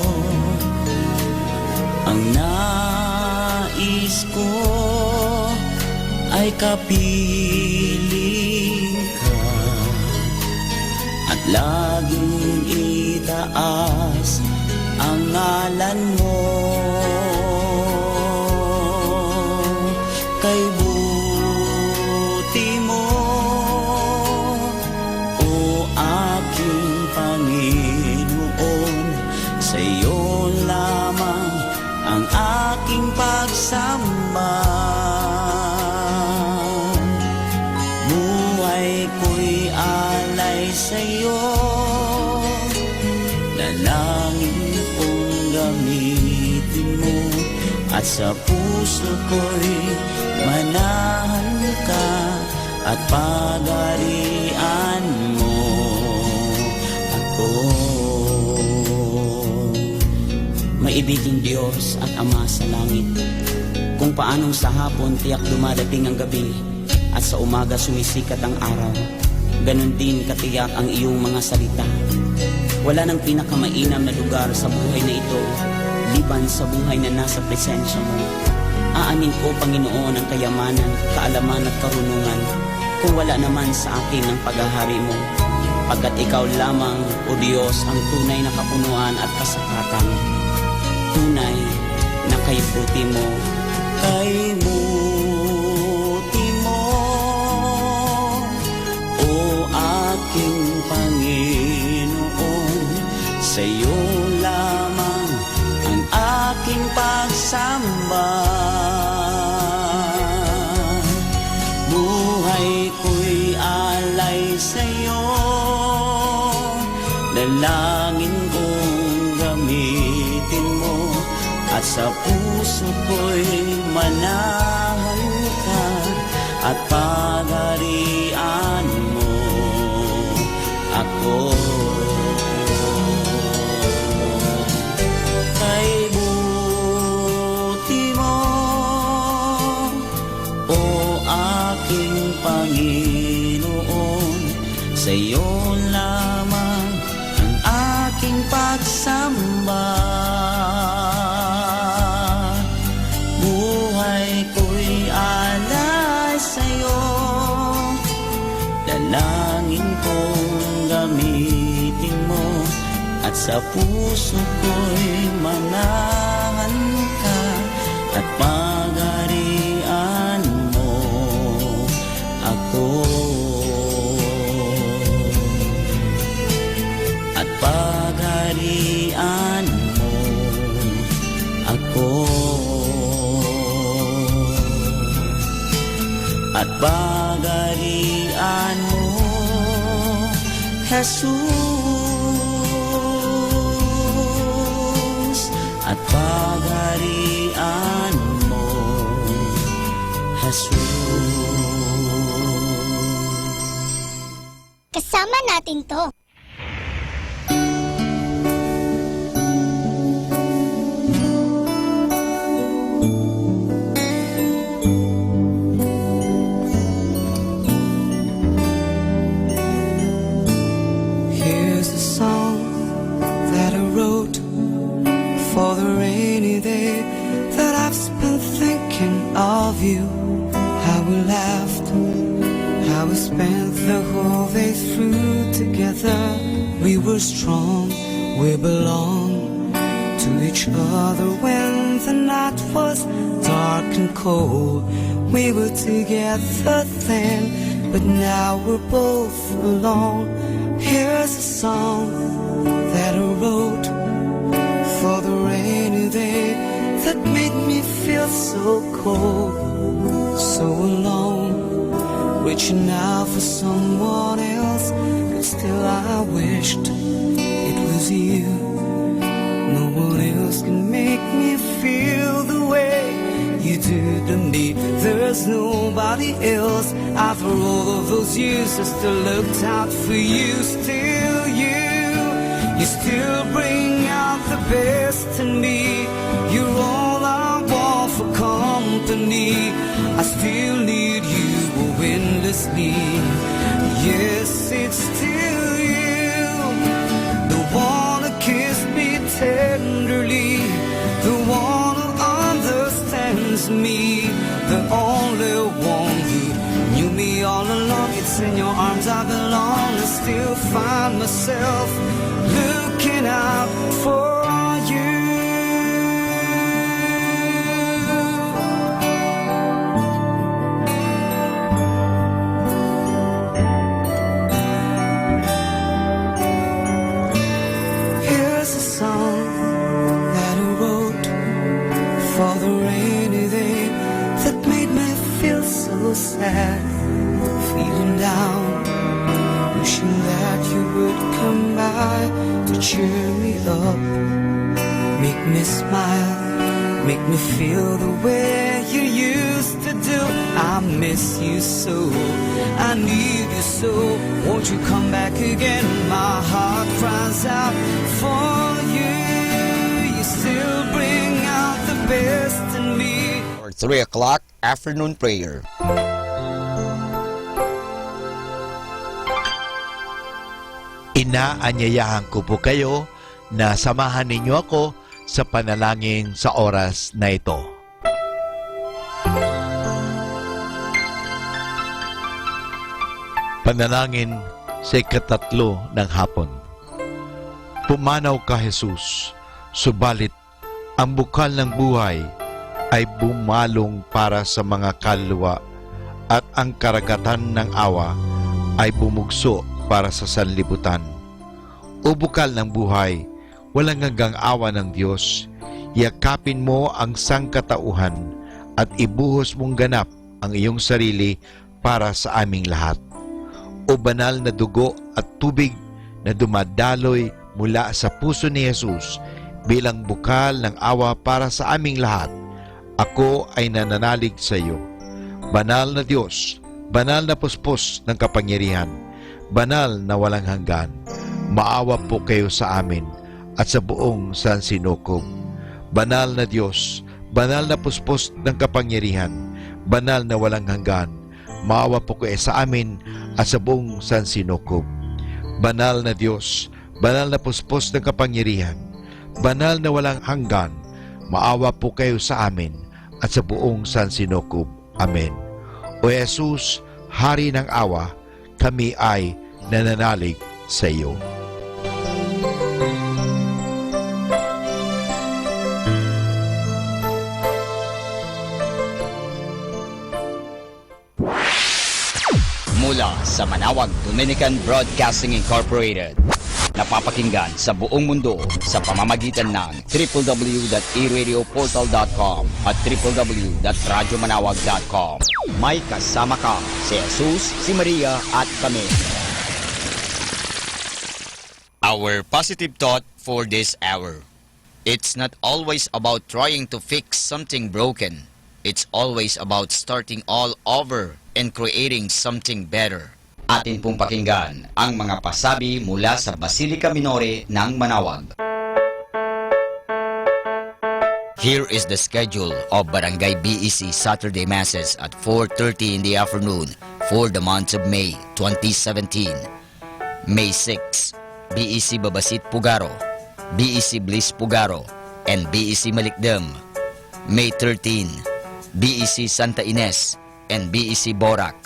Ang nais ko ay kapiling ka, at laging itaas ang ngalan mo. Kay buti mo, o aking Panginoon, sa'yo lamang ang aking pagsamba. Buhay ko'y alay sa'yo, dalangin kong gamitin mo, at sa puso ko'y manahan ka at pagarian mo ako. Maibiging Diyos at Ama sa langit, kung paanong sa hapon tiyak dumadating ang gabi at sa umaga sumisikat ang araw, ganun din katiyak ang iyong mga salita. Wala nang pinakamainam na lugar sa buhay na ito liban sa buhay na nasa presensya mo. Aanin ko, Panginoon, ang kayamanan, kaalaman at karunungan kung wala naman sa akin ang paghahari mo, pagkat ikaw lamang, O Diyos, ang tunay na kapunuan at kasapatan, tunay na kaibuti mo. Kaibuti mo, O aking Panginoon, sa iyo lamang ang aking pagsamba. Buhay ko'y alay sa iyo, dalangin kong gamitin mo, at sa puso ko'y manahan ka at pagarian mo ako. Kaibuti mo, O aking Panginoon, sa iyo lamang ang aking pagsamba. Buhay ko'y alay sa iyo, dalangin kong gamitin mo, at sa puso ko'y manahan ka at pagarian mo ako. At pagarian mo ako. At pagarian mo, Jesus. At pagarian mo, Jesus. Kasama natin to. Here's a song that I wrote for the rainy day that I've spent thinking of you. How we laughed, how we spent the whole day through together. We were strong, we belonged to each other when the night was dark and cold. We were together then, but now we're both alone. Here's a song that I wrote for the rainy day that made me feel so cold, so alone, reaching out for someone else, but still I wished it was you. No one else can make me feel the way you do to me. There's nobody else. After all of those years I still looked out for you. Still you still bring out the best in me. You're all I want for company. I still need you endlessly. Yes, it's still you, the one who kissed me tenderly, the one who understands me, the only one who knew me all along. It's in your arms I belong. I still find myself looking out for you. Here's a song that I wrote for the rainy day that made me feel so sad, feeling down, wishing that you would come by to cheer me up, make me smile, make me feel the way you used to do. I miss you so, I need you so. Won't you come back again? My heart cries out for you. You still bring out the best in me. Or 3 o'clock afternoon prayer. Inaanyayahan ko po kayo na samahan ninyo ako sa panalangin sa oras na ito. Panalangin sa ikatatlo ng hapon. Pumanaw ka, Jesus, subalit ang bukal ng buhay ay bumalong para sa mga kaluluwa at ang karagatan ng awa ay bumugso para sa sanlibutan. O bukal ng buhay, walang hanggang awa ng Diyos, yakapin mo ang sangkatauhan at ibuhos mong ganap ang iyong sarili para sa aming lahat. O banal na dugo at tubig na dumadaloy mula sa puso ni Jesus bilang bukal ng awa para sa aming lahat, ako ay nananalig sa iyo. Banal na Diyos, banal na puspos ng kapangyarihan, banal na walang hanggan, maawa po kayo sa amin at sa buong sansinukob. Banal na Diyos, banal na puspos ng kapangyarihan, banal na walang hanggan, maawa po kayo sa amin at sa buong sansinukob. Banal na Diyos, banal na puspos ng kapangyarihan, banal na walang hanggan, maawa po kayo sa amin at sa buong sansinukob. Amen. O Jesus, Hari ng awa, kami ay nananalig sa iyo. Mula sa Manawag Dominican Broadcasting Incorporated, napapakinggan sa buong mundo sa pamamagitan ng www.eradioportal.com at www.radyomanawag.com. May kasama ka si Jesus, si Maria at kami. Our positive thought for this hour. It's not always about trying to fix something broken. It's always about starting all over and creating something better. Atin pong pakinggan ang mga pasabi mula sa Basilica Minore ng Manawag. Here is the schedule of Barangay BEC Saturday Masses at 4:30 in the afternoon for the month of May 2017. May 6, BEC Babasit Pugaro, BEC Bliss Pugaro, and BEC Malikdem. May 13, BEC Santa Ines and BEC Borac.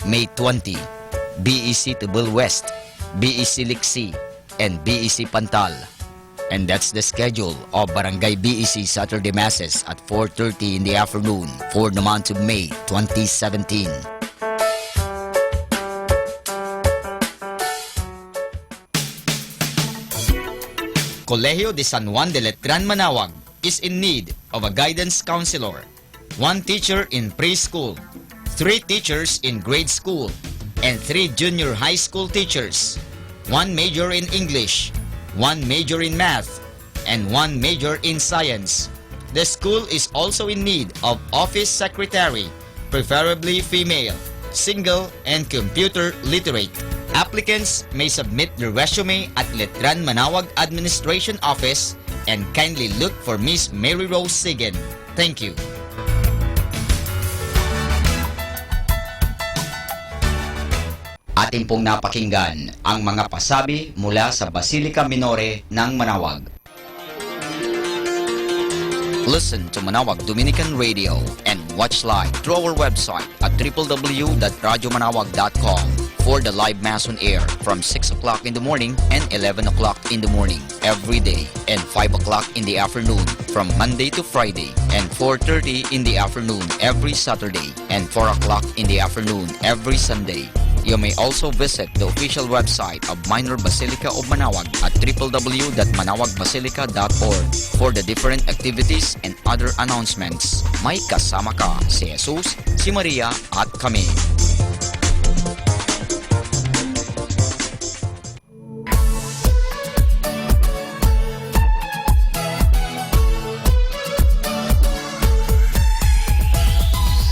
May 20, BEC Tubul West, BEC Liksi, and BEC Pantal. And that's the schedule of Barangay BEC Saturday Masses at 4:30 in the afternoon for the month of May 2017. Colegio de San Juan de Letran Manawag is in need of a guidance counselor, 1 teacher in preschool, 3 teachers in grade school, and 3 junior high school teachers, 1 major in English, 1 major in math, and 1 major in science. The school is also in need of office secretary, preferably female, single, and computer literate. Applicants may submit their resume at Letran Manawag Administration Office and kindly look for Miss Mary Rose Sigen. Thank you. Atin pong napakinggan ang mga pasabi mula sa Basilica Minore ng Manawag. Listen to Manawag Dominican Radio and watch live through our website at www.radyomanawag.com for the live Mass on air from 6 o'clock in the morning and 11 o'clock in the morning every day and 5 o'clock in the afternoon from Monday to Friday and 4:30 in the afternoon every Saturday and 4 o'clock in the afternoon every Sunday. You may also visit the official website of Minor Basilica of Manawag at www.manawagbasilica.org for the different activities and other announcements. May kasama ka si Jesus, si Maria at kami.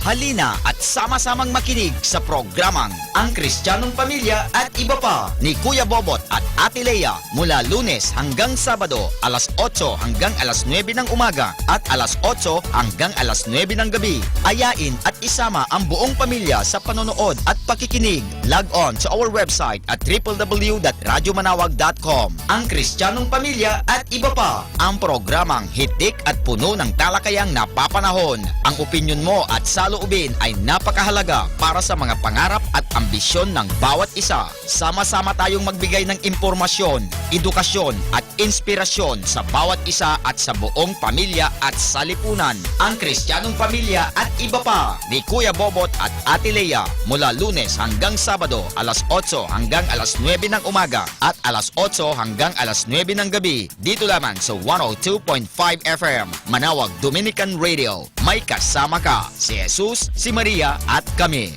Halina at sama-samang makinig sa programang Ang Kristiyanong Pamilya at Iba Pa ni Kuya Bobot at Ate Lea mula Lunes hanggang Sabado alas 8 hanggang alas 9 ng umaga at alas 8 hanggang alas 9 ng gabi. Ayain at isama ang buong pamilya sa panonood at pakikinig. Log on to our website at www.radyomanawag.com. Ang Kristiyanong Pamilya at Iba Pa, ang programang hitik at puno ng talakayang napapanahon. Ang opinyon mo at saloobin ay napakahalaga para sa mga pangarap at ambisyon ng bawat isa. Sama-sama tayong magbigay ng impormasyon, edukasyon at inspirasyon sa bawat isa at sa buong pamilya at salipunan. Ang Kristiyanong Pamilya at Iba Pa ni Kuya Bobot at Ate Lea mula Lunes hanggang Sabado alas 8 hanggang alas 9 ng umaga at alas 8 hanggang alas 9 ng gabi dito lamang sa 102.5 FM Manawag Dominican Radio. May kasama ka, si Jesus, si Maria at kami.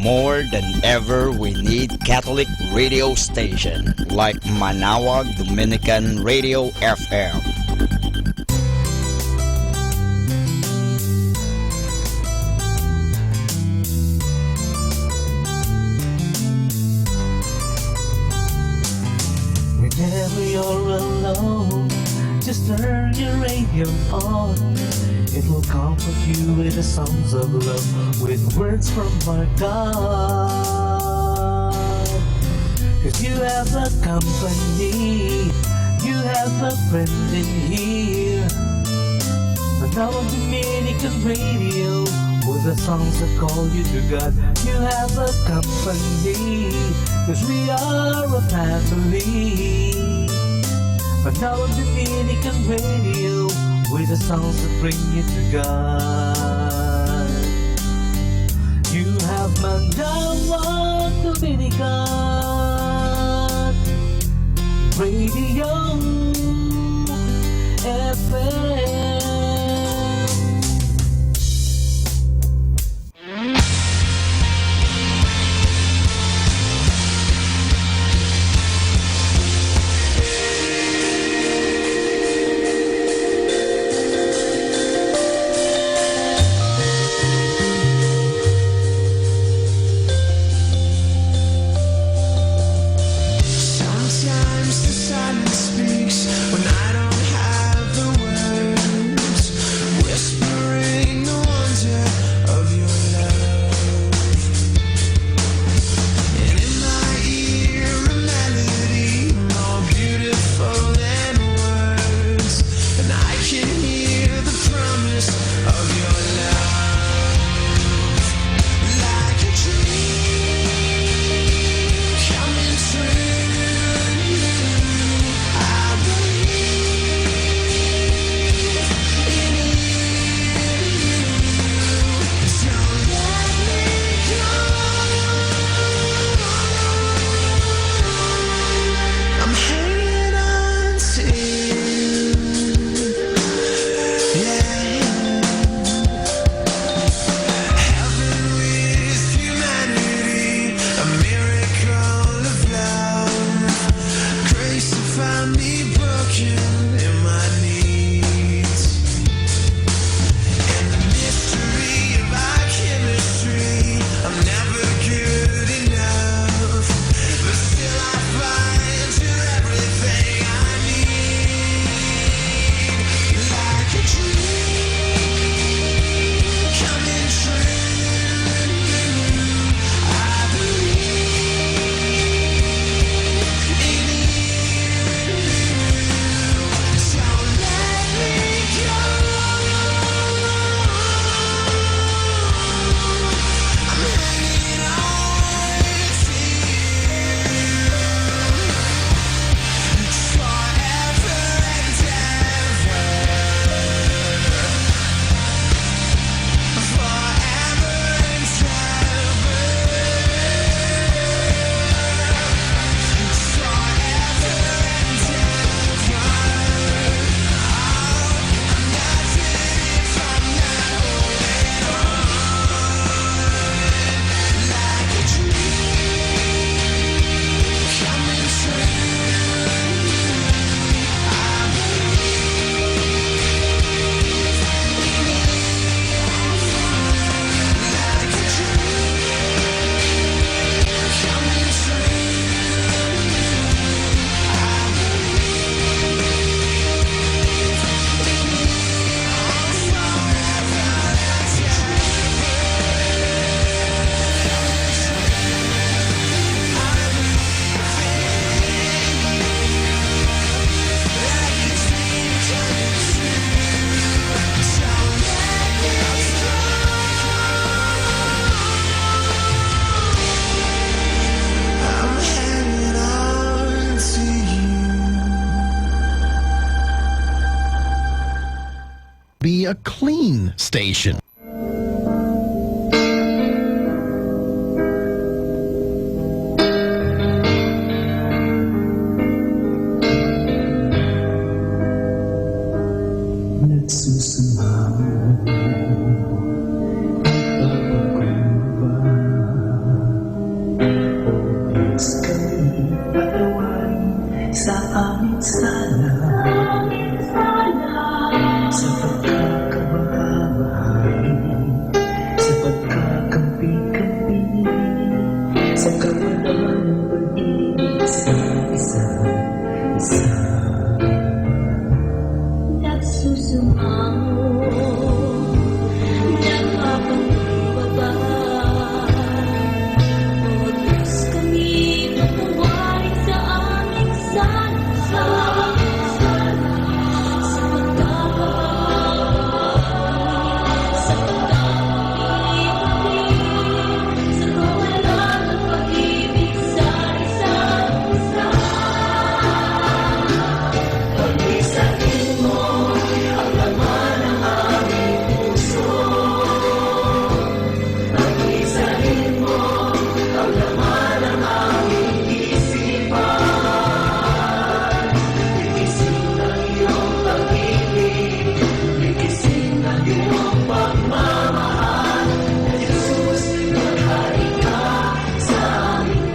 More than ever, we need Catholic radio station like Manawag Dominican Radio FM. Whenever you're alone, just turn your radio on. It will comfort you with the songs of love, with words from our God. 'Cause you have a company, you have a friend in here. Manawag Dominican Radio, with the songs that call you to God. You have a company, 'cause we are a family. Manawag Dominican Radio, with the songs that bring you to God. You have Manawag Dominican Radio FM. Sometimes the silence speaks when I don't have the words. be a clean station. Sa amin sana, sa pagkakabahay, sa pagkakampi-kampi, sa kawalan ng pag-ibig sa isa't isa. Nagsusumango, nagpapakumbaba, o Diyos kami mabuhay sa aming sansa. Sa pagkakabahay, sa pagkakakampi-kampi, sa kawalan ng pag-ibig sa isa't isa. Pag-isahin mo ang laman ng aming puso. Pag-isahin mo ang laman ng aming isipan. Likisin ang iyong pag-ibig, likisin ang iyong pagmamahal. Jesus, maghari ka sa aming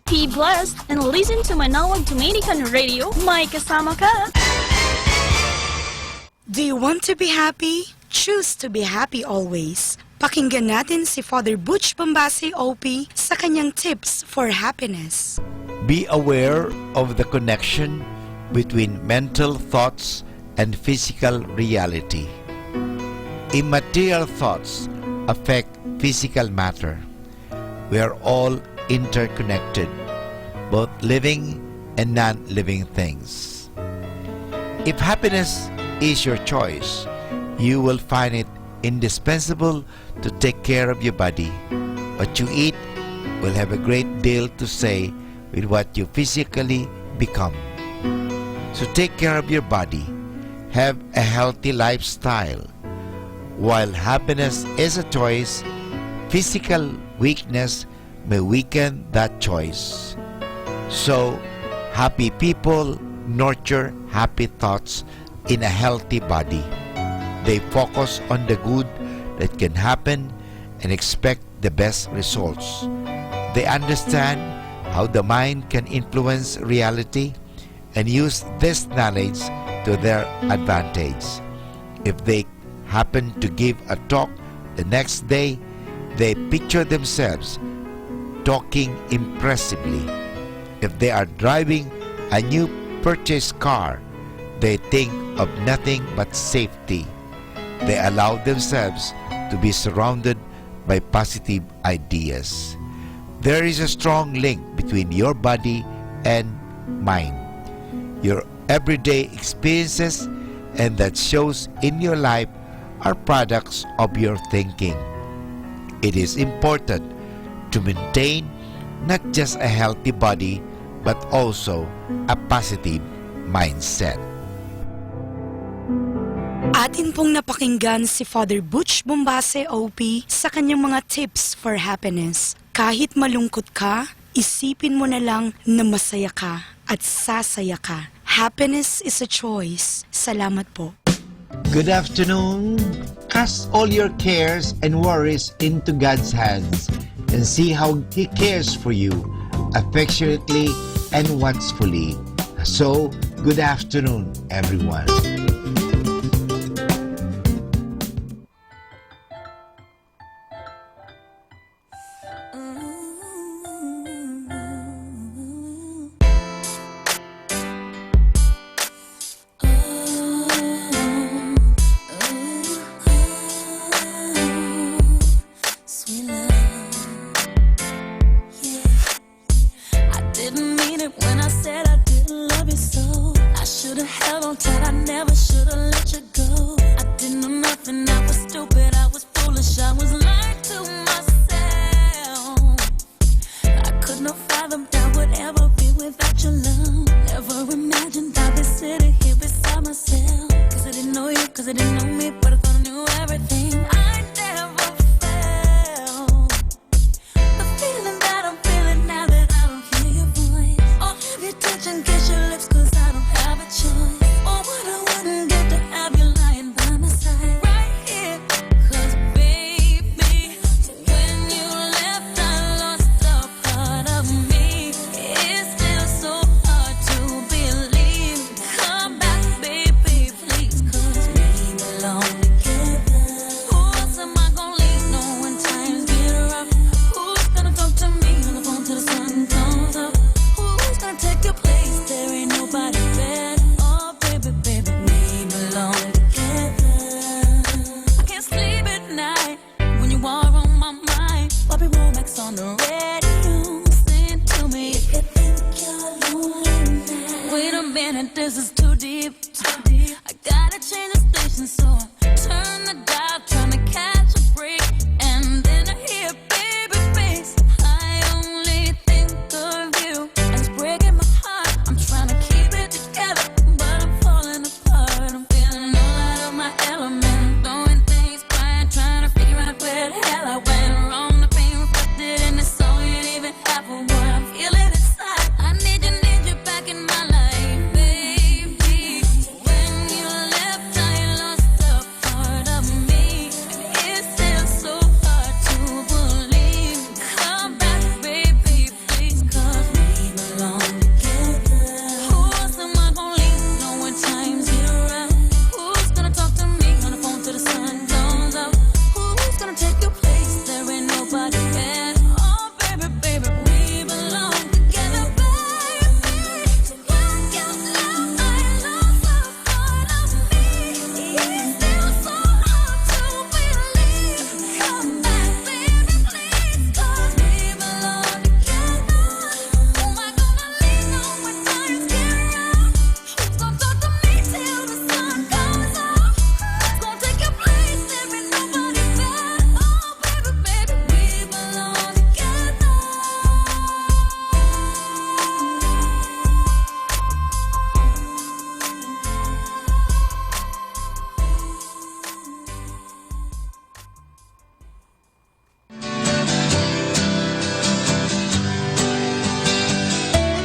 Be blessed and listen to Manawag Dominican Radio. May kasama ka. Do you want to be happy? Choose to be happy always. Pakinggan natin si Father Butch Bombasi OP sa kanyang tips for happiness. Be aware of the connection between mental thoughts and physical reality. Immaterial thoughts affect physical matter. We are all interconnected, both living and non-living things. If happiness is your choice, you will find it indispensable to take care of your body. What you eat will have a great deal to say with what you physically become. So take care of your body. Have a healthy lifestyle. While happiness is a choice, physical weakness may weaken that choice. So, happy people nurture happy thoughts in a healthy body. They focus on the good that can happen and expect the best results. They understand how the mind can influence reality and use this knowledge to their advantage. If they happen to give a talk the next day, they picture themselves talking impressively. If they are driving a new purchased car, they think of nothing but safety. They allow themselves to be surrounded by positive ideas. There is a strong link between your body and mind. Your everyday experiences and that shows in your life are products of your thinking. It is important to maintain not just a healthy body but also a positive mindset. Atin pong napakinggan si Father Butch Bombase OP sa kanyang mga tips for happiness. Kahit malungkot ka, isipin mo na lang na masaya ka at sasaya ka. Happiness is a choice. Salamat po. Good afternoon. Cast all your cares and worries into God's hands and see how He cares for you affectionately and watchfully. So, good afternoon, everyone.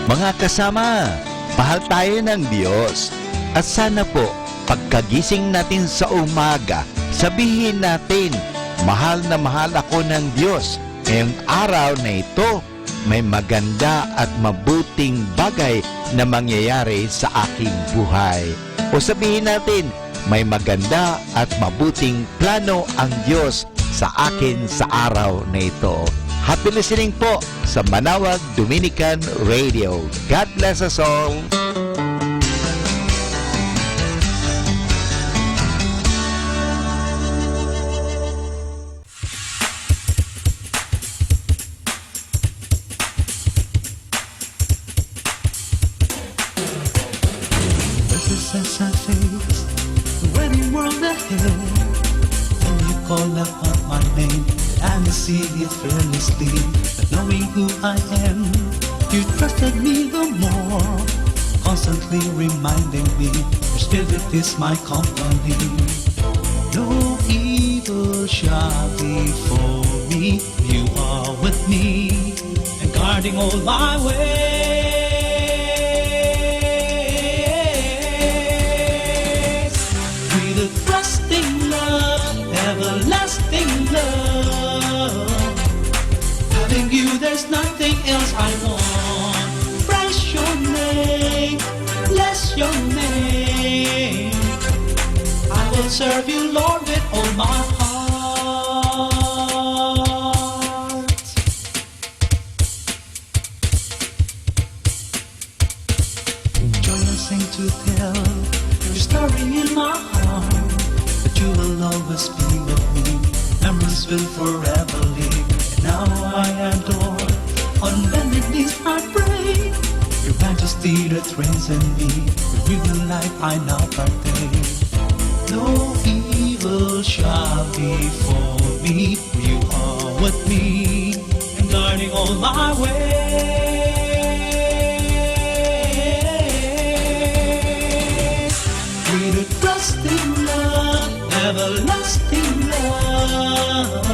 Mga kasama, mahal tayo ng Diyos. At sana po, pagkagising natin sa umaga, sabihin natin, mahal na mahal ako ng Diyos. Ngayong araw na ito, may maganda at mabuting bagay na mangyayari sa aking buhay. O sabihin natin, may maganda at mabuting plano ang Diyos sa akin sa araw na ito. Happy listening po sa Manawag Dominican Radio. God bless us all. As I face the wedding world ahead, when you call out my name, and I see it fearlessly. But knowing who I am, you trusted me the more, constantly reminding me your spirit is my company. No evil shall befall me. You are with me and guarding all my ways. Trusting love, everlasting love. Having you, there's nothing else I want. Praise your name, bless your name. I will serve you, Lord, with all my heart. Joyous thing to tell your story in my heart. You will always be with me, memories will forever live. And now I adore, on bended knees I pray. Your majesty that reigns in me, with new life I now partake. No evil shall befall me, you are with me, and guarding all my ways. With a trusting love, everlasting love.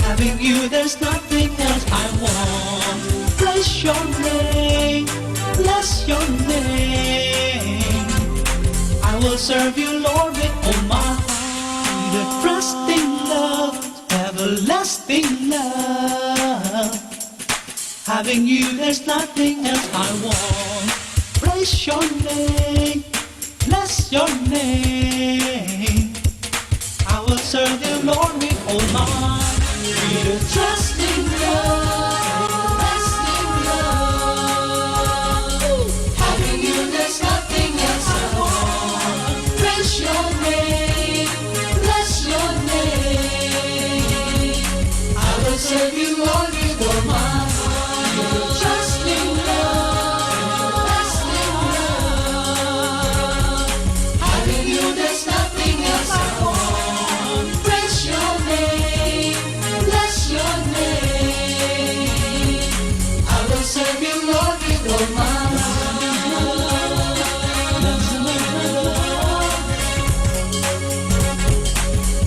Having you, there's nothing else I want. Bless your name, bless your name. I will serve you, Lord, with all my heart. With a trusting love, everlasting love. Having you, there's nothing else I want. Bless your name, bless your name. I will serve you, Lord, with all my heart. With a trusting love, lasting love. Having you, there's nothing else I want. Praise your name, bless your name. I will serve you, Lord, with all my heart. With a trusting love, lasting love. Having you, there's nothing else I want. Praise your name, bless your name. I will serve you, Lord, with all my heart.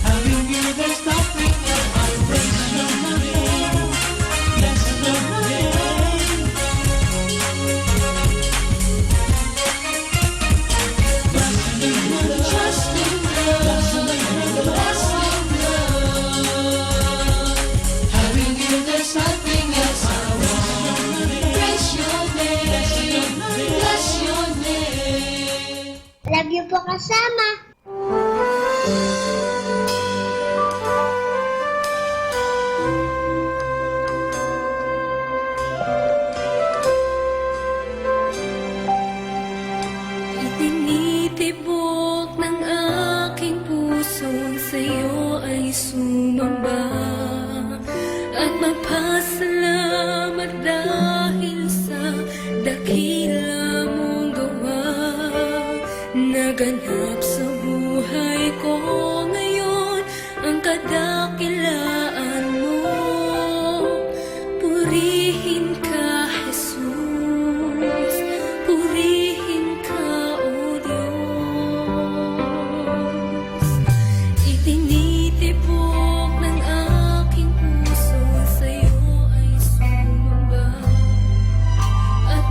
Having you, there's nothing else I praise your name, bless your name. Trusting love, lasting love. Having you, there's nothing else I want. Praise your name, bless your name. Love you po kasama. Itinitibok ng aking pusong sa'yo ay sumamba at magpasalamat dahil sa dakila mong gawa. Naganap sa buhay ko ngayon ang kadakilaan mo. Purihin ka, Jesus. Purihin ka, O Diyos. Itinitibok ng aking puso sa'yo ay sumamba at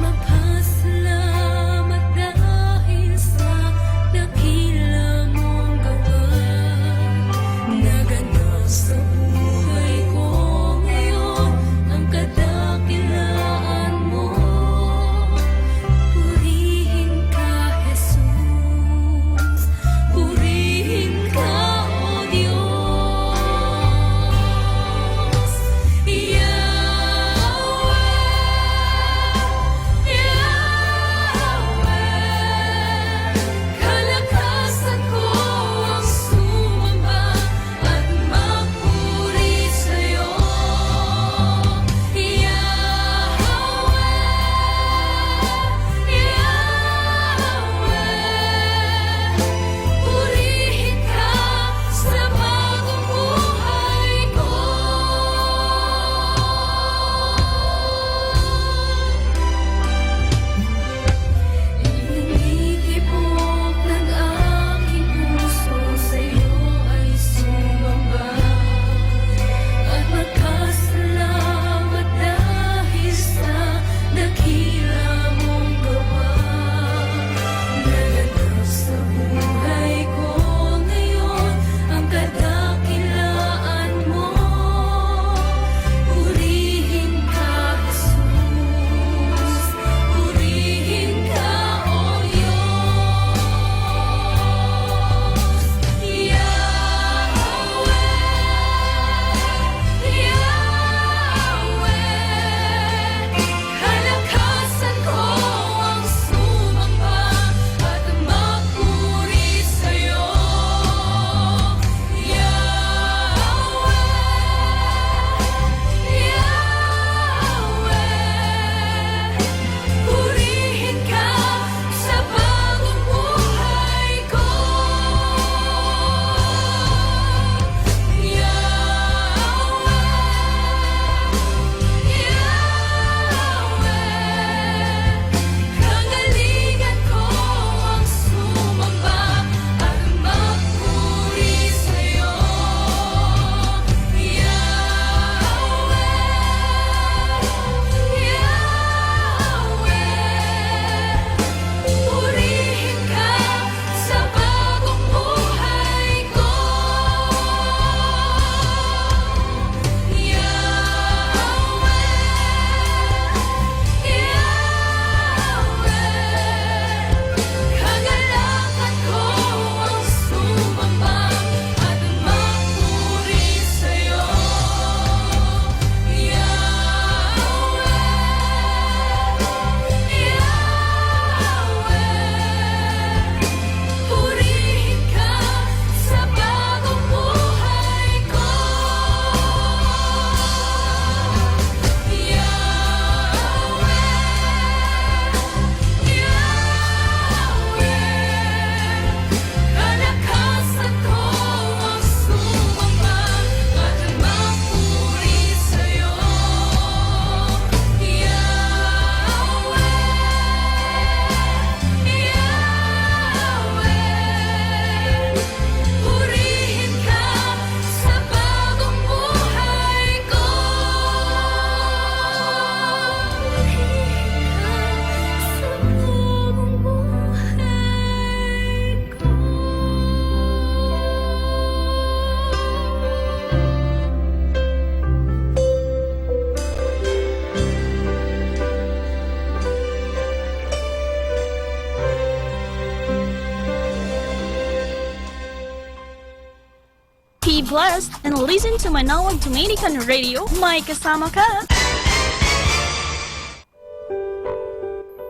blessed and listen to Manawag Dominican Radio. May kasama ka!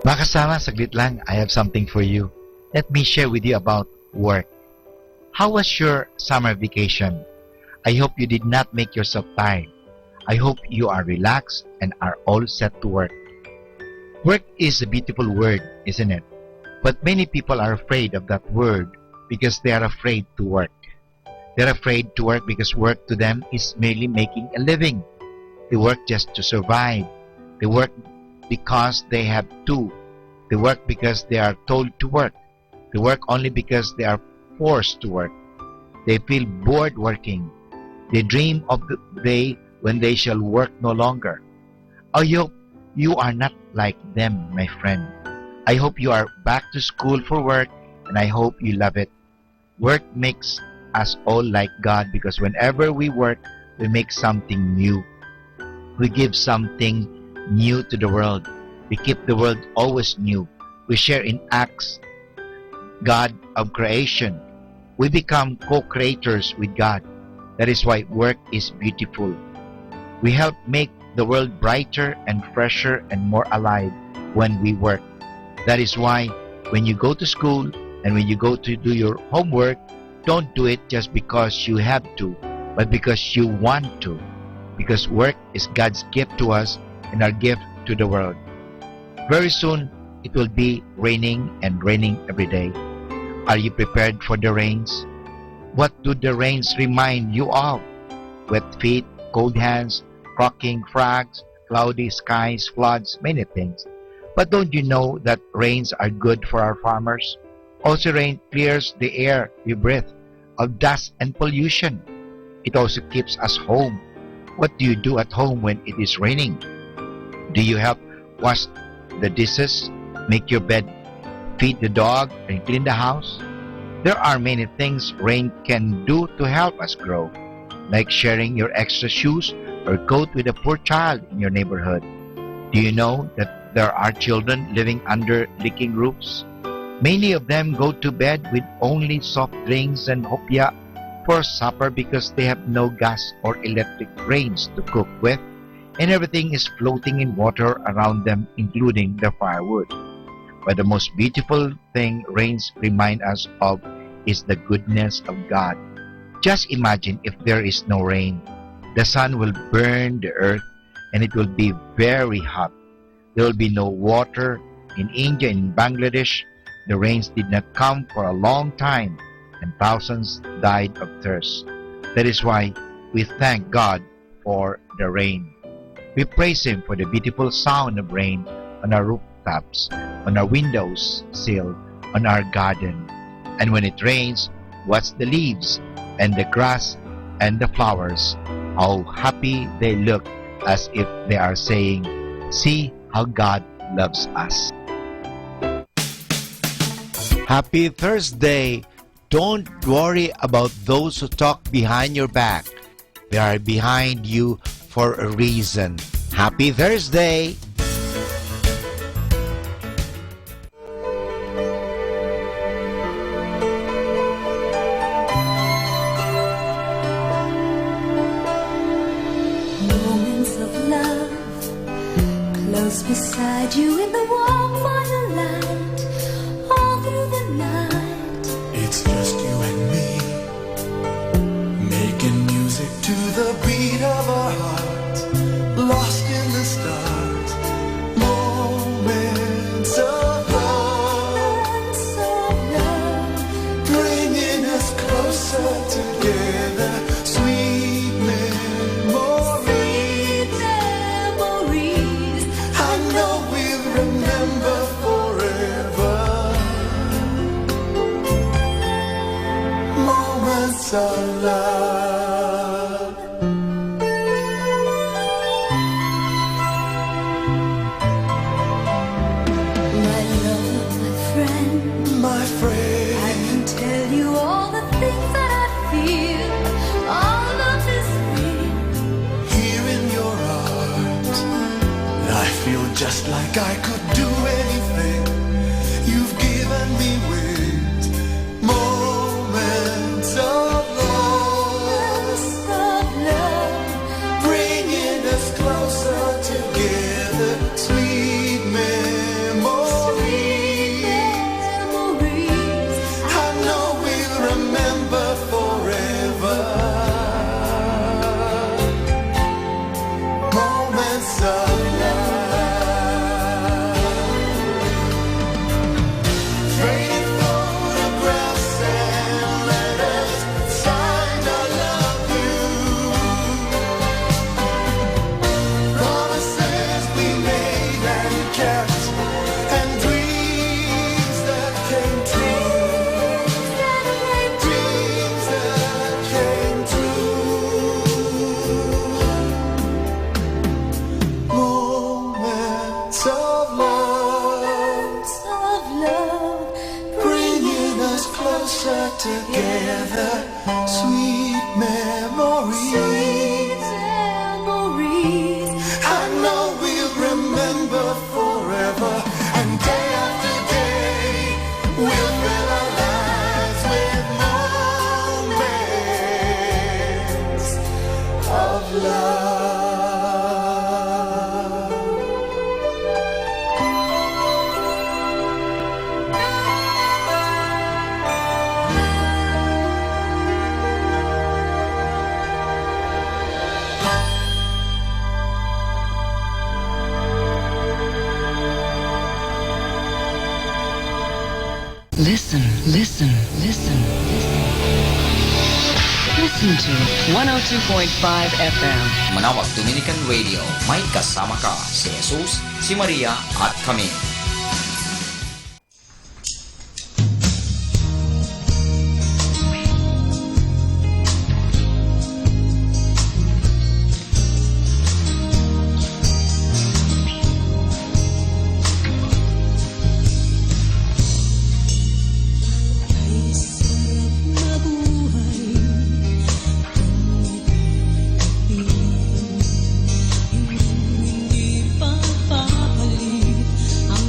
Mga kasama, saglit lang, I have something for you. Let me share with you about work. How was your summer vacation? I hope you did not make yourself tired. I hope you are relaxed and are all set to work. Work is a beautiful word, isn't it? But many people are afraid of that word because they are afraid to work. They're afraid to work because work to them is merely making a living. They work just to survive. They work because they have to. They work because they are told to work. They work only because they are forced to work. They feel bored working. They dream of the day when they shall work no longer. I hope you are not like them, my friend. I hope you are back to school for work, and I hope you love it. Work makes us all like God because whenever we work, we make something new. We give something new to the world. We keep the world always new. We share in acts, God of creation. We become co-creators with God. That is why work is beautiful. We help make the world brighter and fresher and more alive when we work. That is why when you go to school and when you go to do your homework, don't do it just because you have to, but because you want to. Because work is God's gift to us and our gift to the world. Very soon, it will be raining and raining every day. Are you prepared for the rains? What do the rains remind you of? Wet feet, cold hands, cracking frogs, cloudy skies, floods, many things. But don't you know that rains are good for our farmers? Also, rain clears the air we breathe of dust and pollution. It also keeps us home. What do you do at home when it is raining? Do you help wash the dishes, make your bed, feed the dog, and clean the house? There are many things rain can do to help us grow, like sharing your extra shoes or coat with a poor child in your neighborhood. Do you know that there are children living under leaking roofs? Many of them go to bed with only soft drinks and hopya for supper because they have no gas or electric range to cook with, and everything is floating in water around them, including the firewood. But the most beautiful thing rains remind us of is the goodness of God. Just imagine if there is no rain. The sun will burn the earth and it will be very hot. There will be no water. In India and Bangladesh, the rains did not come for a long time and thousands died of thirst. That is why we thank God for the rain. We praise Him for the beautiful sound of rain on our rooftops, on our windows sill, on our garden. And when it rains, watch the leaves and the grass and the flowers. How happy they look, as if they are saying, "See how God loves us." Happy Thursday! Don't worry about those who talk behind your back. They are behind you for a reason. Happy Thursday! Moments of love, close beside you in the warm firelight, all through the night. It's just you and me, making music to the beat of our heart, lost in the stars. Moments of love, bringing us closer together. Sweet memories, I know we'll remember forever. Moments of love. My love, my friend, I can tell you all the things that I feel. All of this real. Here in your arms, I feel just like I could do anything. You've given me wings. Moments of love. closer together. Sweet memories. I know we'll remember forever. And day after day, we'll fill our lives with moments of love. Listen, listen, listen. Listen to 102.5 FM. Manawag Dominican Radio, may kasama ka si Jesus, si Maria at kami. Ang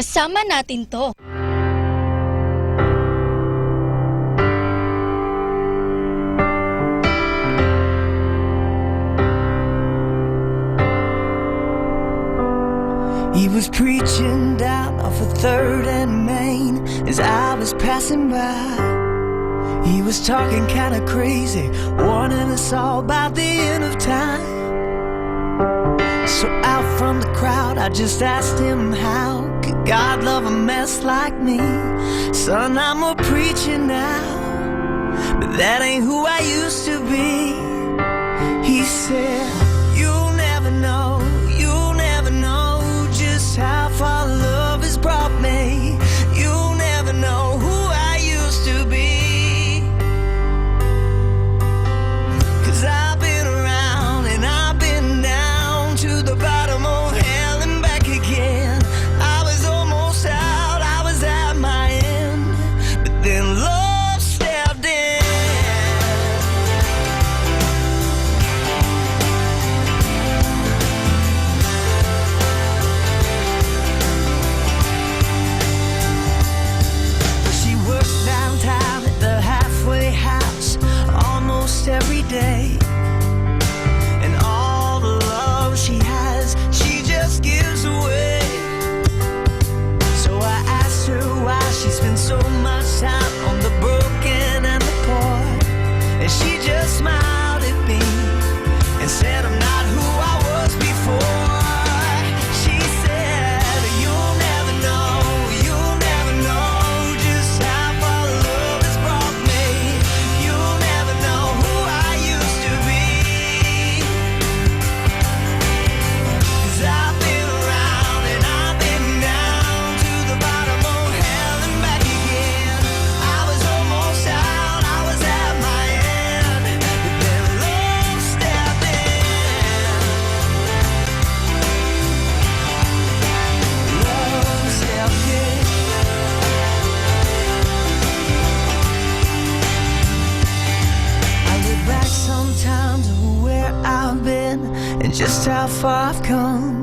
Kasama natin to. He was preaching down off of 3rd and Main as I was passing by. He was talking kinda crazy, warning us all about the end of time. So out from the crowd, I just asked him, how could God love a mess like me? Son, I'm a preacher now, but that ain't who I used to be. He said, you'll never know just how far love has brought me. You'll never know who I used to be. 'Cause I've been around and I've been down to the bottom of hell and back again. I was almost out, I was at my end, but then love stepped in. She worked downtown at the halfway house almost every day. And all the love she has, she just gives away. So I asked her why she spends so much time on the broken and the poor. And she just smiled at me and said, I'm not who I was before. She said, you'll never know just how far love has brought me. You'll never know who I used to be. 'Cause I've been around and I've been down to the bottom of hell and back again. I was almost out, I was at my end, but then love stepped in. Love stepped in. I look back sometimes on where I've been and just how far I've come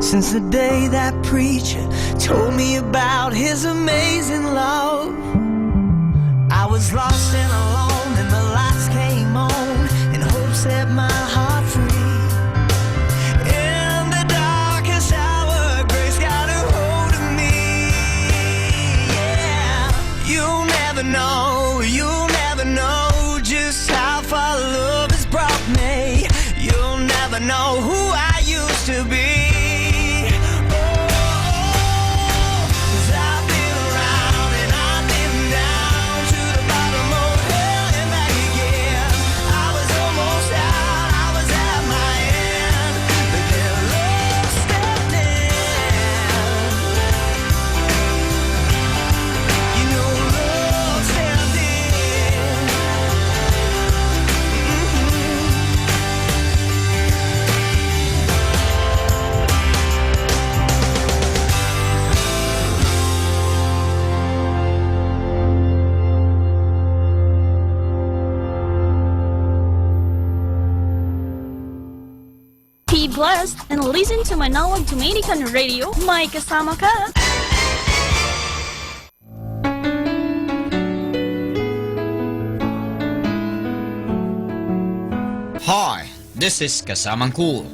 since the day that preacher told me about his amazing love. I was lost and alone and the lights came on and hope set my heart free. In the darkest hour, grace got a hold of me. Yeah, you'll never know just how far love has brought me. You'll never know who I used to be. Oh, 'cause I've been around and I've been down to the bottom of hell and back again. I was almost out, I was at my end, but then love stepped in. You know love stepped in. Be blessed and listen to Manawag Dominican Radio. May kasama ka. Hi, this is Kasamang Cool.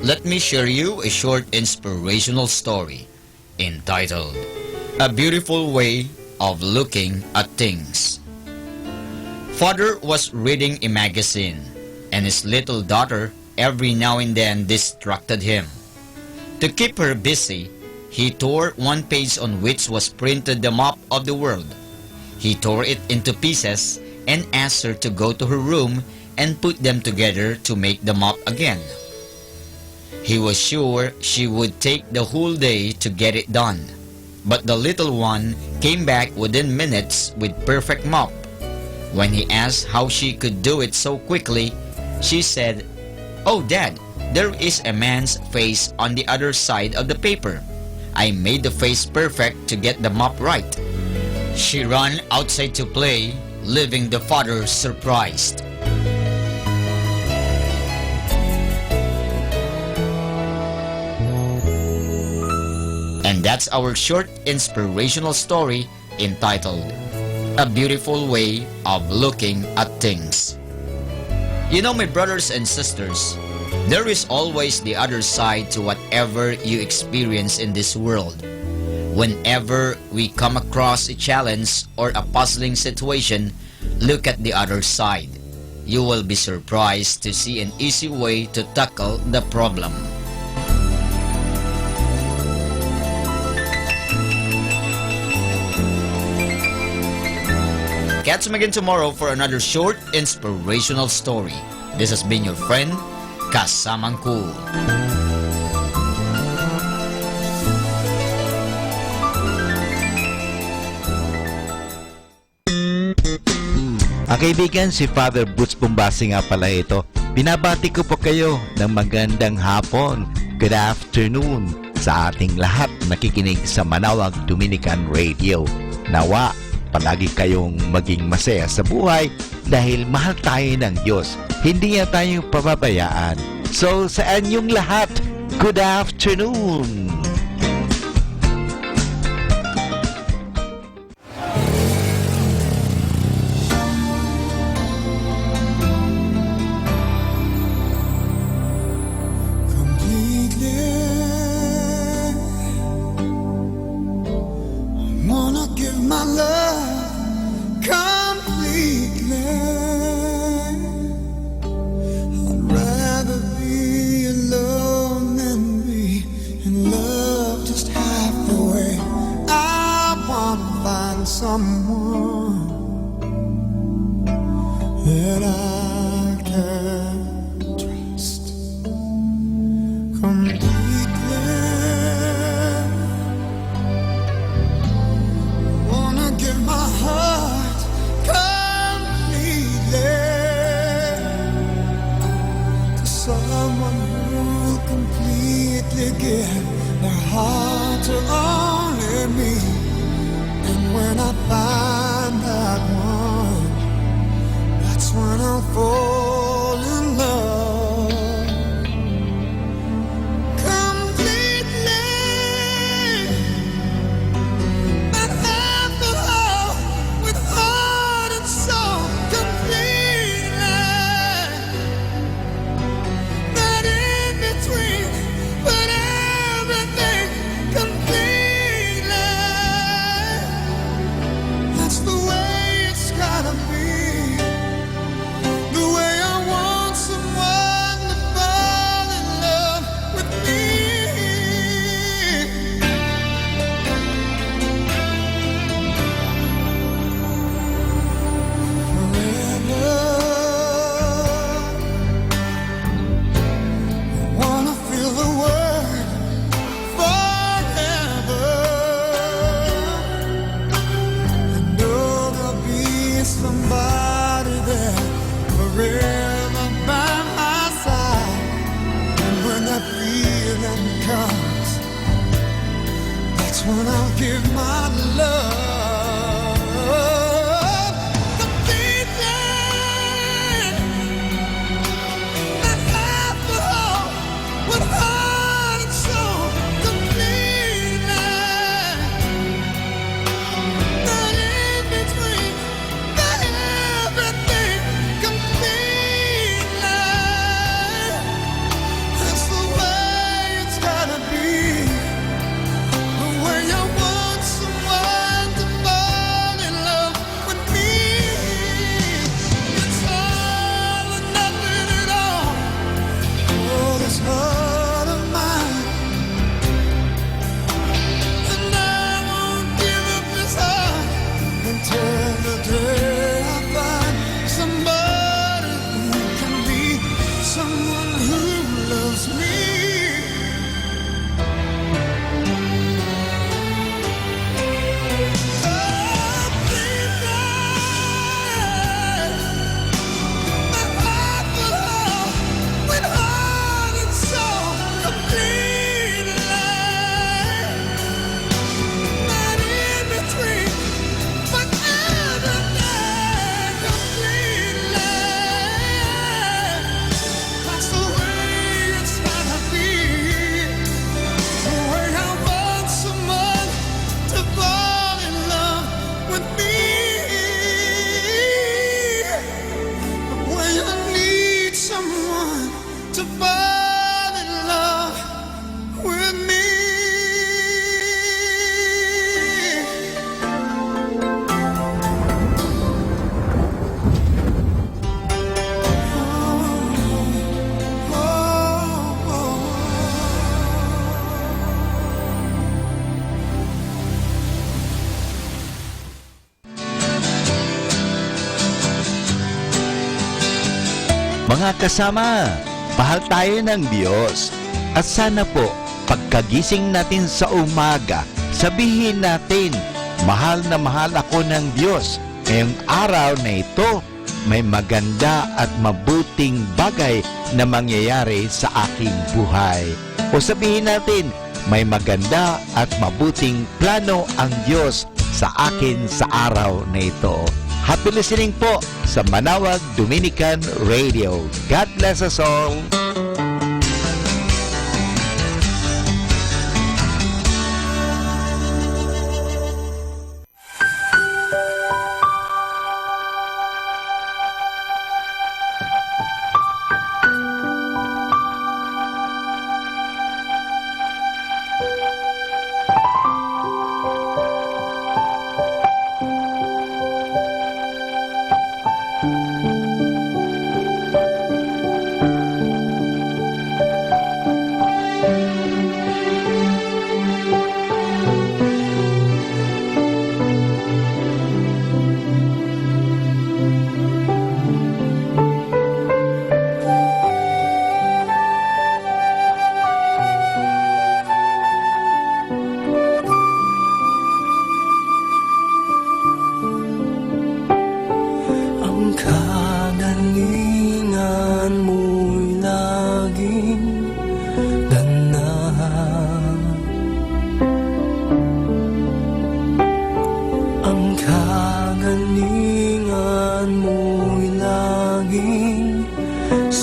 Let me share you a short inspirational story entitled A Beautiful Way of Looking at Things. Father was reading a magazine and his little daughter every now and then distracted him. To keep her busy, he tore one page on which was printed the map of the world. He tore it into pieces and asked her to go to her room and put them together to make the map again. He was sure she would take the whole day to get it done, but the little one came back within minutes with perfect map. When he asked how she could do it so quickly, she said, "Oh, Dad, there is a man's face on the other side of the paper. I made the face perfect to get the map right." She ran outside to play, leaving the father surprised. And And that's our short inspirational story entitled A Beautiful Way of Looking at Things. You know, my brothers and sisters, there is always the other side to whatever you experience in this world. Whenever we come across a challenge or a puzzling situation, look at the other side. You will be surprised to see an easy way to tackle the problem. Catch me again tomorrow for another short inspirational story. This has been your friend, Kasamang Cool. Ang kaibigan, si Father Butch Bumbasi nga pala ito. Binabati ko po kayo ng magandang hapon. Good afternoon sa ating lahat nakikinig sa Manawag Dominican Radio. Nawa, palagi kayong maging masaya sa buhay dahil mahal tayo ng Diyos. Hindi niya tayo pababayaan. So, sa inyong lahat, good afternoon! Wanna give my love completely. I'd rather be alone than be in love just half the way. I wanna find someone that I can trust completely. Give my heart completely to someone who will completely give their heart to only me. And when I find that one, that's when I'll fall in love completely. Somebody there forever by my side. And when that feeling comes, that's when I'll give my love completely. Not half the whole, with heart and soul completely. Not in between. That's the way it's gotta be. The way I want someone to Mga kasama, mahal tayo ng Diyos. At sana po, pagkagising natin sa umaga, sabihin natin, mahal na mahal ako ng Diyos. Ngayong araw na ito, may maganda at mabuting bagay na mangyayari sa aking buhay. O sabihin natin, may maganda at mabuting plano ang Diyos sa akin sa araw na ito. Happy listening po sa Manawag Dominican Radio. God bless us all.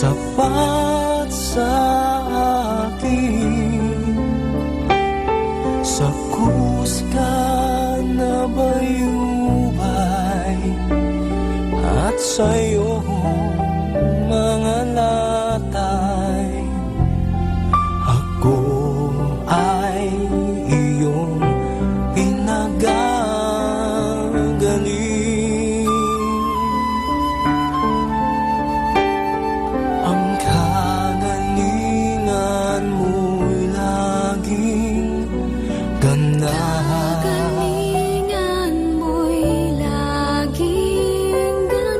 sapat sa akin. Sa krus ka na bayubay at sa'yo mga latay. Ako ay iyong pinagagaling. Ang kagalingan mo'y laging ganap.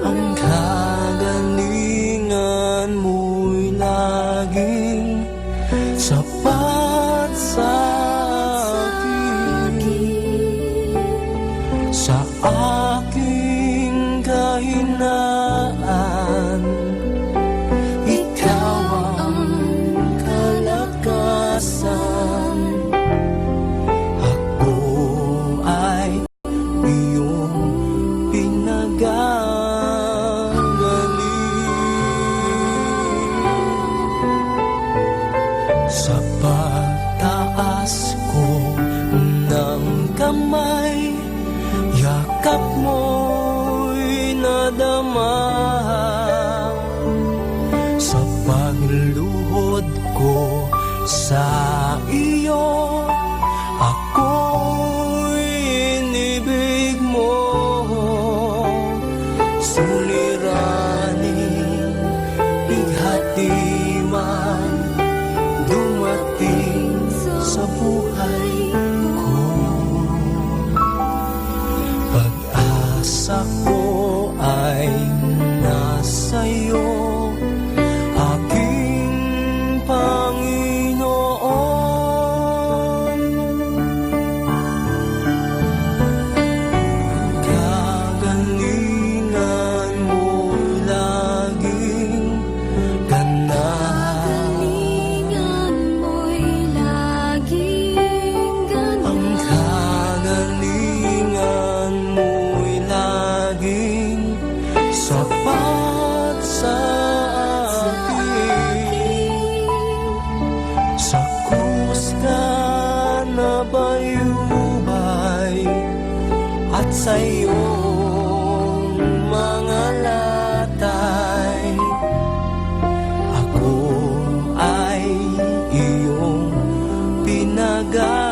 Ang kagalingan mo'y laging sapat sa akin. Sa aking kahinaan, ikaw ang kalakasan. Ako ay iyong pinagagaling. Sa pagtaas ko ng kamay, yakap mo'y nadama. Sa pagluhod ko sa iyo, ako'y inibig mo. Suliraning bighati man dumating sa buhay ko. Pag-asa ko ay nasa'yo, aking Panginoon. Kagalingan mo'y laging ganap. Ang kagalingan mo'y laging sapat sa akin. Sa krus ka na bayubay at sa iyong mga latay. Ako ay iyong pinagagaling.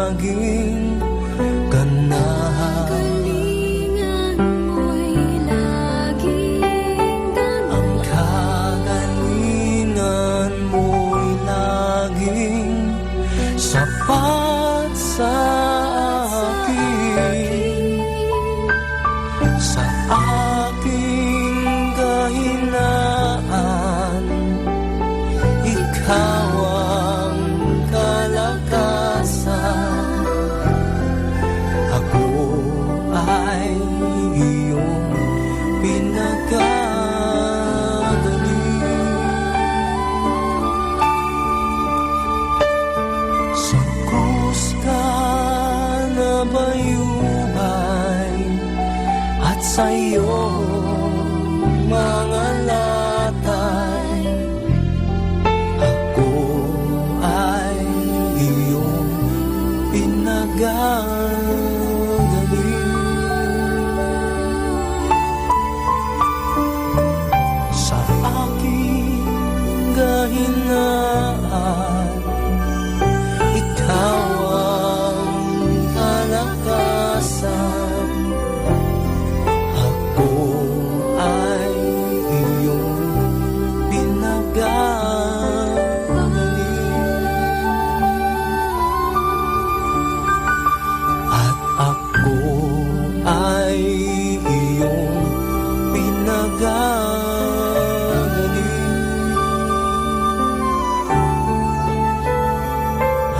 laging ganahan. Ang kagalingan mo'y laging sapat sa akin, sa aking kahinaan. Ikaw ang kalakasan, ako ay iyong pinagagaling. Sa krus ka na bayubay at sa iyong mga latay, ako ay iyong pinagagaling. Sa aking kahinaan, ikaw ang kalakasan, ako ay iyong pinagagaling. At ako ay iyong pinagagaling.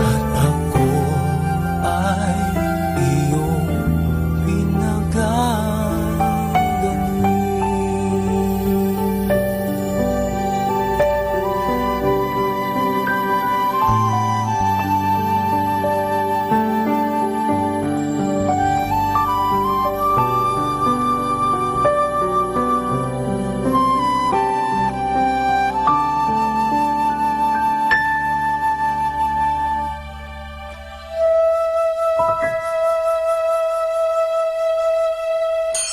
At ako ay iyong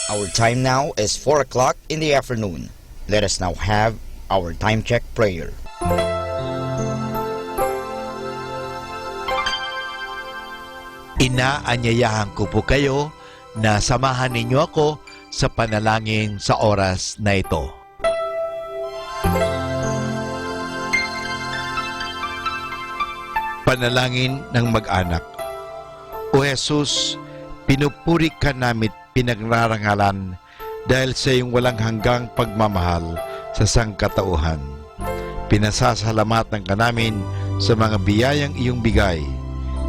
Our time now is 4 o'clock in the afternoon. Let us now have our time check prayer. Inaanyayahan ko po kayo na samahan ninyo ako sa panalangin sa oras na ito. Panalangin ng mag-anak. O Jesus, pinupuri ka namin pinagnarangalan dahil sa iyong walang hanggang pagmamahal sa sangkatauhan. Pinasasalamatan ka namin sa mga biyayang iyong bigay.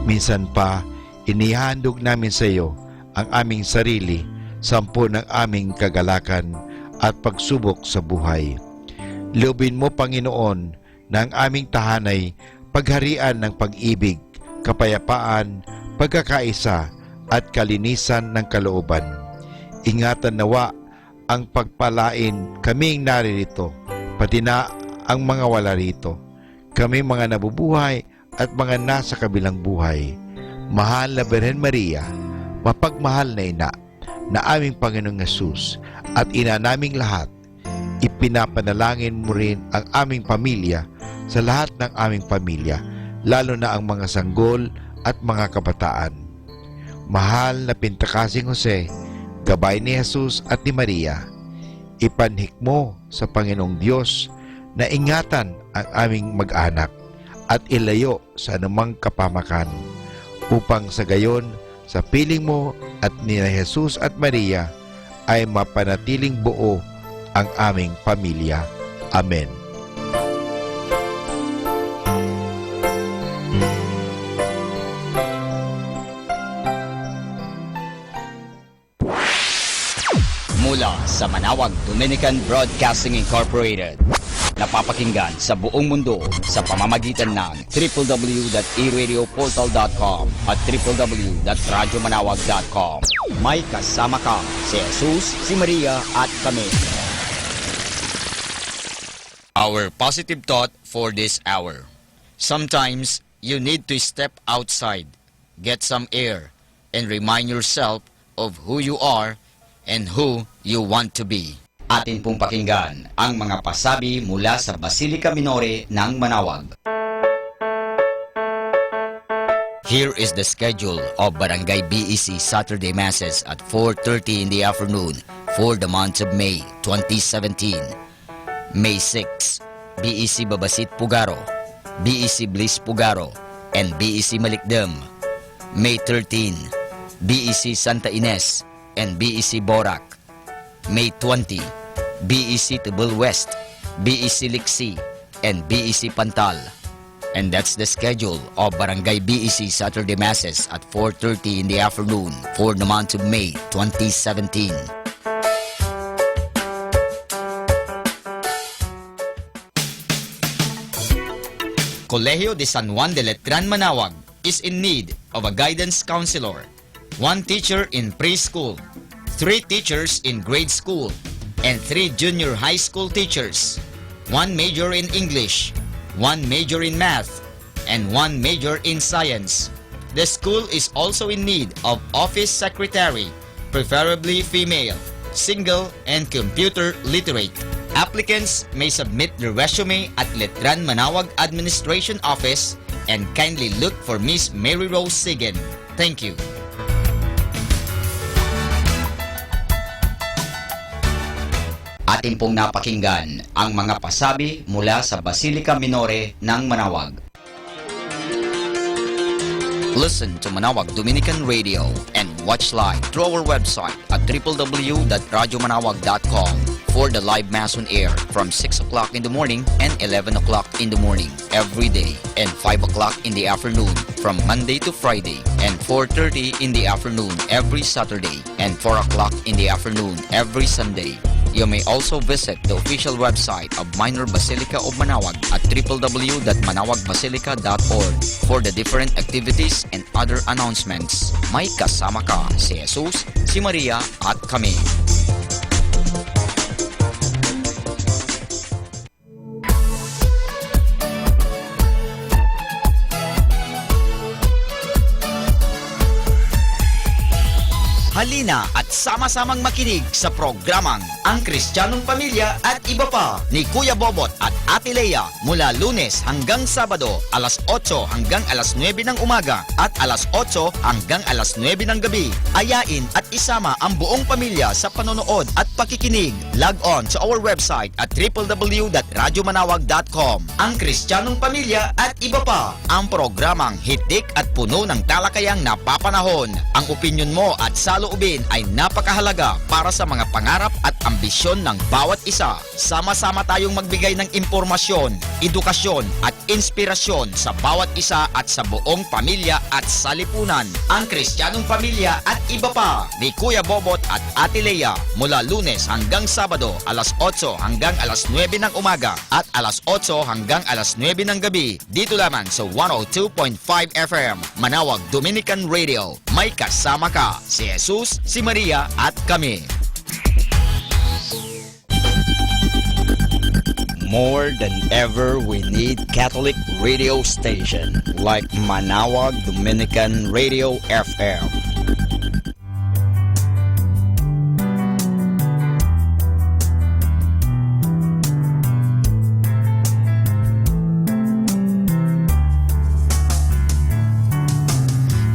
Minsan pa, inihandog namin sa iyo ang aming sarili, sampu ng aming kagalakan at pagsubok sa buhay. Loobin mo, Panginoon, na ang aming tahanay pagharian ng pag-ibig, kapayapaan, pagkakaisa at kalinisan ng kalooban. Ingatan nawa ang pagpalain kaming naririto, pati na ang mga wala rito, kami mga nabubuhay at mga nasa kabilang buhay. Mahal na Birhen Maria, mapagmahal na ina na aming Panginoong Yesus at ina naming lahat, ipinapanalangin mo rin ang aming pamilya sa lahat ng aming pamilya, lalo na ang mga sanggol at mga kabataan. Mahal na Pintakasing Jose, gabay ni Jesus at ni Maria, ipanhik mo sa Panginoong Diyos na ingatan ang aming mag-anak at ilayo sa anumang kapamakan, upang sa gayon, sa piling mo at ni Jesus at Maria, ay mapanatiling buo ang aming pamilya. Amen. Mula sa Manawag Dominican Broadcasting Incorporated, napapakinggan sa buong mundo sa pamamagitan ng www.eradioportal.com at www.radyomanawag.com. May kasama ka si Jesus, si Maria at kami. Our positive thought for this hour. Sometimes you need to step outside, get some air, and remind yourself of who you are and who you want to be. Atin pong pakinggan ang mga pasabi mula sa Basilica Minore ng Manawag. Here is the schedule of Barangay BEC Saturday Masses at 4:30 in the afternoon for the month of May 2017. May 6, BEC Babasit Pugaro, BEC Bliss Pugaro, and BEC Malikdem. May 13, BEC Santa Ines and BEC Borac. May 20, BEC Tubul West, BEC Liksi, and BEC Pantal. And that's the schedule of Barangay BEC Saturday Masses at 4:30 in the afternoon for the month of May 2017. Colegio de San Juan de Letran Manawag is in need of a guidance counselor, 1 teacher in preschool, 3 teachers in grade school, and 3 junior high school teachers, 1 major in English, 1 major in math, and 1 major in science. The school is also in need of office secretary, preferably female, single, and computer literate. Applicants may submit their resume at Letran Manawag Administration Office and kindly look for Miss Mary Rose Sigen. Thank you. Atin pong napakinggan ang mga pasabi mula sa Basilica Minore ng Manawag. Listen to Manawag Dominican Radio and watch live through our website at www.radyomanawag.com for the live Mass on air from 6 o'clock in the morning and 11 o'clock in the morning every day and 5 o'clock in the afternoon from Monday to Friday and 4:30 in the afternoon every Saturday and 4 o'clock in the afternoon every Sunday. You may also visit the official website of Minor Basilica of Manawag at www.manawagbasilica.org for the different activities and other announcements. May kasama ka si Jesus, si Maria at kami. Halina at sama-samang makinig sa programang Ang Kristiyanong Pamilya at Iba Pa ni Kuya Bobot at Ate Lea mula Lunes hanggang Sabado alas 8 hanggang alas 9 ng umaga at alas 8 hanggang alas 9 ng gabi. Ayain at isama ang buong pamilya sa panonood at pakikinig. Log on to our website at www.radyomanawag.com. Ang Kristiyanong Pamilya at Iba Pa, ang programang hitik at puno ng talakayang napapanahon. Ang opinyon mo at saloobin ay napakahalaga para sa mga pangarap at ambisyon ng bawat isa. Sama-sama tayong magbigay ng impormasyon, edukasyon at inspirasyon sa bawat isa at sa buong pamilya at salipunan. Ang Kristiyanong Pamilya at Iba Pa ni Kuya Bobot at Ate Lea mula Lunes hanggang Sabado alas 8 hanggang alas 9 ng umaga at alas 8 hanggang alas 9 ng gabi dito lamang sa 102.5 FM Manawag Dominican Radio. May kasama ka si Jesus, si Maria at kami. More than ever, we need Catholic radio station like Manawag Dominican Radio FM.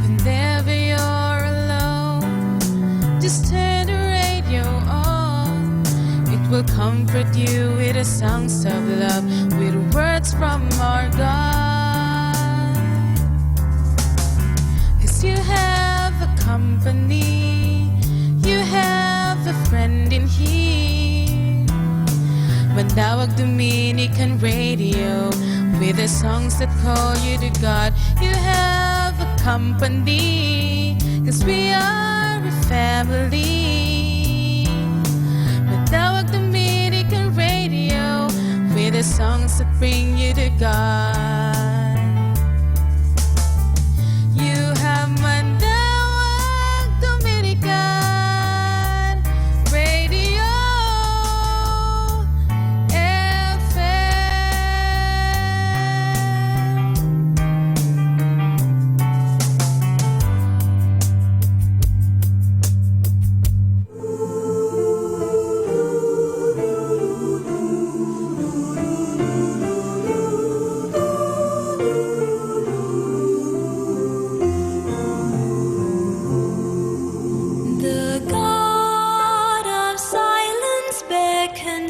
Whenever you're alone, just turn the radio on. It will comfort you with the songs of love, with words from our God. 'Cause you have a company, you have a friend in here. Manawag Dominican Radio, with the songs that call you to God. You have a company, 'cause we are a family. Manawag Dominican Radio, with the songs that bring you to God. You have Manawag Dominican Radio FM.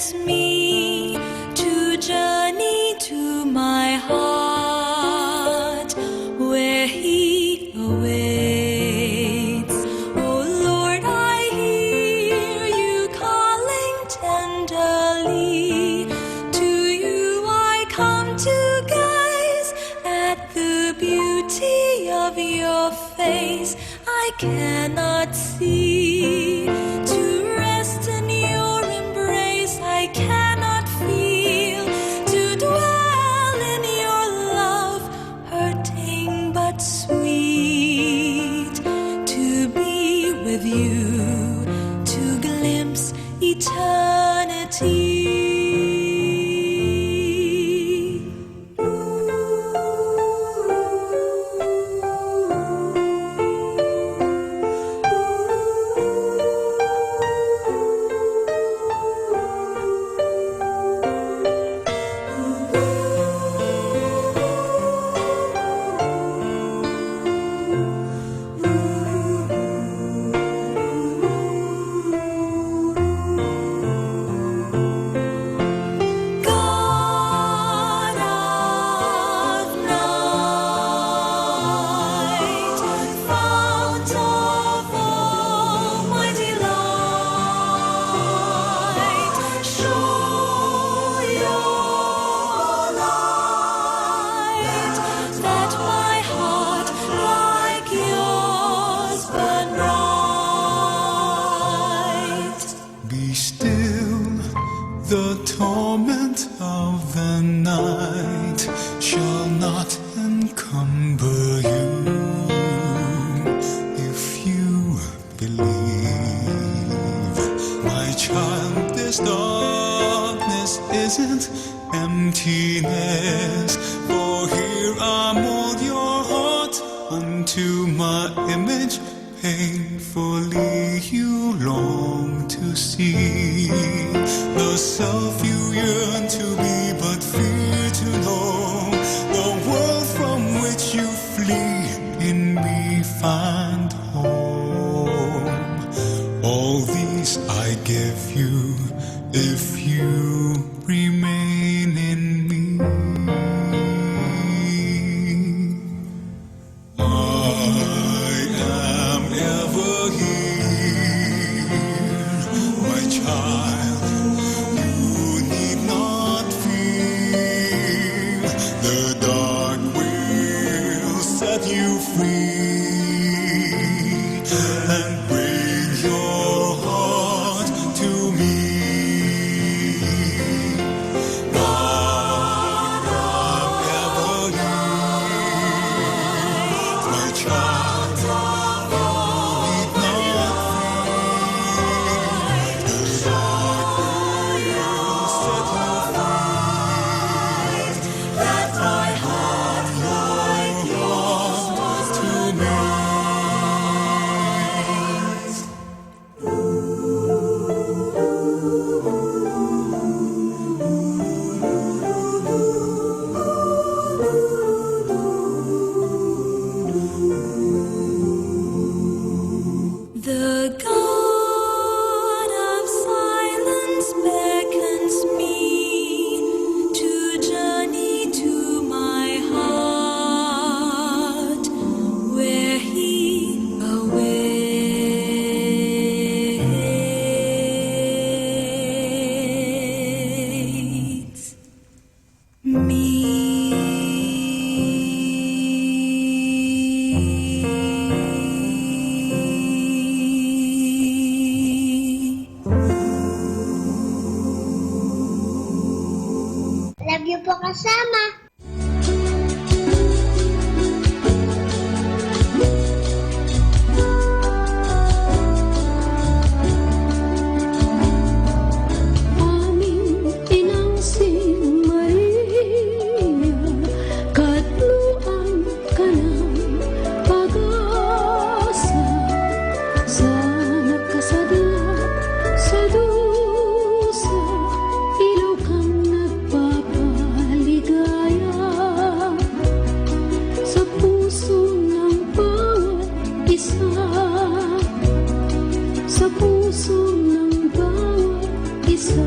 beckons me to journey to my heart where He awaits. Oh Lord, I hear You calling tenderly. To You I come to gaze at the beauty of Your face. I cannot see. To rest in Your embrace I cannot feel. To dwell in Your love, hurting but sweet. To be with You, to glimpse eternity. God of night, fount of almighty light, show Your light, that my heart like Yours burn bright. Be still, the torment of the night shall not encumber you if you believe. My child, this darkness isn't emptiness, for here I mold your heart unto my image. Painfully you long to see the self you yearn to be, but fear to know the world from which you flee. In me find home. All these I give you if you remain in me. I am ever here, my child. You need not fear. The dark will set you free and bring your heart to me. God, I'm ever here, my child. The God of silence beckons me to journey to my heart where He awaits me. Love you po kasama. Aming inangsing Maria, katluan ka ng pag-asa. Sana kasadla sa dusa, ilaw kang nagpapaligaya sa puso ng bawat isa, sa puso ng bawat isa.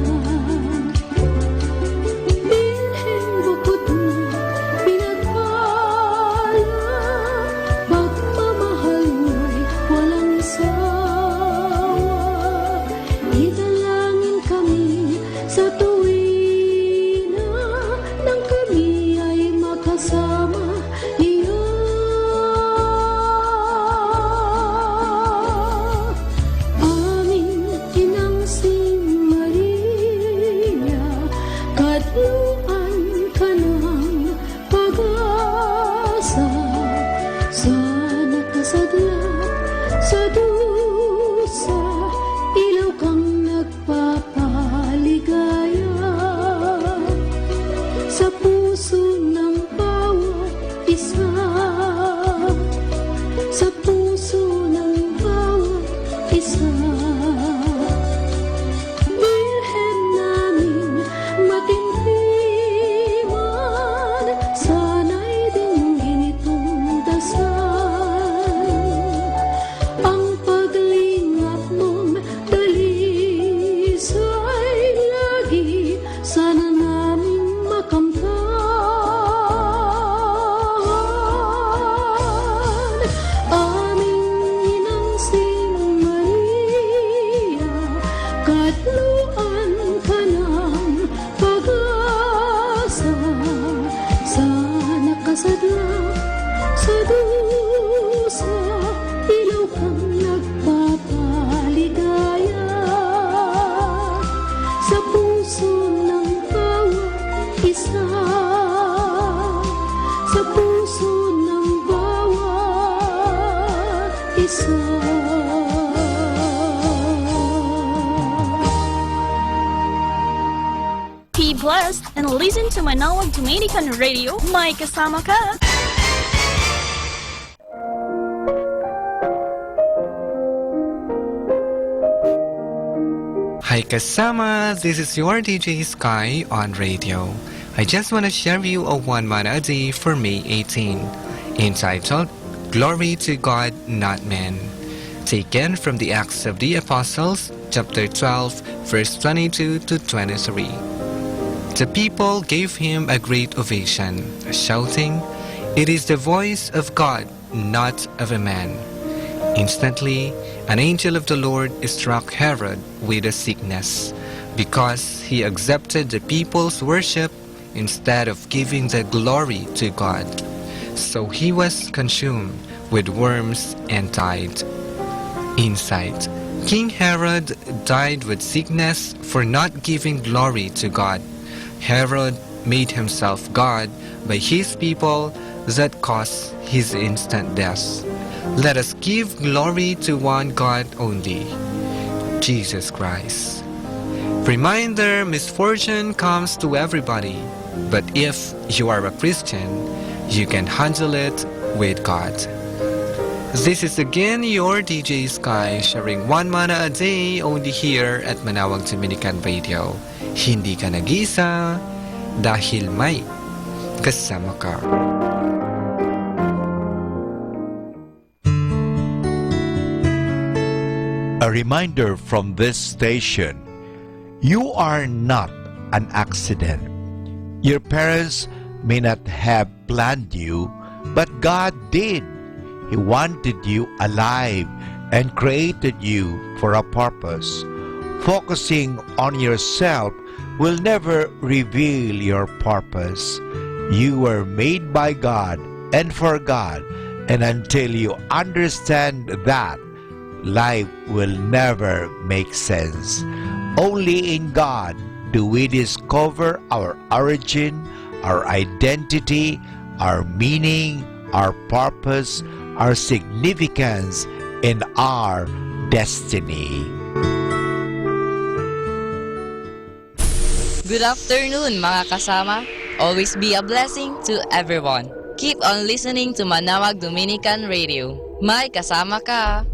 Be blessed and listen to Manawag Dominican Radio. May kasama ka. Hi kasama, this is your DJ Sky on radio. I just want to share you a one mana a day for May 18, entitled Glory to God, Not Men, taken from the Acts of the Apostles, chapter 12, verse 22 to 23. The people gave him a great ovation, shouting, "It is the voice of God, not of a man." Instantly, an angel of the Lord struck Herod with a sickness, because he accepted the people's worship instead of giving the glory to God. So he was consumed with worms and died. Insight: King Herod died with sickness for not giving glory to God. Herod made himself God by his people that caused his instant death. Let us give glory to one God only, Jesus Christ. Reminder: misfortune comes to everybody, but if you are a Christian, you can handle it with God. This is again your DJ Sky, sharing one mana a day only here at Manawag Dominican Radio. Hindi ka nag-isa dahil may kasama ka. A reminder from this station: you are not an accident. Your parents may not have planned you, but God did. He wanted you alive and created you for a purpose. Focusing on yourself will never reveal your purpose. You were made by God and for God, and until you understand that, life will never make sense. Only in God do we discover our origin, our identity, our meaning, our purpose, our significance, and our destiny. Good afternoon mga kasama. Always be a blessing to everyone. Keep on listening to Manawag Dominican Radio. May kasama ka.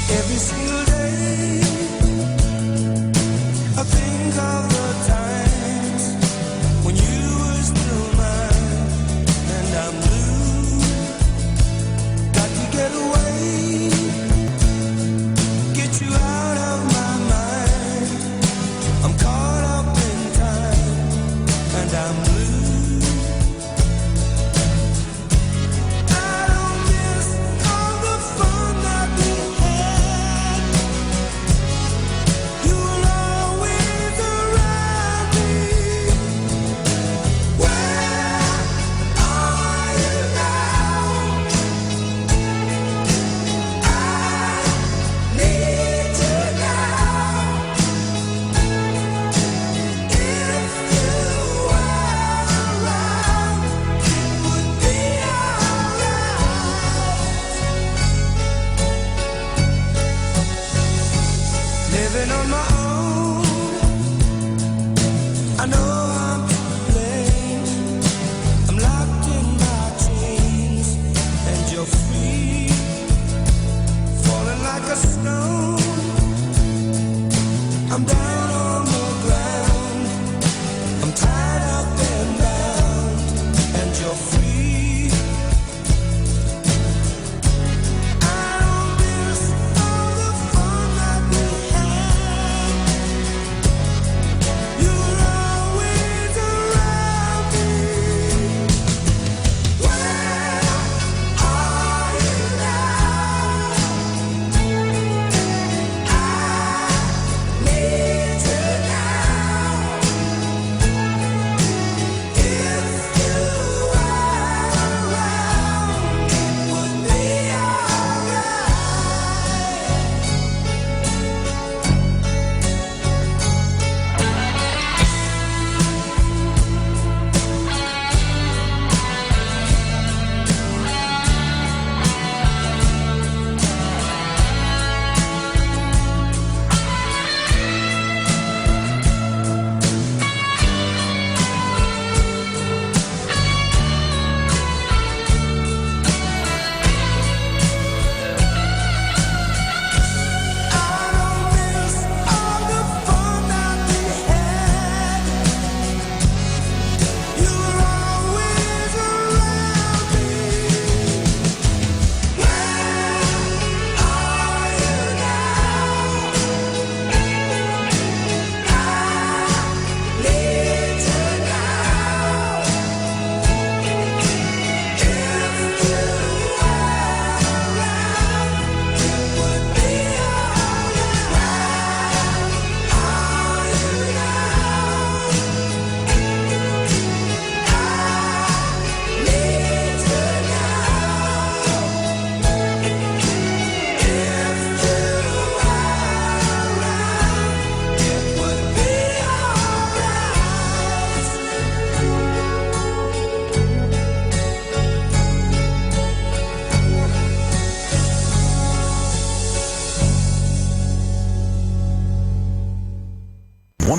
Every single day, I think of the times when you were still mine, and I'm losing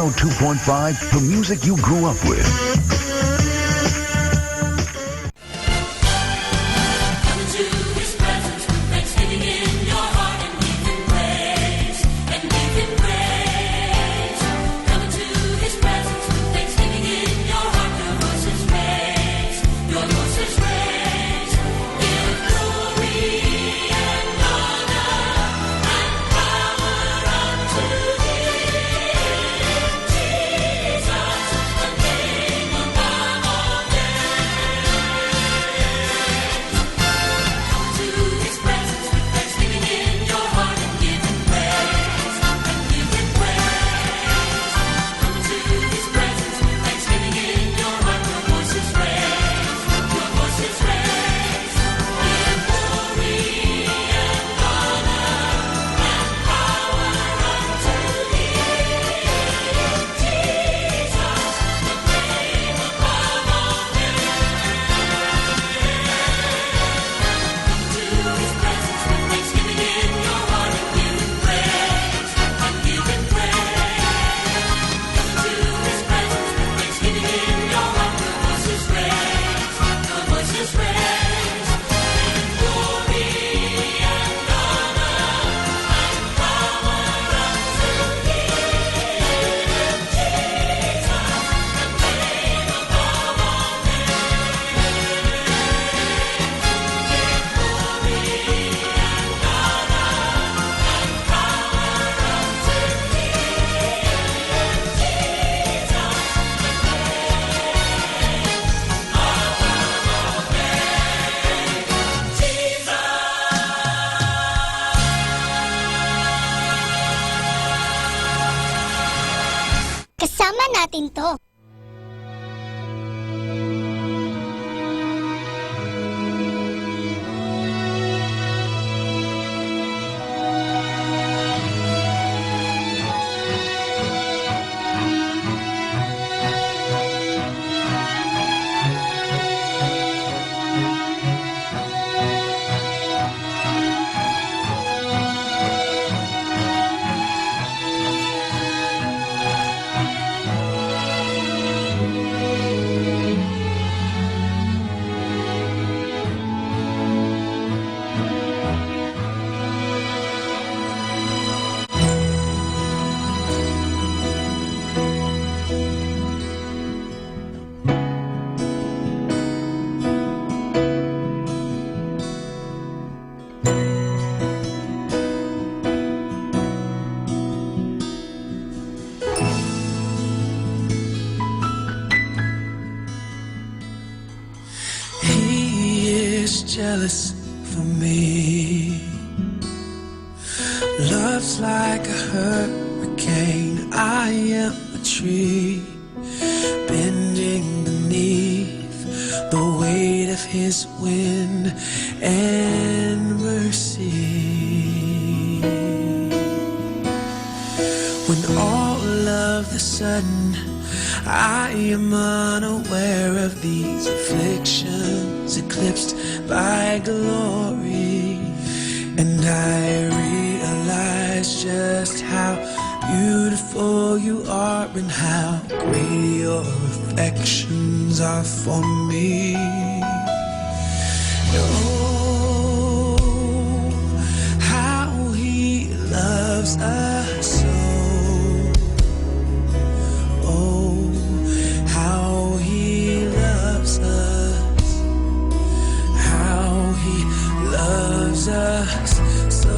102.5, the music you grew up with. Kasama natin to. Jealous for me. Love's like a hurricane. I am a tree bending beneath the weight of his wind and mercy. When all of a sudden I am unaware of these afflictions, eclipsed by glory, and I realize just how beautiful you are and how great your affections are for me. Oh, how he loves us so. Oh, how he loves us, how he loves us so.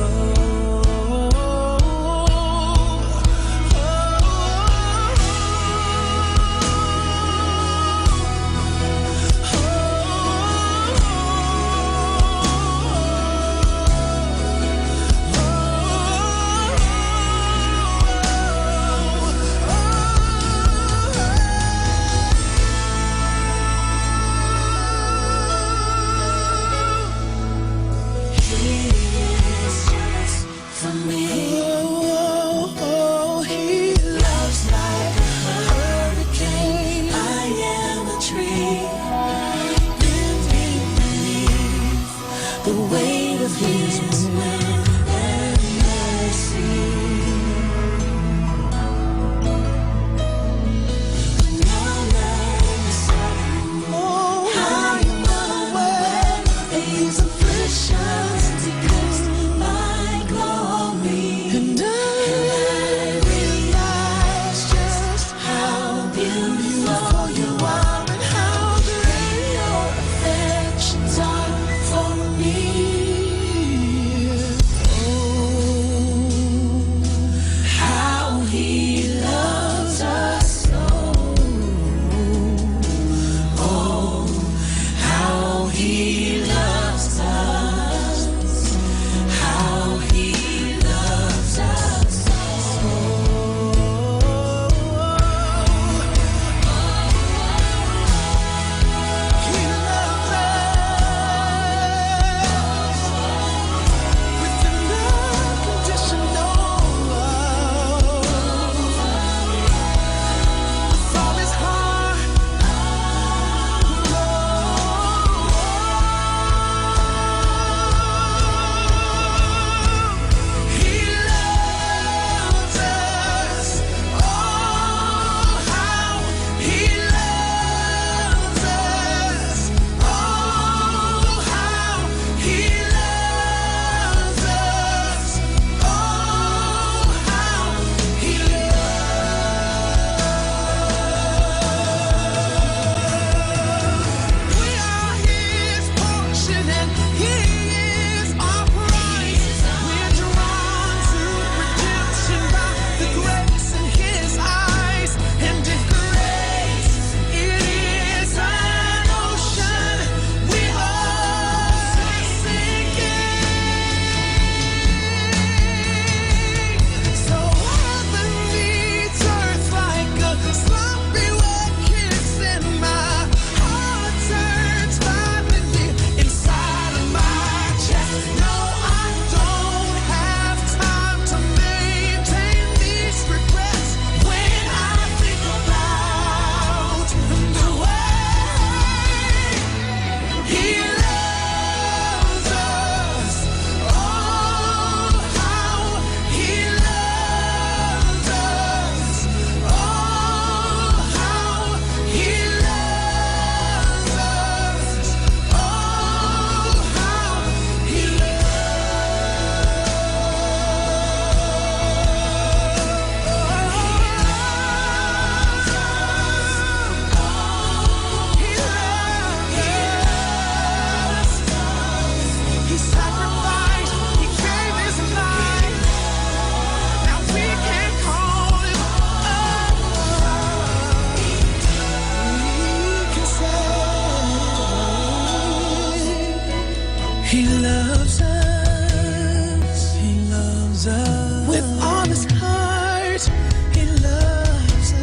He loves us. He loves us. With all his heart, he loves us.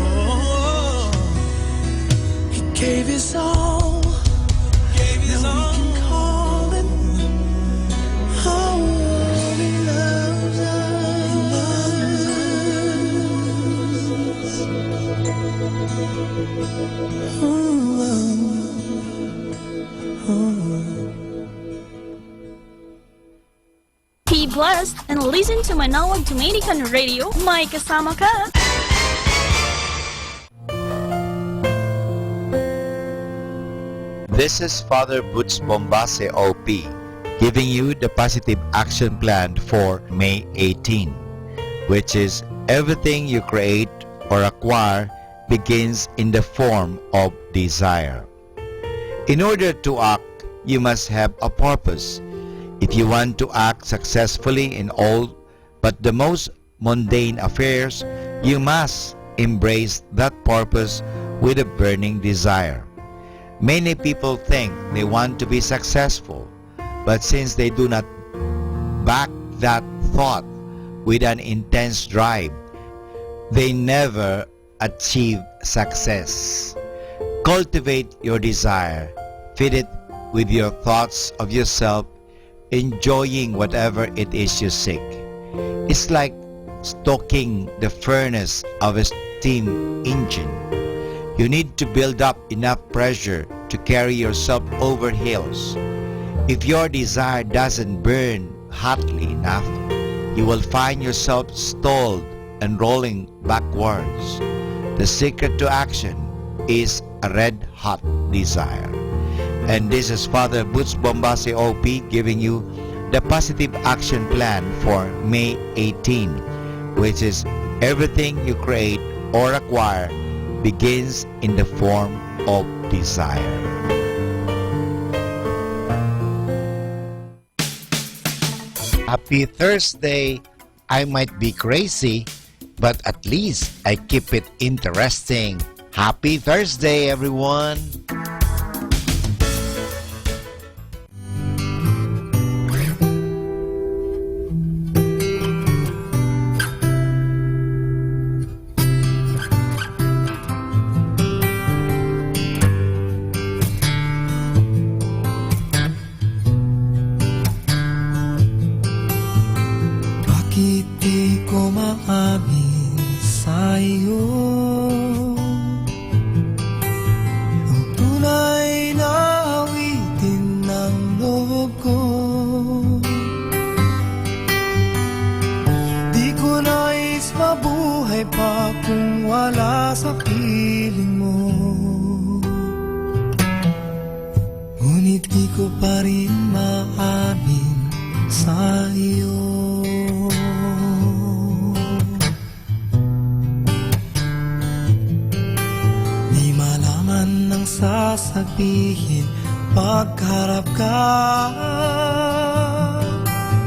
Oh, he gave his all. Now we can call it home. He loves us. Be blessed and listen to Manawag Dominican Radio. May kasama ka. This is Father Butch Bombase OP giving you the positive action plan for May 18, which is everything you create or acquire begins in the form of desire. In order to act, you must have a purpose. If you want to act successfully in all but the most mundane affairs, you must embrace that purpose with a burning desire. Many people think they want to be successful, but since they do not back that thought with an intense drive, they never achieve success. Cultivate your desire, feed it with your thoughts of yourself, enjoying whatever it is you seek. It's like stoking the furnace of a steam engine. You need to build up enough pressure to carry yourself over hills. If your desire doesn't burn hotly enough, you will find yourself stalled and rolling backwards. The secret to action is a red-hot desire. And this is Father Butch Bombase OP giving you the positive action plan for May 18, which is everything you create or acquire begins in the form of desire. Happy Thursday! I might be crazy, but at least I keep it interesting. Happy Thursday, everyone! Bakit di ko maamin sa'yo ang tunay na awitin ng loob ko? Di ko nais mabuhay pa kung wala sa piling mo. Ngunit di ko pa rin maamin sa iyo. Ang sasabihin pagharap ka,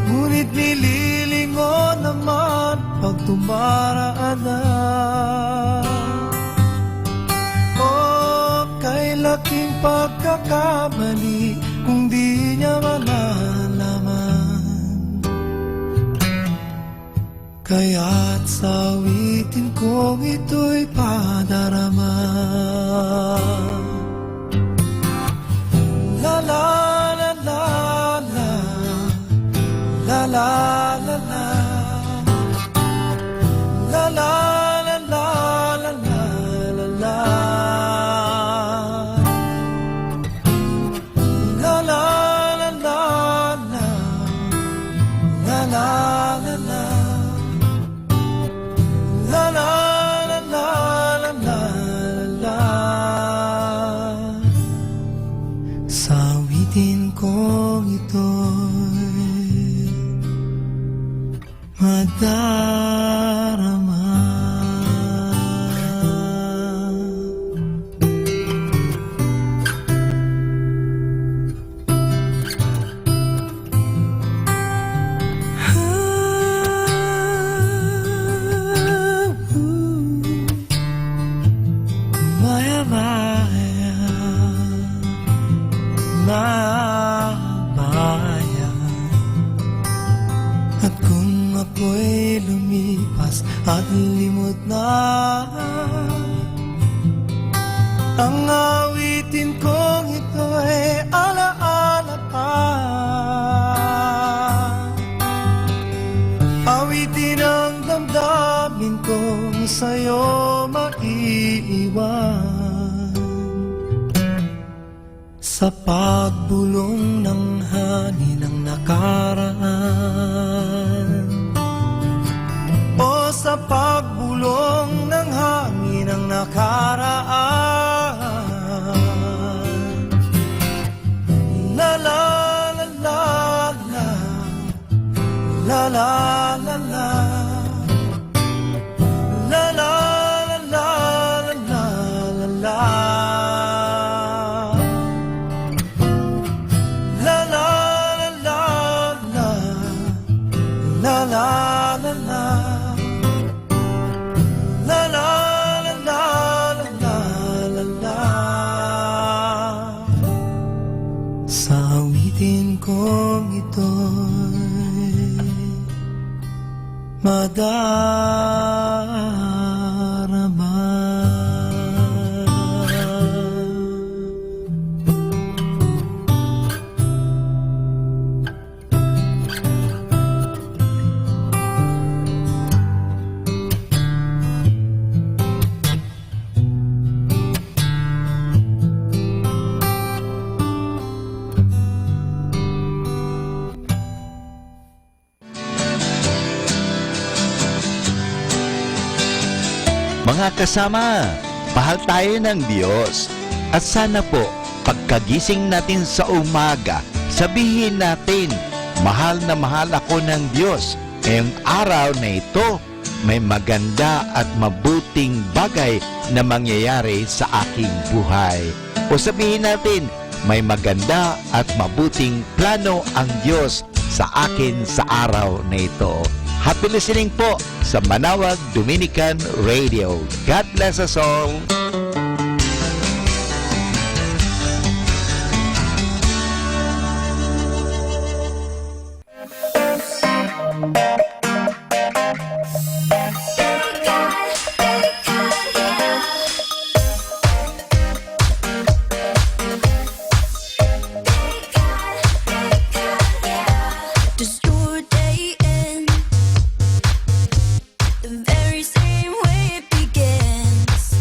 ngunit nililingon naman pag tumaraan na. Oh, kay laking pagkakamali kung di niya malalaman. Kaya't sa awitin kong ito'y padarama. La la la la la, la la la la, la la la la la la la, la la la la la, la la la la, la la la la la la. Sa awitin kong ito'y madarama. Maya, maya, maya. oras at limot na. Ang awitin kong ito'y alaala pa. Awitin ang damdamin kong sa'yo maiiwan. Sa pagbulong ng hangin ng nakaraan, o sa pagbulong ng hangin ng nakaraan, la la la la la, la la la la, la la la la la la la. La la la la, la la la la la la la. Sa awitin kong ito'y madarama. Mga kasama, mahal tayo ng Diyos. At sana po, pagkagising natin sa umaga, sabihin natin, mahal na mahal ako ng Diyos. Ngayong araw na ito, may maganda at mabuting bagay na mangyayari sa aking buhay. O sabihin natin, may maganda at mabuting plano ang Diyos sa akin sa araw na ito. Happy listening po sa Manawag Dominican Radio. God bless us all. Does your day end the very same way it begins?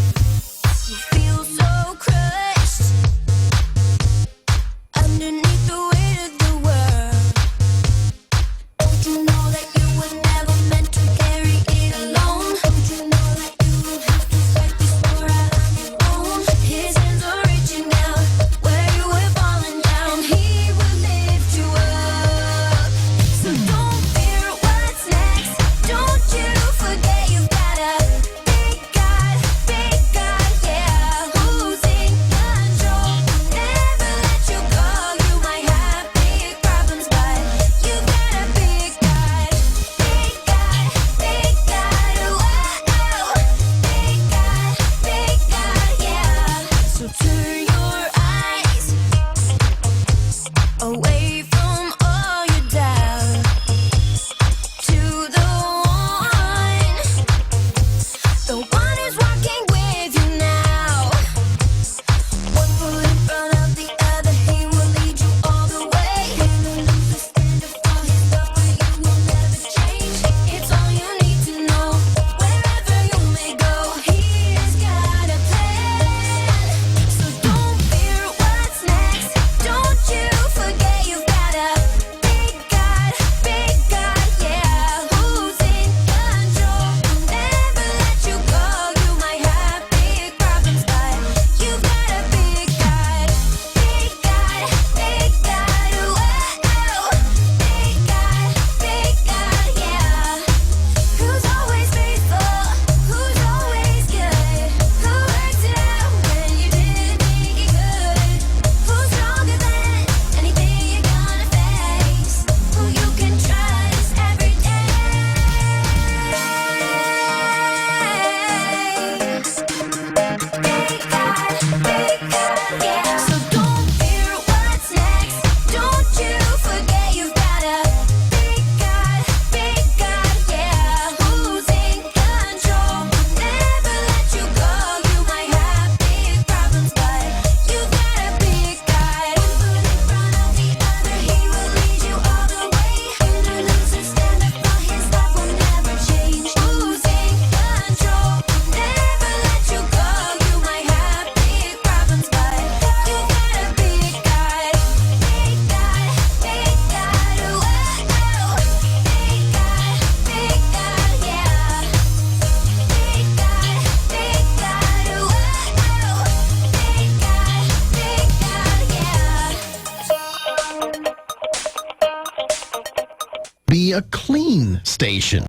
be a clean station.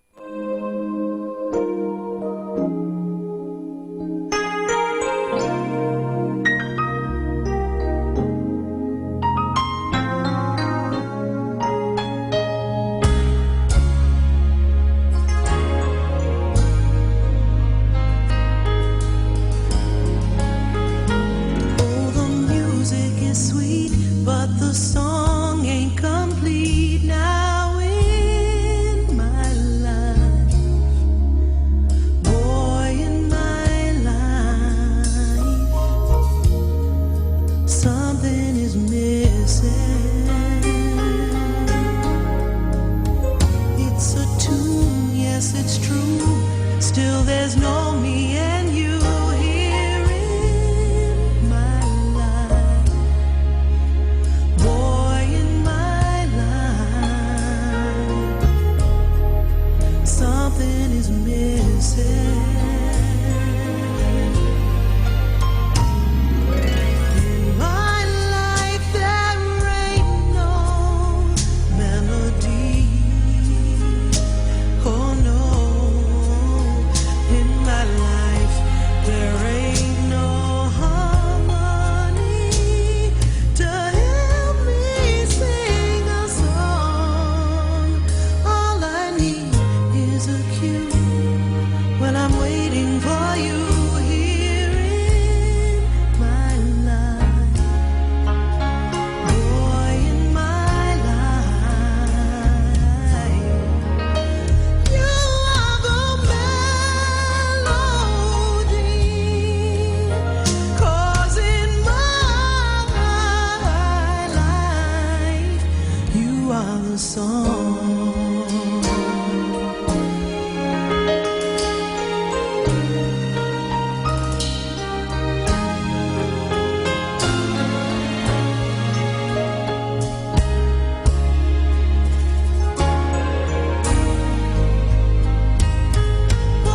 Oh, the music is sweet, but the song ain't complete now in my life. Boy, in my life, something is missing. It's a tune, yes, it's true. Still, there's no me and you here in my life. Boy, in my life, something is missing. In my life, there ain't no melody. Oh no, in my life there ain't no harmony to help me sing a song. All I need is a cue when I'm waiting for you here in my life. Boy, in my life, you are the melody. 'Cause in my life, you are the song. Oh,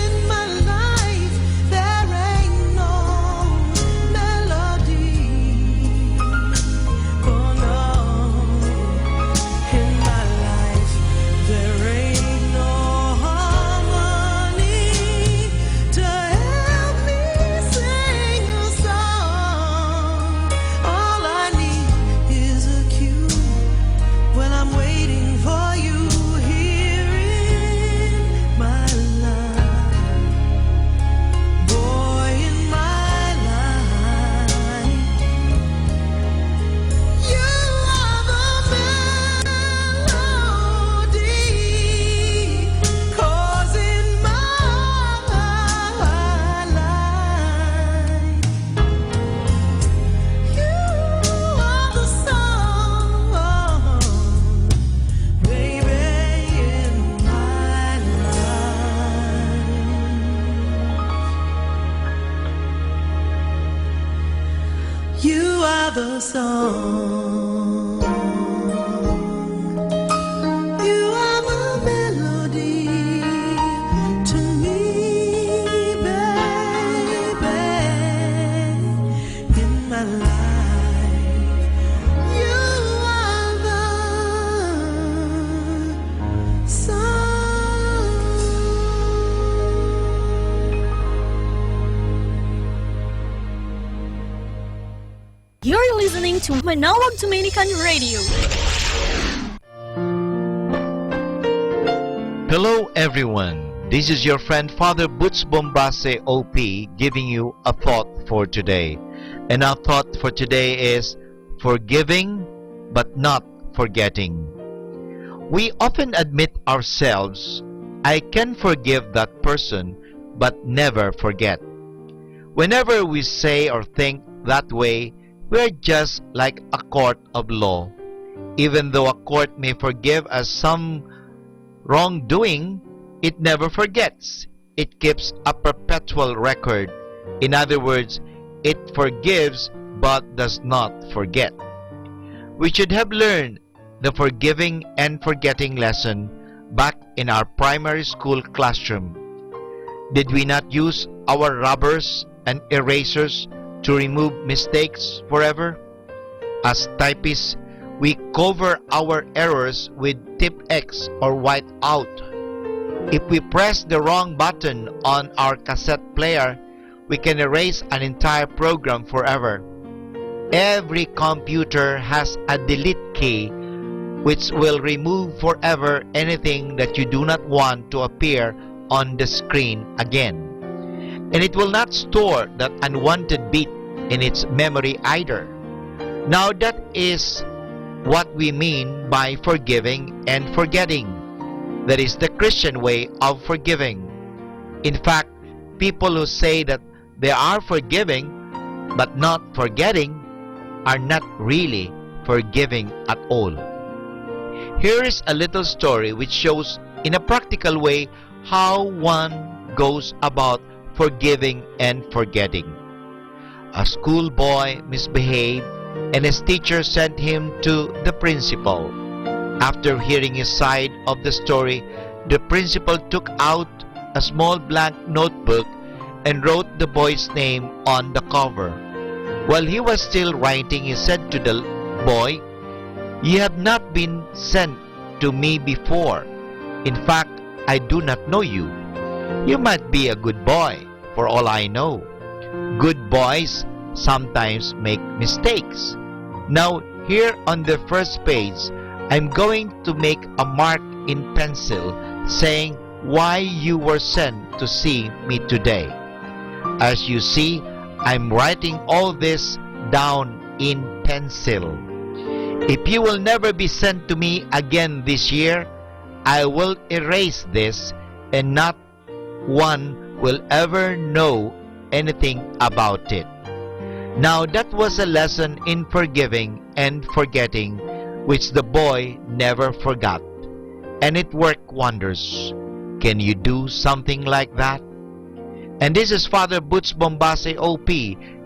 in my life there ain't no melody. Oh no, in my life there ain't no harmony to help me sing a song. All I need is a cue when I'm waiting for you here in my life. Boy, in my life, you are the melody. 'Cause in my life, you are the song, baby, in my life. You are the song. You are the melody to me, baby, in my life. You are the song. You're listening to Manawag Dominican Radio. Hello everyone, this is your friend Father Butch Bombase OP giving you a thought for today. And our thought for today is forgiving but not forgetting. We often admit ourselves, I can forgive that person but never forget. Whenever we say or think that way, we're just like a court of law. Even though a court may forgive us some wrongdoing, it never forgets. It keeps a perpetual record. In other words, it forgives but does not forget. We should have learned the forgiving and forgetting lesson back in our primary school classroom. Did we not use our rubbers and erasers to remove mistakes forever? As typists, we cover our errors with tip X or white out. If we press the wrong button on our cassette player, we can erase an entire program forever. Every computer has a delete key which will remove forever anything that you do not want to appear on the screen again. And it will not store that unwanted bit in its memory either. Now that is what we mean by forgiving and forgetting. That is the Christian way of forgiving. In fact, people who say that they are forgiving but not forgetting are not really forgiving at all. Here is a little story which shows in a practical way how one goes about forgiving and forgetting. A schoolboy misbehaved and his teacher sent him to the principal. After hearing his side of the story, the principal took out a small blank notebook and wrote the boy's name on the cover. While he was still writing, he said to the boy, "You have not been sent to me before. In fact, I do not know you. You might be a good boy, for all I know. Good boys sometimes make mistakes. Now, here on the first page, I'm going to make a mark in pencil saying why you were sent to see me today. As you see, I'm writing all this down in pencil. If you will never be sent to me again this year, I will erase this and not one will ever know anything about it." Now that was a lesson in forgiving and forgetting which the boy never forgot, and it worked wonders. Can you do something like that? And this is Father Butch Bombase OP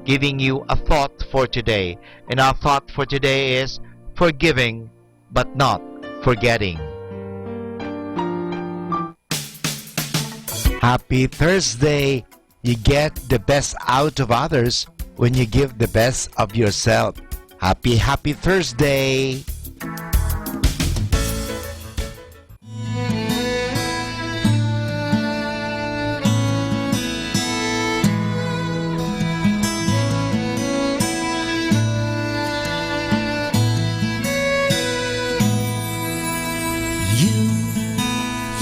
giving you a thought for today, and our thought for today is forgiving but not forgetting. Happy Thursday! You get the best out of others when you give the best of yourself. Happy Thursday!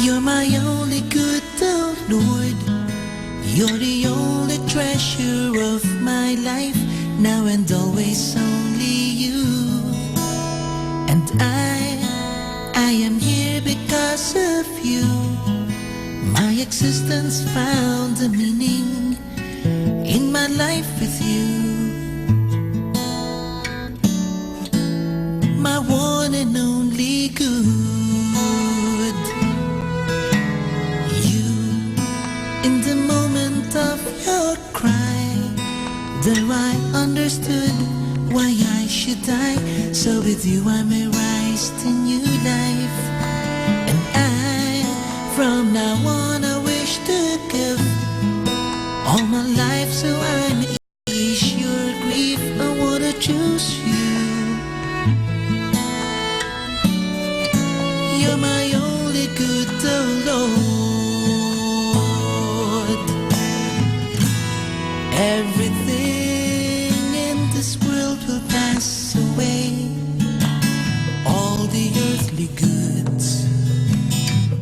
You're my only good, oh Lord. You're the only treasure of my life, now and always only you. And I am here because of you. My existence found a meaning in my life with you. My one and only good. Of your cry, there I understood why I should die. So with you I may rise to new life. And from now on I wish to give all my life so I may ease your grief. I wanna choose you. You're my only good, oh Lord. Everything in this world will pass away, all the earthly goods,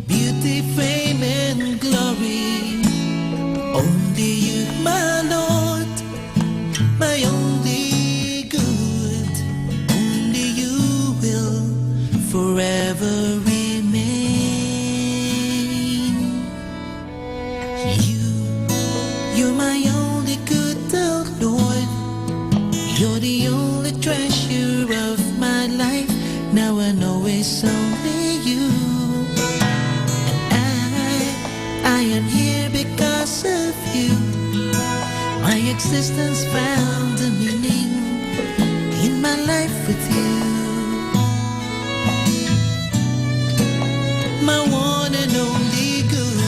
beauty, fame, and glory. Only you, my Lord, my only good. Only you will forever remain. You're my only good, oh Lord. You're the only treasure of my life, now and always only you. And I am here because of you. My existence found a meaning in my life with you. My one and only good.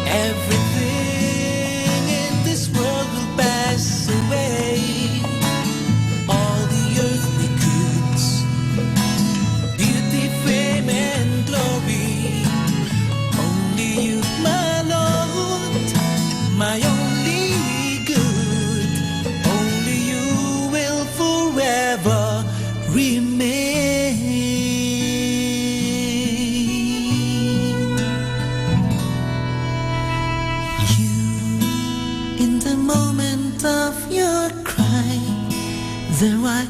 Everything in this world will pass away, moment of your cry, there I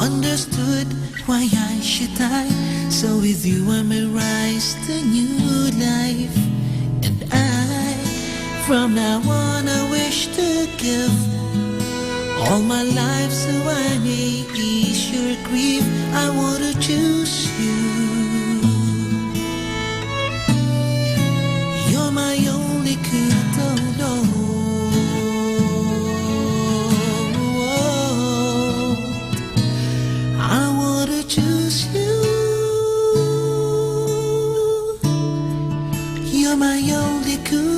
understood why I should die. So with you I may rise to new life. And I, from now on, I wish to give all my life so I may ease your grief. I want to choose you. You're my only good, oh Lord. I want to choose you. You're my only good,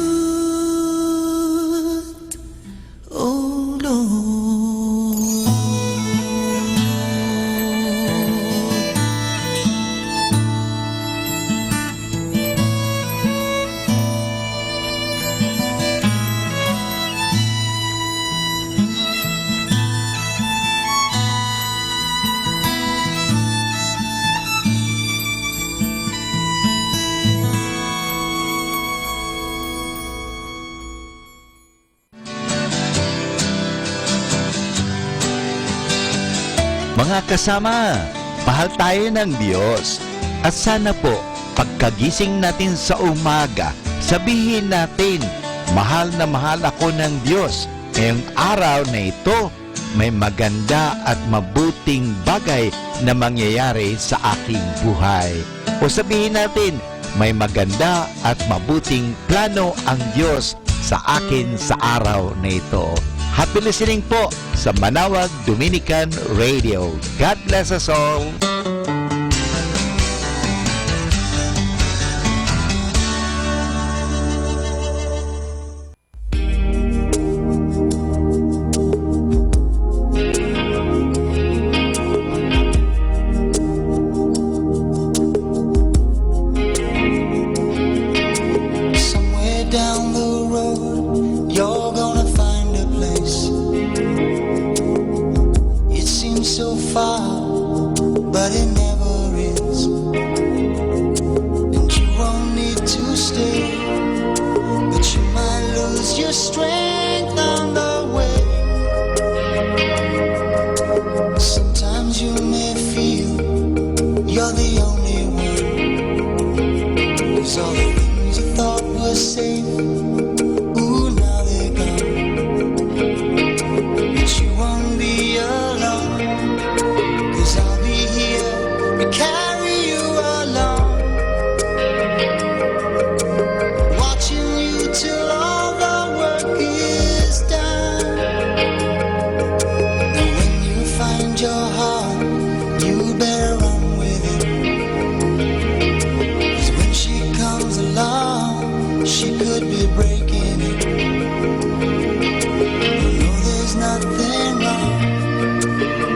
oh Lord. Mga kasama, mahal tayo ng Diyos. At sana po, pagkagising natin sa umaga, sabihin natin, mahal na mahal ako ng Diyos. Ngayong araw na ito, may maganda at mabuting bagay na mangyayari sa aking buhay. O sabihin natin, may maganda at mabuting plano ang Diyos sa akin sa araw na ito. Happy listening po sa Manawag Dominican Radio. God bless us all. Somewhere down the road, you're gonna find a place. It seems so far, but it never is. And you won't need to stay, but you might lose your strength on the way. Sometimes you may feel you're the only one, 'cause all the things you thought were safe, ooh, now they're gone. But you won't be alone, 'cause I'll be here to carry you along, watching you till all the work is done. And when you find your heart, you better run with it, 'cause when she comes along, she could be breaking it. You know there's nothing wrong.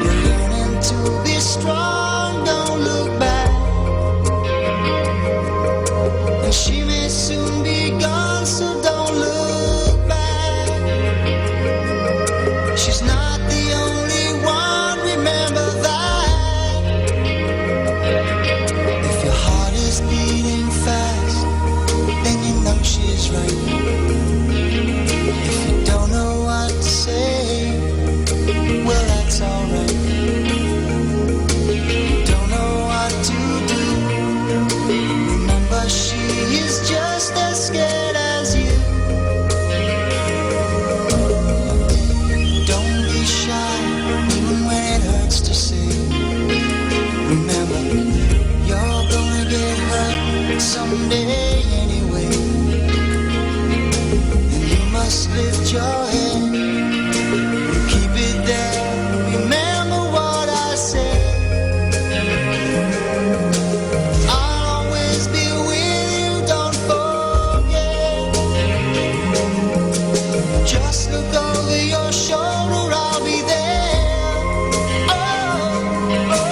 You're learning to be strong, don't look back. And she may soon be gone, so don't look back. She's not the only one, remember that. If your heart is beating fast, then you know she's right. If you don't know what to say, well, that's alright. Don't know what to do, remember she is just as scared as you. Don't be shy, even when it hurts to say. Remember, you're gonna get hurt someday anyway. And you must lift your head and keep it there. Remember what I said. I'll always be with you, don't forget. Just look over your shoulder, I'll be there. Oh, oh,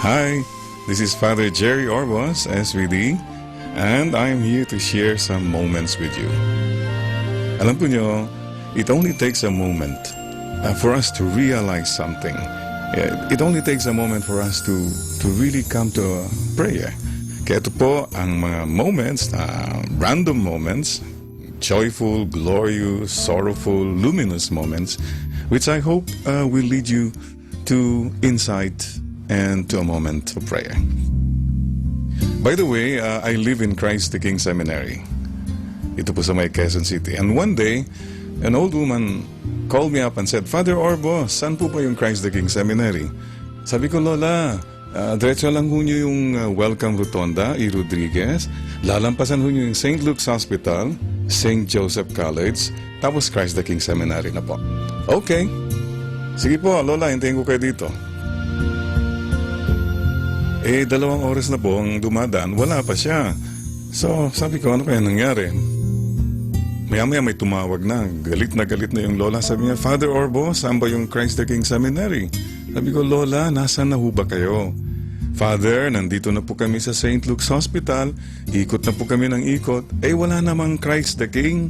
Hi, this is Father Jerry Orbos, SVD, and I'm here to share some moments with you. Alam po nyo, it only takes a moment for us to realize something. It only takes a moment for us to really come to a prayer. Kaya ito po ang mga moments, random moments, joyful, glorious, sorrowful, luminous moments, which I hope will lead you to insight and to a moment of prayer. By the way, I live in Christ the King Seminary. Ito po sa may Quezon City. And one day, an old woman called me up and said, Father Orbo, saan po ba yung Christ the King Seminary? Sabi ko, Lola, diretso lang ho nyo yung Welcome Rotonda, E. Rodriguez. Lalampasan ho nyo yung St. Luke's Hospital, St. Joseph College, tapos Christ the King Seminary na po. Okay. Sige po, Lola, hintayin ko kayo dito. 2 oras na po ang dumadaan, wala pa siya. So, sabi ko, ano kaya nangyari? Maya-maya may tumawag na galit na yung lola. Sabi niya, Father Orbo, saan ba yung Christ the King Seminary? Sabi ko, Lola, nasaan na ho ba kayo? Father, nandito na po kami sa St. Luke's Hospital. Ikot na po kami ng ikot. Wala namang Christ the King.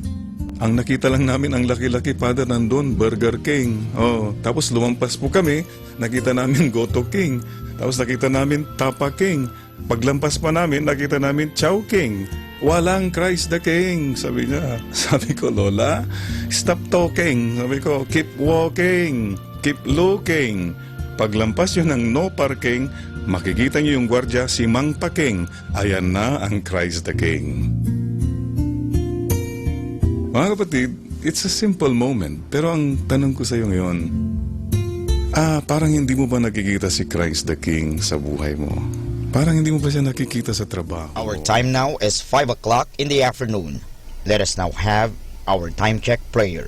Ang nakita lang namin, ang laki-laki, Father, nandun, Burger King. Tapos lumampas po kami, nakita namin Goto King. Tapos nakita namin Tapa King. Paglampas pa namin, nakita namin Chow King. Walang Christ the King, sabi niya. Sabi ko, Lola, stop talking. Sabi ko, keep walking, keep looking. Paglampas yun ng no parking, makikita niyo yung gwardya, si Mang Paking. Ayan na ang Christ the King. Mga kapatid, it's a simple moment. Pero ang tanong ko sa iyo ngayon, parang hindi mo ba nakikita si Christ the King sa buhay mo? Parang hindi mo ba siya nakikita sa trabaho? Our time now is 5 o'clock in the afternoon. Let us now have our time check prayer.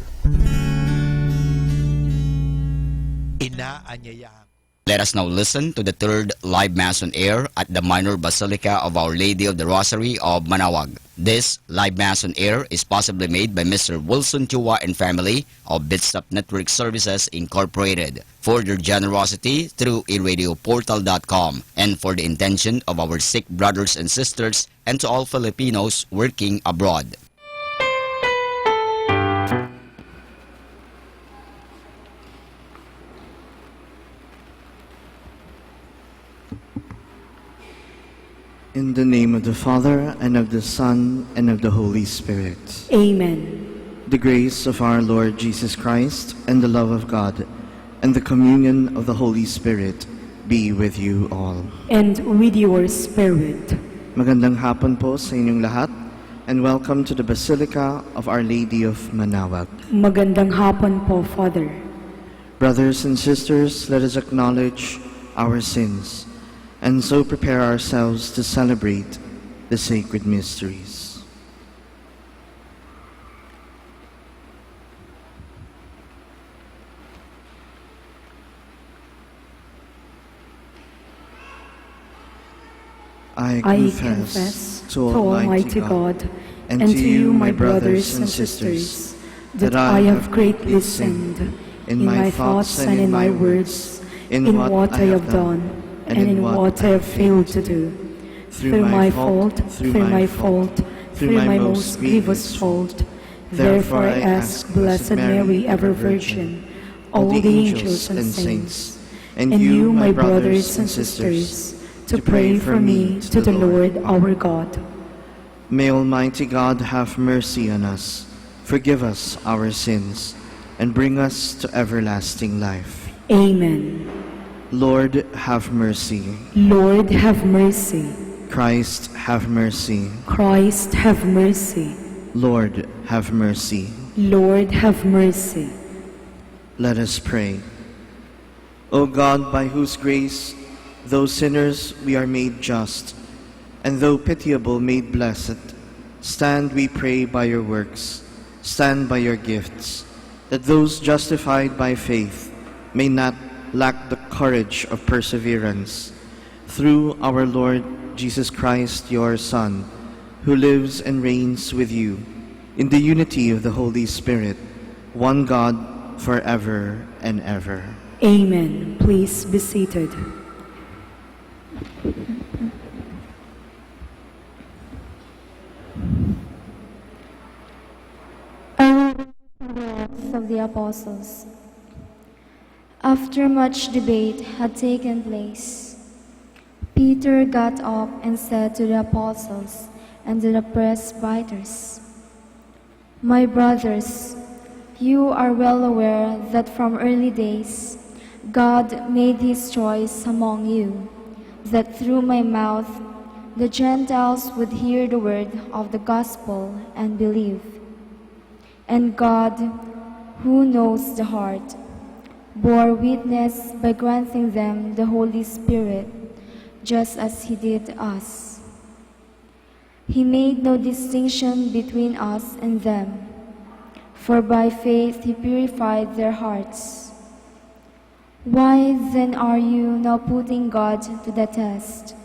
Inaanyayahan. Let us now listen to the third live Mass on air at the Minor Basilica of Our Lady of the Rosary of Manawag. This live Mass on air is possibly made by Mr. Wilson Chua and family of Bitstop Network Services Incorporated for their generosity through eradioportal.com and for the intention of our sick brothers and sisters and to all Filipinos working abroad. In the name of the Father, and of the Son, and of the Holy Spirit. Amen. The grace of our Lord Jesus Christ, and the love of God, and the communion of the Holy Spirit be with you all. And with your spirit. Magandang hapon po sa inyong lahat, and welcome to the Basilica of Our Lady of Manawag. Magandang hapon po, Father. Brothers and sisters, let us acknowledge our sins, and so prepare ourselves to celebrate the sacred mysteries. I confess to Almighty God and to you, my brothers and sisters, that I have greatly sinned in my thoughts and in my words, in what I have done and in what I have failed to do. Through my fault, through my most grievous fault. Therefore I ask Blessed Mary, ever Virgin, all the angels and saints, and you, my brothers and sisters, to pray for me to the Lord our God. May Almighty God have mercy on us, forgive us our sins, and bring us to everlasting life. Amen. Lord, have mercy. Lord, have mercy. Christ, have mercy. Christ, have mercy. Lord, have mercy. Lord, have mercy. Let us pray. O God, by whose grace, though sinners, we are made just, and though pitiable, made blessed, stand, we pray, by your works, stand by your gifts, that those justified by faith may not lack the courage of perseverance. Through our Lord Jesus Christ, your Son, who lives and reigns with you, in the unity of the Holy Spirit, one God, forever and ever. Amen. Please be seated. of the apostles. After much debate had taken place, Peter got up and said to the apostles and to the presbyters, "My brothers, you are well aware that from early days God made his choice among you, that through my mouth the Gentiles would hear the word of the gospel and believe. And God, who knows the heart, bore witness by granting them the Holy Spirit, just as he did us. He made no distinction between us and them, for by faith he purified their hearts. Why then are you now putting God to the test,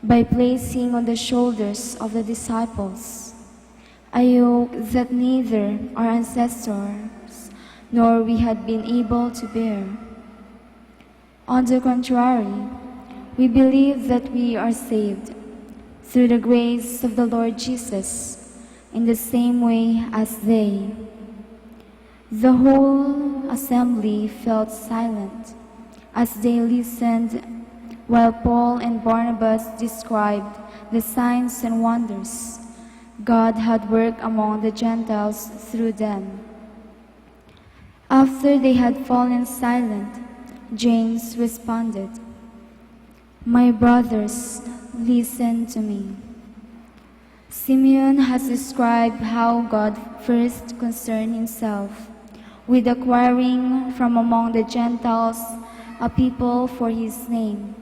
by placing on the shoulders of the disciples a yoke that neither our ancestors nor we had been able to bear? On the contrary, we believe that we are saved through the grace of the Lord Jesus in the same way as they." The whole assembly felt silent as they listened while Paul and Barnabas described the signs and wonders God had worked among the Gentiles through them. After they had fallen silent, James responded, "My brothers, listen to me. Simeon has described how God first concerned himself with acquiring from among the Gentiles a people for his name.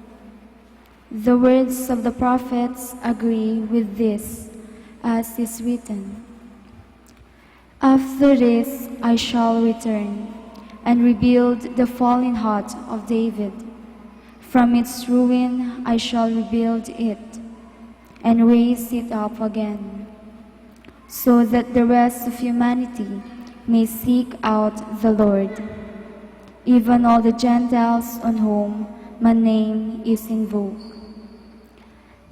The words of the prophets agree with this, as is written, 'After this I shall return and rebuild the fallen heart of David. From its ruin I shall rebuild it and raise it up again, so that the rest of humanity may seek out the Lord, even all the Gentiles on whom my name is invoked.'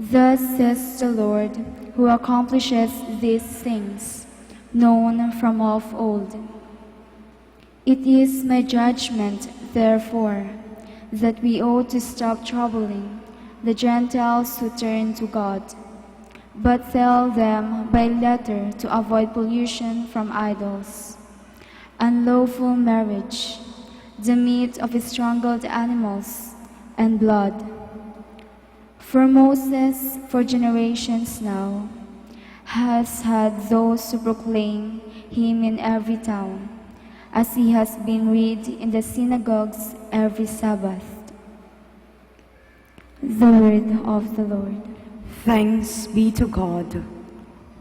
Thus says the Lord, who accomplishes these things, known from of old. It is my judgment, therefore, that we ought to stop troubling the Gentiles who turn to God, but tell them by letter to avoid pollution from idols, unlawful marriage, the meat of strangled animals, and blood. For Moses, for generations now, has had those who proclaim him in every town, as he has been read in the synagogues every Sabbath." The word of the Lord. Thanks be to God.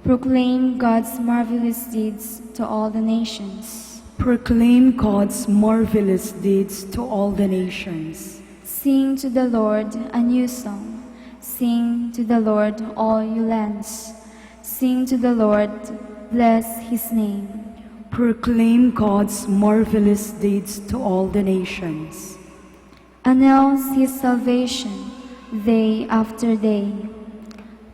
Proclaim God's marvelous deeds to all the nations. Proclaim God's marvelous deeds to all the nations. Sing to the Lord a new song. Sing to the Lord, all you lands. Sing to the Lord, bless his name. Proclaim God's marvelous deeds to all the nations. Announce his salvation day after day.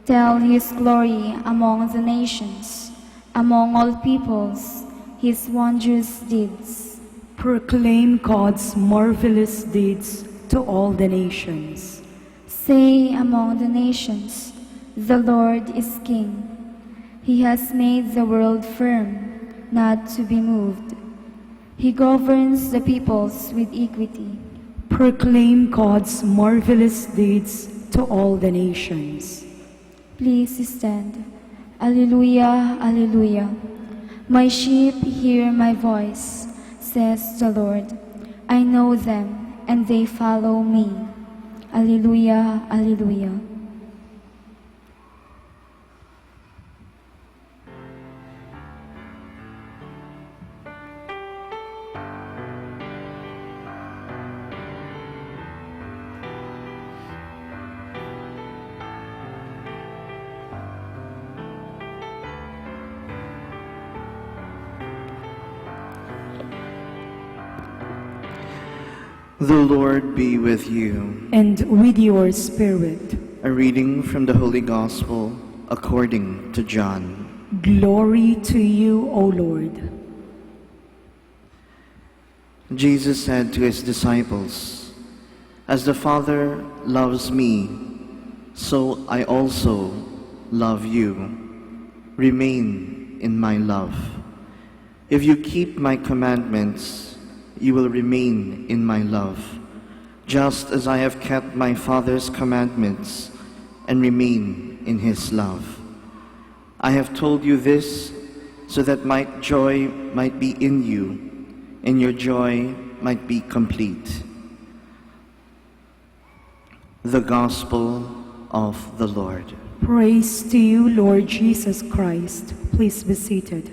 Tell his glory among the nations, among all peoples, his wondrous deeds. Proclaim God's marvelous deeds to all the nations. Say among the nations, the Lord is King. He has made the world firm, not to be moved. He governs the peoples with equity. Proclaim God's marvelous deeds to all the nations. Please stand. Alleluia, alleluia. My sheep hear my voice, says the Lord. I know them, and they follow me. Alleluia, alleluia. The Lord be with you. And with your spirit. A reading from the Holy Gospel according to John. Glory to you, O Lord. Jesus said to his disciples, "As the Father loves me, so I also love you. Remain in my love. If you keep my commandments, you will remain in my love, just as I have kept my Father's commandments and remain in his love. I have told you this so that my joy might be in you, and your joy might be complete." The Gospel of the Lord. Praise to you, Lord Jesus Christ. Please be seated.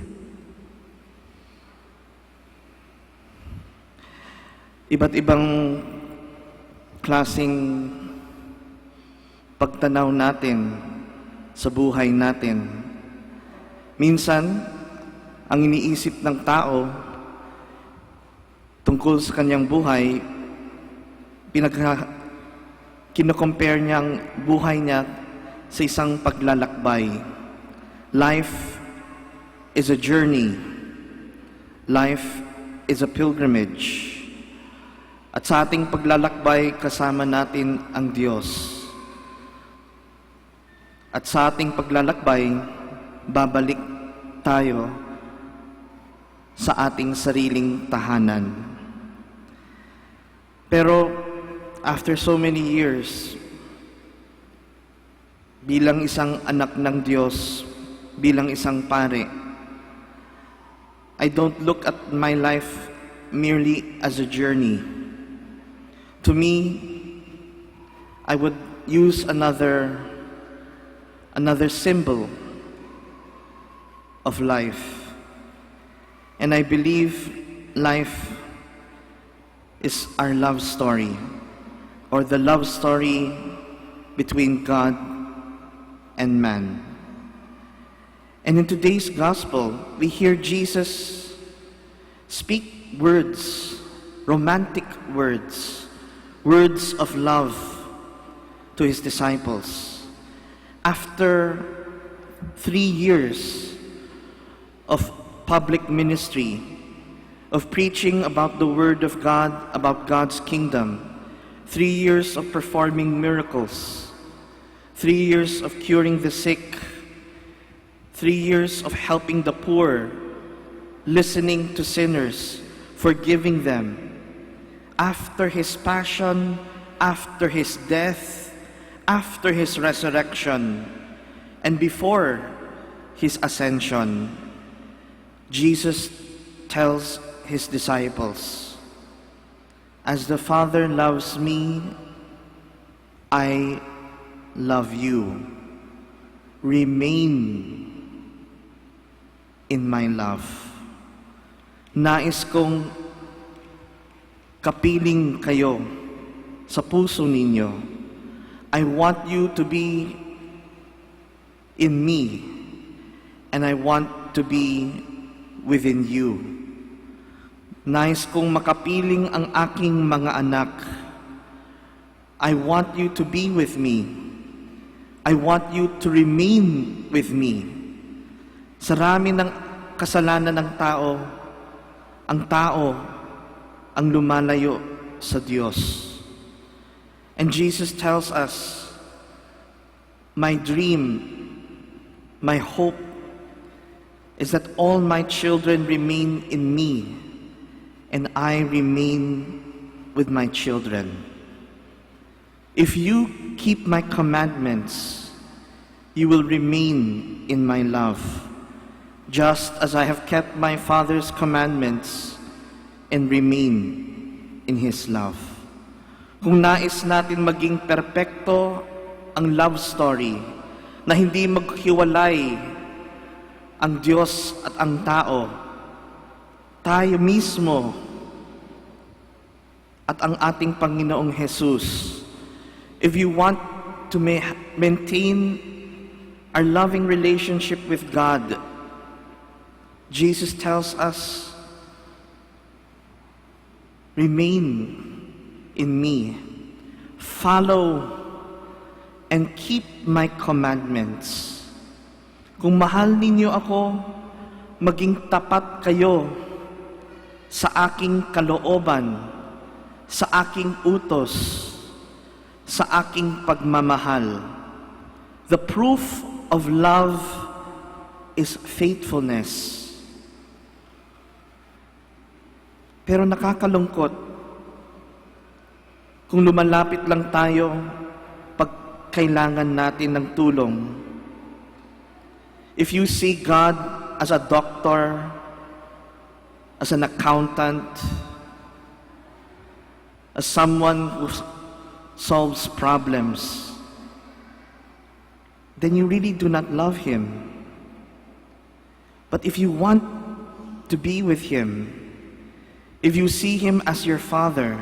Iba't ibang klasing pagtanaw natin sa buhay natin. Minsan, ang iniisip ng tao tungkol sa kanyang buhay, kino-compare niya ang buhay niya sa isang paglalakbay. Life is a journey. Life is a pilgrimage. At sa ating paglalakbay, kasama natin ang Diyos. At sa ating paglalakbay, babalik tayo sa ating sariling tahanan. Pero after so many years, bilang isang anak ng Diyos, bilang isang pare, I don't look at my life merely as a journey. To me, I would use another symbol of life. And I believe life is our love story, or the love story between God and man. And in today's gospel, we hear Jesus speak words, romantic words, words of love to his disciples. After 3 years of public ministry, of preaching about the Word of God, about God's kingdom, 3 years of performing miracles, 3 years of curing the sick, 3 years of helping the poor, listening to sinners, forgiving them. After his passion, after his death, after his resurrection, and before his ascension, Jesus tells his disciples, "As the Father loves me, I love you. Remain in my love." Nais kong kapiling kayo sa puso ninyo. I want you to be in me, and I want to be within you. Nais kong makapiling ang aking mga anak. I want you to be with me. I want you to remain with me. Sa rami ng kasalanan ng tao, ang tao ang lumalayo sa Diyos. And Jesus tells us, my dream, my hope is that all my children remain in me, and I remain with my children. If you keep my commandments, you will remain in my love, just as I have kept my Father's commandments and remain in his love. Kung nais natin maging perpekto ang love story, na hindi maghiwalay ang Diyos at ang tao, tayo mismo at ang ating Panginoong Jesus, if you want to maintain our loving relationship with God, Jesus tells us, remain in me, follow and keep my commandments. Kung mahal ninyo ako, maging tapat kayo sa aking kalooban, sa aking utos, sa aking pagmamahal. The proof of love is faithfulness. Pero nakakalungkot kung lumalapit lang tayo pag kailangan natin ng tulong. If you see God as a doctor, as an accountant, as someone who solves problems, then you really do not love Him. But if you want to be with Him, if you see Him as your Father,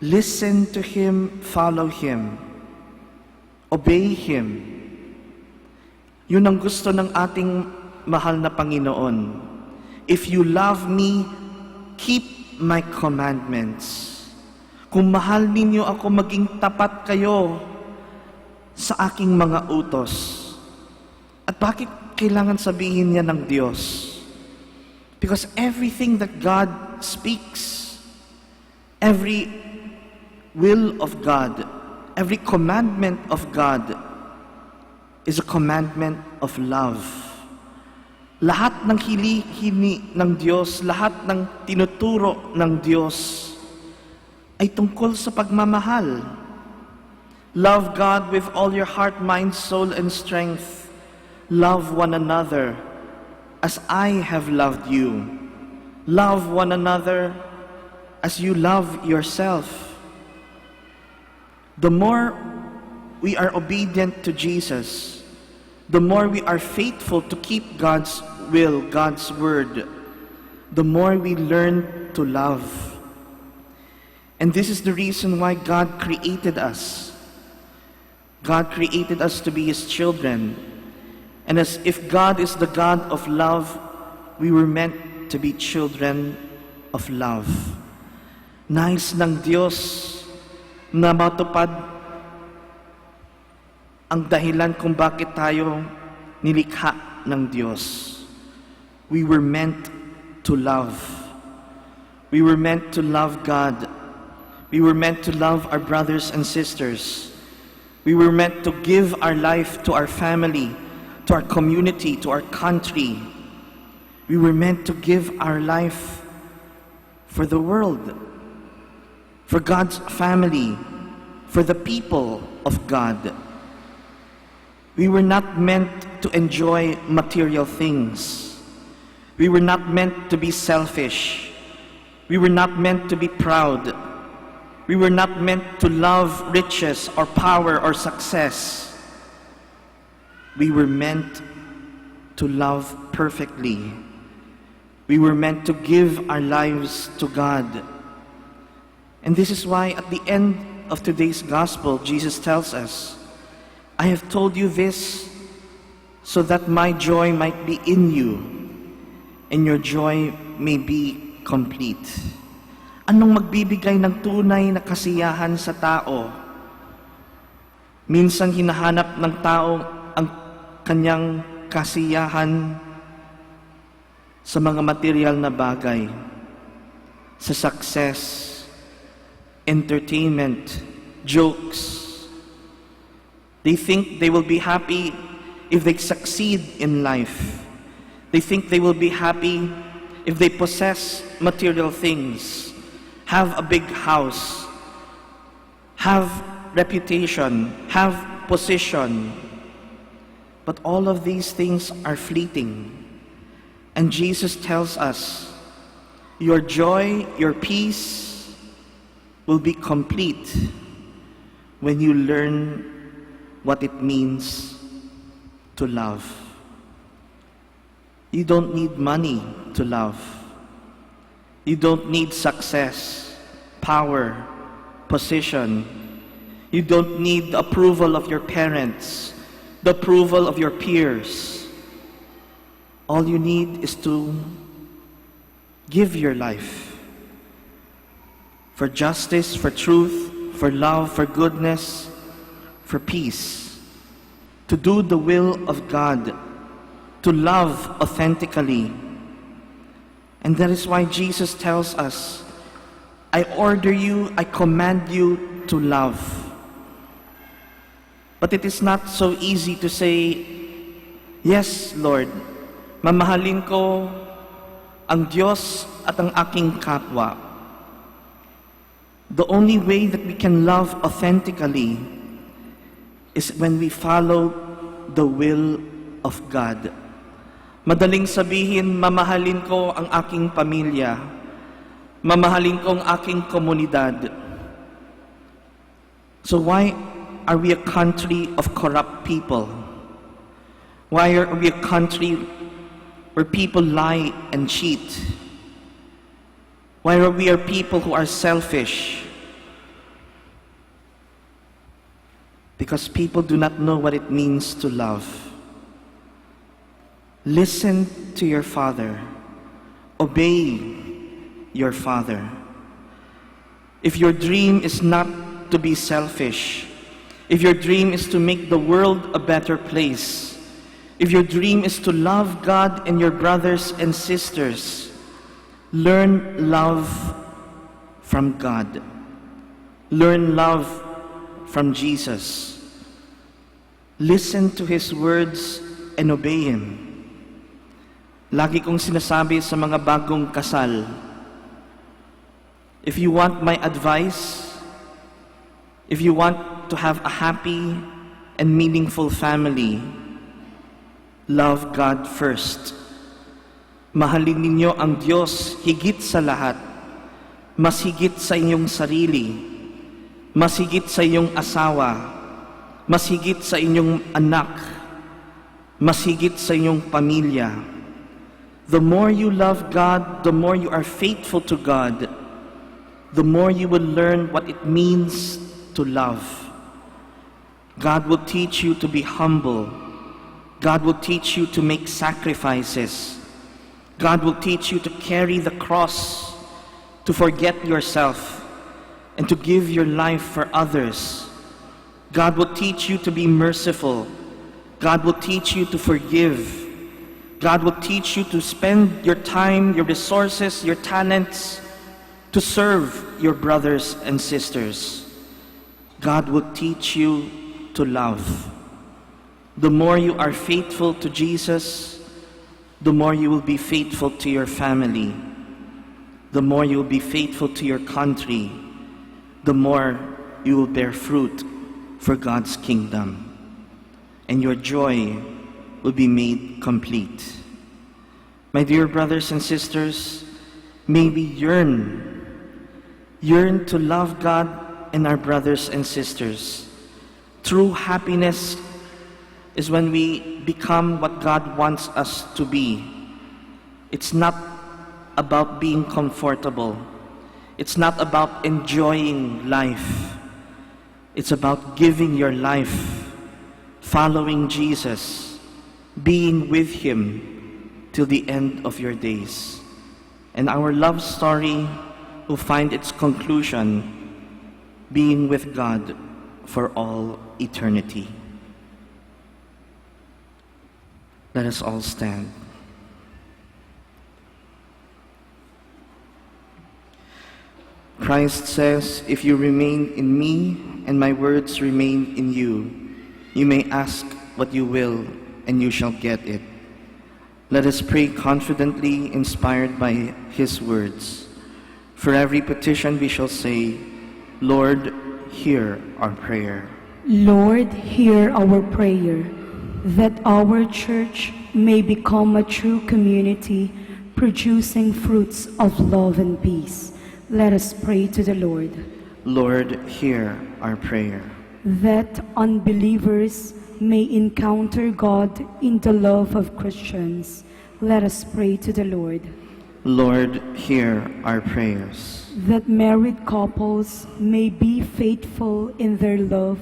listen to Him, follow Him, obey Him. Yun ang gusto ng ating mahal na Panginoon. If you love me, keep my commandments. Kung mahal ninyo ako, maging tapat kayo sa aking mga utos. At bakit kailangan sabihin niya ng Diyos? Because everything that God speaks, every will of God, every commandment of God is a commandment of love. Lahat ng hili-hini ng Diyos, lahat ng tinuturo ng Diyos ay tungkol sa pagmamahal. Love God with all your heart, mind, soul, and strength. Love one another as I have loved you. Love one another as you love yourself. The more we are obedient to Jesus, the more we are faithful to keep God's will, God's word, the more we learn to love. And this is the reason why God created us. God created us to be His children. And as if God is the God of love, we were meant to be children of love. Nais ng Diyos na matupad ang dahilan kung bakit tayo nilikha ng Diyos. We were meant to love. We were meant to love God. We were meant to love our brothers and sisters. We were meant to give our life to our family, to our community, to our country. We were meant to give our life for the world, for God's family, for the people of God. We were not meant to enjoy material things. We were not meant to be selfish. We were not meant to be proud. We were not meant to love riches or power or success. We were meant to love perfectly. We were meant to give our lives to God. And this is why at the end of today's gospel, Jesus tells us, I have told you this so that my joy might be in you and your joy may be complete. Anong magbibigay ng tunay na kasiyahan sa tao? Minsang hinahanap ng tao ang kanyang kasiyahan sa mga material na bagay, sa success, entertainment, jokes. They think they will be happy if they succeed in life. They think they will be happy if they possess material things, have a big house, have reputation, have position. But all of these things are fleeting. And Jesus tells us, your joy, your peace will be complete when you learn what it means to love. You don't need money to love. You don't need success, power, position. You don't need the approval of your parents, the approval of your peers. All you need is to give your life for justice, for truth, for love, for goodness, for peace, to do the will of God, to love authentically. And that is why Jesus tells us, I order you, I command you to love. But it is not so easy to say, yes, Lord, mamahalin ko ang Diyos at ang aking kapwa. The only way that we can love authentically is when we follow the will of God. Madaling sabihin, mamahalin ko ang aking pamilya, mamahalin ko ang aking komunidad. So why are we a country of corrupt people? Why are we a country where people lie and cheat? Why are we a people who are selfish? Because people do not know what it means to love. Listen to your father. Obey your father. If your dream is not to be selfish, if your dream is to make the world a better place, if your dream is to love God and your brothers and sisters, learn love from God. Learn love from Jesus. Listen to His words and obey Him. Lagi kong sinasabi sa mga bagong kasal, if you want my advice, if you want to have a happy and meaningful family, love God first. Mahalin ninyo ang Diyos higit sa lahat, mas higit sa inyong sarili, mas higit sa inyong asawa, mas higit sa inyong anak, mas higit sa inyong pamilya. The more you love God, the more you are faithful to God, the more you will learn what it means to love. God will teach you to be humble. God will teach you to make sacrifices. God will teach you to carry the cross, to forget yourself, and to give your life for others. God will teach you to be merciful. God will teach you to forgive. God will teach you to spend your time, your resources, your talents to serve your brothers and sisters. God will teach you to love. The more you are faithful to Jesus, the more you will be faithful to your family. The more you will be faithful to your country, the more you will bear fruit for God's kingdom. And your joy will be made complete. My dear brothers and sisters, may we yearn to love God and our brothers and sisters. True happiness is when we become what God wants us to be. It's not about being comfortable. It's not about enjoying life. It's about giving your life, following Jesus, being with Him till the end of your days. And our love story will find its conclusion being with God for all eternity. Let us all stand. Christ says, if you remain in me and my words remain in you, you may ask what you will and you shall get it. Let us pray confidently, inspired by His words. For every petition we shall say, Lord, hear our prayer. Lord, hear our prayer, that our church may become a true community, producing fruits of love and peace. Let us pray to the Lord. Lord, hear our prayer. That unbelievers may encounter God in the love of Christians. Let us pray to the Lord. Lord, hear our prayers. That married couples may be faithful in their love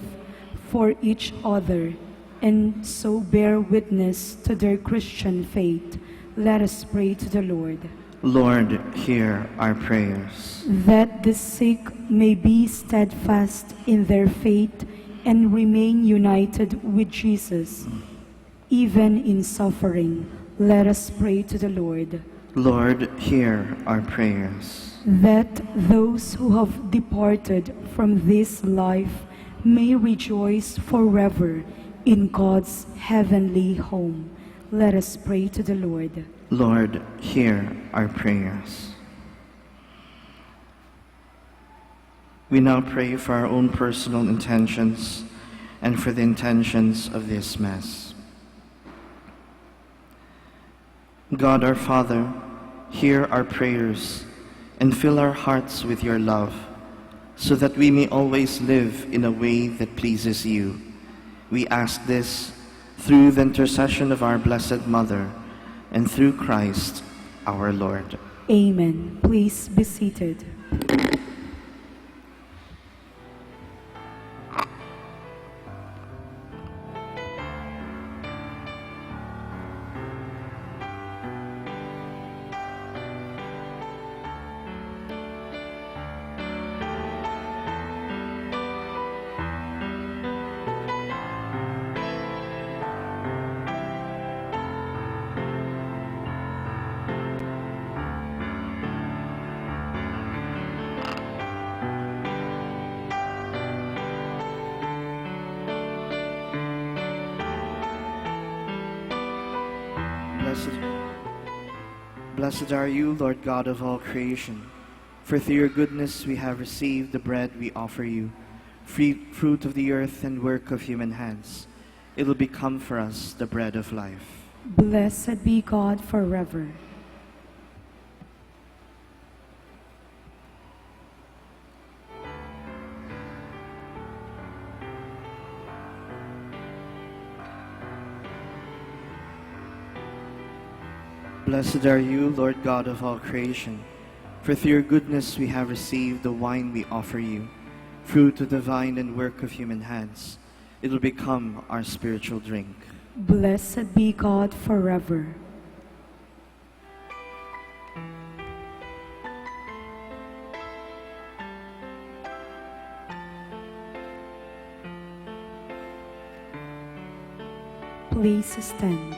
for each other and so bear witness to their Christian faith. Let us pray to the Lord. Lord, hear our prayers. That the sick may be steadfast in their faith and remain united with Jesus, even in suffering. Let us pray to the Lord. Lord, hear our prayers. That those who have departed from this life may rejoice forever in God's heavenly home. Let us pray to the Lord. Lord, hear our prayers. We now pray for our own personal intentions and for the intentions of this Mass. God our Father, hear our prayers and fill our hearts with your love, so that we may always live in a way that pleases you. We ask this through the intercession of our Blessed Mother and through Christ our Lord. Amen. Please be seated. Blessed are you, Lord God of all creation, for through your goodness we have received the bread we offer you, fruit of the earth and work of human hands. It will become for us the bread of life. Blessed be God forever. Blessed are you, Lord God of all creation, for through your goodness we have received the wine we offer you, fruit of the vine and work of human hands. It will become our spiritual drink. Blessed be God forever. Please stand.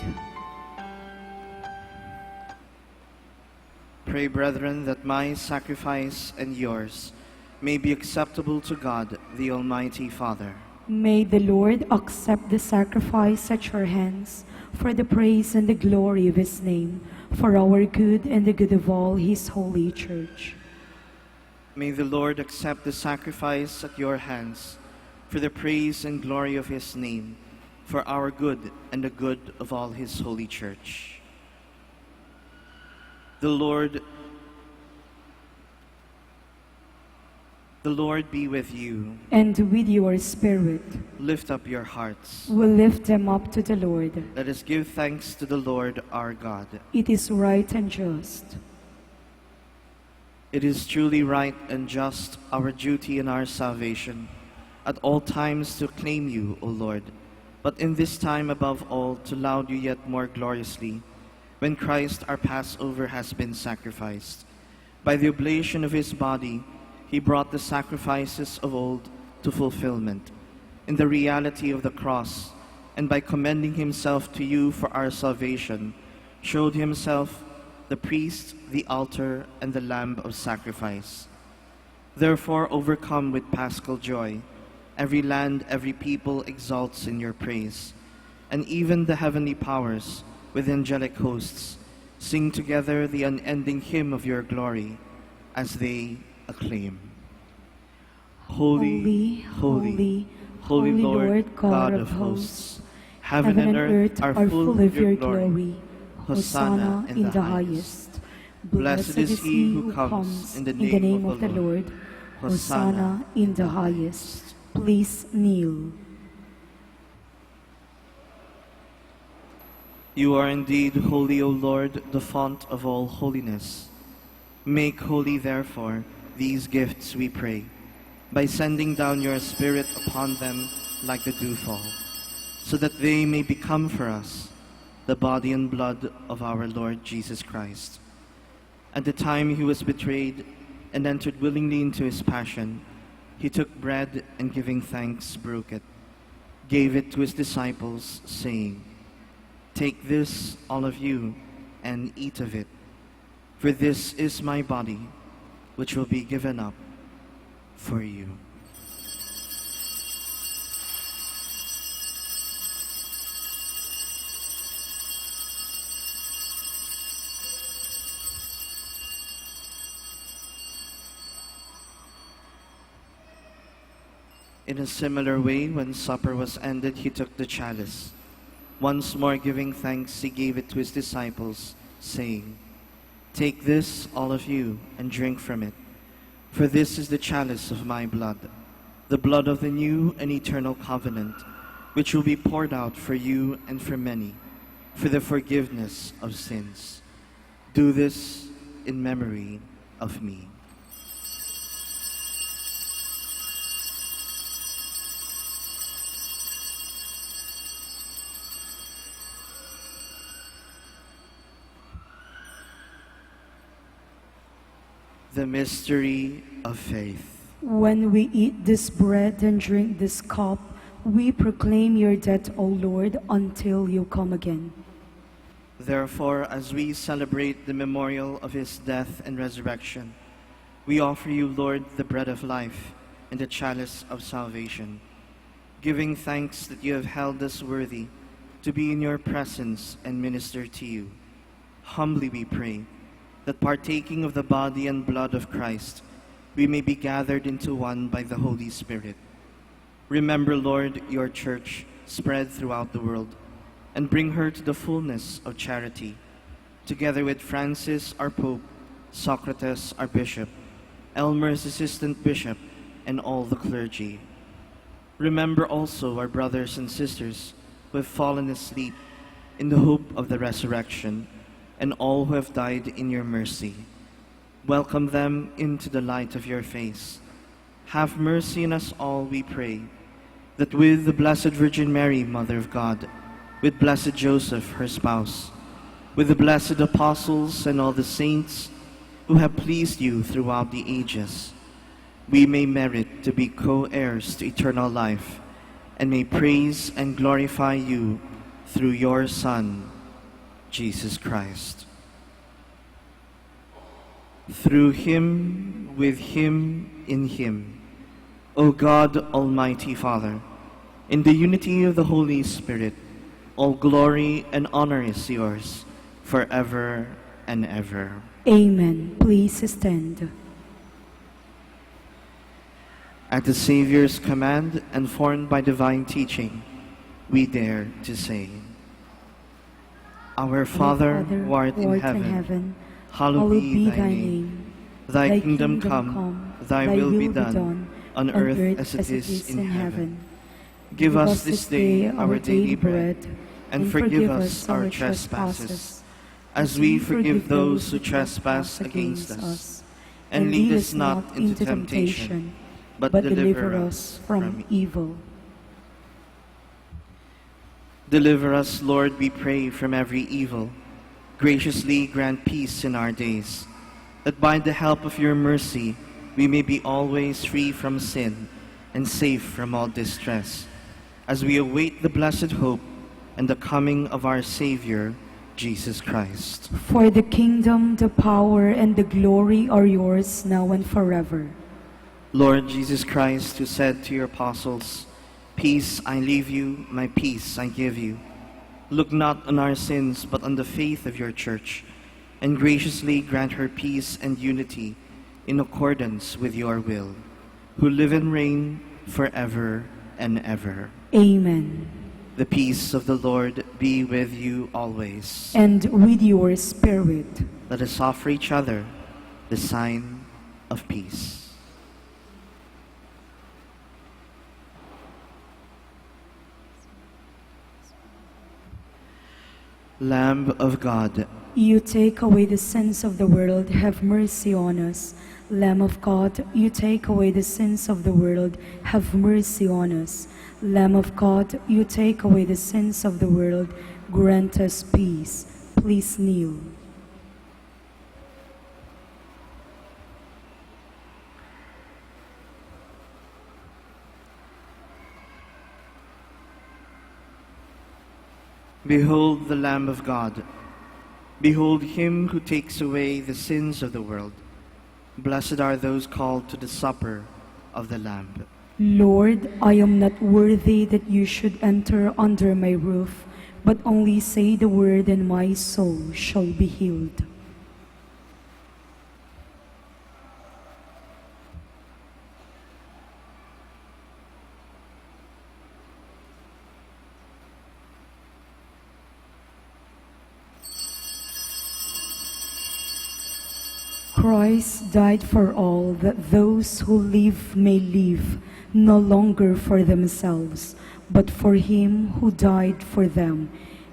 Pray, brethren, that my sacrifice and yours may be acceptable to God, the Almighty Father. May the Lord accept the sacrifice at your hands for the praise and the glory of his name, for our good and the good of all his holy church. May the Lord accept the sacrifice at your hands for the praise and glory of his name, for our good and the good of all his holy church. The Lord be with you. And with your spirit. Lift up your hearts. We lift them up to the Lord. Let us give thanks to the Lord our God. It is right and just. It is truly right and just, our duty and our salvation, at all times to acclaim you, O Lord, but in this time above all to laud you yet more gloriously, when Christ our Passover has been sacrificed. By the oblation of his body, he brought the sacrifices of old to fulfillment. In the reality of the cross, and by commending himself to you for our salvation, showed himself the priest, the altar, and the lamb of sacrifice. Therefore, overcome with paschal joy, every land, every people exalts in your praise, and even the heavenly powers, with angelic hosts, sing together the unending hymn of your glory as they acclaim. Holy, holy, holy Lord, God of hosts, heaven and earth are full of your glory. Hosanna in the highest. Blessed is he who comes in the name of the Lord. Hosanna in the highest. Please kneel. You are indeed holy, O Lord, the font of all holiness. Make holy, therefore, these gifts, we pray, by sending down your Spirit upon them like the dewfall, so that they may become for us the body and blood of our Lord Jesus Christ. At the time he was betrayed and entered willingly into his passion, he took bread and giving thanks broke it, gave it to his disciples, saying, "Take this, all of you, and eat of it, For this is my body, which will be given up for you. In a similar way, when supper was ended, he took the chalice. Once more giving thanks, he gave it to his disciples, saying, "Take this, all of you, and drink from it. For this is the chalice of my blood, the blood of the new and eternal covenant, which will be poured out for you and for many, for the forgiveness of sins. Do this in memory of me." The mystery of faith. When we eat this bread and drink this cup, we proclaim your death, O Lord, until you come again. Therefore, as we celebrate the memorial of his death and resurrection, we offer you, Lord, the bread of life and the chalice of salvation, giving thanks that you have held us worthy to be in your presence and minister to you. Humbly we pray that partaking of the body and blood of Christ, we may be gathered into one by the Holy Spirit. Remember, Lord, your church spread throughout the world, and bring her to the fullness of charity, together with Francis, our Pope, Socrates, our Bishop, Elmer's Assistant Bishop, and all the clergy. Remember also our brothers and sisters who have fallen asleep in the hope of the resurrection, and all who have died in your mercy. Welcome them into the light of your face. Have mercy on us all, we pray, that with the Blessed Virgin Mary, Mother of God, with blessed Joseph, her spouse, with the blessed apostles and all the saints who have pleased you throughout the ages, we may merit to be co-heirs to eternal life, and may praise and glorify you through your Son, Jesus Christ. Through him, with him, in him, O God, Almighty Father, in the unity of the Holy Spirit, all glory and honor is yours, forever and ever. Amen. Please stand. At the Savior's command and formed by divine teaching, we dare to say, Our Father, who art in heaven, hallowed be thy name. Thy kingdom come, thy will be done, on earth as it is in heaven. Give us this day our daily bread, and forgive us our trespasses, as we forgive those who trespass against us. And lead us not into temptation, but deliver us from evil. Deliver us, Lord, we pray, from every evil. Graciously grant peace in our days, that by the help of your mercy we may be always free from sin and safe from all distress, as we await the blessed hope and the coming of our Savior, Jesus Christ. For the kingdom, the power, and the glory are yours now and forever. Lord Jesus Christ, who said to your apostles, "Peace I leave you, my peace I give you," look not on our sins, but on the faith of your church, and graciously grant her peace and unity in accordance with your will, who live and reign forever and ever. Amen. The peace of the Lord be with you always. And with your spirit. Let us offer each other the sign of peace. Lamb of God, you take away the sins of the world, have mercy on us. Lamb of God, you take away the sins of the world, have mercy on us. Lamb of God, you take away the sins of the world, grant us peace. Please kneel. Behold the Lamb of God. Behold him who takes away the sins of the world. Blessed are those called to the supper of the Lamb. Lord, I am not worthy that you should enter under my roof, but only say the word and my soul shall be healed. Christ died for all, that those who live may live, no longer for themselves, but for him who died for them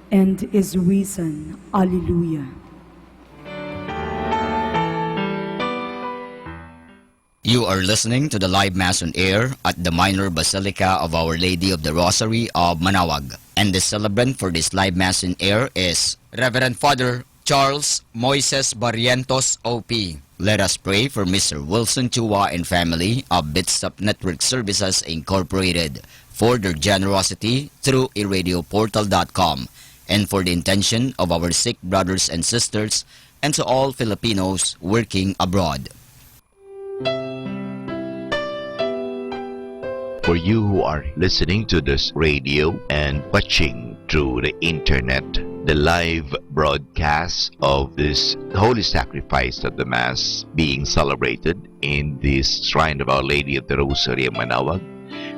and is risen. Alleluia. You are listening to the live Mass on air at the Minor Basilica of Our Lady of the Rosary of Manaoag. And the celebrant for this live Mass on air is Reverend Father Charles Moises Barrientos, OP. Let us pray for Mr. Wilson Chua and family of Bitstop Network Services Incorporated for their generosity through iradioportal.com and for the intention of our sick brothers and sisters and to all Filipinos working abroad. For you who are listening to this radio and watching through the internet, the live broadcast of this holy sacrifice of the Mass being celebrated in this Shrine of Our Lady of the Rosary of Manaoag,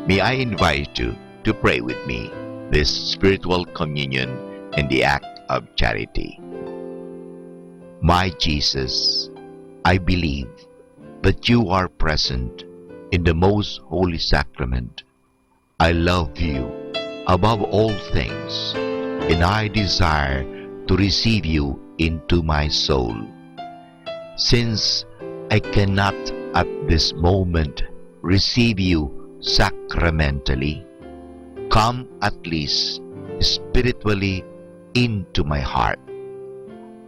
may I invite you to pray with me this spiritual communion and the act of charity. My Jesus, I believe that you are present in the most holy sacrament. I love you above all things, and I desire to receive you into my soul. Since I cannot at this moment receive you sacramentally, come at least spiritually into my heart.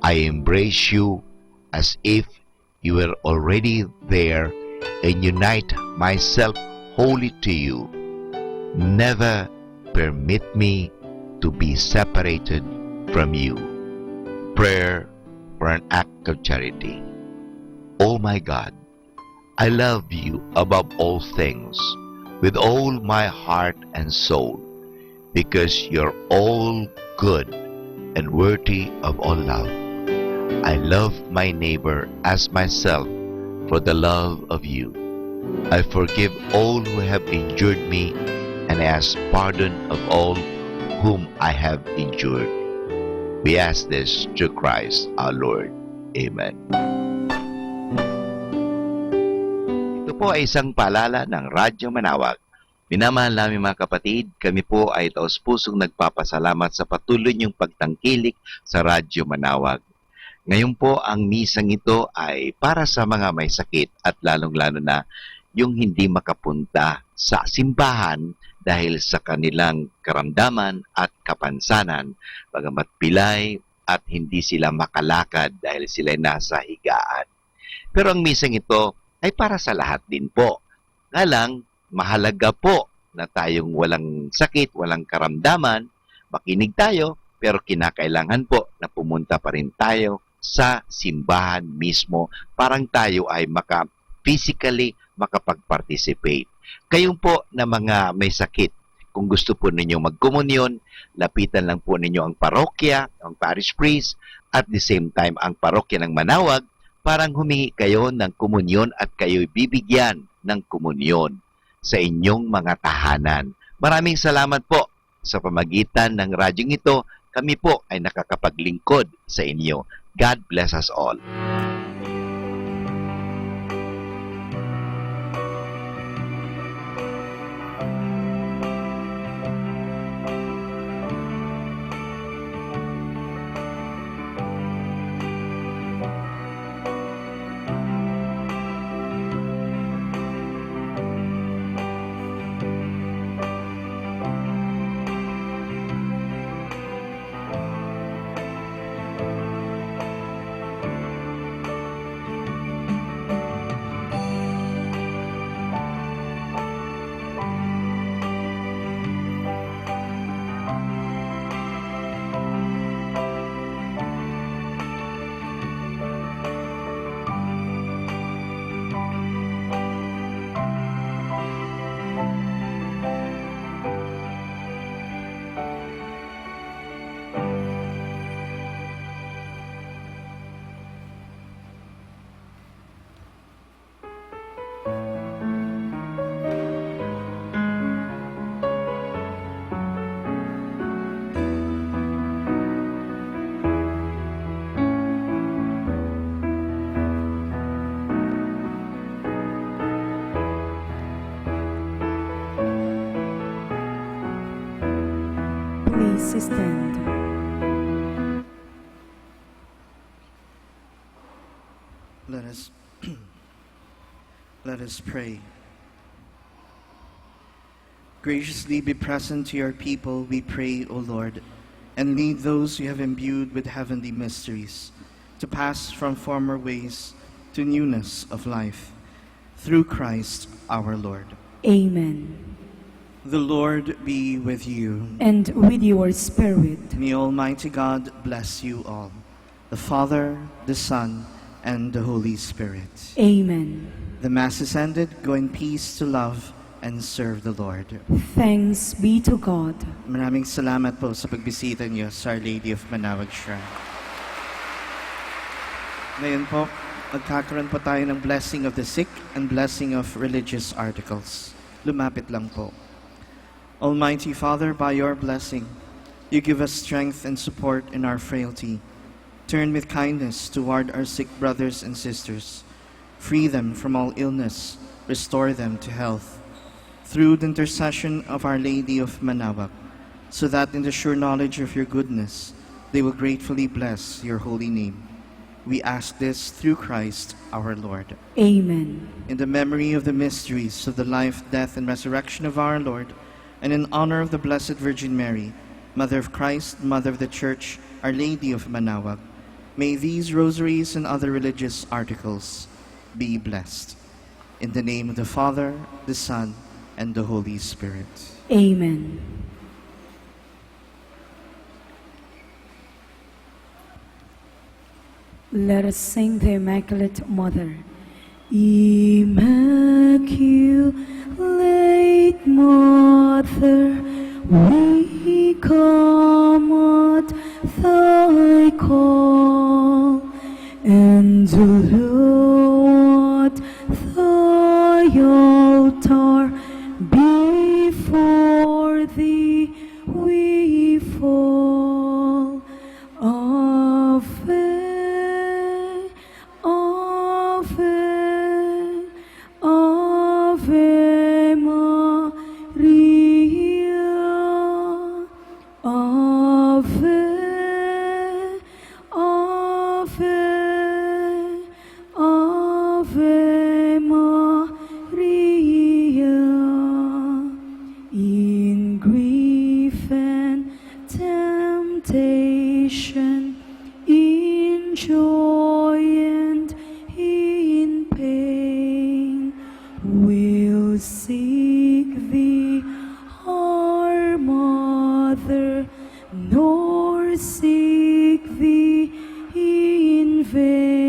I embrace you as if you were already there and unite myself wholly to you. Never permit me to be separated from you. Prayer for an act of charity. Oh my God, I love you above all things with all my heart and soul, because you're all good and worthy of all love. I love my neighbor as myself for the love of you. I forgive all who have injured me and ask pardon of all whom I have injured. We ask this through Christ our Lord. Amen. Ito po ay isang paalala ng Radyo Manaoag. Minamahal namin mga kapatid, kami po ay taos-pusong nagpapasalamat sa patuloy niyong pagtangkilik sa Radyo Manaoag. Ngayon po, ang misang ito ay para sa mga may sakit at lalong-lalo na yung hindi makapunta sa simbahan dahil sa kanilang karamdaman at kapansanan, bagamat pilay at hindi sila makalakad dahil sila nasa higaan. Pero ang misang ito ay para sa lahat din po. Nga lang, mahalaga po na tayong walang sakit, walang karamdaman, makinig tayo, pero kinakailangan po na pumunta pa rin tayo sa simbahan mismo, parang tayo ay physically makapag-participate. Kayong po na mga may sakit, kung gusto po ninyo magkomunyon, lapitan lang po ninyo ang parokya, ang parish priest, at the same time ang parokya ng Manaoag, parang humingi kayo ng komunyon at kayo'y bibigyan ng komunyon sa inyong mga tahanan. Maraming salamat po sa pamagitan ng radyong ito. Kami po ay nakakapaglingkod sa inyo. God bless us all. Please stand. Let us pray. Graciously be present to your people, we pray, O Lord, and lead those you have imbued with heavenly mysteries to pass from former ways to newness of life. Through Christ our Lord. Amen. The Lord be with you. And with your spirit. May Almighty God bless you all, the Father, the Son, and the Holy Spirit. Amen. The Mass is ended. Go in peace to love and serve the Lord. Thanks be to God. Maraming salamat po sa pagbisita niyo sa Our Lady of Manawag Shrine. Ngayon po, magkakaroon po tayo ng blessing of the sick and blessing of religious articles. Lumapit lang po. Almighty Father, by your blessing, you give us strength and support in our frailty. Turn with kindness toward our sick brothers and sisters. Free them from all illness. Restore them to health. Through the intercession of Our Lady of Manawag, so that in the sure knowledge of your goodness, they will gratefully bless your holy name. We ask this through Christ our Lord. Amen. In the memory of the mysteries of the life, death, and resurrection of our Lord, and in honor of the Blessed Virgin Mary, Mother of Christ, Mother of the Church, Our Lady of Manawag, may these rosaries and other religious articles be blessed. In the name of the Father, the Son, and the Holy Spirit. Amen. Let us sing the Immaculate Mother. Immaculate Mother, we come at thy call, and low at thy altar before thee we fall. Ave, Ave, Ave Maria. Ave, Ave, Ave Maria. In grief and temptation, in joy and in pain, we'll seek thee, our Mother, nor seek thee in vain.